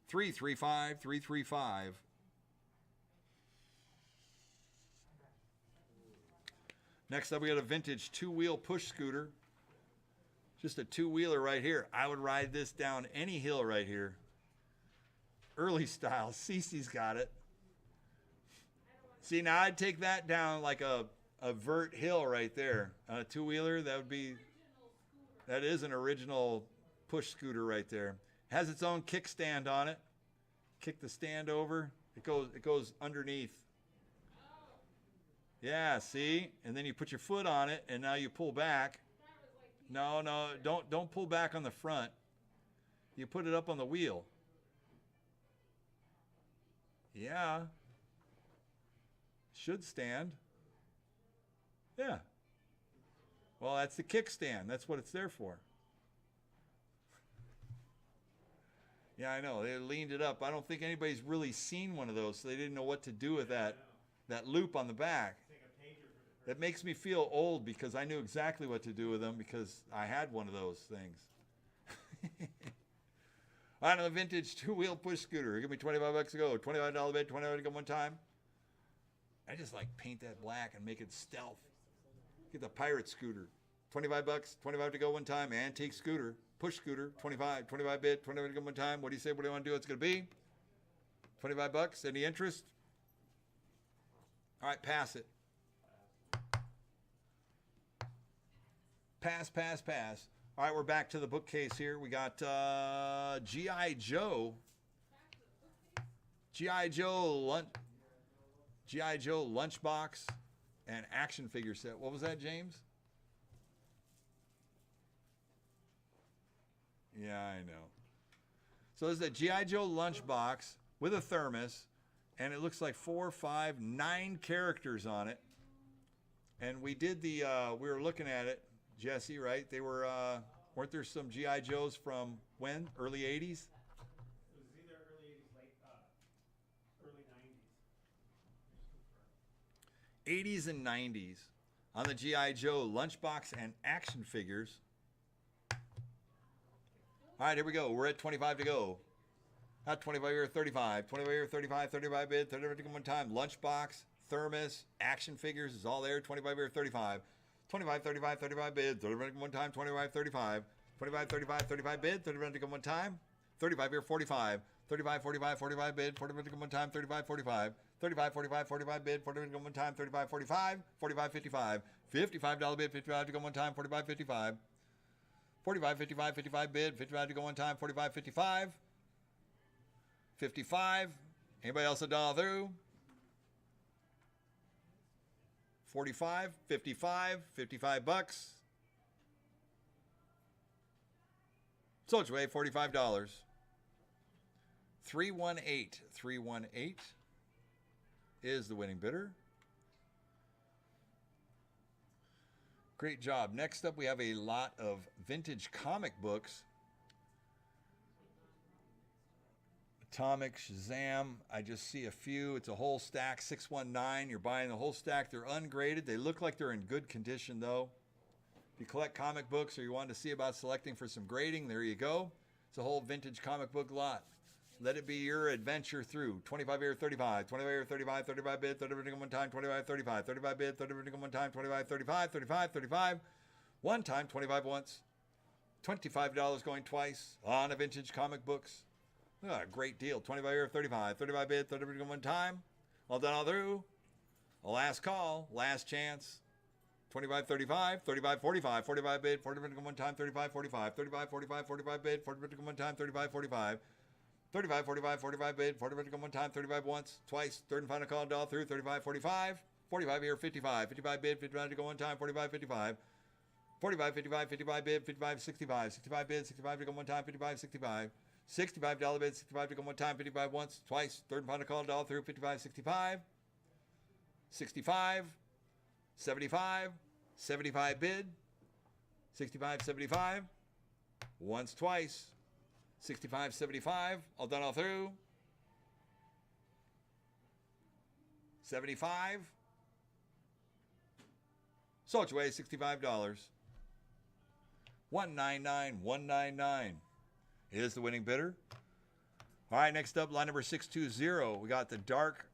335, 335. Next up, we got a vintage two-wheel push scooter. Just a two-wheeler right here. I would ride this down any hill right here. Early style. Cece's got it. See, now I'd take that down like a vert hill right there. On a two-wheeler, that is an original push scooter right there. Has its own kickstand on it. Kick the stand over. It goes underneath. Yeah, see? And then you put your foot on it, and now you pull back. No, don't pull back on the front. You put it up on the wheel. Yeah. Should stand. Yeah. Well, that's the kickstand. That's what it's there for. Yeah, I know. They leaned it up. I don't think anybody's really seen one of those, so they didn't know what to do with that loop on the back. It makes me feel old because I knew exactly what to do with them because I had one of those things. On a vintage two-wheel push scooter. Give me $25 to go. $25 bid, $25 to go one time. I just like paint that black and make it stealth. Get the pirate scooter. $25, 25 to go one time. Antique scooter, push scooter, 25 bid, 25 to go one time. What do you say? What do you want to do? It's going to be $25. Any interest? All right, pass it. Pass, pass, pass. All right, we're back to the bookcase here. We got G.I. Joe. G.I. Joe lunchbox and action figure set. What was that, James? Yeah, I know. So there's a G.I. Joe lunchbox with a thermos, and it looks like 4, 5, 9 characters on it. And we did the, we were looking at it, Jesse, right? They were, weren't there some G.I. Joes from when? Early 80s? It was either early 80s, late, early 90s. 80s and 90s on the G.I. Joe lunchbox and action figures. All right, here we go. We're at 25 to go. Not 25 or 35. 25 or 35, 35 bid, 35 to go one time. Lunchbox, thermos, action figures is all there. 25 or 35. 25, 35, 35 bid, 35 to go one time. 25, 35. 25, 35, 35 bid, 35 to go one time. 35 or 45. 35, 45, 45 bid, 45 to go one time. 35, 45. 35, 45, 45 bid, 45 to go one time. 35, 45. 45, 55. $55 bid, 55 to go one time. 45, 55. 45, 55, 55 bid, 55 to go one time. 45, 55. 55. Anybody else a dollar through? 45, 55, $55. Sold away, $45. 318, 318 is the winning bidder. Great job. Next up, we have a lot of vintage comic books. Atomic, Shazam, I just see a few. It's a whole stack, 619. You're buying the whole stack. They're ungraded. They look like they're in good condition, though. If you collect comic books or you want to see about selecting for some grading, there you go. It's a whole vintage comic book lot. Let it be your adventure through. 25 or 35, 25 or 35, 35 bid, 35 to go one time, 25, 35, 35 bid, 35 to go one time, 25, 35, 35, 35. One time, 25 once. $25 going twice on a vintage comic books. Ah, great deal. 25 or 35, 35 bid, 35 to go one time. All done, all through. A last call, last chance. 25, 35, 35, 45, 45 bid, 45 to go one time, 35, 45, 35, 45, 45 bid, 45 to go one time, 35, 45. 35, 45, 45 bid, 45 to go one time, 35 once, twice, third and final call, dollar through, 35, 45, 45 here, 55, 55 bid, 55 to go one time, 45, 55, 45, 55, 55 bid, 55, 65, 65 bid, 65 to go one time, 55, 65, $65 bid, 65 to go one time, 55 once, twice, third and final call, dollar through, 55, 65, 65, 75, 75 bid, 65, 75, once, twice, 65, 75, all done, all through. 75. Sold away, $65. 199, 199 is the winning bidder. All right, next up, line number 620. We got the Dark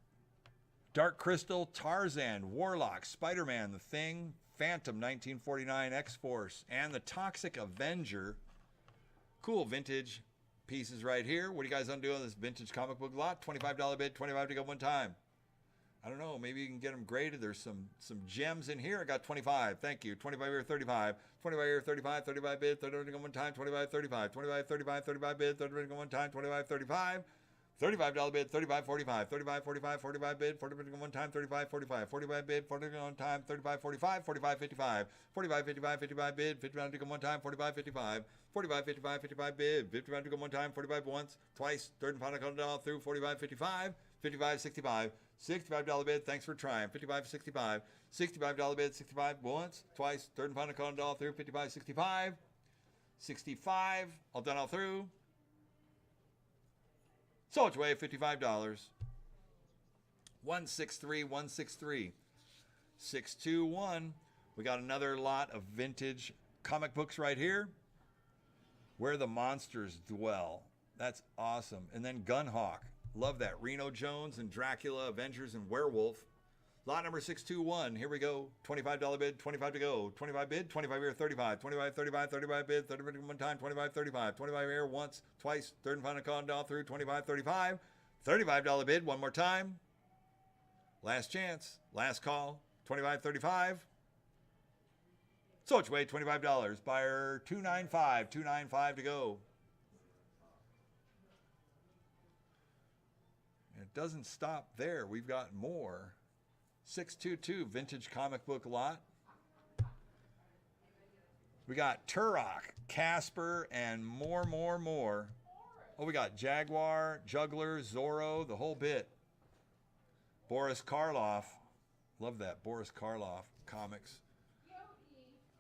Crystal, Tarzan, Warlock, Spider-Man, The Thing, Phantom, 1949, X-Force, and the Toxic Avenger. Cool vintage pieces right here. What are you guys on doing on this vintage comic book lot? $25 bid, 25 to go one time. I don't know, maybe you can get them graded. There's some gems in here. I got 25. Thank you. 25 or 35. 25 or 35, 35 bid, 30 to go one time, 25, 35. 25, 35, 35 bid, 30 to go one time, 25, 35. $35 bid, 35, 45, 35, 45, 45 bid, 40 to go one time, 35, 45, 45 bid, 40 to go one time, 35, 45, 45, 55, 45, 55, 55 bid, 55 to go one time, 45, 55, 45, 55, 55 bid, 55 to go one time, 45 once, twice, third and final call down through, 45, 55, 55, 65, $65 bid, thanks for trying, 55, 65, $65 bid, 65 once, twice, third and final call down through, 55, 65, 65, all done all through. Sold away, $55. 163, 163 621. We got another lot of vintage comic books right here. Where the Monsters Dwell. That's awesome. And then Gunhawk. Love that. Reno Jones and Dracula, Avengers, and Werewolf. Lot number 621. Here we go. $25 bid, 25 to go. 25 bid, 25 here, 35. 25, 35, 35 bid, 30 bid one time, 25, 35. 25 here once, twice, third and final call down through, 25, 35. $35 bid, one more time. Last chance, last call, 25, 35. So which way, $25. Buyer 295, 295 to go. And it doesn't stop there. We've got more. 622 vintage comic book lot. We got Turok, Casper, and more. Oh, we got Jaguar, Juggler, Zorro, the whole bit. Boris Karloff. Love that. Boris Karloff comics.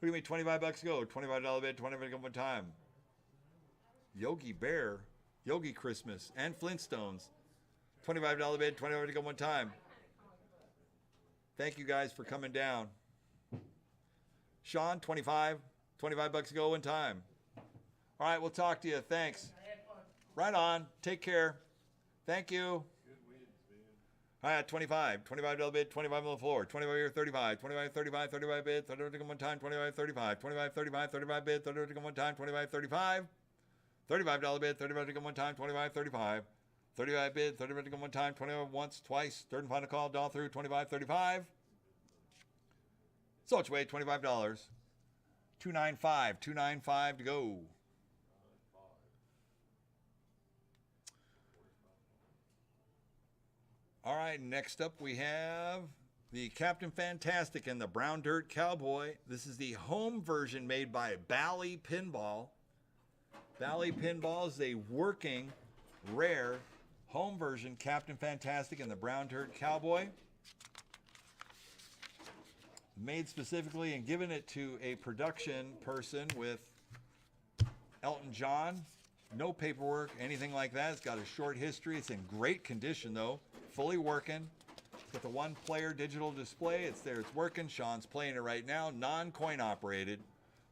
Look at me, $25 to go. $25 bid, 25 to go one time. Yogi Bear, Yogi Christmas, and Flintstones. $25 bid, 25 to go one time. Thank you guys for coming down. Sean, 25 bucks to go one time. All right, we'll talk to you. Thanks. Right on. Take care. Thank you. All right, $25 bid, 25 on the floor. 25 here, 35. 25, 35, 35 bid, 30 to go one time. 25, 35. 25, 35, 35 bid, 30 to go one time. 25, 35. $35 bid, 35 to go one time. 25, 35. 35 bid, 30 to go one time. 25 once, twice. Third and final call, down through. 25, 35. So which way, $25. 295, 295 to go. All right, next up we have the Captain Fantastic and the Brown Dirt Cowboy. This is the home version made by Bally Pinball. Bally Pinball is a working, rare home version Captain Fantastic and the Brown Dirt Cowboy. Made specifically and given it to a production person with Elton John. No paperwork, anything like that. It's got a short history. It's in great condition though. Fully working. With the one-player digital display, it's there, it's working. Sean's playing it right now, non-coin operated,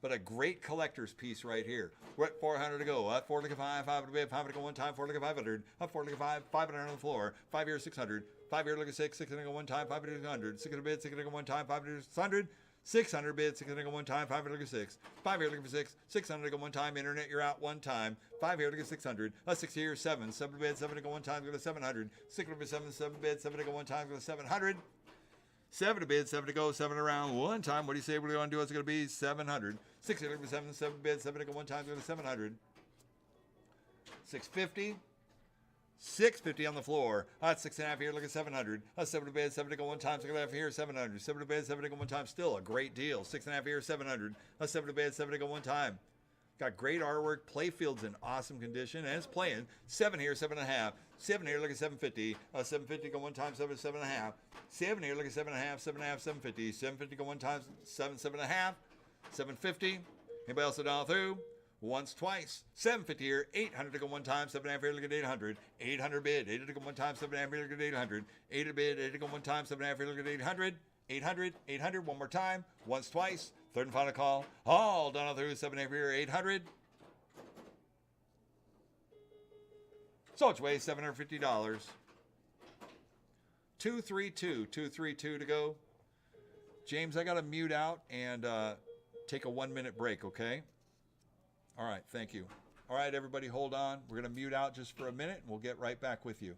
but a great collector's piece right here. We're at 400 to go. Up 4 to 5, 5 to bid, 5 to go one time, 4 to 500. Up 4 to 5, 500 on the floor. 5 here, 600. 5 here, look at 6, 6 to go one time, 5 to 600. 6 to bid, 6 to go one time, 5 to 600. 600 bid, 6 to go one time, 5 here, look at 6. 5 here, looking for 6. 600 to go one time. Internet, you're out one time. 5 here, look at 600. 6 here, 7. 7 to bid, 7 to go one time, go to 700. 6 to bid, 7 bid, 7 to go one time, go to 700. 7 to bid, 7 to go, 7 around one time. What do you say we're going to do? It's going to be 700. 6 here, look at 7 bid, 7 to go one time, go to 700. 650. 650 on the floor. 6.5 here, look at 700. 7 to bid, 7 to go one time, 6.5 here, 700. 7 to bid, 7 to go one time, still a great deal. 6.5 here, 700. 7 to bid, 7 to go one time. Got great artwork. Playfield's in awesome condition, and it's playing. 7 here, 7.5. 7 here, look at 750. 750 go one time, 7 to 7.5. 7 here, look at 7.5, 7.5, 750. 750 go one time, 7, 7.5. 750. Anybody else down through? Once, twice. 750 here, 800 to go one time, 7.5 here, look at 800. 800 bid, 800 to go one time, 7.5 here, look at 800. 800 bid, 800 to go one time, 7.5 here, look at 800. 800, 800, one more time. Once, twice. Third and final call. All done through, 7.5 here, 800. So it's way $750. 232, 232 to go. James, I got to mute out and take a 1-minute break, okay? All right, thank you. All right, everybody, hold on. We're going to mute out just for a minute, and we'll get right back with you.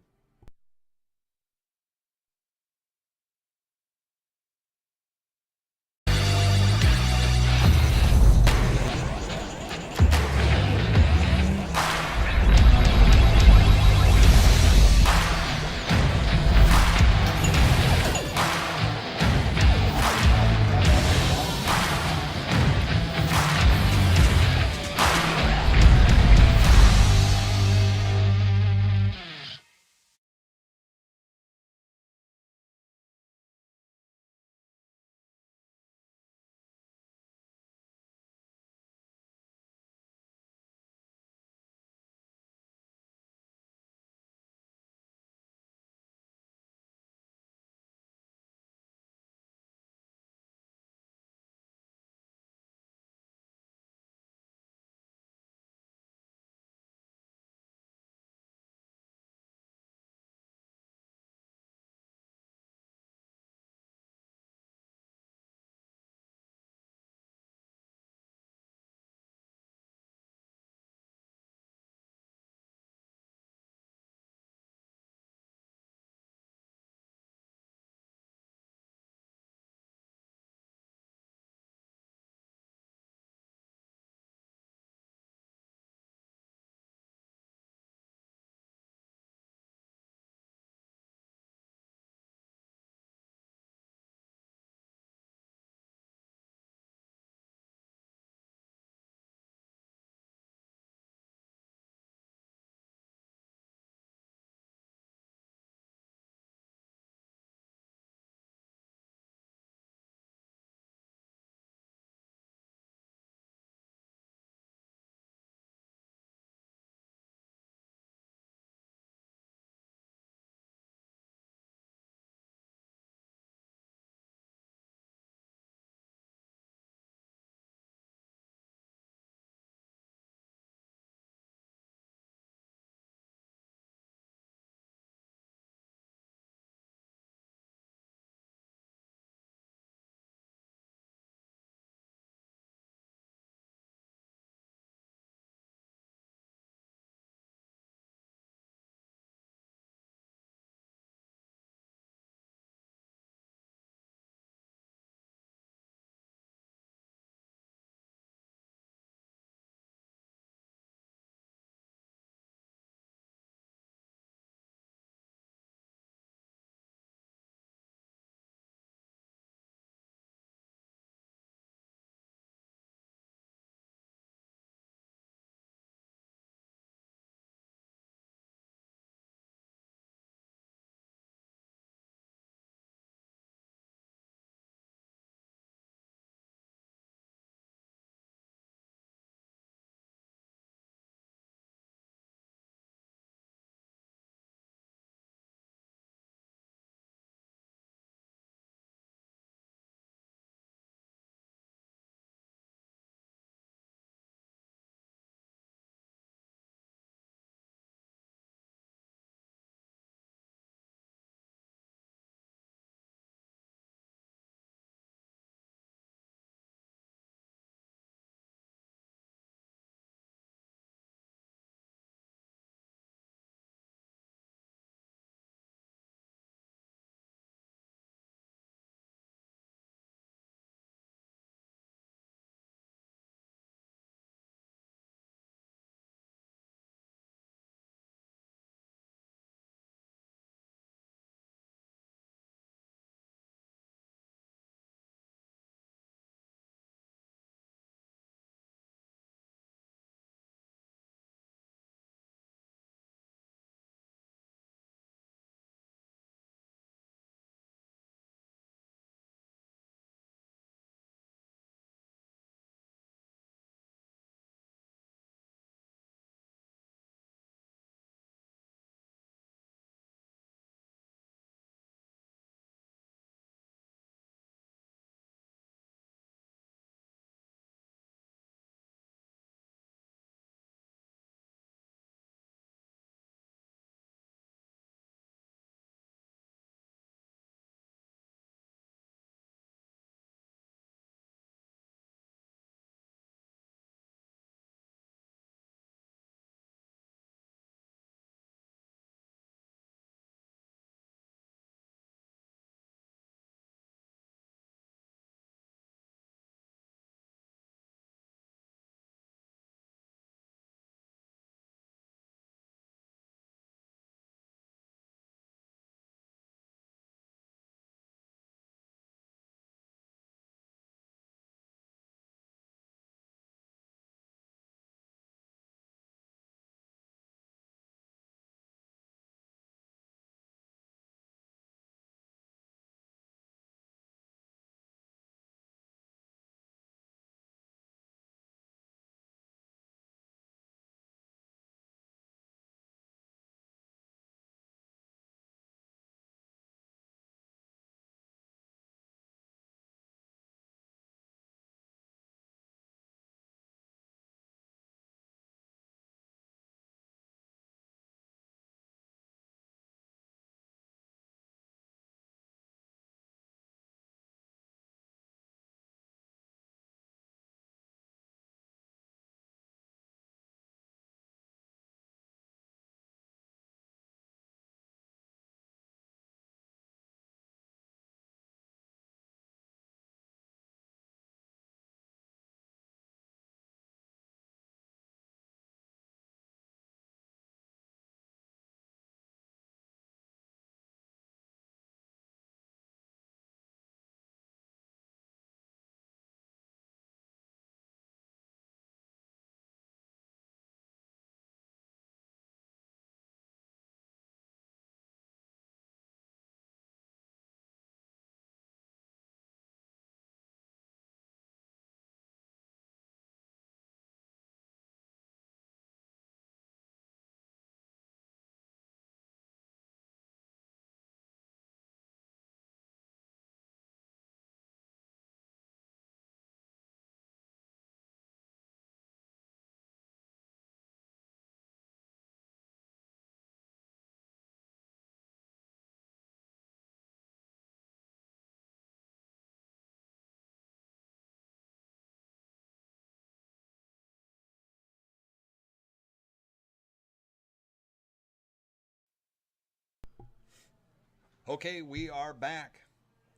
Okay, we are back.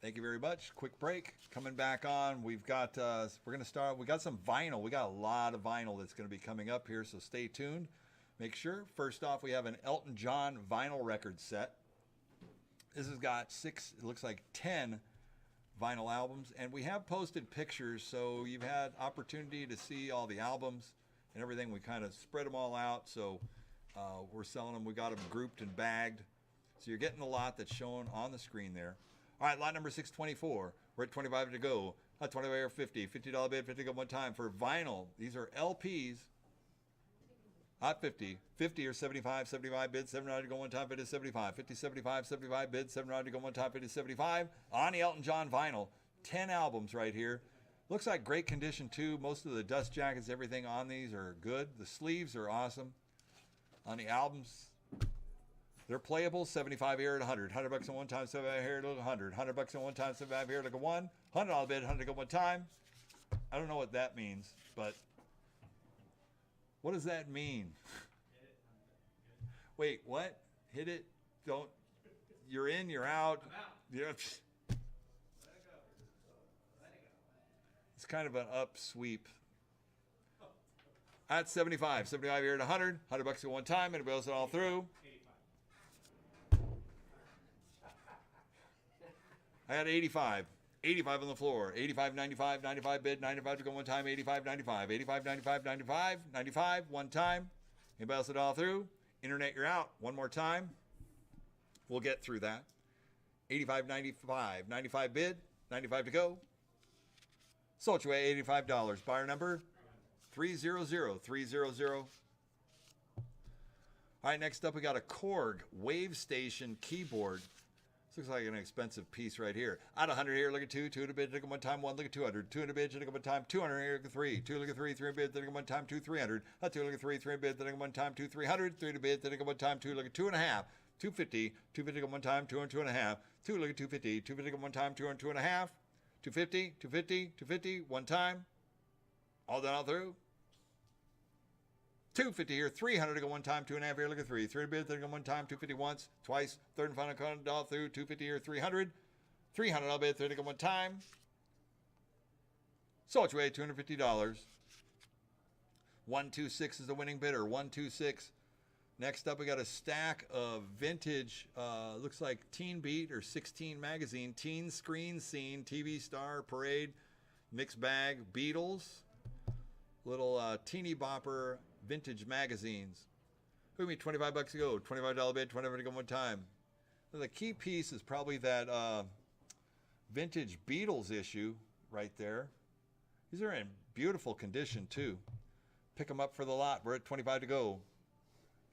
Thank you very much. Quick break. Coming back on. We've got, we're going to start. We got some vinyl. We got a lot of vinyl that's going to be coming up here, so stay tuned. Make sure. First off, we have an Elton John vinyl record set. This has got 6, it looks like 10 vinyl albums, and we have posted pictures, so you've had opportunity to see all the albums and everything. We kind of spread them all out, so we're selling them. We got them grouped and bagged, so you're getting the lot that's shown on the screen there. All right, lot number 624. We're at 25 to go. 25 or 50. $50 bid, 50 go one time for vinyl. These are LPs. Not 50. 50 or 75. 75 bid, $7 to go one time. Bid is 75. 50, 75, 75 bid, $7 to go one time. Bid is 75. On the Elton John vinyl. 10 albums right here. Looks like great condition too. Most of the dust jackets, everything on these are good. The sleeves are awesome. On the albums, they're playable. 75 here at 100. $100 on one time, 75 here at 100. $100 on one time, 75 here at a 1. $100 bid, 100 to go one time. I don't know what that means, but what does that mean? Wait, what? Hit it? Don't. You're in, you're out. I'm out. Yeah. Let it go. Let it go. It's kind of an up sweep. At 75. 75 here at 100. $100 at one time. Anybody else all through? 85. I had 85. 85 on the floor. 85, 95, 95 bid, 95 to go one time. 85, 95. 85, 95, 95. 95, one time. Anybody else at all through? Internet, you're out. One more time. We'll get through that. 85, 95. 95 bid, 95 to go. Sold you at $85. Buyer number 300. 300. All right, next up we got a Korg Wave Station keyboard. This looks like an expensive piece right here. Out 100 here, look at 2. 2 to bid, look at one time. 1, look at 200. 200 bid, look at one time. 200 here, look at 3. 2, look at 3. 3 bid, look at one time. 2, 300. 2, look at 3. 3 bid, look at one time. 2, 300. 3 to bid, look at one time. 2, look at 2.5. 250. 250 at one time. 2 and 2.5. 2, look at 250. 250 at one time. 2 and 2.5. 250. 250. 250. One time. All done all through. 250 here, 300 to go one time, 2.5 here, look at 3. 3 bid, to go one time, 250 once, twice, third and final count all through, 250 here, 300. 300 all bid, 30 to go one time. Sold you at $250. 126 is the winning bidder, 126. Next up, we got a stack of vintage, looks like Teen Beat or 16 magazine, Teen Screen Scene, TV Star, Parade, Mixed Bag, Beatles, little teeny bopper vintage magazines. Who me $25 to go, $25 bid, $25 to go one time. Now, the key piece is probably that vintage Beatles issue right there. These are in beautiful condition too. Pick them up for the lot. We're at 25 to go.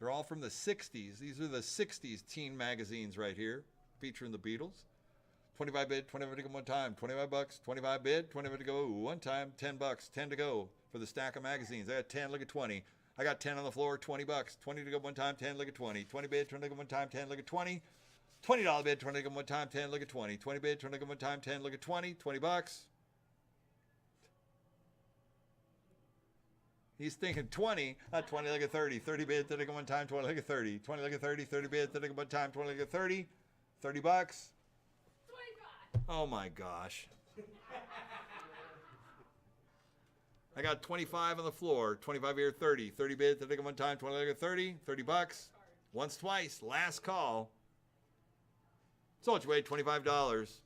They're all from the 60s. These are the 60s teen magazines right here, featuring the Beatles. 25 bid, 25 to go one time. $25, 25 bid, 25 to go one time. $10, 10 to go for the stack of magazines. I got 10, look at 20. I got 10 on the floor, $20. 20 to go one time, 10, look at 20. 20 bid, 20 to go one time, 10, look at 20. $20 bid, 20 to go one time, 10, look at 20. 20 bid, 20 to go one time, 10, look at 20. $20. He's thinking 20, not 20, look at 30. 30 bid, 30 to go one time, 20, look at 30. 20, look at 30, 30 bid, 30 to go one time, 20, look at 30. $30. 25. Oh my gosh. I got 25 on the floor, 25 here, 30. 30 bid, 30 one time, 20 look at 30. $30. Once, twice, last call. Sold you at $25.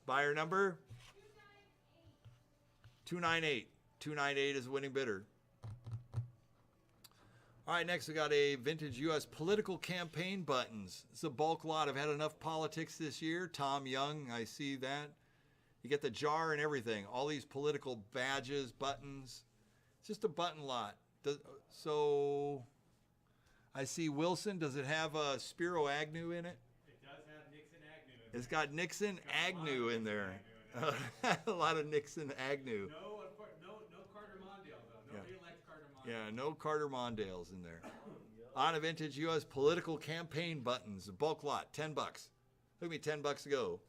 Buyer number 298. 298 is the winning bidder. All right, next we got a vintage U.S. political campaign buttons. It's a bulk lot. I've had enough politics this year. Tom Young, I see that. You get the jar and everything. All these political badges, buttons. It's just a button lot. So I see Wilson. Does it have a Spiro Agnew in it? It does have Nixon Agnew in it. It's got Nixon Agnew in there. Agnew in it. A lot of Nixon Agnew. No Carter Mondale, though. Nobody likes Carter Mondale. Yeah, no Carter Mondales in there. On a vintage U.S. political campaign buttons, a bulk lot, $10. Look at me, $10 to go.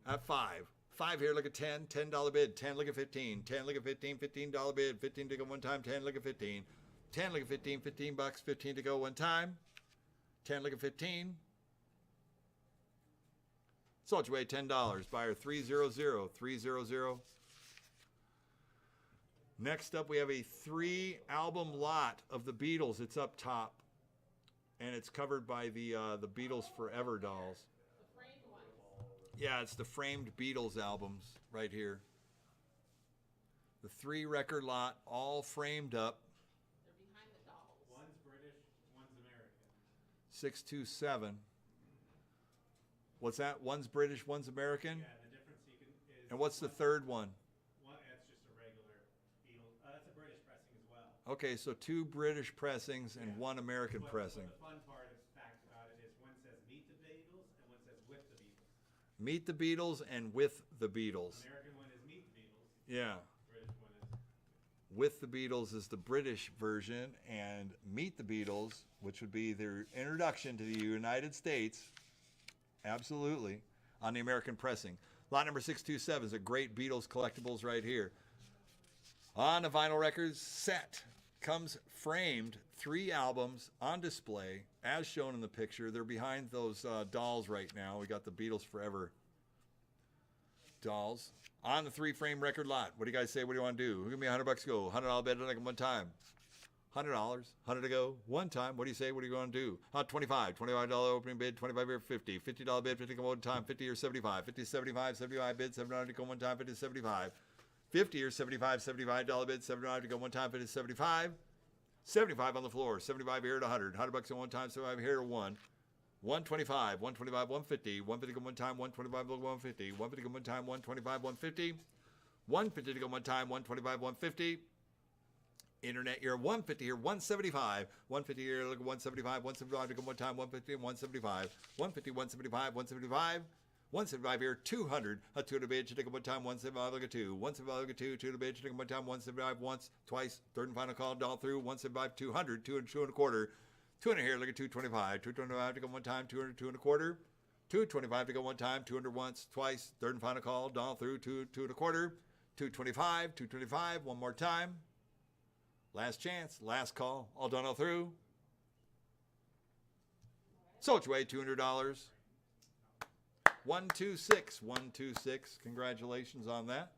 At 5. 5 here, look at 10, $10 bid, 10, look at 15, 10, look at 15, $15 bid, 15 to go one time, 10, look at 15, 10, look at 15, $15, 15 to go one time, 10, look at 15, Sold your way, $10. Buyer 300. Next up, we have a 3-album lot of the Beatles. It's up top, and it's covered by the Beatles Forever dolls. The framed ones. Yeah, it's the framed Beatles albums right here. The 3-record lot, all framed up. They're behind the dolls. One's British, one's American. 627. What's that? One's British, one's American? Yeah, the difference you can is. And what's the third one? That's just a regular Beatles. That's a British pressing as well. Okay, so 2 British pressings and 1 American pressing. But the fun part of fact about it is one says Meet the Beatles and one says With the Beatles. Meet the Beatles and With the Beatles. American one is Meet the Beatles. Yeah. British one is. With the Beatles is the British version, and Meet the Beatles, which would be their introduction to the United States, absolutely, on the American pressing. Lot number 627 is a great Beatles collectibles right here. On the vinyl records set comes framed 3 albums on display, as shown in the picture. They're behind those dolls right now. We got the Beatles Forever dolls. On the 3-frame record lot, what do you guys say? What do you want to do? Give me $100 to go. $100 bid like one time. $100, $100 to go, one time. What do you say? What are you going to do? $25 opening bid, $25 or $50, $50 bid, 50 go one time, 50 or 75, 50, 75, 75 bid, $7 to go one time, 50, 75, 50 or 75, $75 bid, $7 to go one time, 50, 75, 75 on the floor, 75 here at 100, $100 at one time, 75 here at 1. 125, 125, 150, 150 go one time, 125 go 150, 150 go one time, 125, 150, 150 to go one time, 125, 150. Internet, you're 150 here, 175, 150 here, look at 175, 175 to go one time, 150, 175, 150, 175, 175, 175 here, 200, a 2 to bid to take a one time, 175, look at 2, 175, look at 2, 2 to bid to take a one time, 175 once, twice, third and final call, doll through, 175, 200, 2 and 2 and a quarter, 200 here, look at 225, 225 to go one time, 200, 2 and a quarter, 225 to go one time, 200 once, twice, third and final call, doll through, 2, 2 and a quarter, 225, 225, one more time. Last chance, last call, all done all through. Sold your way, $200. 126, 126. Congratulations on that.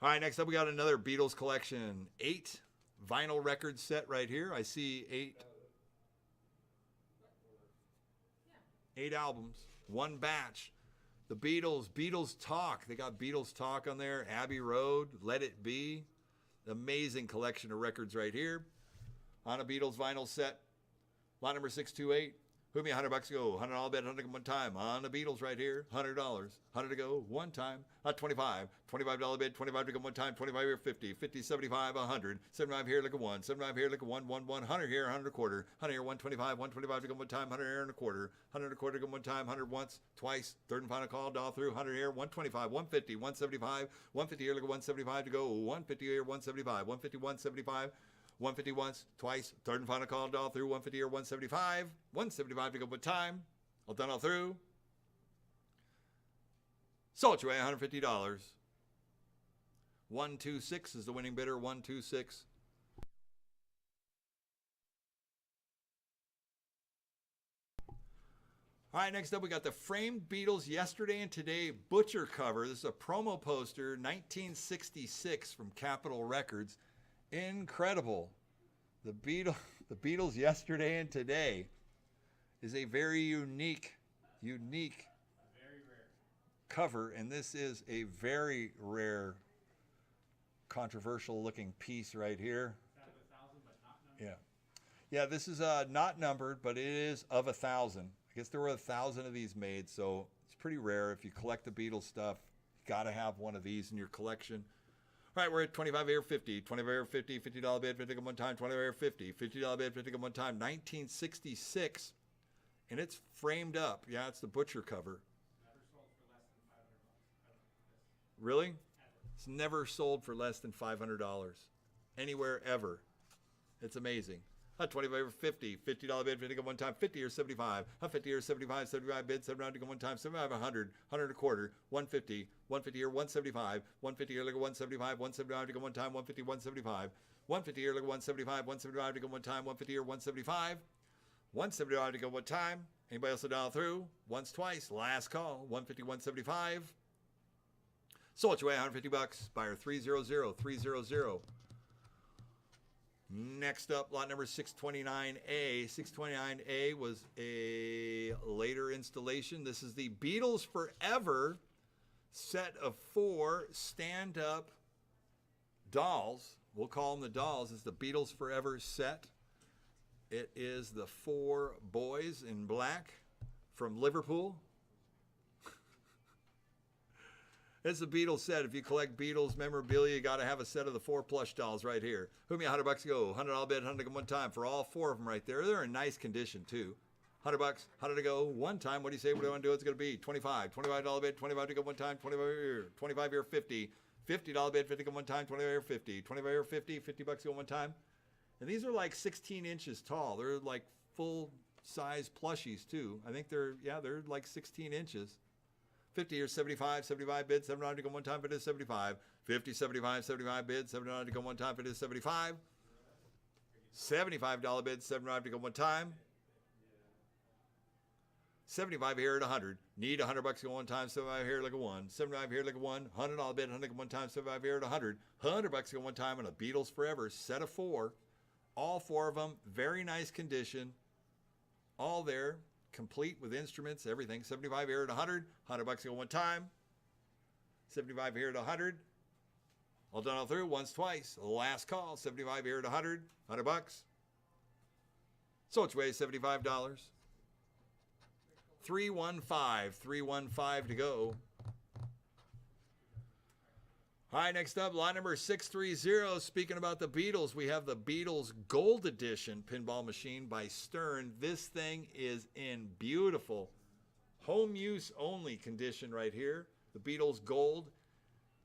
All right, next up we got another Beatles collection. 8 vinyl record set right here. I see 8 albums, 1 batch. The Beatles Talk. They got Beatles Talk on there. Abbey Road, Let It Be. Amazing collection of records right here. On a Beatles vinyl set. Lot number 628. Who me $100 to go. $100 bet, 100 one time. On the Beatles right here. $100. 100 to go. One time. 25. $25 bid. 25 to go one time. 25 here. 50. 50, 75, 100. 75 here. Look at 1. 75 here. Look at 1. 1, 100 here. 100 a quarter. 100 here. 125. 125 to go one time. 100 here and a quarter. 100 a quarter to go one time. 100 once. Twice. Third and final call. Doll through. 100 here. 125. 150. 175. 150 here. Look at 175 to go. 150 here. 175. 150. 175. 150 once, twice, third and final call, all through, 150 or 175. 175 to go one time, all done all through. Sold your way, $150. 126 is the winning bidder, 126. All right, next up we got the framed Beatles Yesterday and Today butcher cover. This is a promo poster, 1966 from Capitol Records. Incredible. The Beatles Yesterday and Today is a very unique Very rare cover, and this is a very rare, controversial looking piece right here. out of 1,000, but not numbered. Yeah, this is not numbered, but it is of 1,000. I guess there were 1,000 of these made, so it's pretty rare. If you collect the Beatles stuff, you got to have one of these in your collection. All right, we're at 25 here, 50, 25 here, 50, $50 bid, 50 one time, 25 here, 50, $50 bid, 50 one time, 1966, and it's framed up. Yeah, it's the butcher cover. Never sold for less than $500. Really? Ever. It's never sold for less than $500 anywhere ever. It's amazing. 25 or 50, $50 bid, 50 go one time, 50 or 75, 50 or 75, 75 bid, 79 to go one time, 75, 100, 100 a quarter, 150, 150 or 175, 150 or look at 175, 175 to go one time, 150, 175, 150 or look at 175, 175 to go one time, 150 or 175, 175 to go one time, Anybody else dial through? Once, twice. Last call. 150, 175. Sold your way, $150. Buyer 300300. Next up, lot number 629A. 629A was a later installation. This is the Beatles Forever set of 4 stand-up dolls. We'll call them the dolls. It's the Beatles Forever set. It is the 4 boys in black from Liverpool. It's a Beatles set. If you collect Beatles memorabilia, you got to have a set of the 4 plush dolls right here. Who me $100 to go. $100 bid, 100 to go one time for all 4 of them right there. They're in nice condition too. $100, 100 to go one time. What do you say? What do I want to do? It's going to be 25. $25 bid, 25 to go one time. 25 here, 50. $50 bid, 50 to go one time. 25 here, 50. 25 here, 50. $50 to go one time. And these are like 16 inches tall. They're like full size plushies too. I think they're like 16 inches. 50 here, 75, 75 bid, $7 to go one time, it is 75. 50, 75, 75 bid, $7 to go one time, it is 75. $75 bid, $7 to go one time. 75 here at 100. Need $100 to go one time, 75 here like a 1. 75 here like a 1. $100 bid, 100 to go one time, 75 here at 100. $100 to go one time on a Beatles Forever set of 4. All 4 of them, very nice condition. All there. Complete with instruments, everything. 75 here at 100. $100 to go one time. 75 here at 100. All done all through. Once, twice. Last call. 75 here at 100. $100. So it's way $75. 315 to go. All right, next up, lot number 630. Speaking about the Beatles, we have the Beatles Gold Edition pinball machine by Stern. This thing is in beautiful home use only condition right here. The Beatles Gold.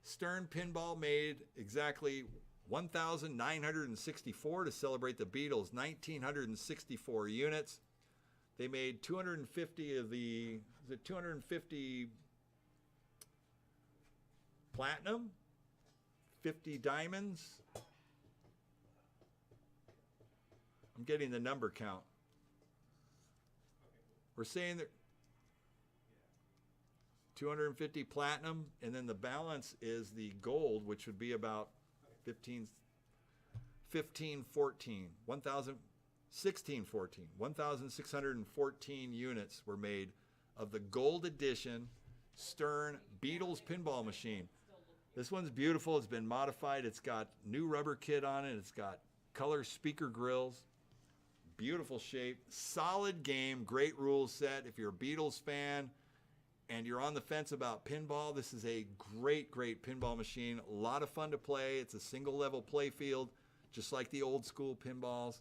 Stern pinball made exactly 1,964 to celebrate the Beatles. 1,964 units. They made 250 of the, 250 platinum? 50 diamonds. I'm getting the number count. We're saying that 250 platinum, and then the balance is the gold, which would be about 14, 1,614 units were made of the Gold Edition Stern Beatles pinball machine. This one's beautiful. It's been modified. It's got new rubber kit on it. It's got color speaker grills. Beautiful shape. Solid game. Great rules set. If you're a Beatles fan and you're on the fence about pinball, this is a great, great pinball machine. A lot of fun to play. It's a single level play field, just like the old school pinballs.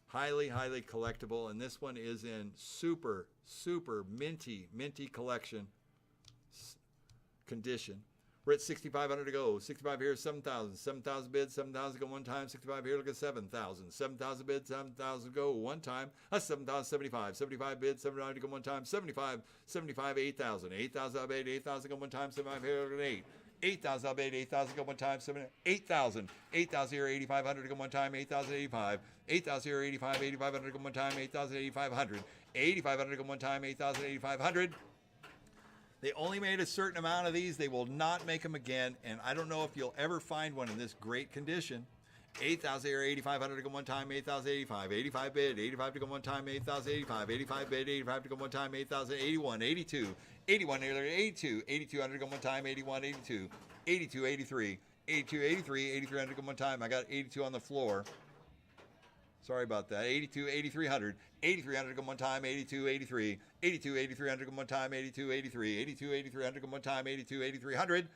Highly, highly collectible. And this one is in super, super minty collection condition. We're at 6,500 to go. 65 here, 7,000. 7,000 bids, 7,000 go one time. 65 here, look at 7,000. 7,000 bids, 7,000 go one time. That's 7,075. 75 bids, 7,000 to go one time. 75, 8,000. 8,000 I'll bid, 8,000 go one time. 75 here, look at 8. 8,000 I'll bid, 8,000 go one time. 8,000. 8,000 here, 8,500 to go one time. 8,085. 8,000 here, 85. 8,500 to go one time. 8,8,500. 8,500 to go one time. 8,8,500. They only made a certain amount of these. They will not make them again. And I don't know if you'll ever find one in this great condition. 8,000 here, 8,500 to go one time, 8,085. 85 bid, 85 to go one time, 8,085. 85 bid, 85 to go one time, 8,081. 82. 81 here, 82. 8,200 to go one time, 81, 82. 82, 83. 82, 83. 8,300 to go one time. I got 82 on the floor. Sorry about that. 82, 8,300. 8,300 to go one time, 82, 83. 82, 8,300 to go one time, 82, 83. 82, 8,300 to go one time, 82, 8,300.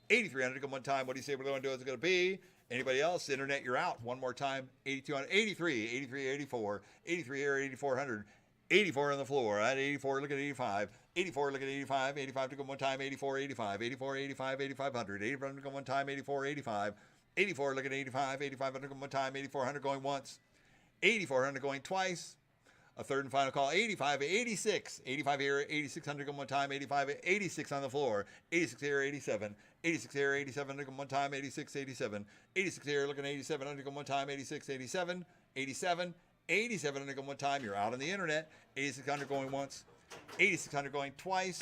8,300 to go one time. What do you say we're going to do? It's going to be? Anybody else? Internet, you're out. One more time. 8,200. 83, 83, 84. 83 here, 8,400. 84 on the floor. At 84, look at 85. 84, look at 85. 85 to go one time, 84, 85. 84, 85, 8,500. 8,500 to go one time, 84, 85. 84, look at 85. 8,500 to go one time, 8,400 going once. 8,400 going twice. A third and final call. 85, 86. 85 here, 8,600 going one time. 85, 86 on the floor. 86 here, 87. 86 here, 87 going one time. 86, 87. 86 here, looking 87 going one time. 86, 87. 87. 8,700 going one time. You're out on the internet. 8,600 going once. 8,600 going twice.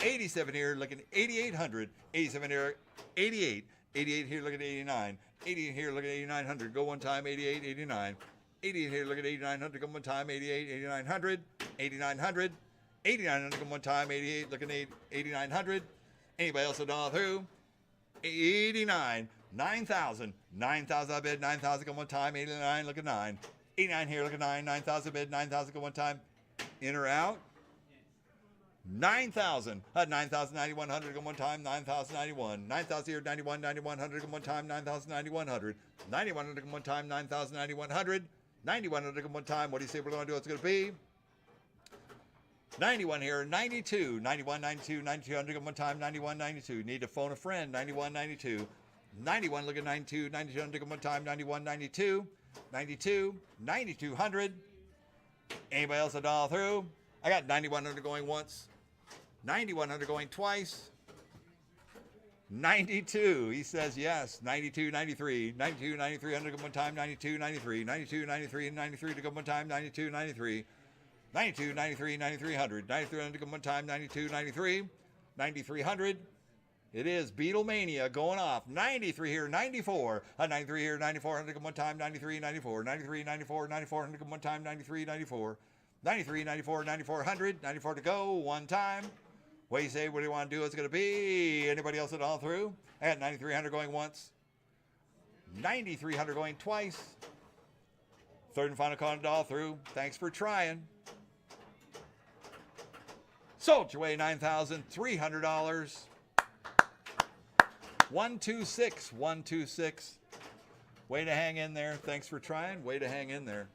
87 here, looking at 8,800. 87 here, 88. 88 here, looking at 89. 88 here, looking at 8,900. Go one time, 88, 89. 88 here, look at 8,900. Go one time, 88, 8,900. 8,900. 8,900 go one time, 88, looking at 8,900. Anybody else a dollar through? 89. 9,000. 9,000 I bid. 9,000 go one time, 89, look at 9. 89 here, look at 9. 9,000 bid. 9,000 go one time. In or out? 9,000. 9,000, 9,100 go one time. 9,091. 9,000 here, 91, 9,100 go one time. 9,000, 9,100. 9,100 go one time. 9,000, 9,100. 9,100 go one time. What do you say we're going to do? It's going to be 91 here, 92. 91, 92, 9,200 go one time. 91, 92. Need to phone a friend. 91, 92. 91, look at 92. 9,200 go one time. 91, 92. 92, 9,200. Anybody else a dollar through? I got 9,100 going once. 9,100 going twice. 92. He says yes. 92, 93. 92, 9,300 to go one time. 92, 93. 92, 93, 93 to go one time. 92, 93. 92, 93, 9,300. 9,300 to go one time. 92, 93. 9,300. It is Beatlemania going off. 93 here, 94. 93 here, 9,400 to go one time. 93, 94. 93, 94, 9,400 to go one time. 93, 94. 93, 94, 9,400. 94 to go one time. What do you say? What do you want to do? It's going to be anybody else at all through? I got 9,300 going once. 9,300 going twice. Third and final call it all through. Thanks for trying. Sold your way $9,300. 126, 126. Way to hang in there. Thanks for trying. Way to hang in there.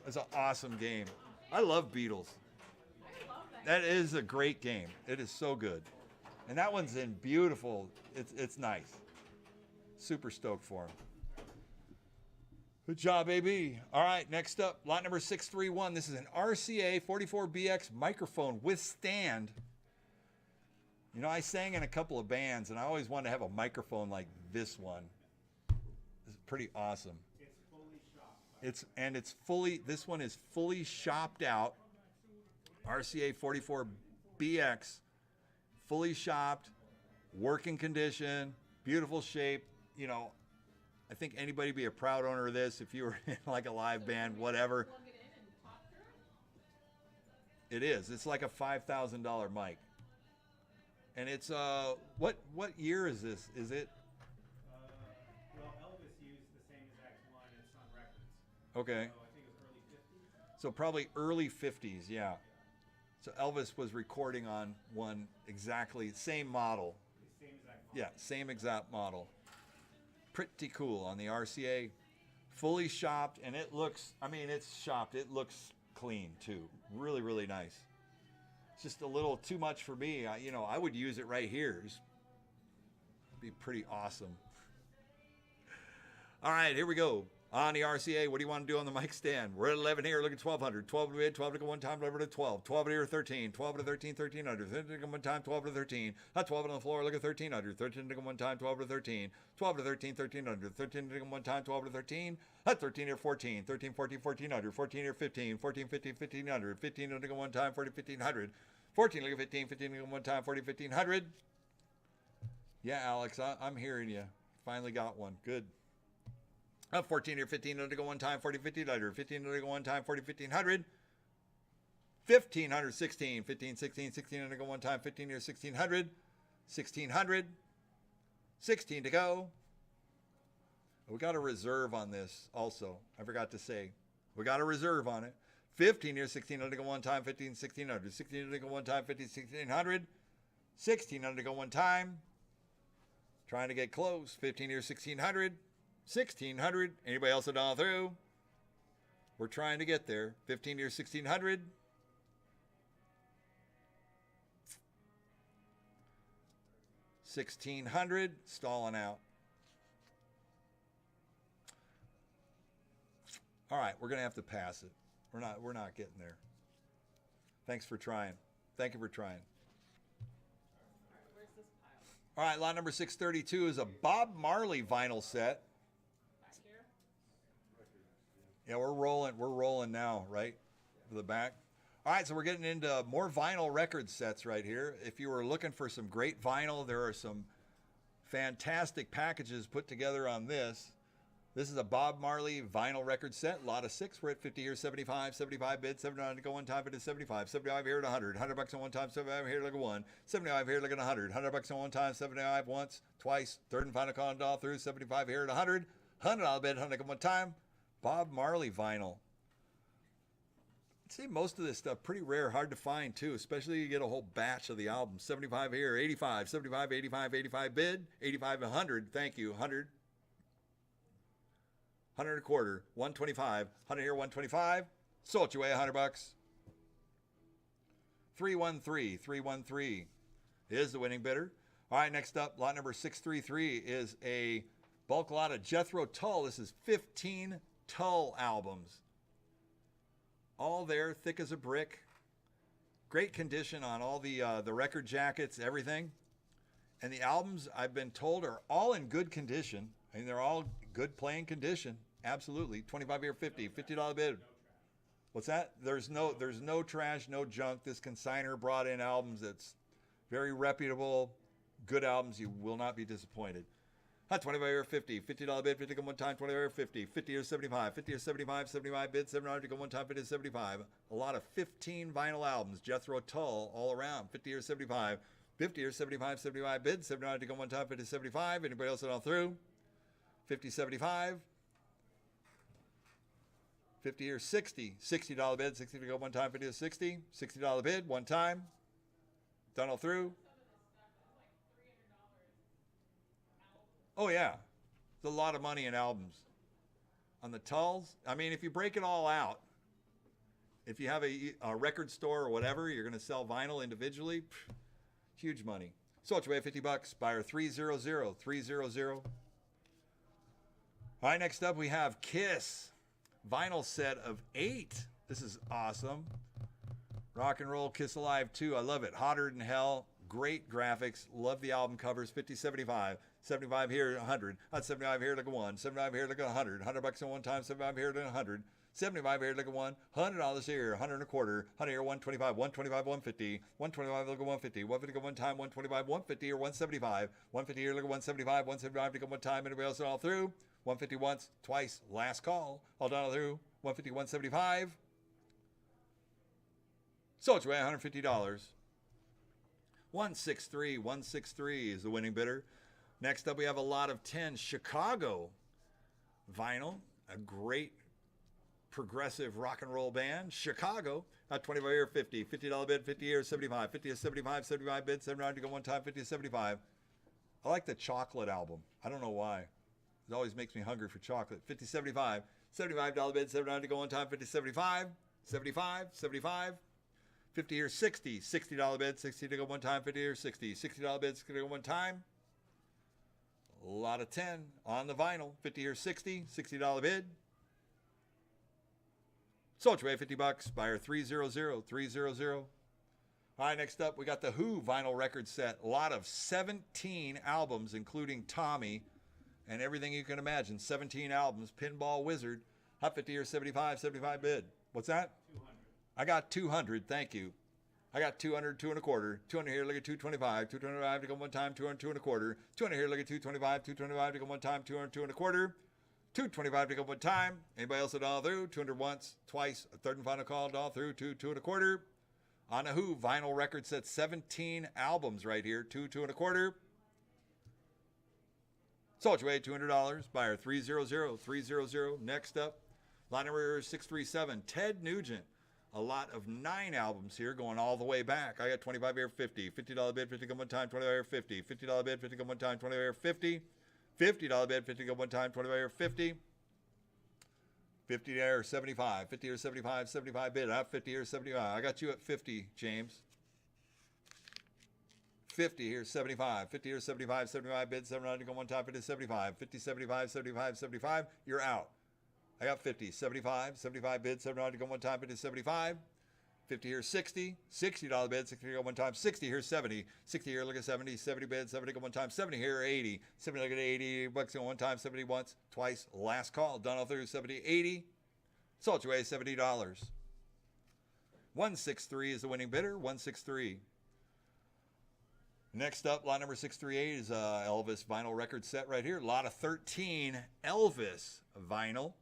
It's an awesome game. I love Beatles. That is a great game. It is so good. And that one's in beautiful. It's nice. Super stoked for him. Good job, AB. All right, next up, lot number 631. This is an RCA 44BX microphone with stand. You know, I sang in a couple of bands, and I always wanted to have a microphone like this one. It's pretty awesome. It's fully shopped. This one is fully shopped out. RCA 44BX, fully shopped, working condition, beautiful shape. You know, I think anybody would be a proud owner of this if you were in like a live band, whatever. It is. It's like a $5,000 mic. And it's, what year is this? Is it? Well, Elvis used the same exact one. It's on records. Okay. So I think it was early 50s. So probably early 50s, yeah. So Elvis was recording on one exactly, same model. Same exact model. Yeah, same exact model. Pretty cool on the RCA. Fully shopped, and it looks, I mean, it's shopped. It looks clean, too. Really, really nice. It's just a little too much for me. I would use it right here. It'd be pretty awesome. All right, here we go. On the RCA, what do you want to do on the mic stand? We're at 11 here, look at 1,200. 12 to mid, 12 to go one time, 11 to 12. 12 here, 13. 12 to 13, 1,300. 13 to go one time, 12 to 13. 12 on the floor, look at 1,300. 13 to go one time, 12 to 13. 12 to 13, 1,300. 13 to go one time, 12 to 13. 13 here, 14. 13, 14, 1,400. 14 here, 15. 14, 15, 1,500. 15 to go one time, 40, 1,500. 14, look at 15. 15 to go one time, 40, 1,500. Yeah, Alex, I'm hearing you. Finally got one. Good. 14 here, 15 to go one time, 40, 1,500. 15 to go one time, 40, 1,500. 1,500, 16. 15, 16, 16 to go one time, 15 here, 1,600. 1,600. 16 to go. We got a reserve on this also. I forgot to say. We got a reserve on it. 15 here, 1,600 to go one time, 15, 1,600. 16 to go one time, 15, 1,600. 1,600 to go one time. Trying to get close. 15 here, 1,600. 1,600. Anybody else a dollar through? We're trying to get there. 15 here, 1,600. 1,600. Stalling out. All right, we're gonna have to pass it. We're not getting there. Thanks for trying. Thank you for trying. Where's this pile? All right, lot number 632 is a Bob Marley vinyl set. Back here? Yeah, we're rolling now, right? For the back. All right, so we're getting into more vinyl record sets right here. If you were looking for some great vinyl, there are some fantastic packages put together on this. This is a Bob Marley vinyl record set, lot of 6. We're at 50 here, 75, 75 bid, 79 to go one time, it is 75, 75 here at 100, 100 bucks on one time, 75 here, look at one, 75 here, look at 100, 100 bucks on one time, 75 once, twice, third and final call and all through, 75 here at 100, $100 bid, 100 on one time. Bob Marley vinyl. I'd say most of this stuff pretty rare, hard to find too, especially you get a whole batch of the albums. 75 here, 85, 75, 85, 85 bid, 85, 100, thank you, 100. 100 a quarter, 125, 100 here, 125. Sold you away, 100 bucks. 313, 313 is the winning bidder. All right, next up, lot number 633 is a bulk lot of Jethro Tull. This is 15 Tull albums. All there, thick as a brick. Great condition on all the record jackets, everything. And the albums, I've been told, are all in good condition. I mean, they're all good playing condition. Absolutely. 25 here, 50. $50 bid. What's that? There's no trash, no junk. This consignor brought in albums that's very reputable, good albums. You will not be disappointed. 25 here, 50. $50 bid, 50 go one time, 25 here, 50. 50 here, 75. 50 here, 75, 75 bid, $7 to go one time, 50 to 75. A lot of 15 vinyl albums. Jethro Tull all around. 50 here, 75. 50 here, 75, 75 bid, $7 to go one time, 50 to 75. Anybody else all through? 50, 75. 50 here, 60. $60 bid, 60 to go one time, 50 to 60. $60 bid, one time. Done all through. Oh, yeah. There's a lot of money in albums. On the Tulls, I mean, if you break it all out, if you have a record store or whatever, you're going to sell vinyl individually, huge money. So it's away, 50 bucks. Buyer 300, 300. All right, next up we have Kiss. Vinyl set of 8. This is awesome. Rock and Roll Kiss Alive 2. I love it. Hotter than hell. Great graphics. Love the album covers. 50, 75. 75 here, 100. 75 here, look at 1. 75 here, look at 100. 100 bucks on one time. 75 here, look at 100. 75 here, look at 1. $100 here. 100 and a quarter. 100 here, 125. 125, 150. 125, look at 150. 150 go one time. 125, 150 or 175. 150 here, look at 175. 175 to go one time. Anybody else all through? 150 once, twice, last call. All done all through. 150, 175. So it's away, $150. 163, 163 is the winning bidder. Next up, we have a lot of 10 Chicago vinyl. A great progressive rock and roll band. Chicago, 25 here, 50. $50 bid, 50 here, 75. 50 to 75, 75 bid, 7 to go one time, 50 to 75. I like the chocolate album. I don't know why. It always makes me hungry for chocolate. 50, 75. $75 bid, 7 to go one time, 50, 75. 75, 75. 50 here, 60. $60 bid, 60 to go one time, 50 here, 60. $60 bid, 60 to go one time. A lot of 10 on the vinyl. 50 here, 60. $60 bid. Sold you away, 50 bucks. Buyer 300, 300. All right, next up, we got the Who vinyl record set. A lot of 17 albums, including Tommy and everything you can imagine. 17 albums. Pinball Wizard. Hot 50 here, 75, 75 bid. What's that? 200. I got 200. Thank you. I got 200, 2 and a quarter. 200 here, look at 225. 225 to go one time, 200, 2 and a quarter. 200 here, look at 225. 225 to go one time, 200, 2 and a quarter. 225 to go one time. Anybody else at all through? 200 once, twice, a third and final call, all through. 2 and a quarter. On a Who vinyl record set, 17 albums right here. 2 and a quarter. Sold you away, $200. Buyer 300, 300. Next up, lot number 637, Ted Nugent. A lot of 9 albums here going all the way back. I got 25 here, 50. $50 bid, 50 go one time, 25 here, 50. $50 bid, 50 go one time, 25 here, 50. $50 bid, 50 go one time, 25 here, 50. 50 there, 75. 50 here, 75, 75 bid. I have 50 here, 75. I got you at 50, James. 50 here, 75. 50 here, 75, 75 bid, 7 to go one time, 50 75. 50, 75, 75, 75. You're out. I got 50, 75, 75 bid, 7 to go one time, 50 75. 50 here, 60, $60 bid, 60 to go one time, 60 here, 70, 60 here, look at 70, 70 bid, 70 to go one time, 70 here, 80, 70 look at 80 bucks go one time, 70 once, twice, last call, done all through, 70, 80. Sold away $70. 163 is the winning bidder. 163. Next up, lot number 638 is Elvis vinyl record set right here. Lot of 13 Elvis vinyl.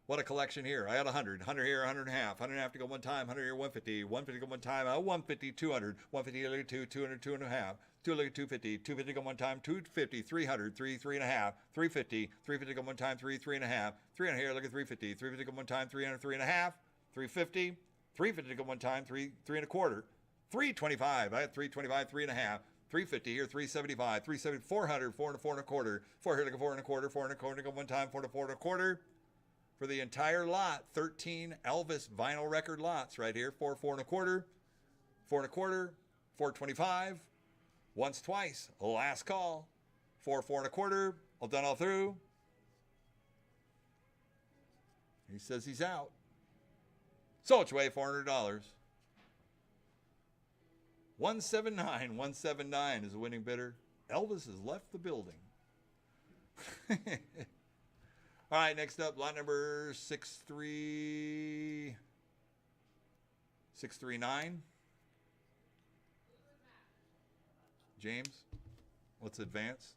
What a collection here. I got 100. 100 here, 100 and a half. 100 and a half to go one time. 100 here, 150. 150 go one time. 150, 200. 150 look at 2, 200, 2 and a half. 2 look at 250. 250 go one time. 250, 300, 3, 3 and a half. 350. 350 go one time. 3, 3 and a half. 300 here, look at 350. 350 go one time. 300, 3 and a half. 350. 350 go one time. 3, 3 and a quarter. 325. I had 325, 3 and a half. 350 here, 375, 370, 400, 4 and a 4 and a quarter. 4 here, look at 4 and a quarter, 4 and a quarter, go one time, 4 to 4 and a quarter. For the entire lot, 13 Elvis vinyl record lots right here. 4, 4 and a quarter, 4 and a quarter, 425. Once, twice, last call. 4, 4 and a quarter, all done all through. He says he's out. Sold away $400. 179, 179 is the winning bidder. Elvis has left the building. All right, next up, lot number 639. James, let's advance.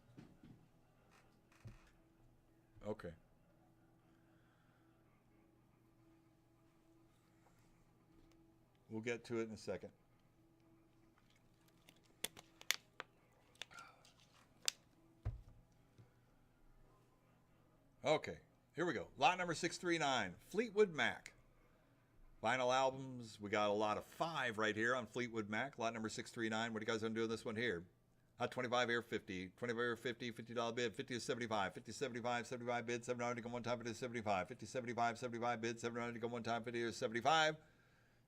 Okay. We'll get to it in a second. Okay, here we go. Lot number 639, Fleetwood Mac. Vinyl albums, we got a lot of 5 right here on Fleetwood Mac. Lot number 639, what are you guys going to do with this one here? 25 here, 50. 25 here, 50, $50 bid, 50 to 75. 50 to 75, 75 bid, $7 to go one time, 50 to 75. 50 to 75, 75 bid, $7 to go one time, 50 to 75.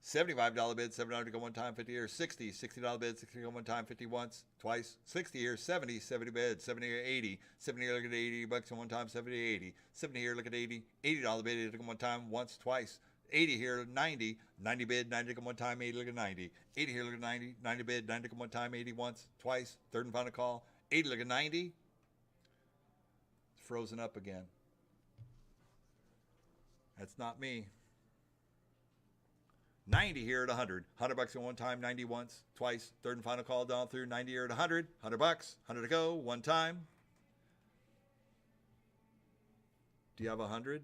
$75 bid, $7 to go one time, 50 here, 60. $60 bid, 60 to go one time, 50 once, twice. 60 here, 70. 70 bid, 70 here, 80. 70 here, look at 80 bucks one time, 70 to 80. 70 here, look at 80. $80 bid, 80 to go one time, once, twice. 80 here, 90. 90 bid, 90 to go one time, 80 look at 90. 80 here, look at 90. 90 bid, 90 to go one time, 80 once, twice. Third and final call. 80 look at 90. It's frozen up again. That's not me. 90 here at 100. 100 bucks at one time, 90 once, twice. Third and final call down through. 90 here at 100. 100 bucks, 100 to go, one time. Do you have 100?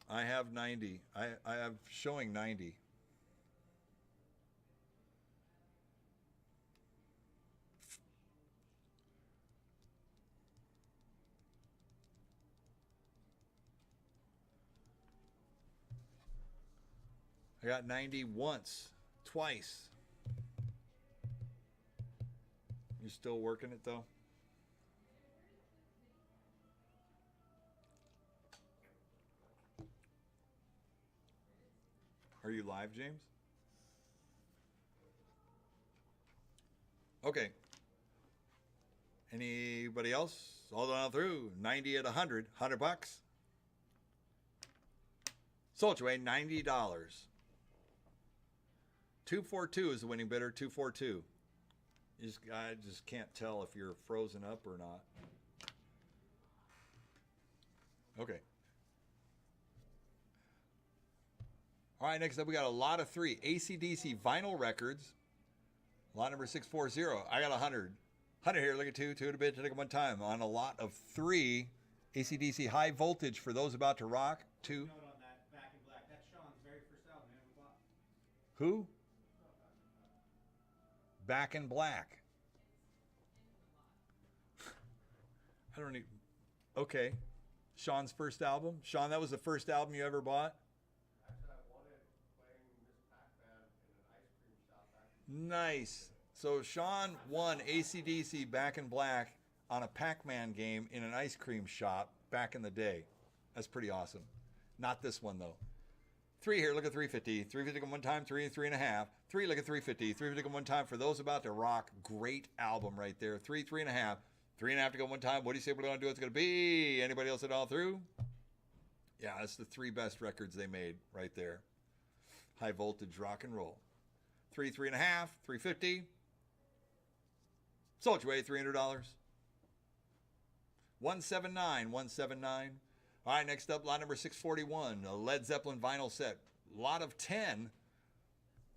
I have 90. I have showing 90. I got 90 once, twice. You still working it though? Are you live, James? Okay. Anybody else? All down through. 90 at 100. 100 bucks. Sold away $90. 242 is the winning bidder. 242. I just can't tell if you're frozen up or not. Okay. All right, next up we got a lot of 3 AC/DC vinyl records. Lot number 640. I got 100. 100 here, look at 2, 2 at a bid, take it one time. On a lot of 3 AC/DC high voltage for those about to rock. 2. Note on that Back in Black. That's Sean's very first album he ever bought. Who? Back in Black. I don't need. Okay. Sean's first album. Sean, that was the first album you ever bought? Actually, I won it playing Miss Pac-Man in an ice cream shop back. Nice. So Sean won AC/DC Back in Black on a Pac-Man game in an ice cream shop back in the day. That's pretty awesome. Not this one though. 3 here, look at 350. 350 go one time, 3, 3 and a half. 3, look at 350. 350 go one time for those about to rock. Great album right there. 3, 3 and a half. 3 and a half to go one time. What do you say we're going to do? It's going to be. Anybody else at all through? Yeah, that's the 3 best records they made right there. High voltage rock and roll. 3, 3 and a half. 350. Sold your way, $300. 179, 179. All right, next up, lot number 641, a Led Zeppelin vinyl set. Lot of 10.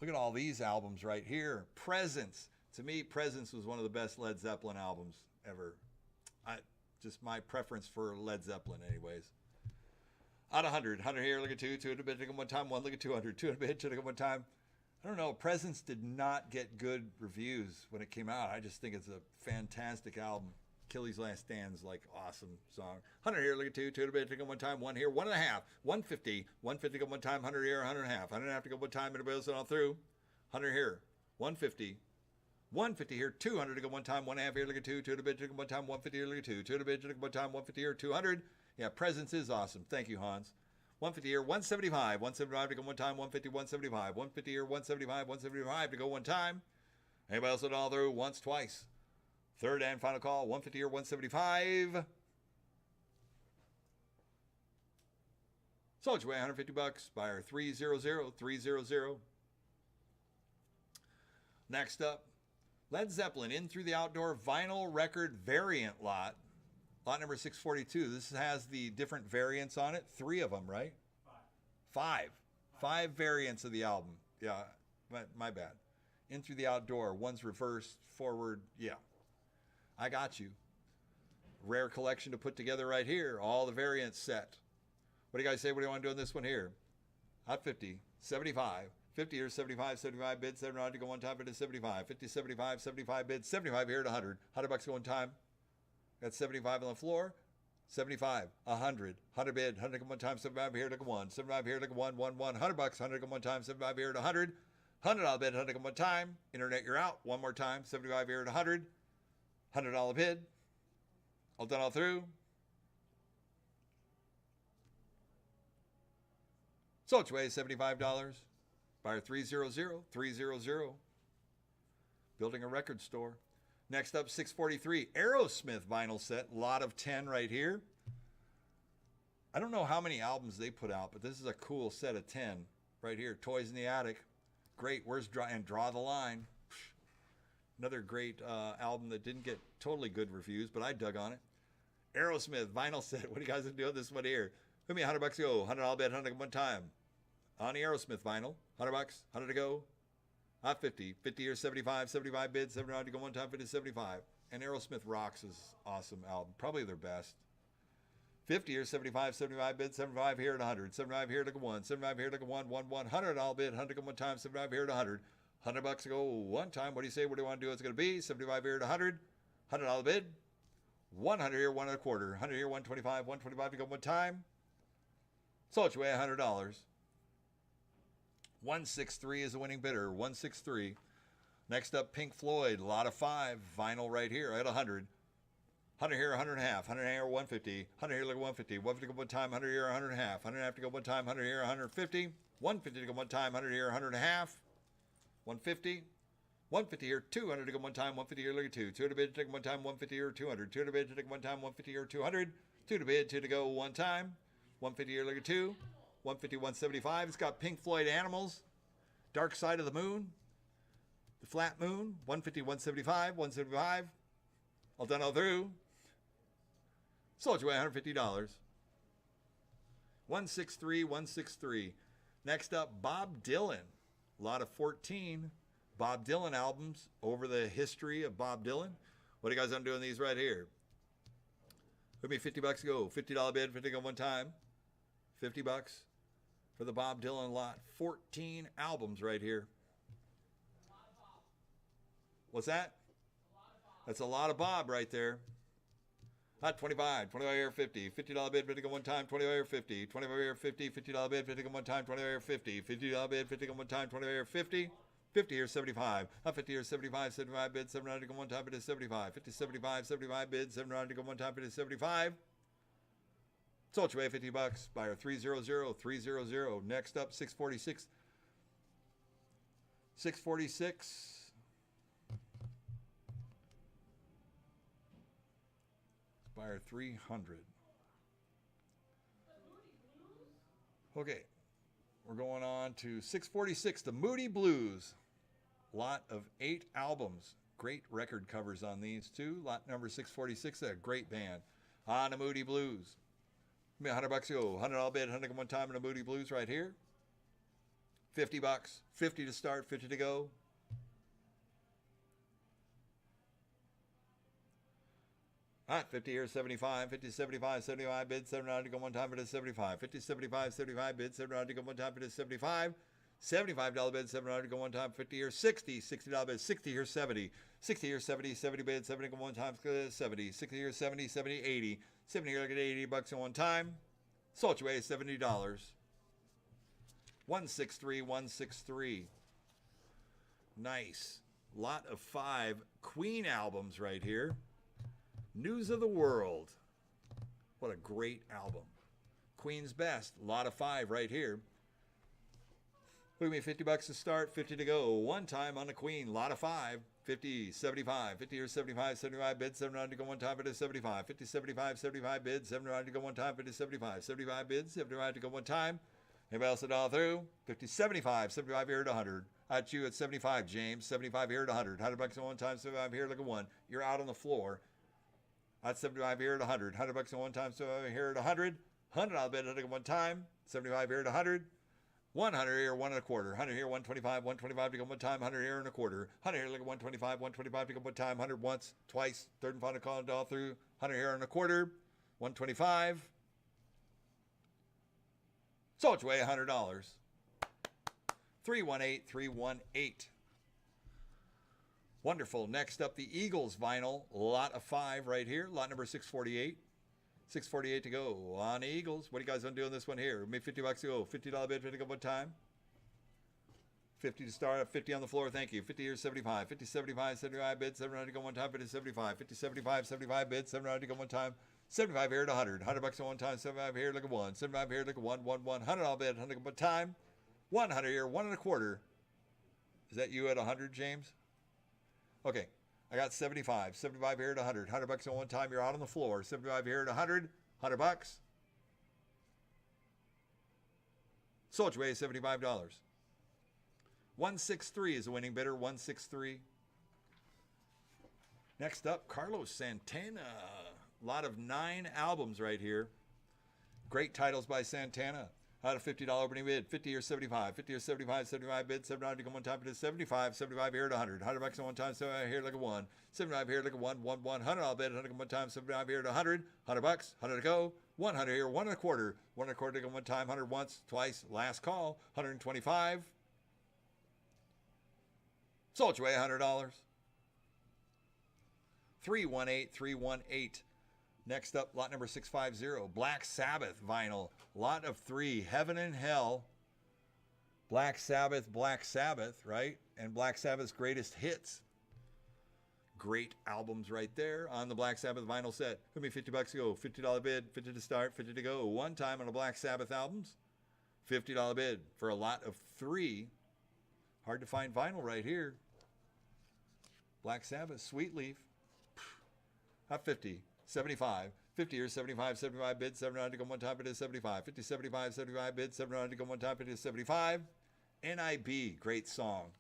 Look at all these albums right here. Presence. To me, Presence was one of the best Led Zeppelin albums ever. Just my preference for Led Zeppelin anyways. Out of 100. 100 here, look at 2. 2 at a bit, take them one time. 1, look at 200. 2 at a bit, take them one time. I don't know. Presence did not get good reviews when it came out. I just think it's a fantastic album. Achilles' Last Stand's like awesome song. 100 here, look at 2. 2 at a bit, take them one time. 1 here, 1.5. 150. 150 go one time. 100 here, 100.5. 100.5 to go one time. Everybody else all through. 100 here. 150. 150 here, 200 to go one time, 1.5 here, look at 2, 2 at a bit, to go one time, 150 here, look at 2, 2 at a bit, to go one time, 150 here, 200. Yeah, Presence is awesome. Thank you, Hans. 150 here, 175, 175 to go one time, 150, 175, 150 here, 175, 175 to go one time. Anybody else at all through? Once, twice. Third and final call, 150 here, 175. Sold your way, $150. Buyer 300, 300. Next up, Led Zeppelin In Through the Outdoor vinyl record variant lot. Lot number 642. This has the different variants on it. 3 of them, right? 5. 5 variants of the album. Yeah, my bad. In Through the Outdoor. One's reversed, forward. Yeah. I got you. Rare collection to put together right here. All the variants set. What do you guys say? What do you want to do on this one here? Hot 50, 75. 50 here, 75, 75 bid, 700 to go one time, but it's 75. 50, 75, 75 bid, 75 here at 100. $100 go one time. Got 75 on the floor. 75, 100, 100 bid, 100 to go one time, 75 here to go 1. 75 here to go 1, 1, 1. $100, 100 to go one time, 75 here at 100. $100 bid, 100 to go one time. Internet, you're out. One more time, 75 here at 100. $100 bid. All done all through. So it's way $75. Buyer 300, 300. Building a record store. Next up, 643. Aerosmith vinyl set. Lot of 10 right here. I don't know how many albums they put out, but this is a cool set of 10 right here. Toys in the Attic. Great. Where's Draw the Line? Another great album that didn't get totally good reviews, but I dug on it. Aerosmith vinyl set. What do you guys do with this one here? Give me $100 go. $100 bet, 100 one time. On the Aerosmith vinyl. $100, 100 to go. Hot 50. 50 or 75. 75 bids. 75 to go one time. 50 75. And Aerosmith Rocks is awesome album. Probably their best. 50 or 75. 75 bids. 75 here at 100. 75 here to go 1. 75 here to go 1. 1 1. $100 bid. 100 to go one time. 75 here at 100. $100 to go one time. What do you say? What do you want to do? It's going to be 75 here at 100. $100 bid. 100 here, 1 1/4. 100 here, 125. 125 to go one time. Sold you away $100. 163 is the winning bidder. 163. Next up, Pink Floyd. Lot of 5. Vinyl right here at 100. 100 here, 100 and a half. 100 here, 150. 100 here, look at 150. 150 to go one time. 100 here, 100 and a half. 100 and a half to go one time. 100 here, 150. 150 to go one time. 100 here, 100 and a half. 150. 150 here, 200 to go one time. 150 here, look at 2. 2 to bid to take one time. 150 here, 200. 2 to bid to take one time. 150 here, 200. 2 to bid, 2 to go one time. 150 here, look at 2. 150, 175. It's got Pink Floyd Animals. Dark Side of the Moon. The Flat Moon. 150, 175. 175. All done all through. Sold you away $150. 163, 163. Next up, Bob Dylan. A lot of 14 Bob Dylan albums over the history of Bob Dylan. What are you guys on doing these right here? Give me $50 to go. $50 bid, 50 go one time. $50 for the Bob Dylan lot. 14 albums right here. What's that? That's a lot of Bob right there. Hot 25, 25 here, 50. $50 bid, 50 go one time, 25 here, 50. 25 here, 50. $50 bid, 50 go one time, 25 here, 50. $50 bid, 50 go one time, 25 here, 50. 50 here, 75. 50 here, 75. 75 bid, 700 to go one time, it is 75. 50, 75. 75 bid, 700 to go one time, it is 75. Sold you away $50. Buyer 300, 300. Next up, 646. 646. Buyer 300. Okay, we're going on to 646, the Moody Blues. Lot of 8 albums. Great record covers on these too. Lot number 646, a great band. On the Moody Blues. Give me $100 to go. $100 bid, 100 one time on the Moody Blues right here. $50. 50 to start, 50 to go. All right, 50 here, 75, 50, 75, 75 bid, 7 round to go one time, it is 75. 50, 75, 75 bid, 7 round to go one time, it is 75. $75 bid, 7 round to go one time, 50 here, 60, $60 bid, 60 here, 70. 60 here, 70, 70 bid, 7 to go one time, 70. 60 here, 70, 70, 80. 70 here, look at $80 in one time. Sold you away, $70. 163, 163. Nice. Lot of 5 Queen albums right here. News of the World. What a great album. Queen's Best. Lot of 5 right here. Look at me, $50 to start, 50 to go. One time on the Queen. Lot of 5. 50, 75. 50 here, 75, 75 bids, 7 round to go one time, it is 75. 50, 75, 75 bids, 7 round to go one time, it is 75. 75 bids, 70 round to go one time. Anybody else at all through? 50, 75, 75 here at 100. At you at 75, James. 75 here at 100. $100 at one time, 75 here, look at 1. You're out on the floor. At 75 here at 100. $100 at one time, 75 here at 100. $100 bid at one time. 75 here at 100. 100 here, 1 1/4. 100 here, 125, 125 to go one time. 100 here and a quarter. 100 here, look at 125, 125 to go one time. 100 once, twice, third and final call all through. 100 here and a quarter. 125. Sold you away, $100. 318, 318. Wonderful. Next up, the Eagles vinyl. Lot of 5 right here. Lot number 648. 648 to go on the Eagles. What are you guys going to do on this one here? Maybe $50 to go. $50 bid, 50 to go one time. 50 to start, 50 on the floor. Thank you. 50 here, 75. 50, 75, 75 bid, 7 round to go one time. 50, 75. 50, 75, 75 bid, 7 round to go one time. 75 here at 100. $100 at one time. 75 here, look at 1. 75 here, look at 1. 1, 1. $100 bid, 100 one time. 100 here, 1 1/4. Is that you at 100, James? Okay. I got 75. 75 here at 100. $100 at one time. You're out on the floor. 75 here at 100. $100. Sold you away, $75. 163 is the winning bidder. 163. Next up, Carlos Santana. A lot of 9 albums right here. Great titles by Santana. Out of $50 opening bid, 50 or 75, 50 or 75, 75 bid, 7 to go one time to 75, 75 here at 100, $100 at one time, 75 here like a 1, 75 here like a 1, 1, 1, $100 bid, 100 one time, 75 here at 100, $100, 100 to go, 100 here, 1 1/4, 1 1/4 to go one time, 100 once, twice, last call, 125. Sold you away, $100. 318, 318. Next up, lot number 650, Black Sabbath vinyl. Lot of 3, Heaven and Hell. Black Sabbath, right? And Black Sabbath's greatest hits. Great albums right there on the Black Sabbath vinyl set. Give me $50 to go. $50 bid, 50 to start, 50 to go. One time on the Black Sabbath albums. $50 bid for a lot of 3. Hard to find vinyl right here. Black Sabbath, Sweet Leaf. Not 50. 75. 50 or 75, 75 bid, 7 round to go one time, it is 75. 50, 75, 75 bid, 7 round to go one time, it is 75. NIB, great song.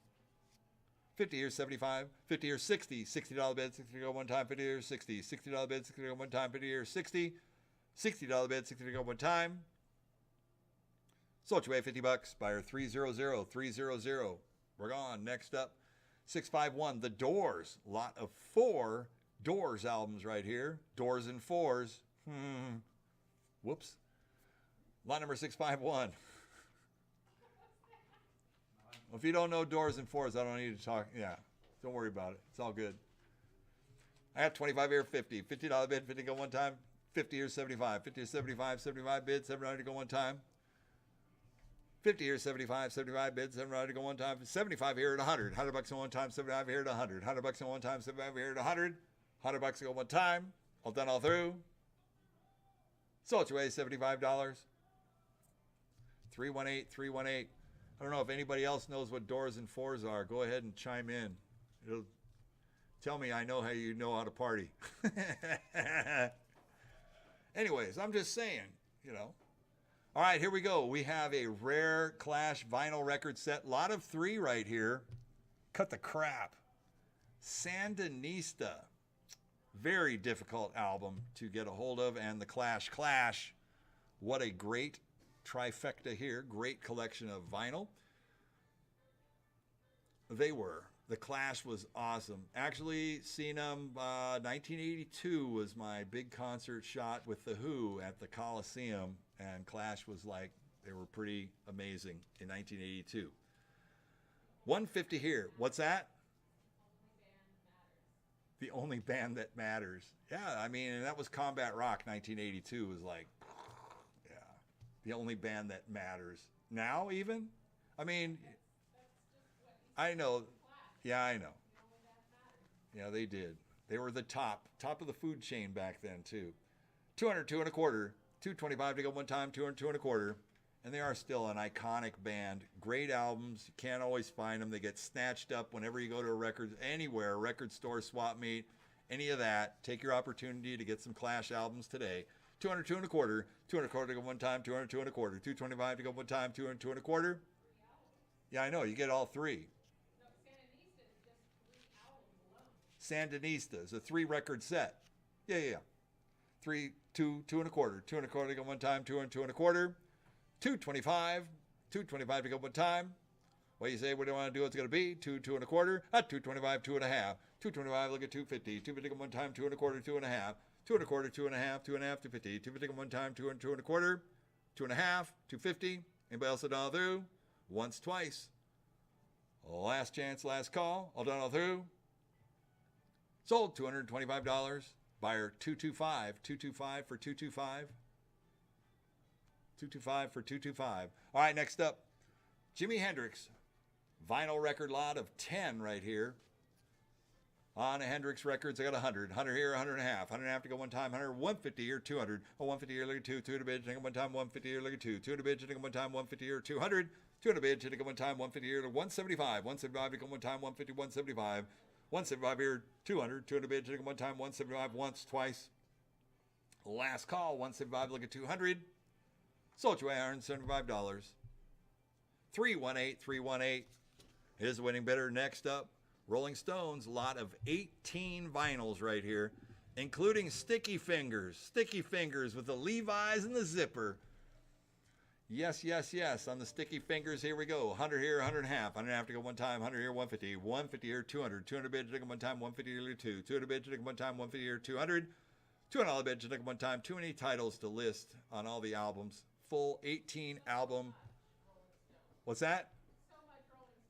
50 or 75, 50 or 60, $60 bid, 60 to go one time, 50 or 60, $60 bid, 60 to go one time, 50 or 60, $60 bid, 60 to go one time. Sold you away, $50. Buyer 300, 300. We're gone. Next up, 651, The Doors. Lot of 4 Doors albums right here. Doors and 4s. Whoops. Lot number 651. Well, if you don't know Doors and 4s, I don't need to talk. Yeah, don't worry about it. It's all good. I got 25 here, 50. $50 bid, 50 go one time. 50 here, 75. 50 or 75, 75 bid, 7 to go one time. 50 here, 75, 75 bids, 7 to go one time. 75 here at 100. $100 at one time, 75 here at 100. $100 at one time, 75 here at 100. $100 to go one time. All done, all through. Sold you away, $75. 318, 318. I don't know if anybody else knows what Doors and 4s are. Go ahead and chime in. It'll tell me I know how you know how to party. Anyways, I'm just saying, you know. All right, here we go. We have a rare Clash vinyl record set. Lot of 3 right here. Cut the crap. Sandinista. Very difficult album to get a hold of. And the Clash. What a great trifecta here. Great collection of vinyl. They were. The Clash was awesome. Actually, seen them, 1982 was my big concert shot with The Who at the Coliseum. And Clash was like, they were pretty amazing in 1982. 150 here. What's that? The only band that matters. Yeah, I mean, and that was Combat Rock. 1982 was like, yeah, the only band that matters. Now, even? I mean, I know. Yeah, I know. Yeah, they did. They were the top of the food chain back then, too. 202 and a quarter. 225 to go one time, 202 and a quarter. And they are still an iconic band. Great albums. You can't always find them. They get snatched up whenever you go to a record, anywhere, a record store, swap meet, any of that. Take your opportunity to get some Clash albums today. 202 and a quarter. 200 and a quarter to go one time, 202 and a quarter. 225 to go one time, 202 and a quarter. Yeah, I know. You get all three. No, Sandinista is just 3 albums alone. Sandinista is a 3-record set. Yeah. 3, 2, 2 and a quarter. 2 and a quarter to go one time, 2 and 2 and a quarter. 225 to go one time. What do you say? What do you want to do? It's going to be 2, 2 and a quarter. 225, 2 and a half. 225, look at 250. 250 to go one time, 2 and a quarter, 2 and a half. 2 and a quarter, 2 and a half, 2 and a half, 250. 250 to go one time, 2 and 2 and a quarter. 2 and a half, 250. Anybody else all through? Once, twice. Last chance, last call. All done, all through. Sold $225. Buyer 225. 225 for 225. 225 for 225. All right, next up, Jimi Hendrix. Vinyl record lot of 10 right here. On Hendrix Records, I got 100. 100 here, 100 and a half. 100 and a half to go one time. 100, 150 here, 200. 150 here, look at 2. 2 to bid, take one time, 150 here, look at 2. 2 to bid, take one time, 150 here, 200. 2 to bid, take one time, 150 here, 175. 175 to go one time, 150, 175. 175 here, 200. 200 bid, take one time, 175 once, twice. Last call, 175, look at 200. Sold you $175. 318 is the winning bidder. Next up, Rolling Stones, lot of 18 vinyls right here, including Sticky Fingers. Sticky Fingers with the Levi's and the zipper. Yes. On the Sticky Fingers, here we go. 100 here, 100 and a half. 100 and a half to go one time. 100 here, 150. 150 here, 200. 200 bid to go one time. 150 here, 2. 200 bid to go one time. 150 here, 200. $200 bid to go one time. Too many titles to list on all the albums. Full 18 album. What's that?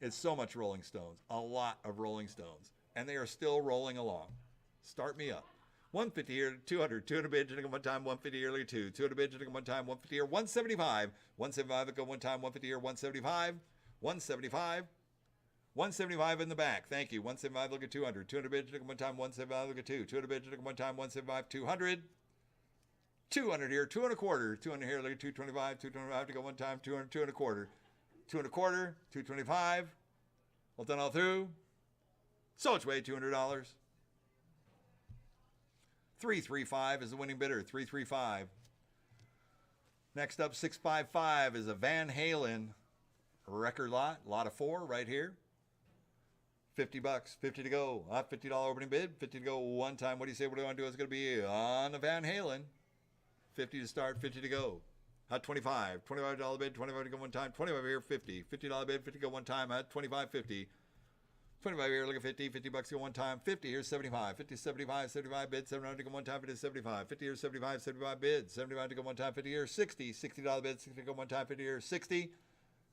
It's so much Rolling Stones. A lot of Rolling Stones. And they are still rolling along. Start me up. 150 here, 200. 200 bid to go one time, 150 here, 2. 200 bid to go one time, 150 here, 175. 175 to go one time, 150 here, 175. 175. 175 in the back. Thank you. 175, look at 200. 200 bid to go one time, 175, look at 2. 200 bid to go one time, 175, 200. 200 here, 2 and a quarter. 200 here, look at 225. 225 to go one time, 200, 2 and a quarter. 2 and a quarter, 225. Well done all through. So it's way $200. 335 is the winning bidder. 335. Next up, 655 is a Van Halen record lot of 4 right here. $50, 50 to go. $50 opening bid, 50 to go one time. What do you say? What do I want to do? It's going to be on the Van Halen. 50 to start, 50 to go. 25. $25 bid, 25 to go one time. 25 here, 50. $50 bid, 50 to go one time. 25, 50. 25 here, look at 50. $50 to go one time. 50 here, 75. 50, 75, 75 bid, 75 to go one time. 50, 75. 50 here, 75, 75 bid. 75 to go one time. 50 here, 60. $60 bid, 60 to go one time. 50 here, 60.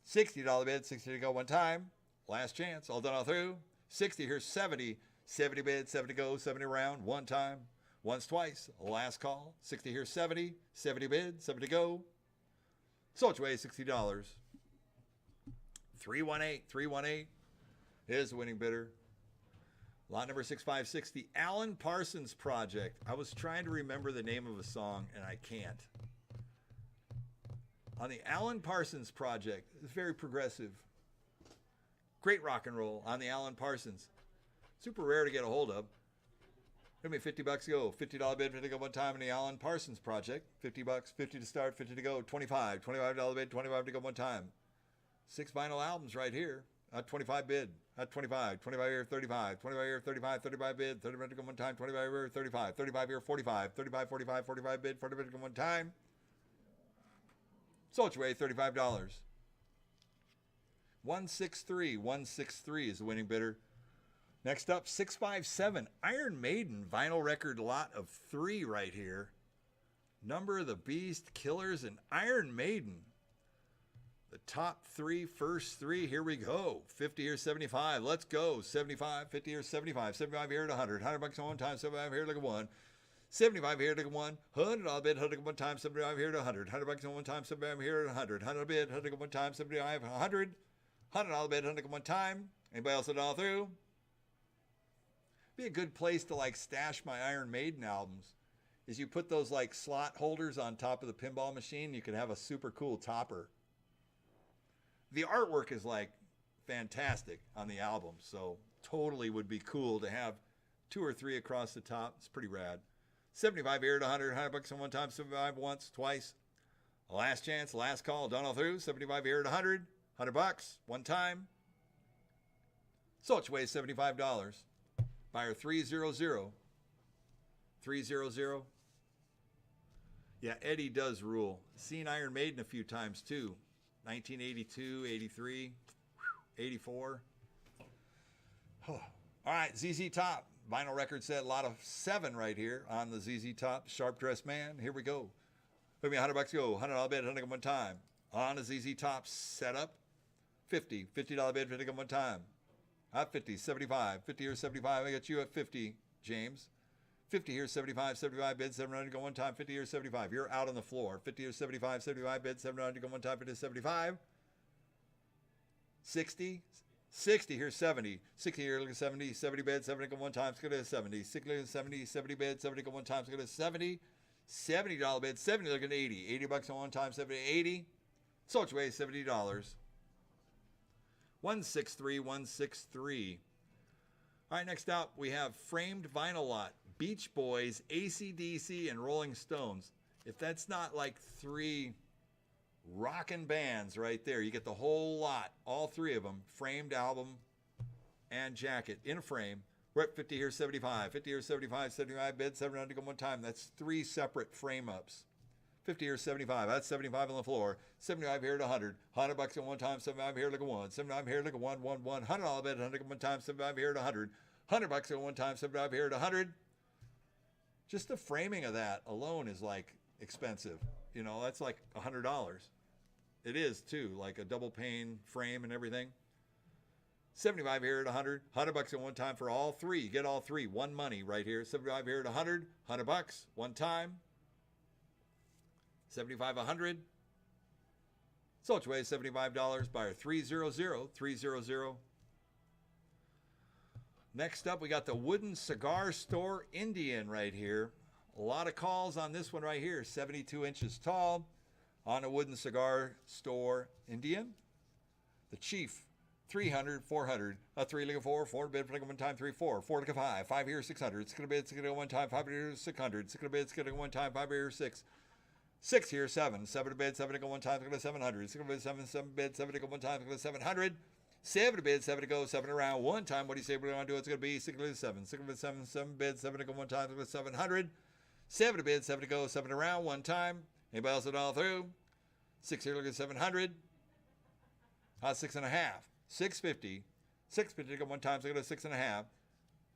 $60 bid, 60 to go one time. Last chance, all done all through. 60 here, 70. 70 bid, 70 to go, 70 round, one time. Once, twice. Last call. 60 here, 70. 70 bid, 70 to go. Sold you $60. 318 is the winning bidder. Lot number 656, the Alan Parsons Project. I was trying to remember the name of a song, and I can't. On the Alan Parsons Project, it's very progressive. Great rock and roll on the Alan Parsons. Super rare to get a hold of. Give me $50 to go. $50 bid, 50 to go one time in the Alan Parsons Project. $50, 50 to start, 50 to go. $25 bid, $25 to go one time. 6 vinyl albums right here. Hot 25 bid. Hot 25. 25 here, 35. 25 here, 35. 35 bid. 30 bid to go one time. 25 here, 35. 35 here, 45. 35, 45, 45 bid. 40 bid to go one time. Sold your way, $35. 163. 163 is the winning bidder. Next up, 657. Iron Maiden vinyl record lot of 3 right here. Number of the Beast, Killers, and Iron Maiden. The top 3, first 3, here we go. 50 here, 75. Let's go. 75, 50 here, 75. 75 here at 100. $100 on one time, 75 here, look at 1. 75 here, look at 1. $100 bid, 100 one time, 75 here to 100. $100 on one time, 75 here at 100. 100 bid, 100 one time, 75, 100. $100 bid, 100 one time. Anybody else at all through? Be a good place to like stash my Iron Maiden albums. Is you put those like slot holders on top of the pinball machine, you can have a super cool topper. The artwork is like fantastic on the album, so totally would be cool to have 2 or 3 across the top. It's pretty rad. 75 here at 100, $100 on one time, 75 once, twice. Last chance, last call, done all through. 75 here at 100, $100, one time. Sold your way, $75. Buyer 300. 300. Yeah, Eddie does rule. Seen Iron Maiden a few times too. 1982, 83, 84. All right, ZZ Top. Vinyl record set, lot of 7 right here on the ZZ Top. Sharp Dressed Man. Here we go. Let me $100 go. $100 bid, 100 one time. On the ZZ Top setup. $50 bid, 50 one time. At 50, 75. 50 here, 75. I got you at 50, James. 50 here, 75, 75 bid, 700 go one time, 50 here, 75. You're out on the floor. 50 here, 75, 75 bid, 700 go one time, 50 75. 60, 60 here, 70. 60 here, look at 70, 70 bid, 70 go one time, let's go to 70. 60, 70, 70 bid, 70 go one time, let's go to 70. $70 bid, 70 look at 80. $80 on one time, 70, 80. Sold your way, $70. 163, 163. All right, next up, we have framed vinyl lot. Beach Boys, AC/DC, and Rolling Stones. If that's not like 3 rockin' bands right there, you get the whole lot, all 3 of them, framed album and jacket in a frame. We're at 50 here, 75. 50 here, 75, 75 bid, 700 go one time. That's 3 separate frame ups. 50 here, 75. That's 75 on the floor. 75 here at 100. $100 at one time, 75 here, look at 1. 75 here, look at 1, 1, 1. $100 bid, 100 at one time, 75 here at 100. $100 at one time, 75 here at 100. Just the framing of that alone is like expensive. You know, that's like $100. It is too, like a double pane frame and everything. 75 here at 100. $100 at one time for all 3. You get all 3. One money right here. 75 here at 100. $100 one time. 75, 100. Sold your way, $75. Buyer 300. 300. Next up, we got the Wooden Cigar Store Indian right here. A lot of calls on this one right here. 72 inches tall on a Wooden Cigar Store Indian. The Chief, 300, 400. 3 look at 4, 4 bid for one time, 3, 4. 4 look at 5, 5 here, 600. 6 bid, 6 one time, 5 here, 600. 6 bid, 6 one time, 5 here, 6. 6 here, 7. 7 bid, 7 go one time, 700. 6 bid, 7 bid, 7 go one time, 700. 7 bid, 7 to go, 7 around one time. What do you say we're going to do? It's going to be 6 bid, 7. 6 bid, 7, 7 bid, 7 to go one time, 700. 7 bid, 7 to go, 7 around one time. Anybody else at all through? 6 here, look at 700. 6.5. 650. 650 to go one time, so go to 6.5.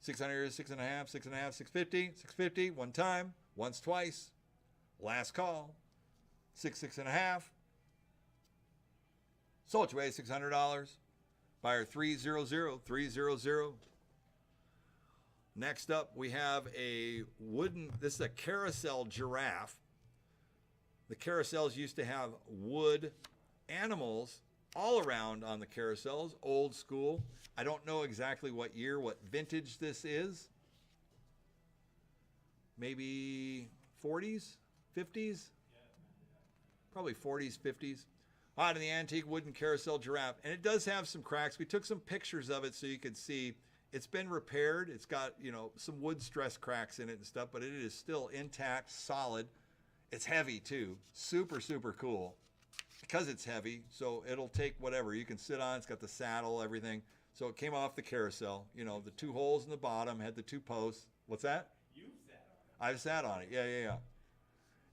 600, 6.5, 6.5, 650. 650, one time, once, twice. Last call. 6, 6.5. Sold your way, $600. Buyer 300, 300. Next up, we have a wooden, this is a carousel giraffe. The carousels used to have wood animals all around on the carousels, old school. I don't know exactly what year, what vintage this is. Maybe 40s, 50s? Probably 40s, 50s. Out of the antique wooden carousel giraffe. And it does have some cracks. We took some pictures of it so you could see. It's been repaired. It's got, you know, some wood stress cracks in it and stuff, but it is still intact, solid. It's heavy too. Super, super cool. because it's heavy, so it'll take whatever. You can sit on, it's got the saddle, everything. So it came off the carousel. You know, the 2 holes in the bottom, had the 2 posts. What's that? You've sat on it. I've sat on it. Yeah.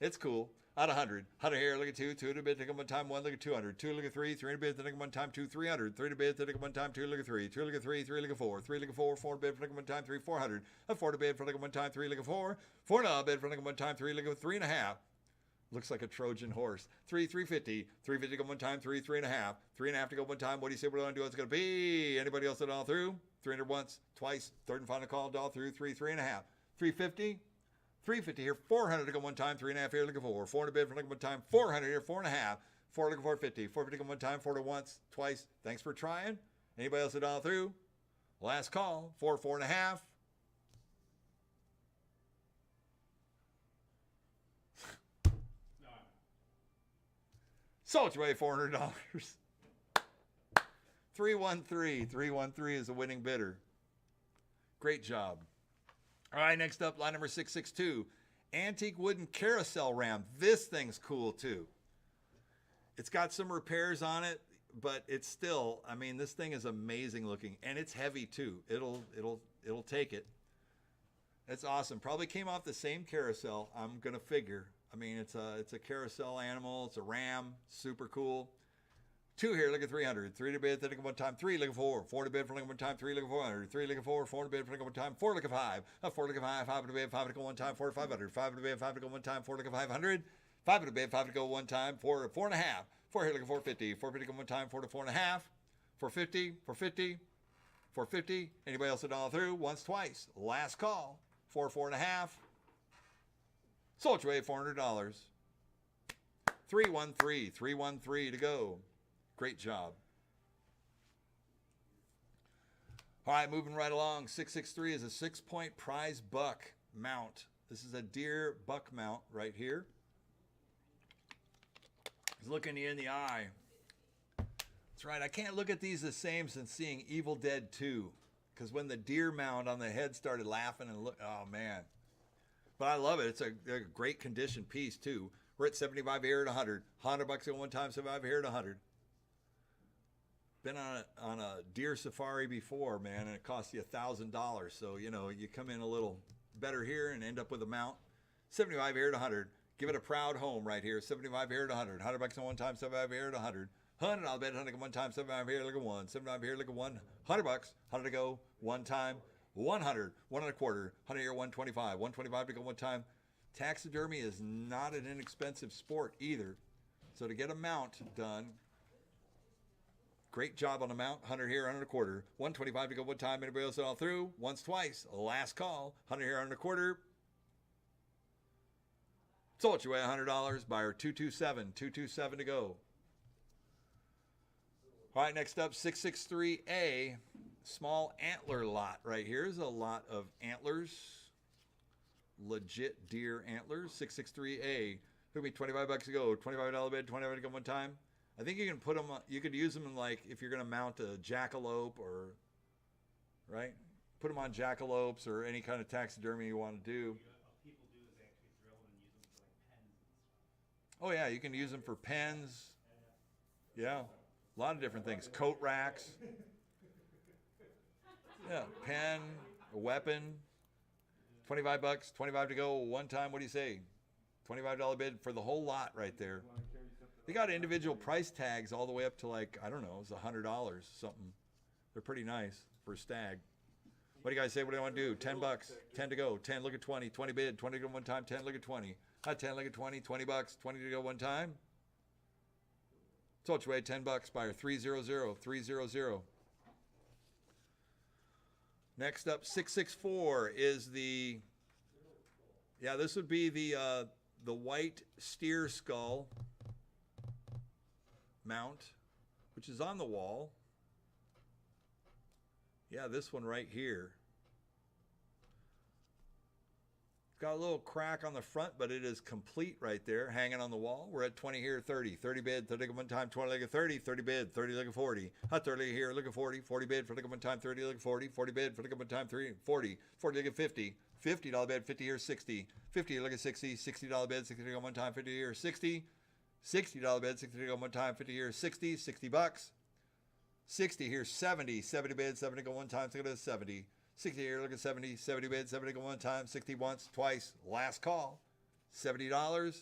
It's cool. Out of 100. 100 here, look at 2. 2 to bid, take 1 time, 1, look at 200. 2, look at 3. 3 to bid, take 1 time, 2, 300. 3 to bid, take 1 time, 2, look at 3. 2, look at 3. 3, look at 4. 3, look at 4. 4 to bid, take 1 time, 3, 400. 4 to bid, take 1 time, 3, look at 4. 4 to bid, take 1 time, 3, look at 3.5. Looks like a Trojan horse. 3, 350. 350 to go 1 time, 3, 3.5. 3.5 to go 1 time. What do you say we're going to do? It's going to be. Anybody else at all through? 300 once, twice, third and final call, all through. 3, 3.5. 350. 350 here, 400 to go 1 time, 3.5 here, look at 4. 400 bid for look at 1 time, 400 here, 4.5. 4 look at 450. 450 to go 1 time, 4 to once, twice. Thanks for trying. Anybody else at all through? Last call, 4, 4.5. No. Sold your way $400. 313. 313 is the winning bidder. Great job. All right, next up, line number 662. Antique wooden carousel ram. This thing's cool too. It's got some repairs on it, but it's still, I mean, this thing is amazing looking, and it's heavy too. It'll take it. It's awesome. Probably came off the same carousel, I'm gonna figure. I mean, it's a carousel animal. It's a ram. Super cool. 2 here, look at 300. 3 to bid, look at 1 time. 3, look at 4. 4 to bid, look at 1 time. 3, look at 400. 3, look at 4. 4 to bid, look at 1 time. 4, look at 5. 4, look at 5. 5 to bid, 5 to go 1 time. 4 to 500. 5 to bid, 5 to go 1 time. 4 look at 500. 5 to bid, 5 to go 1 time. 4 to 4.5. 4 here, look at 450. 450 go 1 time. 4 to 4.5. 450. 450. 450. Anybody else at all through? Once, twice. Last call. 4, 4.5. Sold your way $400. 313. 313 to go. Great job. All right, moving right along. 663 is a 6-point prize buck mount. This is a deer buck mount right here. He's looking you in the eye. That's right. I can't look at these the same since seeing Evil Dead 2. Because when the deer mount on the head started laughing and look, oh man. But I love it. It's a great condition piece too. We're at 75 here at 100. $100 at 1 time, 75 here at 100. Been on a deer safari before, man, and it costs you $1,000. So, you know, you come in a little better here and end up with a mount. 75 here at 100. Give it a proud home right here. 75 here at 100. $100 on 1 time, 75 here at 100. 100, I'll bet 100 at 1 time, 75 here, look at 1. 75 here, look at 1. $100, 100 to go, 1 time. 100, 1 and a quarter. 100 here, 125. 125 to go 1 time. Taxidermy is not an inexpensive sport either. So to get a mount done, great job on the mount. 100 here, 100 and a quarter. 125 to go 1 time. Anybody else all through? Once, twice. Last call. 100 here, 100 and a quarter. Sold your way $100. Buyer 227. 227 to go. All right, next up, 663A. Small antler lot right here. Here's a lot of antlers. Legit deer antlers. 663A. It'll be $25 to go. $25 bid. $25 to go 1 time. I think you can put them, you could use them in, like, if you're going to mount a jackalope or, right? Put them on jackalopes or any kind of taxidermy you want to do. What people do is they actually drill them and use them for like pens and stuff. Oh, yeah, you can use them for pens. Yeah, a lot of different things. Coat racks. Yeah, pen, a weapon. $25, 25 to go 1 time. What do you say? $25 bid for the whole lot right there. They got individual price tags all the way up to, like, I don't know, it's $100 something. They're pretty nice for a stag. What do you guys say? What do you want to do? $10, 10 to go. 10, look at 20. 20 bid. 20 to go 1 time. 10, look at 20. 10, look at 20. $20. 20 to go 1 time. Sold your way $10. Buyer 300. 300. Next up, 664 is the. Yeah, this would be the white steer skull mount, which is on the wall. Yeah, this one right here. It's got a little crack on the front, but it is complete right there, hanging on the wall. We're at 20 here, 30. 30 bid, 30 look at 1 time, 20 look at 30, 30 bid, 30 look at 40. 30 here, look at 40, 40 bid for look at 1 time, 30 look at 40, 40 bid for look at 1 time, 30, 40, 40 look at 50. $50 bid, 50 here, 60. 50 look at 60, $60 bid, 60 look at 1 time, 50 here, 60. $60 bid, 60 to go one time, 50 here, 60, 60 bucks. 60 here, 70, 70 bid, 70 to go one time, 60 to 70. 60 here, look at 70, 70 bid, 70 to go one time, 60 once, twice, last call. $70.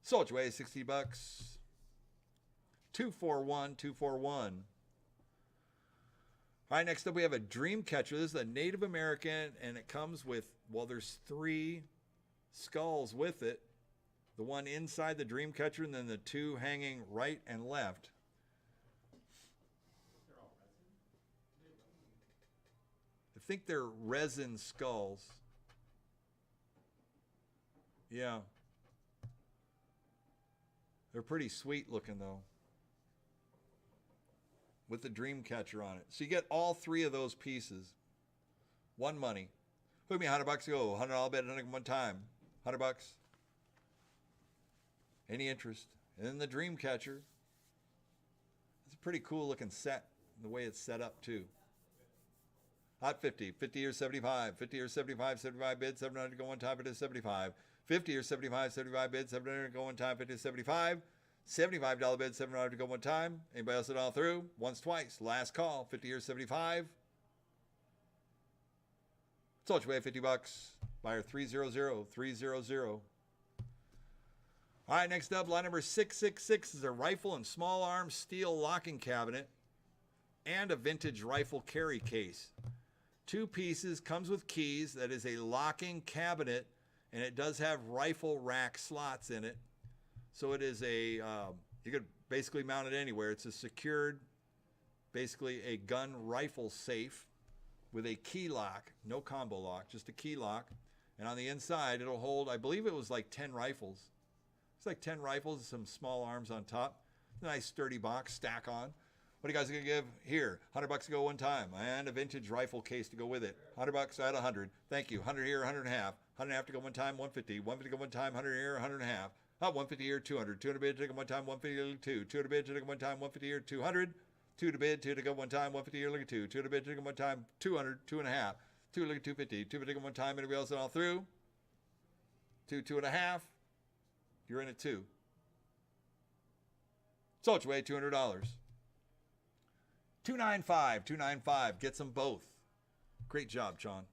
Sold your way, 60 bucks. 241, 241. All right, next up we have a dream catcher. This is a Native American, and it comes with, well, there's 3 skulls with it. The one inside the dream catcher, and then the 2 hanging right and left. I think they're resin skulls. Yeah. They're pretty sweet looking though, with the dream catcher on it. So you get all 3 of those pieces. One money. Hook me $100 to go. $100 bet one time. $100. Any interest? And then the dream catcher. It's a pretty cool looking set. The way it's set up too. Hot 50. 50 or 75. 50 or 75. 75 bid. 700 to go one time. It is 75. 50 or 75. 75 bid. 700 to go one time. It is 75. $75 bid. 700 to go one time. Anybody else at all through? Once, twice. Last call. 50 or 75. Sold your way, $50. Buyer 300. 300. All right, next up, lot number 666 is a rifle and small arms steel locking cabinet and a vintage rifle carry case. 2 pieces, comes with keys. That is a locking cabinet, and it does have rifle rack slots in it. So it is a, you could basically mount it anywhere. It's a secured, basically a gun rifle safe with a key lock, no combo lock, just a key lock. And on the inside, it'll hold, I believe it was like 10 rifles. It's like 10 rifles and some small arms on top. Nice sturdy box, stack on. What are you guys gonna give here? $100 to go one time, and a vintage rifle case to go with it. $100 at 100. Thank you. 100 here, 100 and a half. 100 and a half to go one time, 150. 150 to go one time, 100 here, 100 and a half. 150 here, 200. 200 bid to go one time, 150 2. 200 bid to go one time, 150 here, 200. 2 to bid, 2 to go one time, 150 here, look at 2. 2 to bid to go one time, 200, 2 and a half. 2 look at 250. 2 bid to go one time. Anybody else at all through? 2, 2 and a half. You're in at 2. Sold your way, $200. 295, 295. Gets them both. Great job, Sean.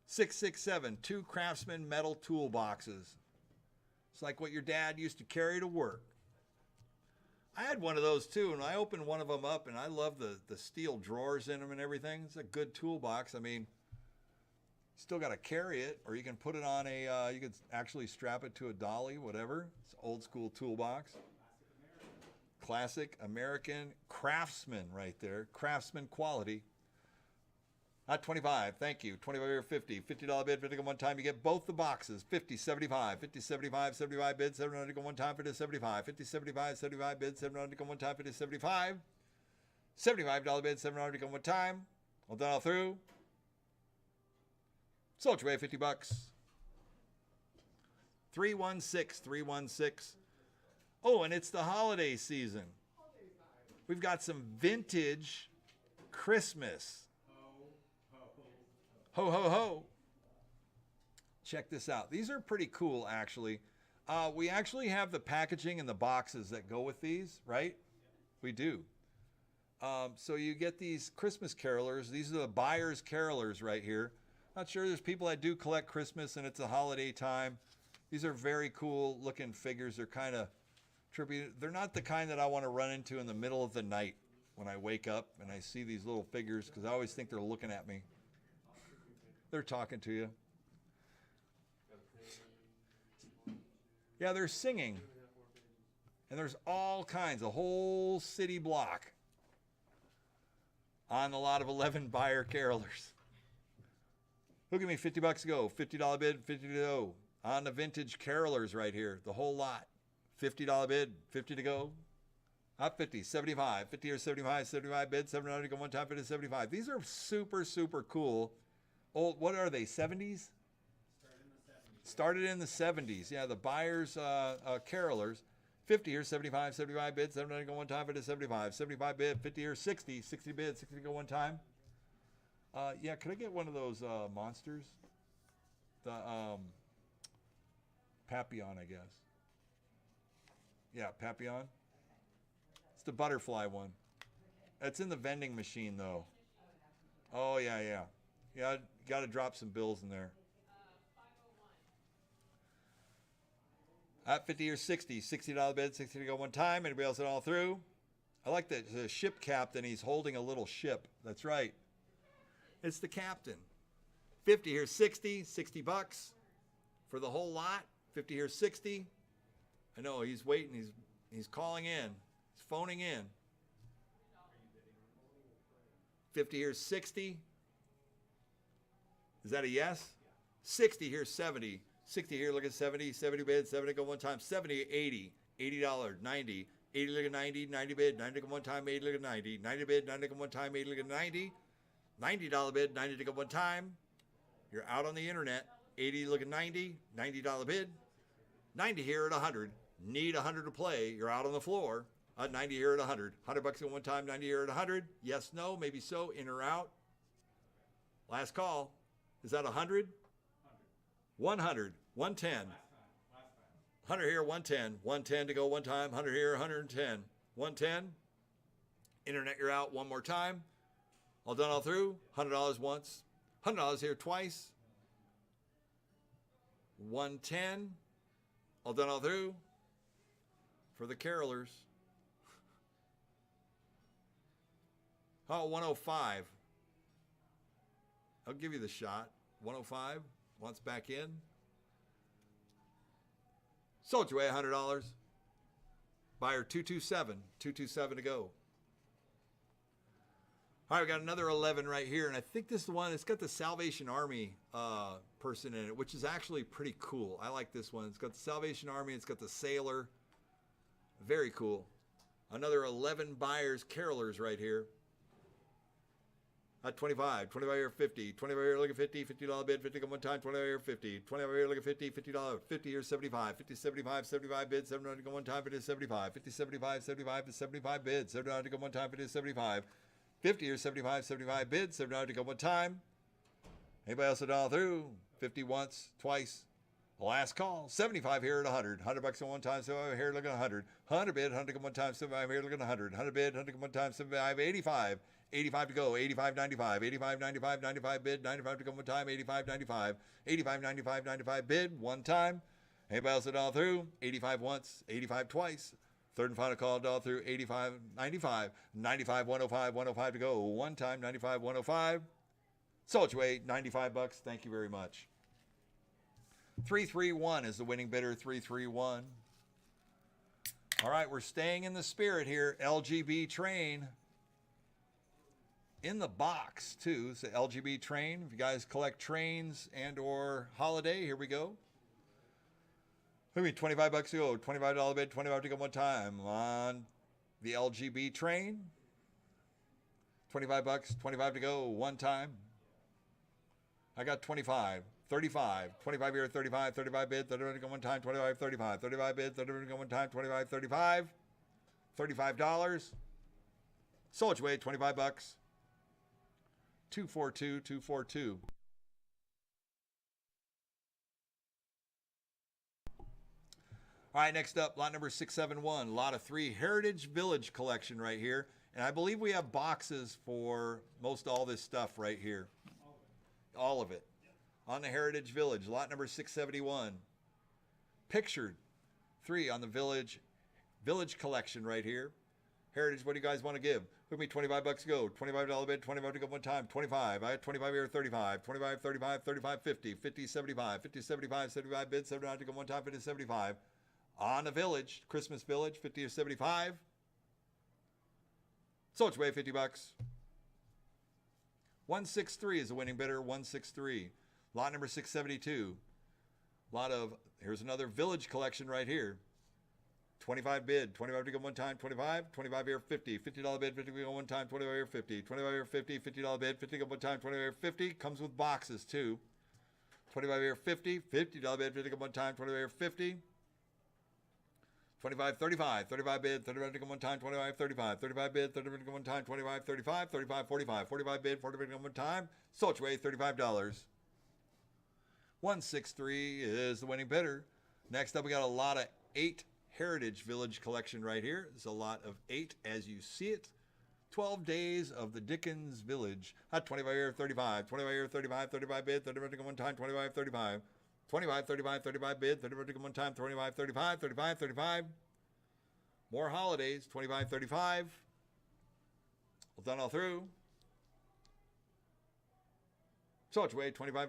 667, 2 Craftsman metal toolboxes. It's like what your dad used to carry to work. I had one of those too, and I opened one of them up, and I love the steel drawers in them and everything. It's a good toolbox. I mean, still got to carry it, or you can put it on a, you could actually strap it to a dolly, whatever. It's old school toolbox. Classic American Craftsman right there. Craftsman quality. Not 25, thank you. 25 or 50. $50 bid, 50 go one time. You get both the boxes. 50, 75. 50, 75, 75 bid, 700 go one time. 50, 75. 50, 75, 75 bid, 700 go one time. 50, 75. $75 bid, 700 go one time. All done all through. Sold your way, $50. 316, 316. Oh, and it's the holiday season. We've got some vintage Christmas. Ho, ho, ho. Check this out. These are pretty cool, actually. We actually have the packaging and the boxes that go with these, right? We do. So you get these Christmas carolers. These are the buyer's carolers right here. Not sure, there's people that do collect Christmas and it's a holiday time. These are very cool looking figures. They're kind of trippy. They're not the kind that I want to run into in the middle of the night when I wake up and I see these little figures, because I always think they're looking at me. They're talking to you. Yeah, they're singing. And there's all kinds, a whole city block on a lot of 11 buyer carolers. Who give me $50 to go? $50 bid, 50 to go. On the vintage carolers right here, the whole lot. $50 bid, 50 to go. Not 50, 75. 50 or 75, 75 bid, 700 to go one time, 50 to 75. These are super, super cool. Old, what are they, 70s? Started in the 70s. Yeah, the buyers, carolers. 50 or 75, 75 bid, 700 to go one time, 50 to 75. 75 bid, 50 or 60, 60 bid, 60 to go one time. Yeah, could I get one of those monsters? The Papillon, I guess. Yeah, Papillon. It's the butterfly one. It's in the vending machine, though. Oh, yeah, yeah. Yeah, got to drop some bills in there. 501. At 50 or 60. $60 bid, 60 to go one time. Anybody else at all through? I like that the ship captain. He's holding a little ship. That's right. It's the captain. 50 here, 60. 60 bucks for the whole lot. 50 here, 60. I know he's waiting. He's calling in. He's phoning in. 50 here, 60. Is that a yes? 60 here, 70. 60 here, look at 70. 70 bid, 70 go one time. 70, 80. $80, 90. 80 look at 90. 90 bid, 90 go one time. 80 look at 90. 90 bid, 90 go one time. 80 look at 90. $90 bid, 90 to go one time. You're out on the internet. 80 look at 90. $90 bid. 90 here at 100. Need 100 to play. You're out on the floor. 90 here at 100. 100 bucks at one time. 90 here at 100. Yes, no, maybe so. In or out. Last call. Is that 100? 100. 110. 100 here, 110. 110 to go one time. 100 here, 110. 110. Internet, you're out one more time. All done, all through. $100 once. $100 here twice. 110. All done, all through. For the carolers. Oh, 105. I'll give you the shot. 105. Once back in. Sold your way $100. Buyer 227. 227 to go. All right, we got another 11 right here, and I think this is the one. It's got the Salvation Army person in it, which is actually pretty cool. I like this one. It's got the Salvation Army. It's got the sailor. Very cool. Another 11 buyers, carolers right here. At 25, 25 here, 50, 25 here, look at 50, $50 bid, 50 come one time, 25 here, 50, 25 here, look at 50, $50, 50 here, 75, 50, 75, 75 bid, 700 to go one time, 50 75, 50, 75, 75 to 75 bid, 700 to go one time, 50 75, 50 here, 75, 75 bid, 700 to go one time. Anybody else at all through? 50 once, twice. Last call, 75 here at 100, 100 bucks at one time, 75 here, look at 100, 100 bid, 100 to go one time, 75 here, look at 100, 100 bid, 100 to go one time, 75, 85. 85 to go, 85, 95, 85, 95, 95 bid, 95 to go one time, 85, 95, 85, 95, 95 bid, one time. Anybody else at all through? 85 once, 85 twice. Third and final call all through, 85, 95, 95, 105, 105 to go, one time, 95, 105. Sold your way, 95 bucks. Thank you very much. 331 is the winning bidder, 331. All right, we're staying in the spirit here. LGB train. In the box, too. It's the LGB train. If you guys collect trains and or holiday, here we go. Maybe 25 bucks to go. $25 bid, 25 to go one time on the LGB train. 25 bucks, 25 to go one time. I got 25, 35, 25 here, 35, 35 bid, 35 to go one time, 25, 35, 35 bid, 35 to go one time, 25, 35, $35. Sold your way, 25 bucks. 242, 242. All right, next up, lot number 671, lot of 3, Heritage Village collection right here. And I believe we have boxes for most all this stuff right here. All of it. On the Heritage Village, lot number 671. Pictured 3 on the Village collection right here. Heritage, what do you guys want to give? Put me 25 bucks to go. $25 bid, 25 to go one time. 25. I had 25 here, 35. 25, 35, 35, 50. 50, 75. 50, 75, 75 bid, 79 to go one time. 50, 75. On the Village, Christmas Village, 50 or 75. Sold your way, 50 bucks. 163 is the winning bidder, 163. Lot number 672. Here's another Village collection right here. 25 bid, 25 to go one time, 25, 25 here, 50, $50 bid, 50 to go one time, 25 here, 50, 25 here, 50, $50 bid, 50 to go one time, 25 here, 50, comes with boxes too. 25 here, 50, $50 bid, 50 to go one time, 25 here, 50. 25, 35, 35 bid, 35 to go one time, 25, 35, 35 bid, 35 to go one time, 25, 35, 35, 45, 45 bid, 45 to go one time, sold your way, $35. 163 is the winning bidder. Next up, we got a lot of 8 Heritage Village collection right here. There's a lot of 8 as you see it. 12 days of the Dickens Village. 25 here, 35. 25 here, 35. 35 bid. 35 to go one time. 25, 35. 25, 35, 35 bid. 35 to go one time. 25, 35. 35, 35. More holidays. 25, 35. Well done all through. So much weight, $25.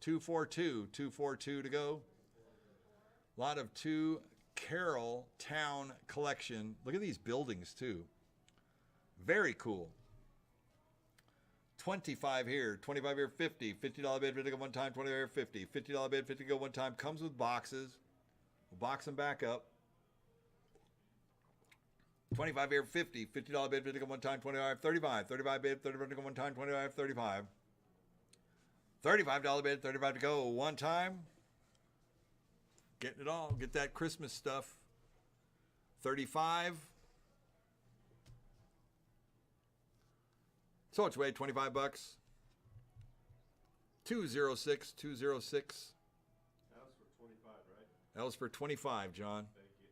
242. 242 to go. A lot of 2 Carroll Town collection. Look at these buildings too. Very cool. 25 here, 25 here, 50. $50 bid, 50 go one time, 25 here, 50. $50 bid, 50 go one time. Comes with boxes. We'll box them back up. 25 here, 50. $50 bid, 50 go one time, 25, 35. 35 bid, 35 to go one time, 25, 35. $35 bid, 35 to go one time. Getting it all. Get that Christmas stuff. 35. So it's weighed 25 bucks. 206, 206. That was for 25, right? That was for 25, John. Thank you.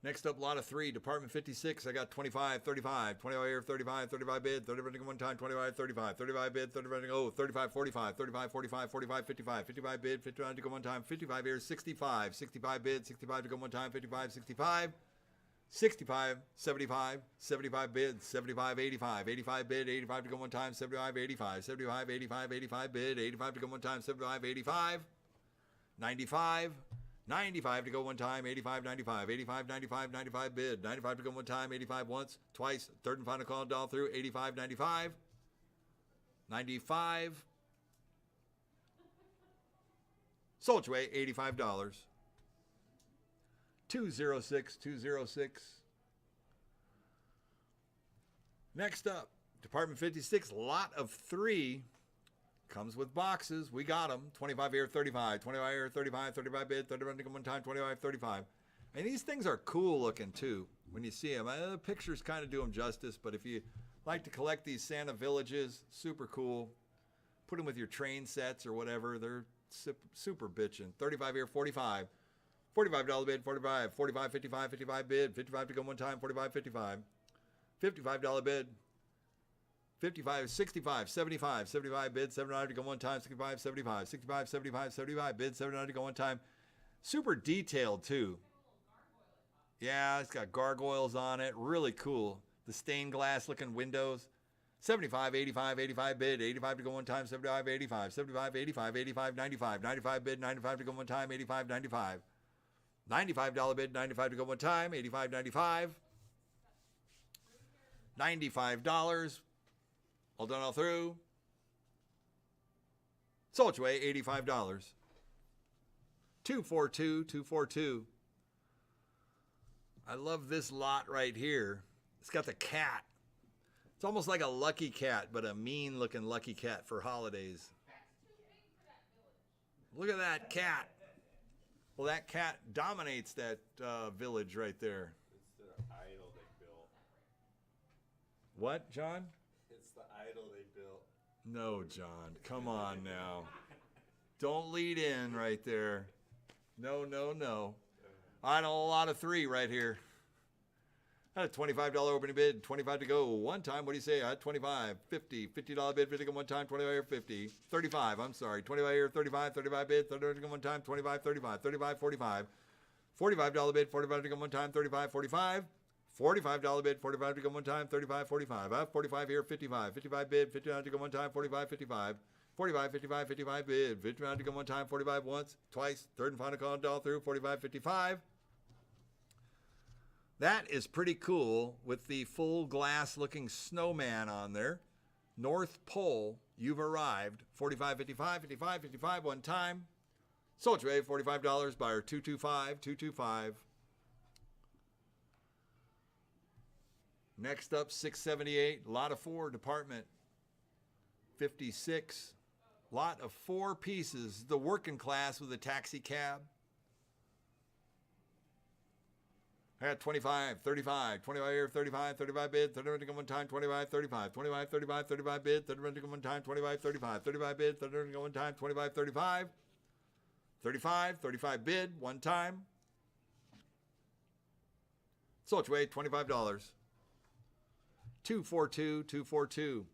Next up, lot of 3, Department 56. I got 25, 35, 25 here, 35, 35 bid, 35 one time, 25, 35, 35 bid, 35 to go, 35, 45, 35, 45, 45, 55, 55 bid, 55 to go one time, 55 here, 65, 65 bid, 65 to go one time, 55, 65, 65, 75, 75 bid, 75, 85, 85 bid, 85 to go one time, 75, 85, 75, 85, 85 bid, 85 to go one time, 75, 85, 95, 95 to go one time, 85, 95, 85, 95, 95 bid, 95 to go one time, 85 once, twice, third and final call, all through, 85, 95, 95, sold your way, $85, 206, 206. Next up, Department 56, lot of 3. Comes with boxes. We got them. 25 here, 35. 25 here, 35. 35 bid. 35 to go one time. 25, 35. And these things are cool looking too when you see them. The pictures kind of do them justice, but if you like to collect these Santa villages, super cool. Put them with your train sets or whatever. They're super bitchin'. 35 here, 45. $45 bid, 45. 45, 55, 55 bid. 55 to go one time. 45, 55. $55 bid. 55, 65, 75, 75 bid, $7 to go one time, 65, 75, 65, 75, 75 bid, $7 to go one time. Super detailed too. Yeah, it's got gargoyles on it. Really cool. The stained glass looking windows. 75, 85, 85 bid, 85 to go one time, 75, 85, 75, 85, 85, 95, 95 bid, 95 to go one time, 85, 95. $95 bid, 95 to go one time, 85, 95. $95. All done all through. Sold your way, $85. 242, 242. I love this lot right here. It's got the cat. It's almost like a lucky cat, but a mean looking lucky cat for holidays. Look at that cat. Well, that cat dominates that village right there. It's the idol they built. What, John? It's the idol they built. No, John. Come on now. Don't lead in right there. No, no, no. I know a lot of 3 right here. I had a $25 opening bid, 25 to go. One time, what do you say? I had 25, 50, $50 bid, 50 to go one time, 25 here, 50, 35, I'm sorry, 25 here, 35, 35 bid, 30 to go one time, 25, 35, 35, 45, $45 bid, 45 to go one time, 35, 45, $45 bid, 45 to go one time, 35, 45. I have 45 here, 55, 55 bid, 59 to go one time, 45, 55. 45, 55, 55 bid, 59 to go one time, 45 once, twice, third and final call, all through, 45, 55. That is pretty cool with the full glass looking snowman on there. North Pole, you've arrived. 45, 55, 55, 55 one time. Sold your way, $45, buyer 225, 225. Next up, 678, lot of 4, department 56. Lot of 4 pieces, the working class with a taxi cab. I got 25, 35, 25 here, 35, 35 bid, 30 to go one time, 25, 35, 25, 35, 35 bid, 30 to go one time, 25, 35, 35 bid, 30 to go one time, 25, 35. 35, 35 bid, one time. Sold away, $25. 242, 242.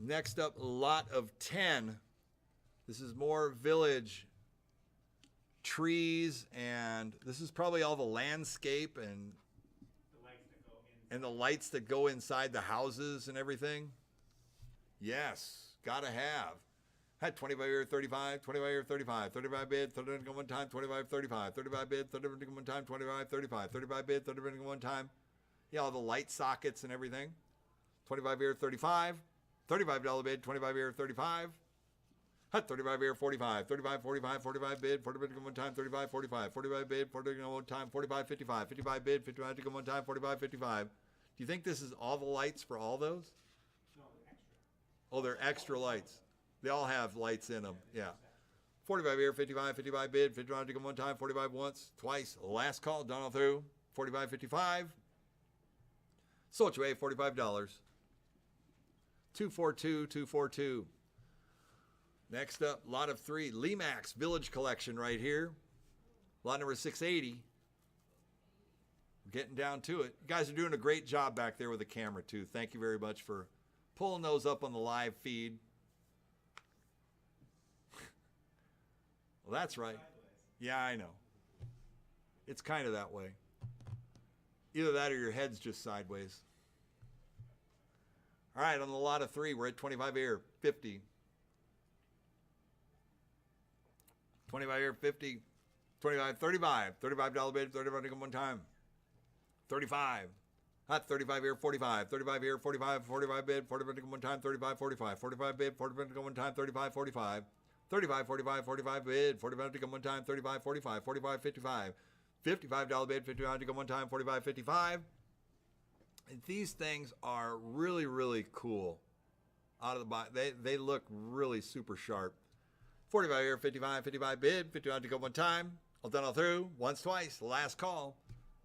Next up, lot of 10. This is more village trees, and this is probably all the landscape and the lights that go inside the houses and everything. Yes, gotta have. Had 25 here, 35, 25 here, 35, 35 bid, 30 go one time, 25, 35, 35 bid, 30 go one time, 25, 35, 35 bid, 30 go one time. Yeah, all the light sockets and everything. 25 here, 35, $35 bid, 25 here, 35. Hot 35 here, 45, 35, 45, 45 bid, 40 bid to go one time, 35, 45, 45 bid, 40 to go one time, 45, 55, 55 bid, 55 to go one time, 45, 55. Do you think this is all the lights for all those? No, they're extra. Oh, they're extra lights. They all have lights in them, yeah. 45 here, 55, 55 bid, 55 to go one time, 45 once, twice, last call, done all through, 45, 55. Sold you $45. 242, 242. Next up, lot of 3, Lemax Village Collection right here. Lot number 680. We're getting down to it. You guys are doing a great job back there with the camera too. Thank you very much for pulling those up on the live feed. Well, that's right. Yeah, I know. It's kind of that way. Either that or your head's just sideways. All right, on the lot of 3, we're at 25 here, 50. 25 here, 50, 25, 35, $35 bid, 35 to go one time. 35. Hot 35 here, 45, 35 here, 45, 45 bid, 45 to go one time, 35, 45, 45 bid, 45 to go one time, 35, 45. 35, 45, 45 bid, 45 to go one time, 35, 45, 45, 55. $55 bid, 55 to go one time, 45, 55. And these things are really, really cool. Out of the box, they look really super sharp. 45 here, 55, 55 bid, 55 to go one time. All done, all through. Once, twice. Last call.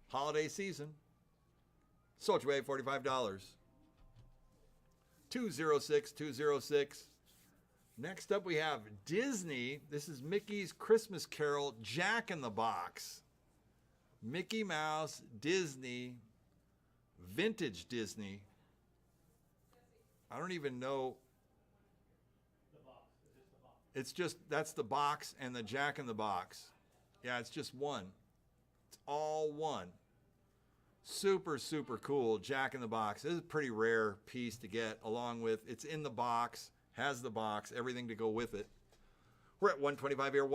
Holiday season. Sold you away, $45. 206, 206. Next up, we have Disney. This is Mickey's Christmas Carol, Jack in the Box. Mickey Mouse, Disney, vintage Disney. I don't even know. It's just, that's the box and the Jack in the Box. Yeah, it's just one. It's all one. Super, super cool Jack in the Box. This is a pretty rare piece to get, along with, it's in the box, has the box, everything to go with it. We're at 125 here, 1.5,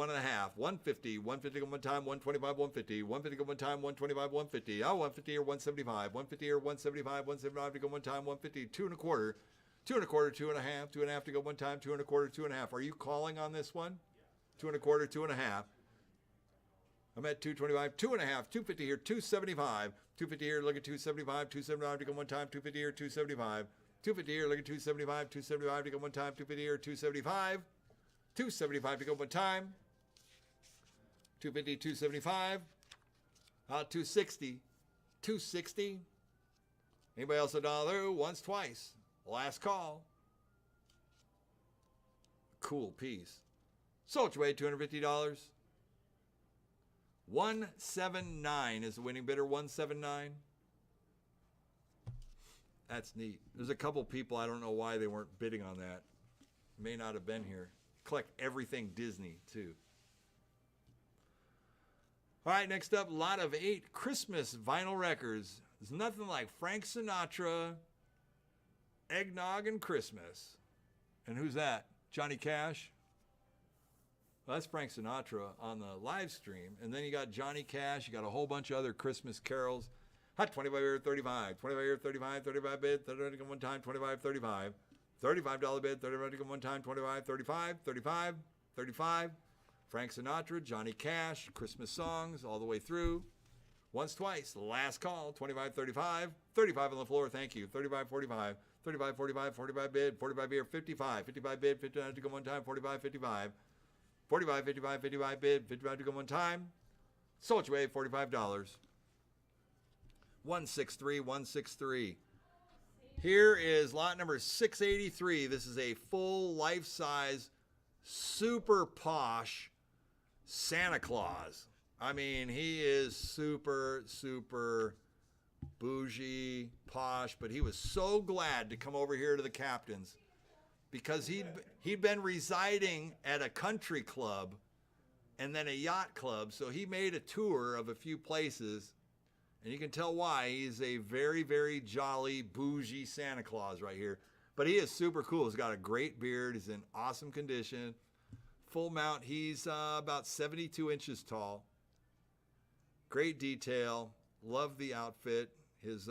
150, 150 go one time, 125, 150, 150 go one time, 125, 150, 150 here, 175, 150 here, 175, 175 to go one time, 150, 2.25. 2.25, 2.5, 2.5 to go one time, 2.25, 2.5. Are you calling on this one? 2.25, 2.5. I'm at 225, 2.5, 250 here, 275, 250 here, look at 275, 275 to go one time, 250 here, 275, 250 here, look at 275, 275 to go one time, 250 here, 275, 275 to go one time, 250, 275, 260, 260. Anybody else a dollar? Once, twice. Last call. Cool piece. Sold you away, $250. 179 is the winning bidder. 179. That's neat. There's a couple people, I don't know why they weren't bidding on that. May not have been here. Collect everything Disney too. All right, next up, lot of 8 Christmas vinyl records. There's nothing like Frank Sinatra, Eggnog and Christmas. And who's that? Johnny Cash? Well, that's Frank Sinatra on the live stream. And then you got Johnny Cash. You got a whole bunch of other Christmas carols. Hot 25 here, 35. 25 here, 35. 35 bid. 35 to go one time. 25, 35. $35 bid. 35 to go one time. 25, 35. 35. 35. Frank Sinatra, Johnny Cash, Christmas songs all the way through. Once, twice. Last call. 25, 35. 35 on the floor. Thank you. 35, 45. 35, 45, 45 bid, 45 here, 55, 55 bid, 59 to go one time, 45, 55, 45, 55, 55 bid, 55 to go one time. Sold you away, $45. 163, 163. Here is lot number 683. This is a full life-size super posh Santa Claus. I mean, he is super, super bougie, posh, but he was so glad to come over here to the Captain's because he'd been residing at a country club and then a yacht club, so he made a tour of a few places, and you can tell why. He's a very, very jolly, bougie Santa Claus right here. But he is super cool. He's got a great beard. He's in awesome condition. Full mount. He's about 72 inches tall. Great detail. Love the outfit. His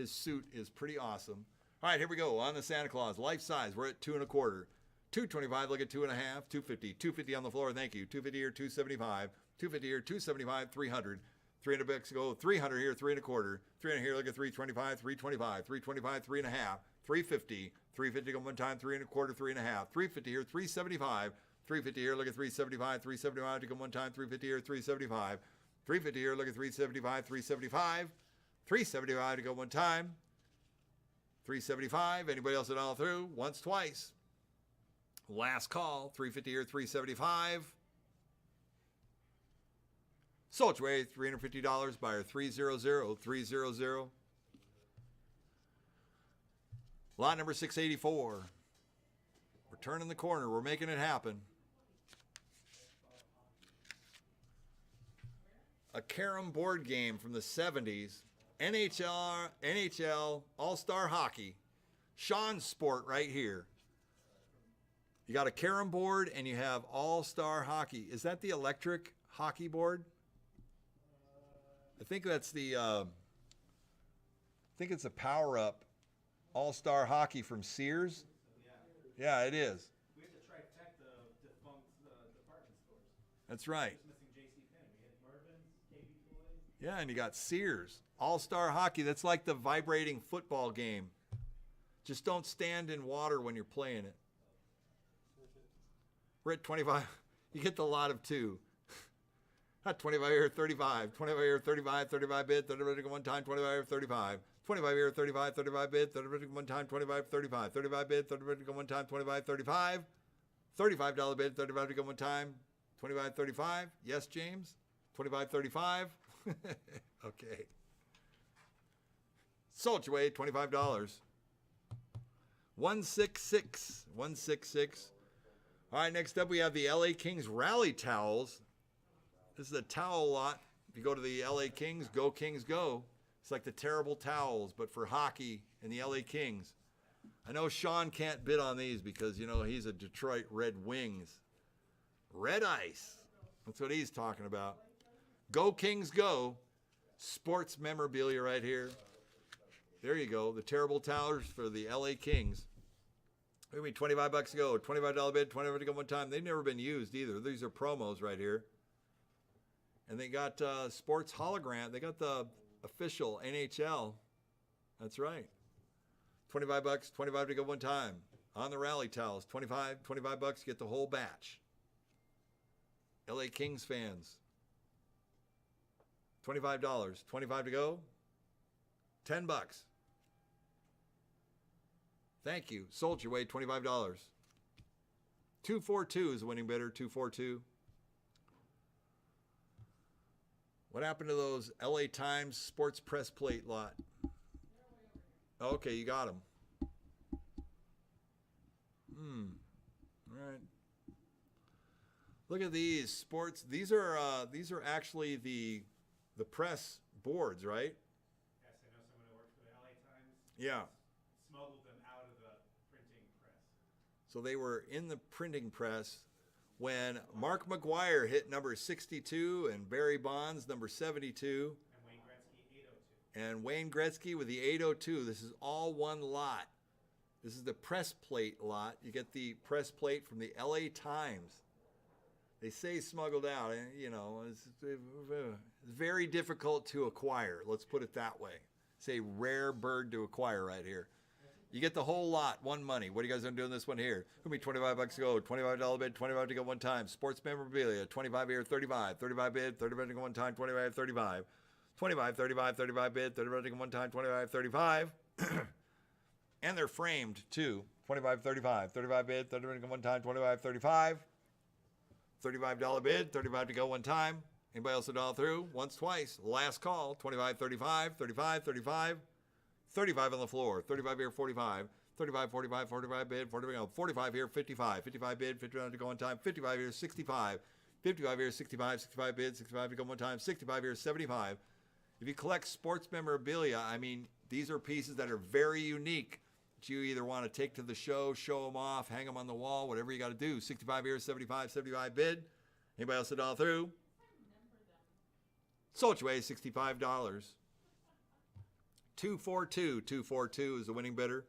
suit is pretty awesome. All right, here we go on the Santa Claus. Life size. We're at 2 1/4. 225. Look at 2 1/2. 250. 250 on the floor. Thank you. 250 here. 275. 250 here. 275. 300. 300 bucks go. 300 here. 3 1/4. 300 here. Look at 325. 325. 325. 3 1/2. 350. 350 go one time. 3 1/4. 3 1/2. 350 here. 375. 350 here. Look at 375. 375 to go one time. 350 here. 375. 350 here. Look at 375. 375. 375 to go one time. 375. Anybody else at all through? Once, twice. Last call. 350 here. 375. Sold away. $350. Buyer 300. 300. Lot number 684. We're turning the corner. We're making it happen. A carom board game from the 70s. NHL All-Star Hockey. Sean's Sport right here. You got a carom board and you have All-Star Hockey. Is that the electric hockey board? I think that's the, I think it's a power-up All-Star Hockey from Sears. Yeah, it is. We have to trifecta of defunct department stores. That's right. Just missing JCPenney. We had Mervyn's, KB Toys. Yeah, and you got Sears. All-Star Hockey. That's like the vibrating football game. Just don't stand in water when you're playing it. We're at 25. You get the lot of two. Not 25 here, 35. 25 here, 35, 35 bid, 35 one time, 25 here, 35. 25 here, 35, 35 bid, 35 one time, 25, 35. 35 bid, 35 one time, 25, 35. $35 bid, 35 to go one time, 25, 35. Yes, James? 25, 35. Okay. Sold your way, $25. 166. 166. All right, next up we have the LA Kings Rally Towels. This is a towel lot. If you go to the LA Kings, go Kings go. It's like the terrible towels, but for hockey and the LA Kings. I know Sean can't bid on these because, you know, he's a Detroit Red Wings. Red Ice. That's what he's talking about. Go Kings go. Sports memorabilia right here. There you go. The terrible towels for the LA Kings. I mean, $25 to go. $25 bid, $25 to go one time. They've never been used either. These are promos right here. And they got sports hologram. They got the official NHL. That's right. $25, 25 to go one time. On the rally towels, $25 bucks, get the whole batch. LA Kings fans. $25, 25 to go. 10 bucks. Thank you. Sold your way, $25. 242 is the winning bidder, 242. What happened to those LA Times sports press plate lot? Okay, you got them. All right. Look at these sports. These are actually the press boards, right? Yes, I know someone who worked for the LA Times. Yeah. Smuggled them out of the printing press. So they were in the printing press when Mark McGuire hit number 62 and Barry Bonds number 72. And Wayne Gretzky, 802. And Wayne Gretzky with the 802. This is all one lot. This is the press plate lot. You get the press plate from the LA Times. They say smuggled out. You know, it's very difficult to acquire. Let's put it that way. It's a rare bird to acquire right here. You get the whole lot, one money. What are you guys doing this one here? It'll be $25 to go, $25 bid, $25 to go one time. Sports memorabilia, 25 here, 35. 35 bid, 35 to go one time, 25, 35. 25, 35, 35 bid, 35 to go one time, 25, 35. And they're framed too. 25.35. 35 bid, 30 to go one time, 25.35. $35 bid, 35 to go one time. Anybody else a dollar through? Once, twice. Last call, 25.35, 35, 35. 35 on the floor, 35 here, 45. 35, 45, 45 bid, 45 here, 55. 55 bid, 59 to go one time. 55 here, 65. 55 here, 65. 65 bid, 65 to go one time. 65 here, 75. If you collect sports memorabilia, I mean, these are pieces that are very unique that you either want to take to the show them off, hang them on the wall, whatever you got to do. 65 here, 75, 75 bid. Anybody else a dollar through? Sold away, $65. 242 is the winning bidder.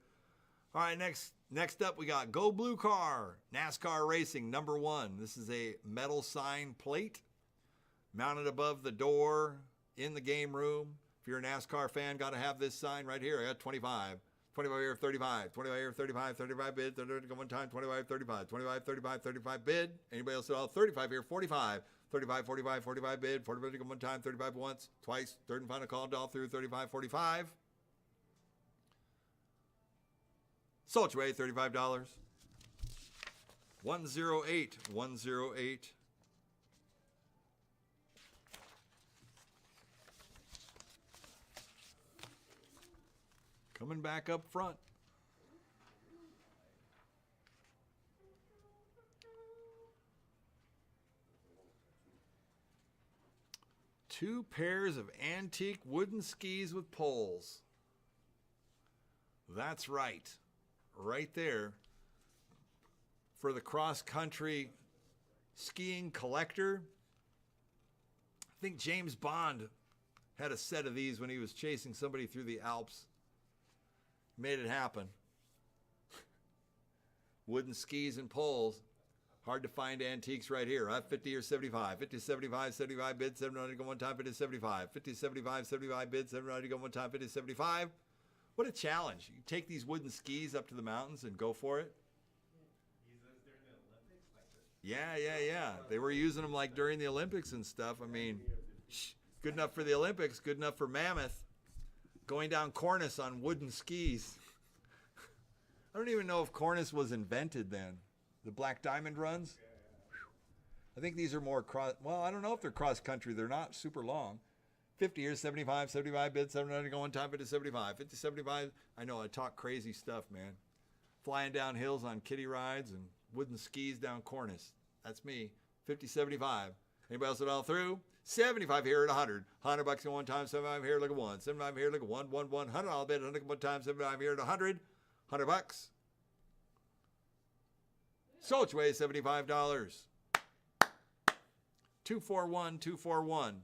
All right, next up we got Go Blue Car, NASCAR Racing, number 1. This is a metal sign plate mounted above the door in the game room. If you're a NASCAR fan, got to have this sign right here. I got 25. 25 here, 35. 25 here, 35. 35 bid. 30 one time. 25, 35. 25, 35. 35 bid. Anybody else at all? 35 here, 45. 35, 45. 45 bid. 45 one time. 35 once, twice. Third and final call. All through. 35, 45. Sold away, $35. 108. 108. Coming back up front. Two pairs of antique wooden skis with poles. That's right. Right there. For the cross-country skiing collector. I think James Bond had a set of these when he was chasing somebody through the Alps. Made it happen. Wooden skis and poles. Hard to find antiques right here. 50 or 75. 50, 75, 75 bid, 700 go one time, 50, 75. 50, 75, 75 bid, 700 go one time, 50, 75. What a challenge. You take these wooden skis up to the mountains and go for it. Use those during the Olympics? Like this? Yeah. They were using them like during the Olympics and stuff. I mean, good enough for the Olympics, good enough for Mammoth. Going down Cornice on wooden skis. I don't even know if Cornice was invented then. The Black Diamond runs. I think these are more well, I don't know if they're cross country. They're not super long. 50 years, 75, 75 bid, 700 go one time, 50, 75. 50, 75. I know, I talk crazy stuff, man. Flying down hills on kiddie rides and wooden skis down Cornice. That's me. 50, 75. Anybody else at all through? 75 here at 100. $100 at one time, 75 here, look at 1. 75 here, look at 1, 1, 1. $100 bid, 100 one time, 75 here at 100. $100. Sold away, $75. 241, 241.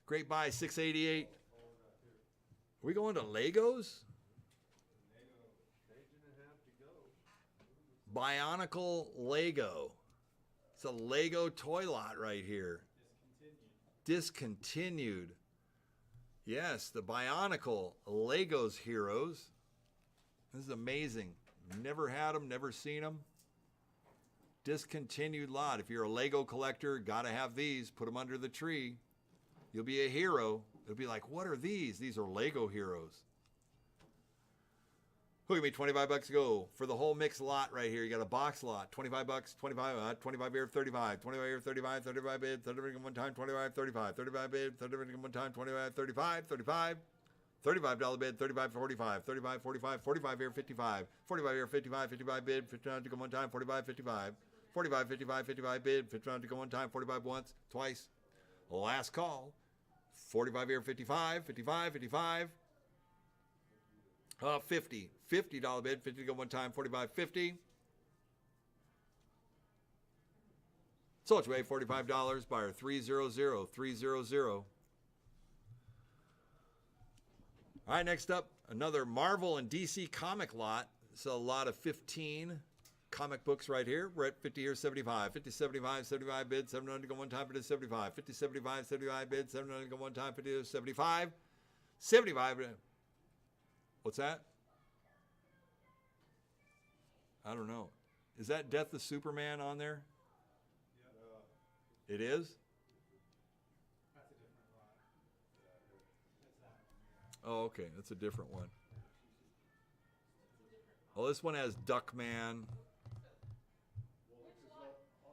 Great buy, 688. Are we going to Legos? Bionicle Lego. It's a Lego toy lot right here. Discontinued. Yes, the Bionicle Legos Heroes. This is amazing. Never had them, never seen them. Discontinued lot. If you're a Lego collector, gotta have these. Put them under the tree. You'll be a hero. It'll be like, what are these? These are Lego heroes. Look at me, $25 to go for the whole mixed lot right here. You got a box lot, $25, 25, 25 here, 35, 25 here, 35, 35 bid, 35 one time, 25, 35, 35 bid, 35 one time, 25, 35, 35, $35 bid, 35, 45, 35, 45, 45 here, 55, 45 here, 55, 55 bid, 59 to go one time, 45, 55, 45, 55, 55 bid, 59 to go one time, 45 once, twice. Last call, 45 here, 55, 55, 55. 50. $50 bid, 50 to go one time, 45, 50. Sold away, $45, buyer 300, 300. All right, next up, another Marvel and DC comic lot. So a lot of 15 comic books right here. We're at 50 here, 75. 50, 75, 75 bid, 700 to go one time, 50, 75. 50, 75, 75 bid, 700 to go one time, 50, 75. 75. What's that? I don't know. Is that Death of Superman on there? Yeah. It is? That's a different lot. That's that one, yeah. Oh, okay. That's a different one. Oh, this one has Duckman. All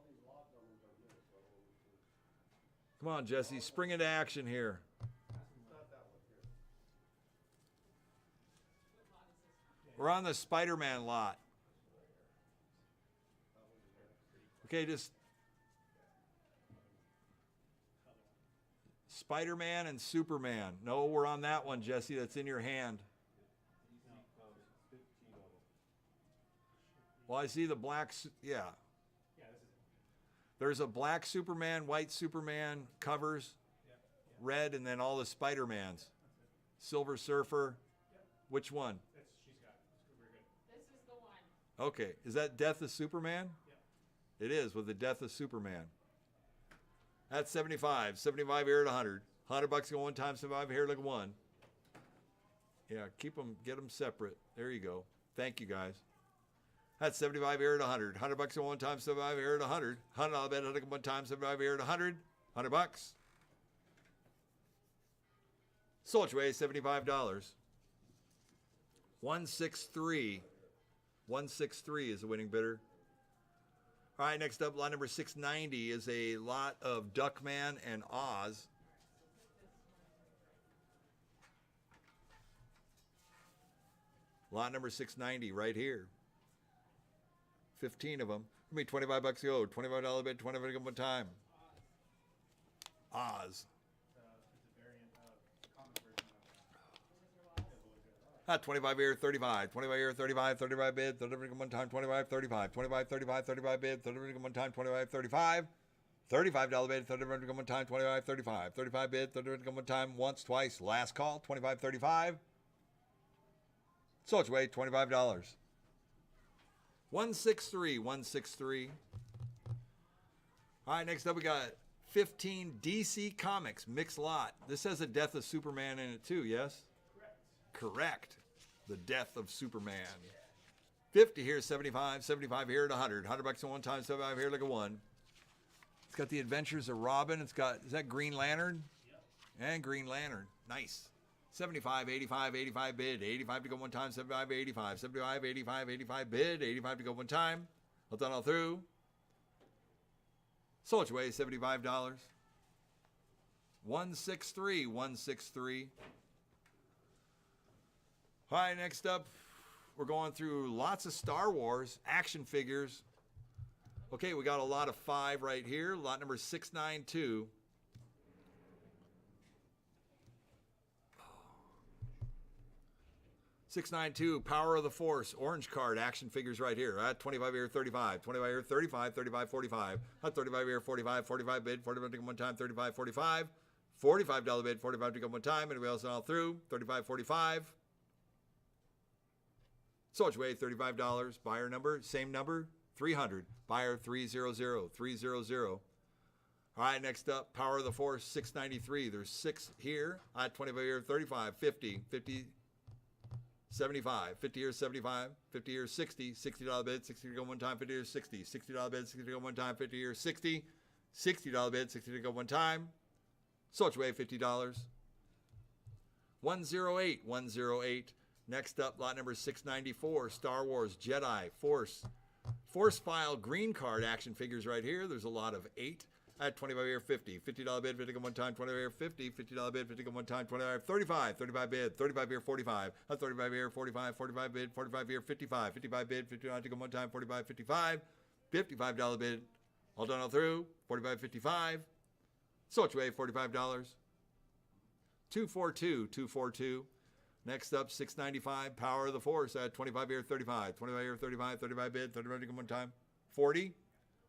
these lot numbers are new, so Come on, Jesse, spring into action here. it's not that one here. We're on the Spider-Man lot. Okay, just Spider-Man and Superman. No, we're on that one, Jesse. That's in your hand. Well, I see the black. Yeah. Yeah, this is it. There's a black Superman, white Superman covers, Yep. red, and then all the Spider-Mans. Silver Surfer. Yep. Which one? She's got it. We're good. This is the one. Okay. Is that Death of Superman? Yep. It is, with the Death of Superman. That's 75. 75 here at 100. $100 go one time, 75 here like one. Yeah, keep them, get them separate. There you go. Thank you, guys. That's 75 here at 100. $100 go one time, 75 here at 100. $100 bet one time, 75 here at 100. $100. Sold your way, $75. 163. 163 is the winning bidder. All right, next up, lot number 690 is a lot of Duckman and Oz. Lot number 690 right here. 15 of them. Give me $25 to go. $25 bid, $25 to go one time. Oz. It's a variant of comic version of 25 here, 35. 25 here, 35. 35 bid, 30 to go one time. 25, 35. 25, 35, 35 bid, 30 to go one time. 25, 35. $35 bid, 30 to go one time. 25, 35. 35 bid, 30 to go one time. Once, twice. Last call. 25, 35. So it's way $25. 163, 163. All right, next up we got 15 DC Comics mixed lot. This has a Death of Superman in it too, yes? Correct. The Death of Superman. 50 here, 75. 75 here at 100. $100 at one time, 75 here like a one. It's got the Adventures of Robin. It's got, is that Green Lantern? Yep. And Green Lantern. Nice. 75, 85, 85 bid, 85 to go one time, 75, 85, 75, 85, 85 bid, 85 to go one time. All done all through. Sold your way, $75. 163, 163. All right, next up, we're going through lots of Star Wars action figures. Okay, we got a lot of 5 right here. Lot number 692. $692, Power of the Force, orange card, action figures right here. At 25 here, 35. 25 here, 35, 35, 45. At 35 here, 45, 45 bid, 45 to go one time, 35, 45. $45 bid, 45 to go one time. Anybody else all through? 35, 45. So it's way $35. Buyer number, same number, 300. Buyer 300, 300. All right, next up, Power of the Force, 693. There's 6 here. At 25 here, 35, 50, 50. 75, 50 here, 75, 50 here, 60, $60 bid, 60 to go one time, 50 here, 60, $60 bid, 60 to go one time, 50 here, 60, $60 bid, 60 to go one time. So it's way $50. 108, 108. Next up, lot number 694, Star Wars Jedi Force File green card action figures right here. There's a lot of 8. At 25 here, 50. $50 bid, 50 go one time, 25 here, 50. $50 bid, 50 go one time, 25, 35. 35 bid, 35 here, 45. At 35 here, 45. 45 bid, 45 here, 55. 55 bid, 59 to go one time, 45, 55. $55 bid, all done all through. 45, 55. So it's way $45. 242, 242. Next up, 695, Power of the Force at 25 here, 35. 25 here, 35. 35 bid, 35 to go one time, 40.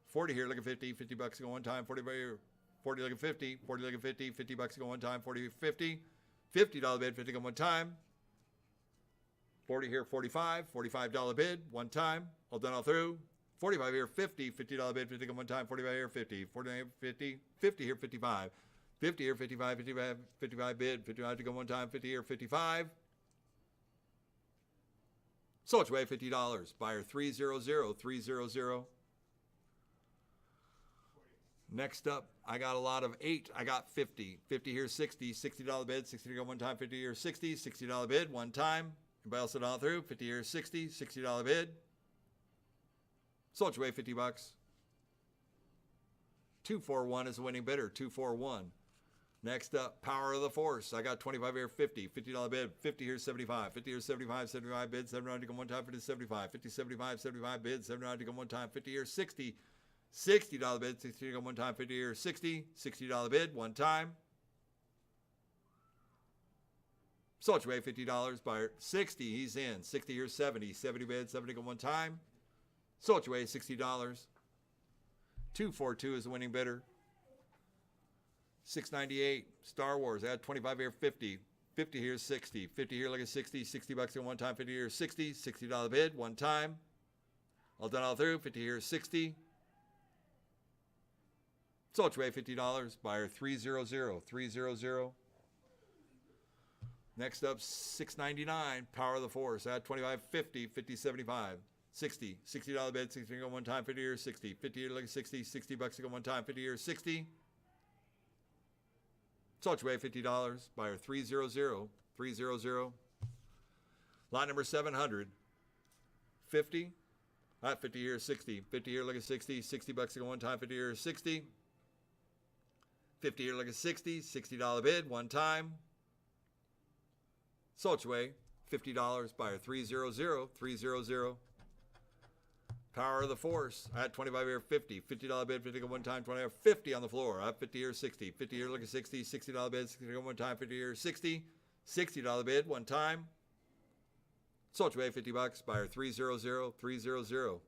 40 here, look at 50, $50 to go one time, 40 here, 40 look at 50, 40 look at 50, $50 to go one time, 40, 50, $50 bid, 50 go one time, 40 here, 45, $45 bid, one time, all done all through, 45 here, 50, $50 bid, 50 go one time, 45 here, 50, 40 here, 50, 50 here, 55, 50 here, 55, 55, 55 bid, 55 to go one time, 50 here, 55. So it's way $50. Buyer 300, 300. Next up, I got a lot of 8. I got 50. 50 here, 60. $60 bid, 60 to go one time, 50 here, 60. $60 bid, one time. Anybody else on through? 50 years, 60, $60 bid. Sold your way, $50. 241 is the winning bidder, 241. Next up, Power of the Force. I got 25 here, 50, $50 bid, 50 here, 75, 50 here, 75, 75 bid, 700 to go one time, 50 75, 50, 75, 75 bid, 700 to go one time, 50 here, 60, $60 bid, 60 to go one time, 50 here, 60, $60 bid, one time. Sold your way, $50, buyer, 60, he's in, 60 here, 70, 70 bid, 70 to go one time. Sold your way, $60. 242 is the winning bidder. 698, Star Wars. I had 25 here, 50. 50 here, 60. 50 here, like a 60. $60 at one time. 50 here, 60. $60 bid, one time. All done all through. 50 here, 60. Sold your way, $50. Buyer 300. 300. Next up, 699, Power of the Force. I had 25, 50. 50, 75. 60. $60 bid, 60 go one time. 50 here, 60. 50 here, like a 60. $60 to go one time. 50 here, 60. Sold your way, $50. Buyer 300. 300. Lot number 700. 50. All right, 50 here, 60. 50 here, like a 60. $60 to go one time. 50 here, 60. 50 here, like a 60. $60 bid, one time. Sold your way, $50. Buyer 300. 300. Power of the Force. I had 25 here, 50. $50 bid, 50 go one time, 20 here, 50 on the floor. I have 50 here, 60. 50 here, look at 60. $60 bid, 60 go one time, 50 here, 60. $60 bid, one time. Sold your way, $50. Buyer 300. 300.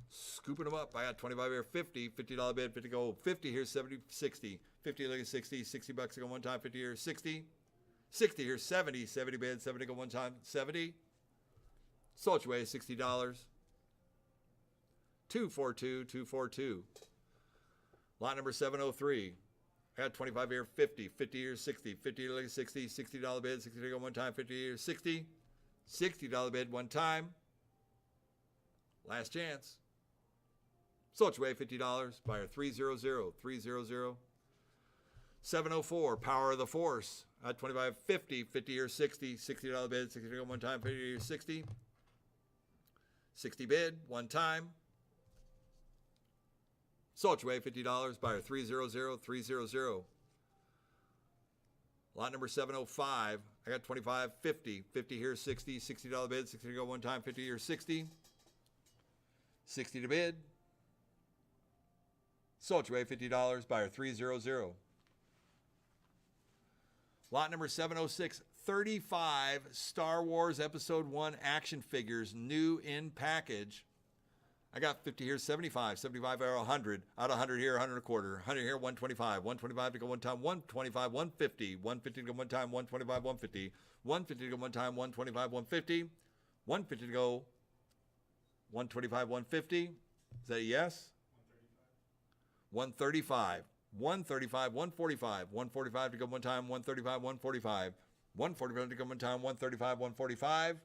Scooping them up. I got 25 here, 50. $50 bid, 50 go. 50 here, 70, 60. 50 look at 60. $60 to go one time, 50 here, 60. 60 here, 70. 70 bid, 70 go one time, 70. Sold your way, $60. 242, 242. Lot number 703. I got 25 here, 50. 50 here, 60. 50 here, 60. $60 bid, 60 to go one time, 50 here, 60. $60 bid, one time. Last chance. Sold your way, $50. Buyer 300. 300. 704, Power of the Force. I had 25, 50. 50 here, 60. $60 bid, 60 to go one time, 50 here, 60. 60 bid, one time. Sold your way, $50. Buyer 300. 300. Lot number 705. I got 25, 50. 50 here, 60. $60 bid, 60 to go one time, 50 here, 60. 60 to bid. Sold your way, $50. Buyer 300. Lot number 706. 35 Star Wars Episode 1 action figures, new in package. I got 50 here, 75. 75 here, 100. Out 100 here, 100 and a quarter. 100 here, 125. 125 to go one time, 125, 150. 150 to go one time, 125, 150. 150 to go one time, 125, 150. 150 to go, 125, 150. Is that a yes? 135. 135, 145. 145 to go one time, 135, 145. 145 to go one time, 135, 145.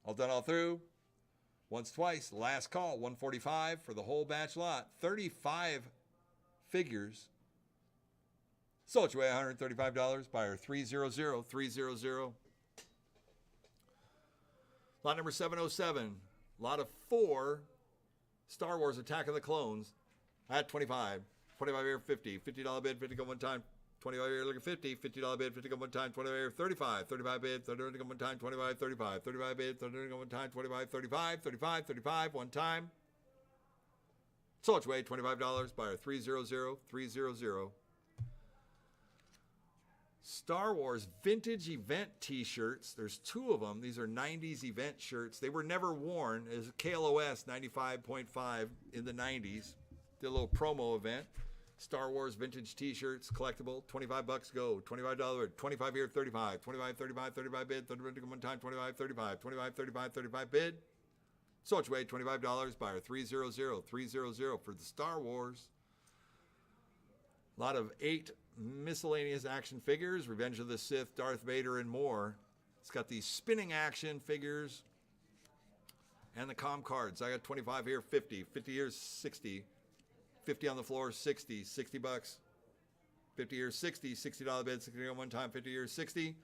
All done, all through. Once, twice. Last call, 145 for the whole batch lot. 35 figures. Sold your way, $135. Buyer 300. 300. Lot number 707. Lot of 4 Star Wars Attack of the Clones. I had 25. 25 here, 50. $50 bid, 50 go one time. 25 here, look at 50. $50 bid, 50 go one time. 25 here, 35. 35 bid, 30 go one time. 25, 35. 35 bid, 30 go one time. 25, 35. 35, 35, one time. Sold your way, $25. Buyer 300. 300. Star Wars vintage event t-shirts. There's 2 of them. These are 90s event shirts. They were never worn. As KLOS 95.5 in the 90s. Did a little promo event. Star Wars vintage t-shirts, collectible, $25 go, $25, 25 here, 35, 25, 35, 35 bid, 30 one time, 25, 35, 25, 35, 35 bid. Sold your way, $25, buyer 300, 300 for the Star Wars. A lot of 8 miscellaneous action figures, Revenge of the Sith, Darth Vader, and more. It's got these spinning action figures and the comm cards. I got 25 here, 50, 50 here, 60. 50 on the floor, 60, $60. 50 here, 60, $60 bid, 60 on one time, 50 here, 60.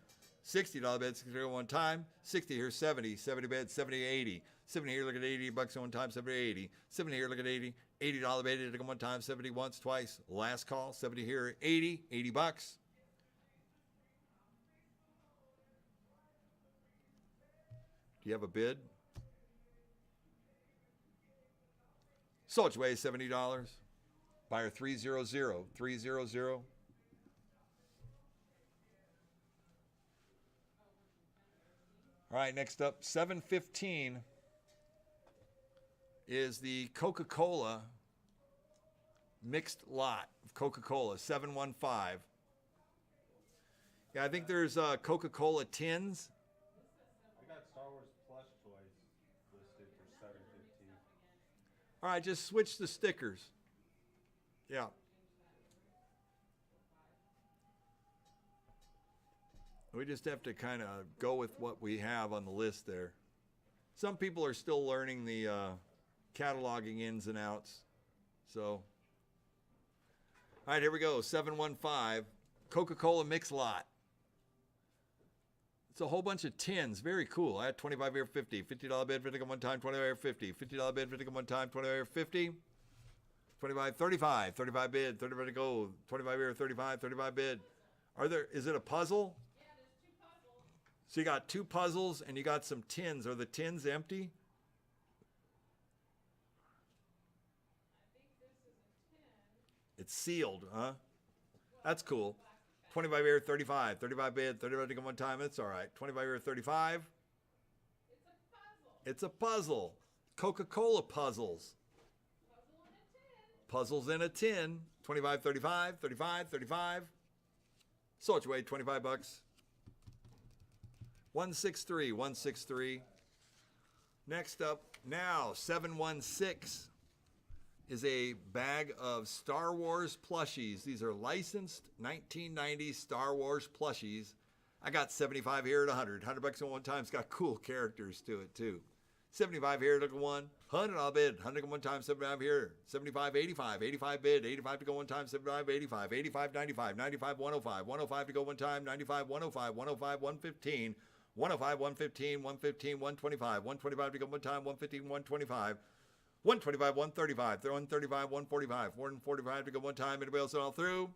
$60 bid, 60 go one time. 60 here, 70. 70 bid, 70, 80. 70 here, look at 80 bucks one time, 70, 80. 70 here, look at 80. $80 bid, 80 go one time, 70 once, twice. Last call, 70 here, 80. 80 bucks. Do you have a bid? Sold away $70. Buyer 300, 300. All right, next up, 715 is the Coca-Cola mixed lot of Coca-Cola, 715. Yeah, I think there's Coca-Cola tins. I got Star Wars plush toys listed for $7.15. All right, just switch the stickers. Yeah. We just have to kind of go with what we have on the list there. Some people are still learning the cataloging ins and outs. So, all right, here we go. 715 Coca-Cola mix lot. It's a whole bunch of tins. Very cool. I had 25 here, 50. $50 bid, 50 one time, 25 here, 50. $50 bid, 50 one time, 25 here, 50. 25, 35. 35 bid, 35 to go. 25 here, 35, 35 bid. Is it a puzzle? Yeah, there's 2 puzzles. So you got 2 puzzles and you got some tins. Are the tins empty? I think this is a 10. It's sealed, huh? That's cool. 25 here, 35. 35 bid, 35 to go one time. That's all right. 25 here, 35. It's a puzzle. It's a puzzle. Coca-Cola puzzles. Puzzle in a 10. Puzzles in a tin. 25, 35, 35, 35. Sold your way, 25 bucks. 163, 163. Next up, now, 716 is a bag of Star Wars plushies. These are licensed 1990 Star Wars plushies. I got 75 here at 100. 100 bucks at one time. It's got cool characters to it, too. 75 here, look at one. 100, I'll bid. 100 to go one time, 75 here. 75, 85. 85 bid. 85 to go one time, 75, 85. 85, 95. 95, 105. 105 to go one time, 95, 105. 105, 115. 105, 115. 115, 125. 125 to go one time, 115, 125. 125, 135. 135, 145. 145 to go one time. Anybody else all through?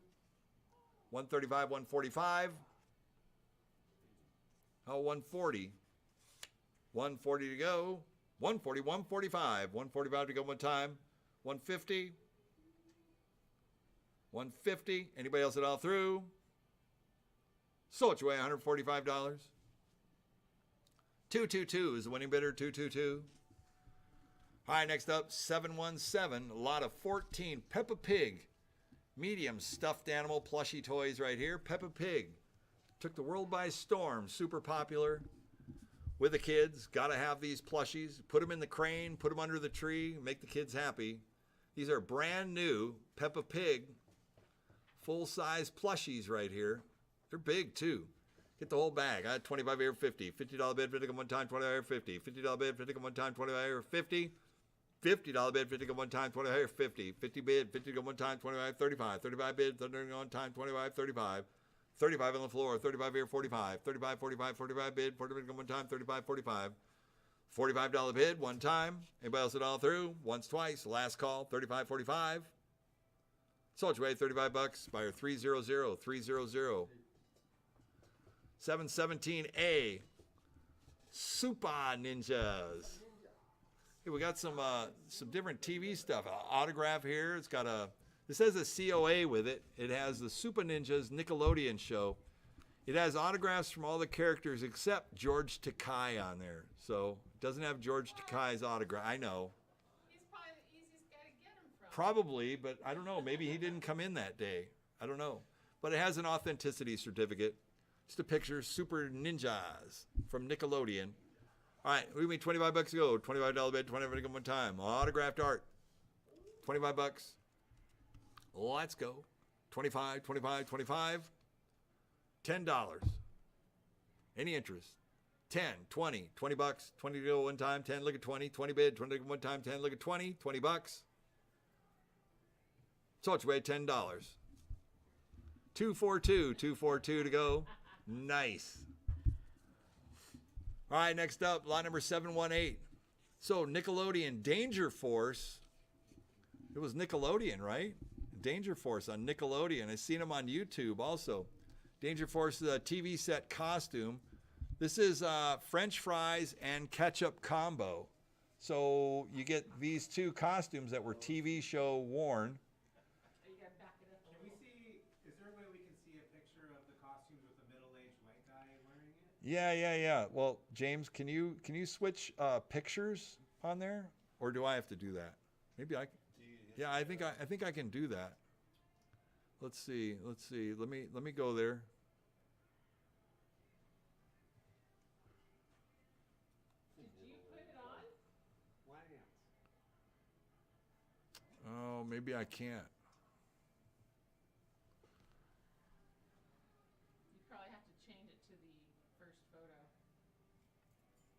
135, 145. Oh, 140. 140 to go. 140, 145. 145 to go one time. 150. 150. Anybody else at all through? Sold your way, $145. 222 is the winning bidder, 222. All right, next up, 717. A lot of 14 Peppa Pig medium stuffed animal plushie toys right here. Peppa Pig took the world by storm. Super popular with the kids. Got to have these plushies. Put them in the crane, put them under the tree, make the kids happy. These are brand new Peppa Pig full-size plushies right here. They're big, too. Get the whole bag. I had 25 here, 50. $50 bid, 50 one time, 25 here, 50. $50 bid, 50 one time, 25 here, 50. $50 bid, 50 go one time, 25 here, 50. 50 bid, 50 go one time, 25, 35. 35 bid, 30 go one time, 25, 35. 35 on the floor, 35 here, 45. 35, 45, 45 bid, 40 bid go one time, 35, 45. $45 bid, one time. Anybody else at all through? Once, twice. Last call, 35, 45. Sold your way, 35 bucks. Buyer 300, 300. 717A. Super Ninjas. Hey, we got some different TV stuff. Autograph here. It's got this has a COA with it. It has the Super Ninjas Nickelodeon show. It has autographs from all the characters except George Takei on there. So it doesn't have George Takei's autograph. I know. He's probably the easiest guy to get them from. Probably, but I don't know. Maybe he didn't come in that day. I don't know. But it has an authenticity certificate. Just a picture. Super Ninjas from Nickelodeon. All right, we mean 25 bucks to go. $25 bid, 25 to go one time. Autographed art. 25 bucks. Let's go. 25, 25, 25. $10. Any interest? 10, 20, 20 bucks. 20 to go one time. 10, look at 20. 20 bid, 20 to go one time. 10, look at 20. 20 bucks. So it's way $10. 242, 242 to go. Nice. All right, next up, lot number 718. So Nickelodeon Danger Force. It was Nickelodeon, right? Danger Force on Nickelodeon. I've seen them on YouTube also. Danger Force is a TV set costume. This is French fries and ketchup combo. So you get these two costumes that were TV show worn. You gotta back it up a Can we little. see, is there a way we can see a picture of the costumes with the middle-aged white guy wearing it? Yeah. Well, James, can you switch pictures on there, or do I have to do that? Maybe I. Yeah, I think I can do that. Let's see. Let me go there. Did you put it on? Oh, maybe I can't. You probably have to change it to the first photo.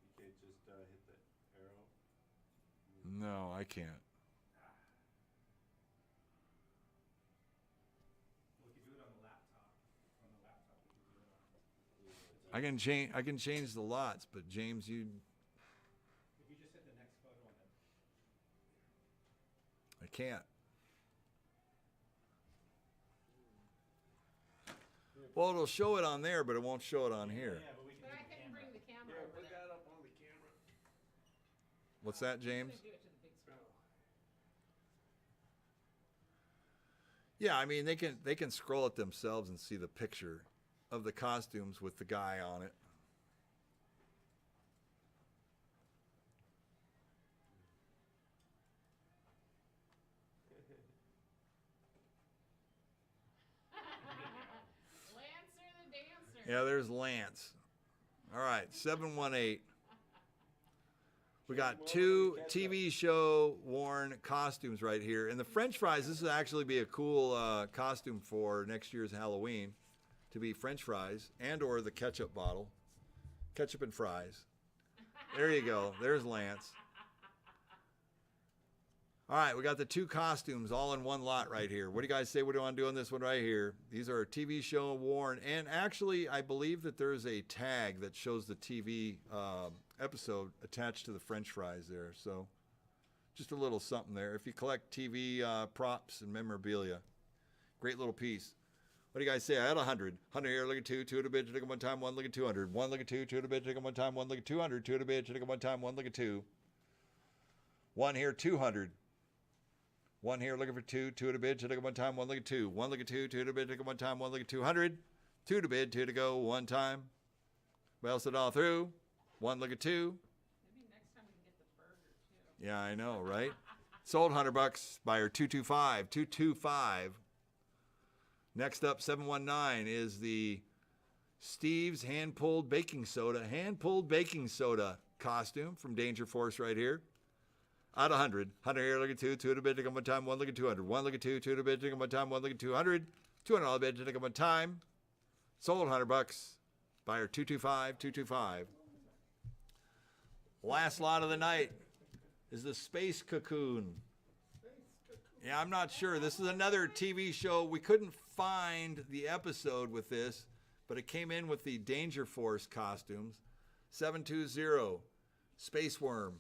You can't just hit the arrow. No, I can't. We could do it on the laptop. On the laptop, we could do it on. I can change the lots, but James, you. If you just hit the next photo on the. I can't. Well, it'll show it on there, but it won't show it on here. Yeah, but we can But do I the couldn't camera. bring the camera Yeah, over put there. that up on the camera. What's that, I'm James? gonna do it to the big screen. Yeah, I mean they can scroll it themselves and see the picture of the costumes with the guy on it. Lancer the dancer. Yeah, there's Lance. All right, 718. We got two TV show worn costumes right here. And the French fries, this would actually be a cool costume for next year's Halloween, to be French fries and or the ketchup bottle. Ketchup and fries. There you go. There's Lance. All right, we got the two costumes all in one lot right here. What do you guys say we want to do on this one right here? These are TV show worn. And actually, I believe that there's a tag that shows the TV episode attached to the French fries there. So just a little something there. If you collect TV props and memorabilia, great little piece. What do you guys say? I had 100. 100 here, look at two. Two at a bid, take them one time, one, look at 200. One, look at two. Two at a bid, take them one time, one, look at 200. Two at a bid, take them one time, one, look at two. One here, 200. One here looking for two. Two at a bid, take them one time, one, look at two. One, look at two. Two at a bid, take them one time, one, look at 200. Two to bid, two to go, one time. Bounce it all through. One, look at two. Maybe next time we can get the burger too. Yeah, I know, right? Sold $100. Buyer 225. 225. Next up, 719 is the Steve's hand-pulled baking soda costume from Danger Force right here. Out of 100. 100 here, look at two. Two at a bid, take them one time, one, look at 200. One, look at two. Two at a bid, take them one time, one, look at 200. 200 all a bid, take them one time. Sold $100. Buyer 225. 225. Last lot of the night is the Space Cocoon. Yeah, I'm not sure. This is another TV show. We couldn't find the episode with this, but it came in with the Danger Force costumes. 720, Space Worm.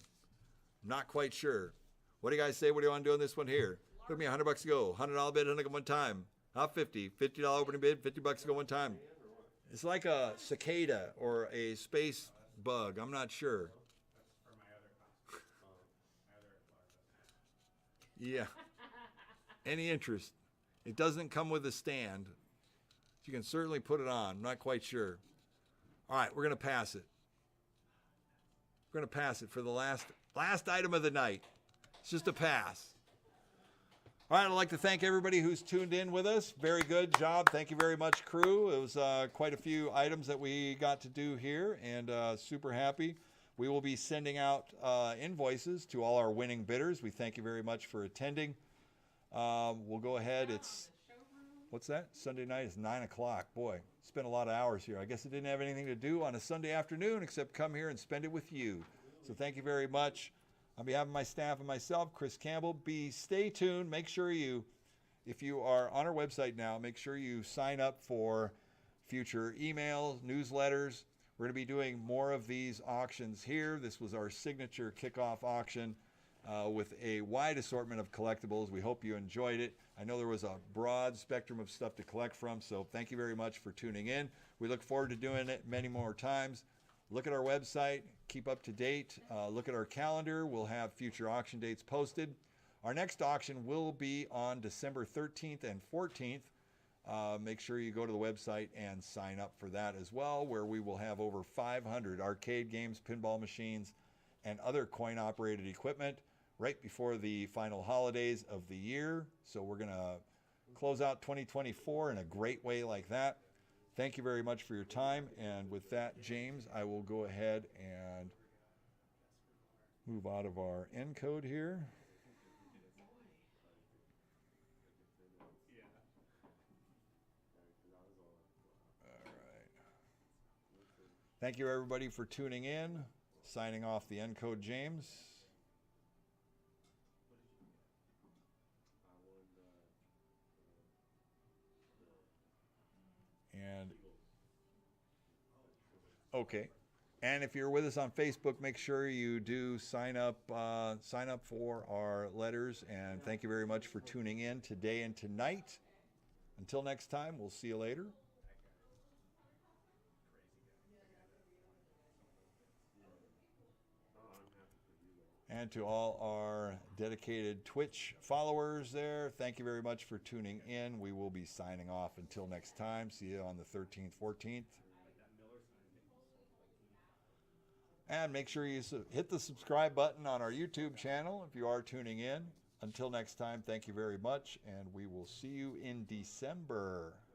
Not quite sure. What do you guys say? What do you want to do on this one here? Took me $100 to go. $100 bid, 100 one time. Not 50. $50 opening bid, $50 to go one time. It's like a cicada or a space bug. I'm not sure. For my other costume. My other closet. Yeah. Any interest? It doesn't come with a stand. You can certainly put it on. I'm not quite sure. All right, we're going to pass it. We're going to pass it for the last item of the night. It's just a pass. All right, I'd like to thank everybody who's tuned in with us. Very good job. Thank you very much, crew. It was quite a few items that we got to do here, and super happy. We will be sending out invoices to all our winning bidders. We thank you very much for attending. We'll go ahead. It's, what's that? Sunday night is 9 o'clock. Boy, spent a lot of hours here. I guess I didn't have anything to do on a Sunday afternoon except come here and spend it with you. So thank you very much. On behalf of my staff and myself, Chris Campbell, stay tuned. Make sure if you are on our website now, make sure you sign up for future emails, newsletters. We're going to be doing more of these auctions here. This was our signature kickoff auction with a wide assortment of collectibles. We hope you enjoyed it. I know there was a broad spectrum of stuff to collect from, so thank you very much for tuning in. We look forward to doing it many more times. Look at our website, keep up to date, look at our calendar. We'll have future auction dates posted. Our next auction will be on December 13th and 14th. Make sure you go to the website and sign up for that as well, where we will have over 500 arcade games, pinball machines, and other coin-operated equipment right before the final holidays of the year. So we're going to close out 2024 in a great way like that. Thank you very much for your time. And with that, James, I will go ahead and move out of our encode here. Thank you, everybody, for tuning in. Signing off the Encode James. And okay. And if you're with us on Facebook, make sure you do sign up for our letters. And thank you very much for tuning in today and tonight. Until next time, we'll see you later. And to all our dedicated Twitch followers there, thank you very much for tuning in. We will be signing off until next time. See you on the 13th, 14th. And make sure you hit the subscribe button on our YouTube channel if you are tuning in. Until next time, thank you very much, and we will see you in December.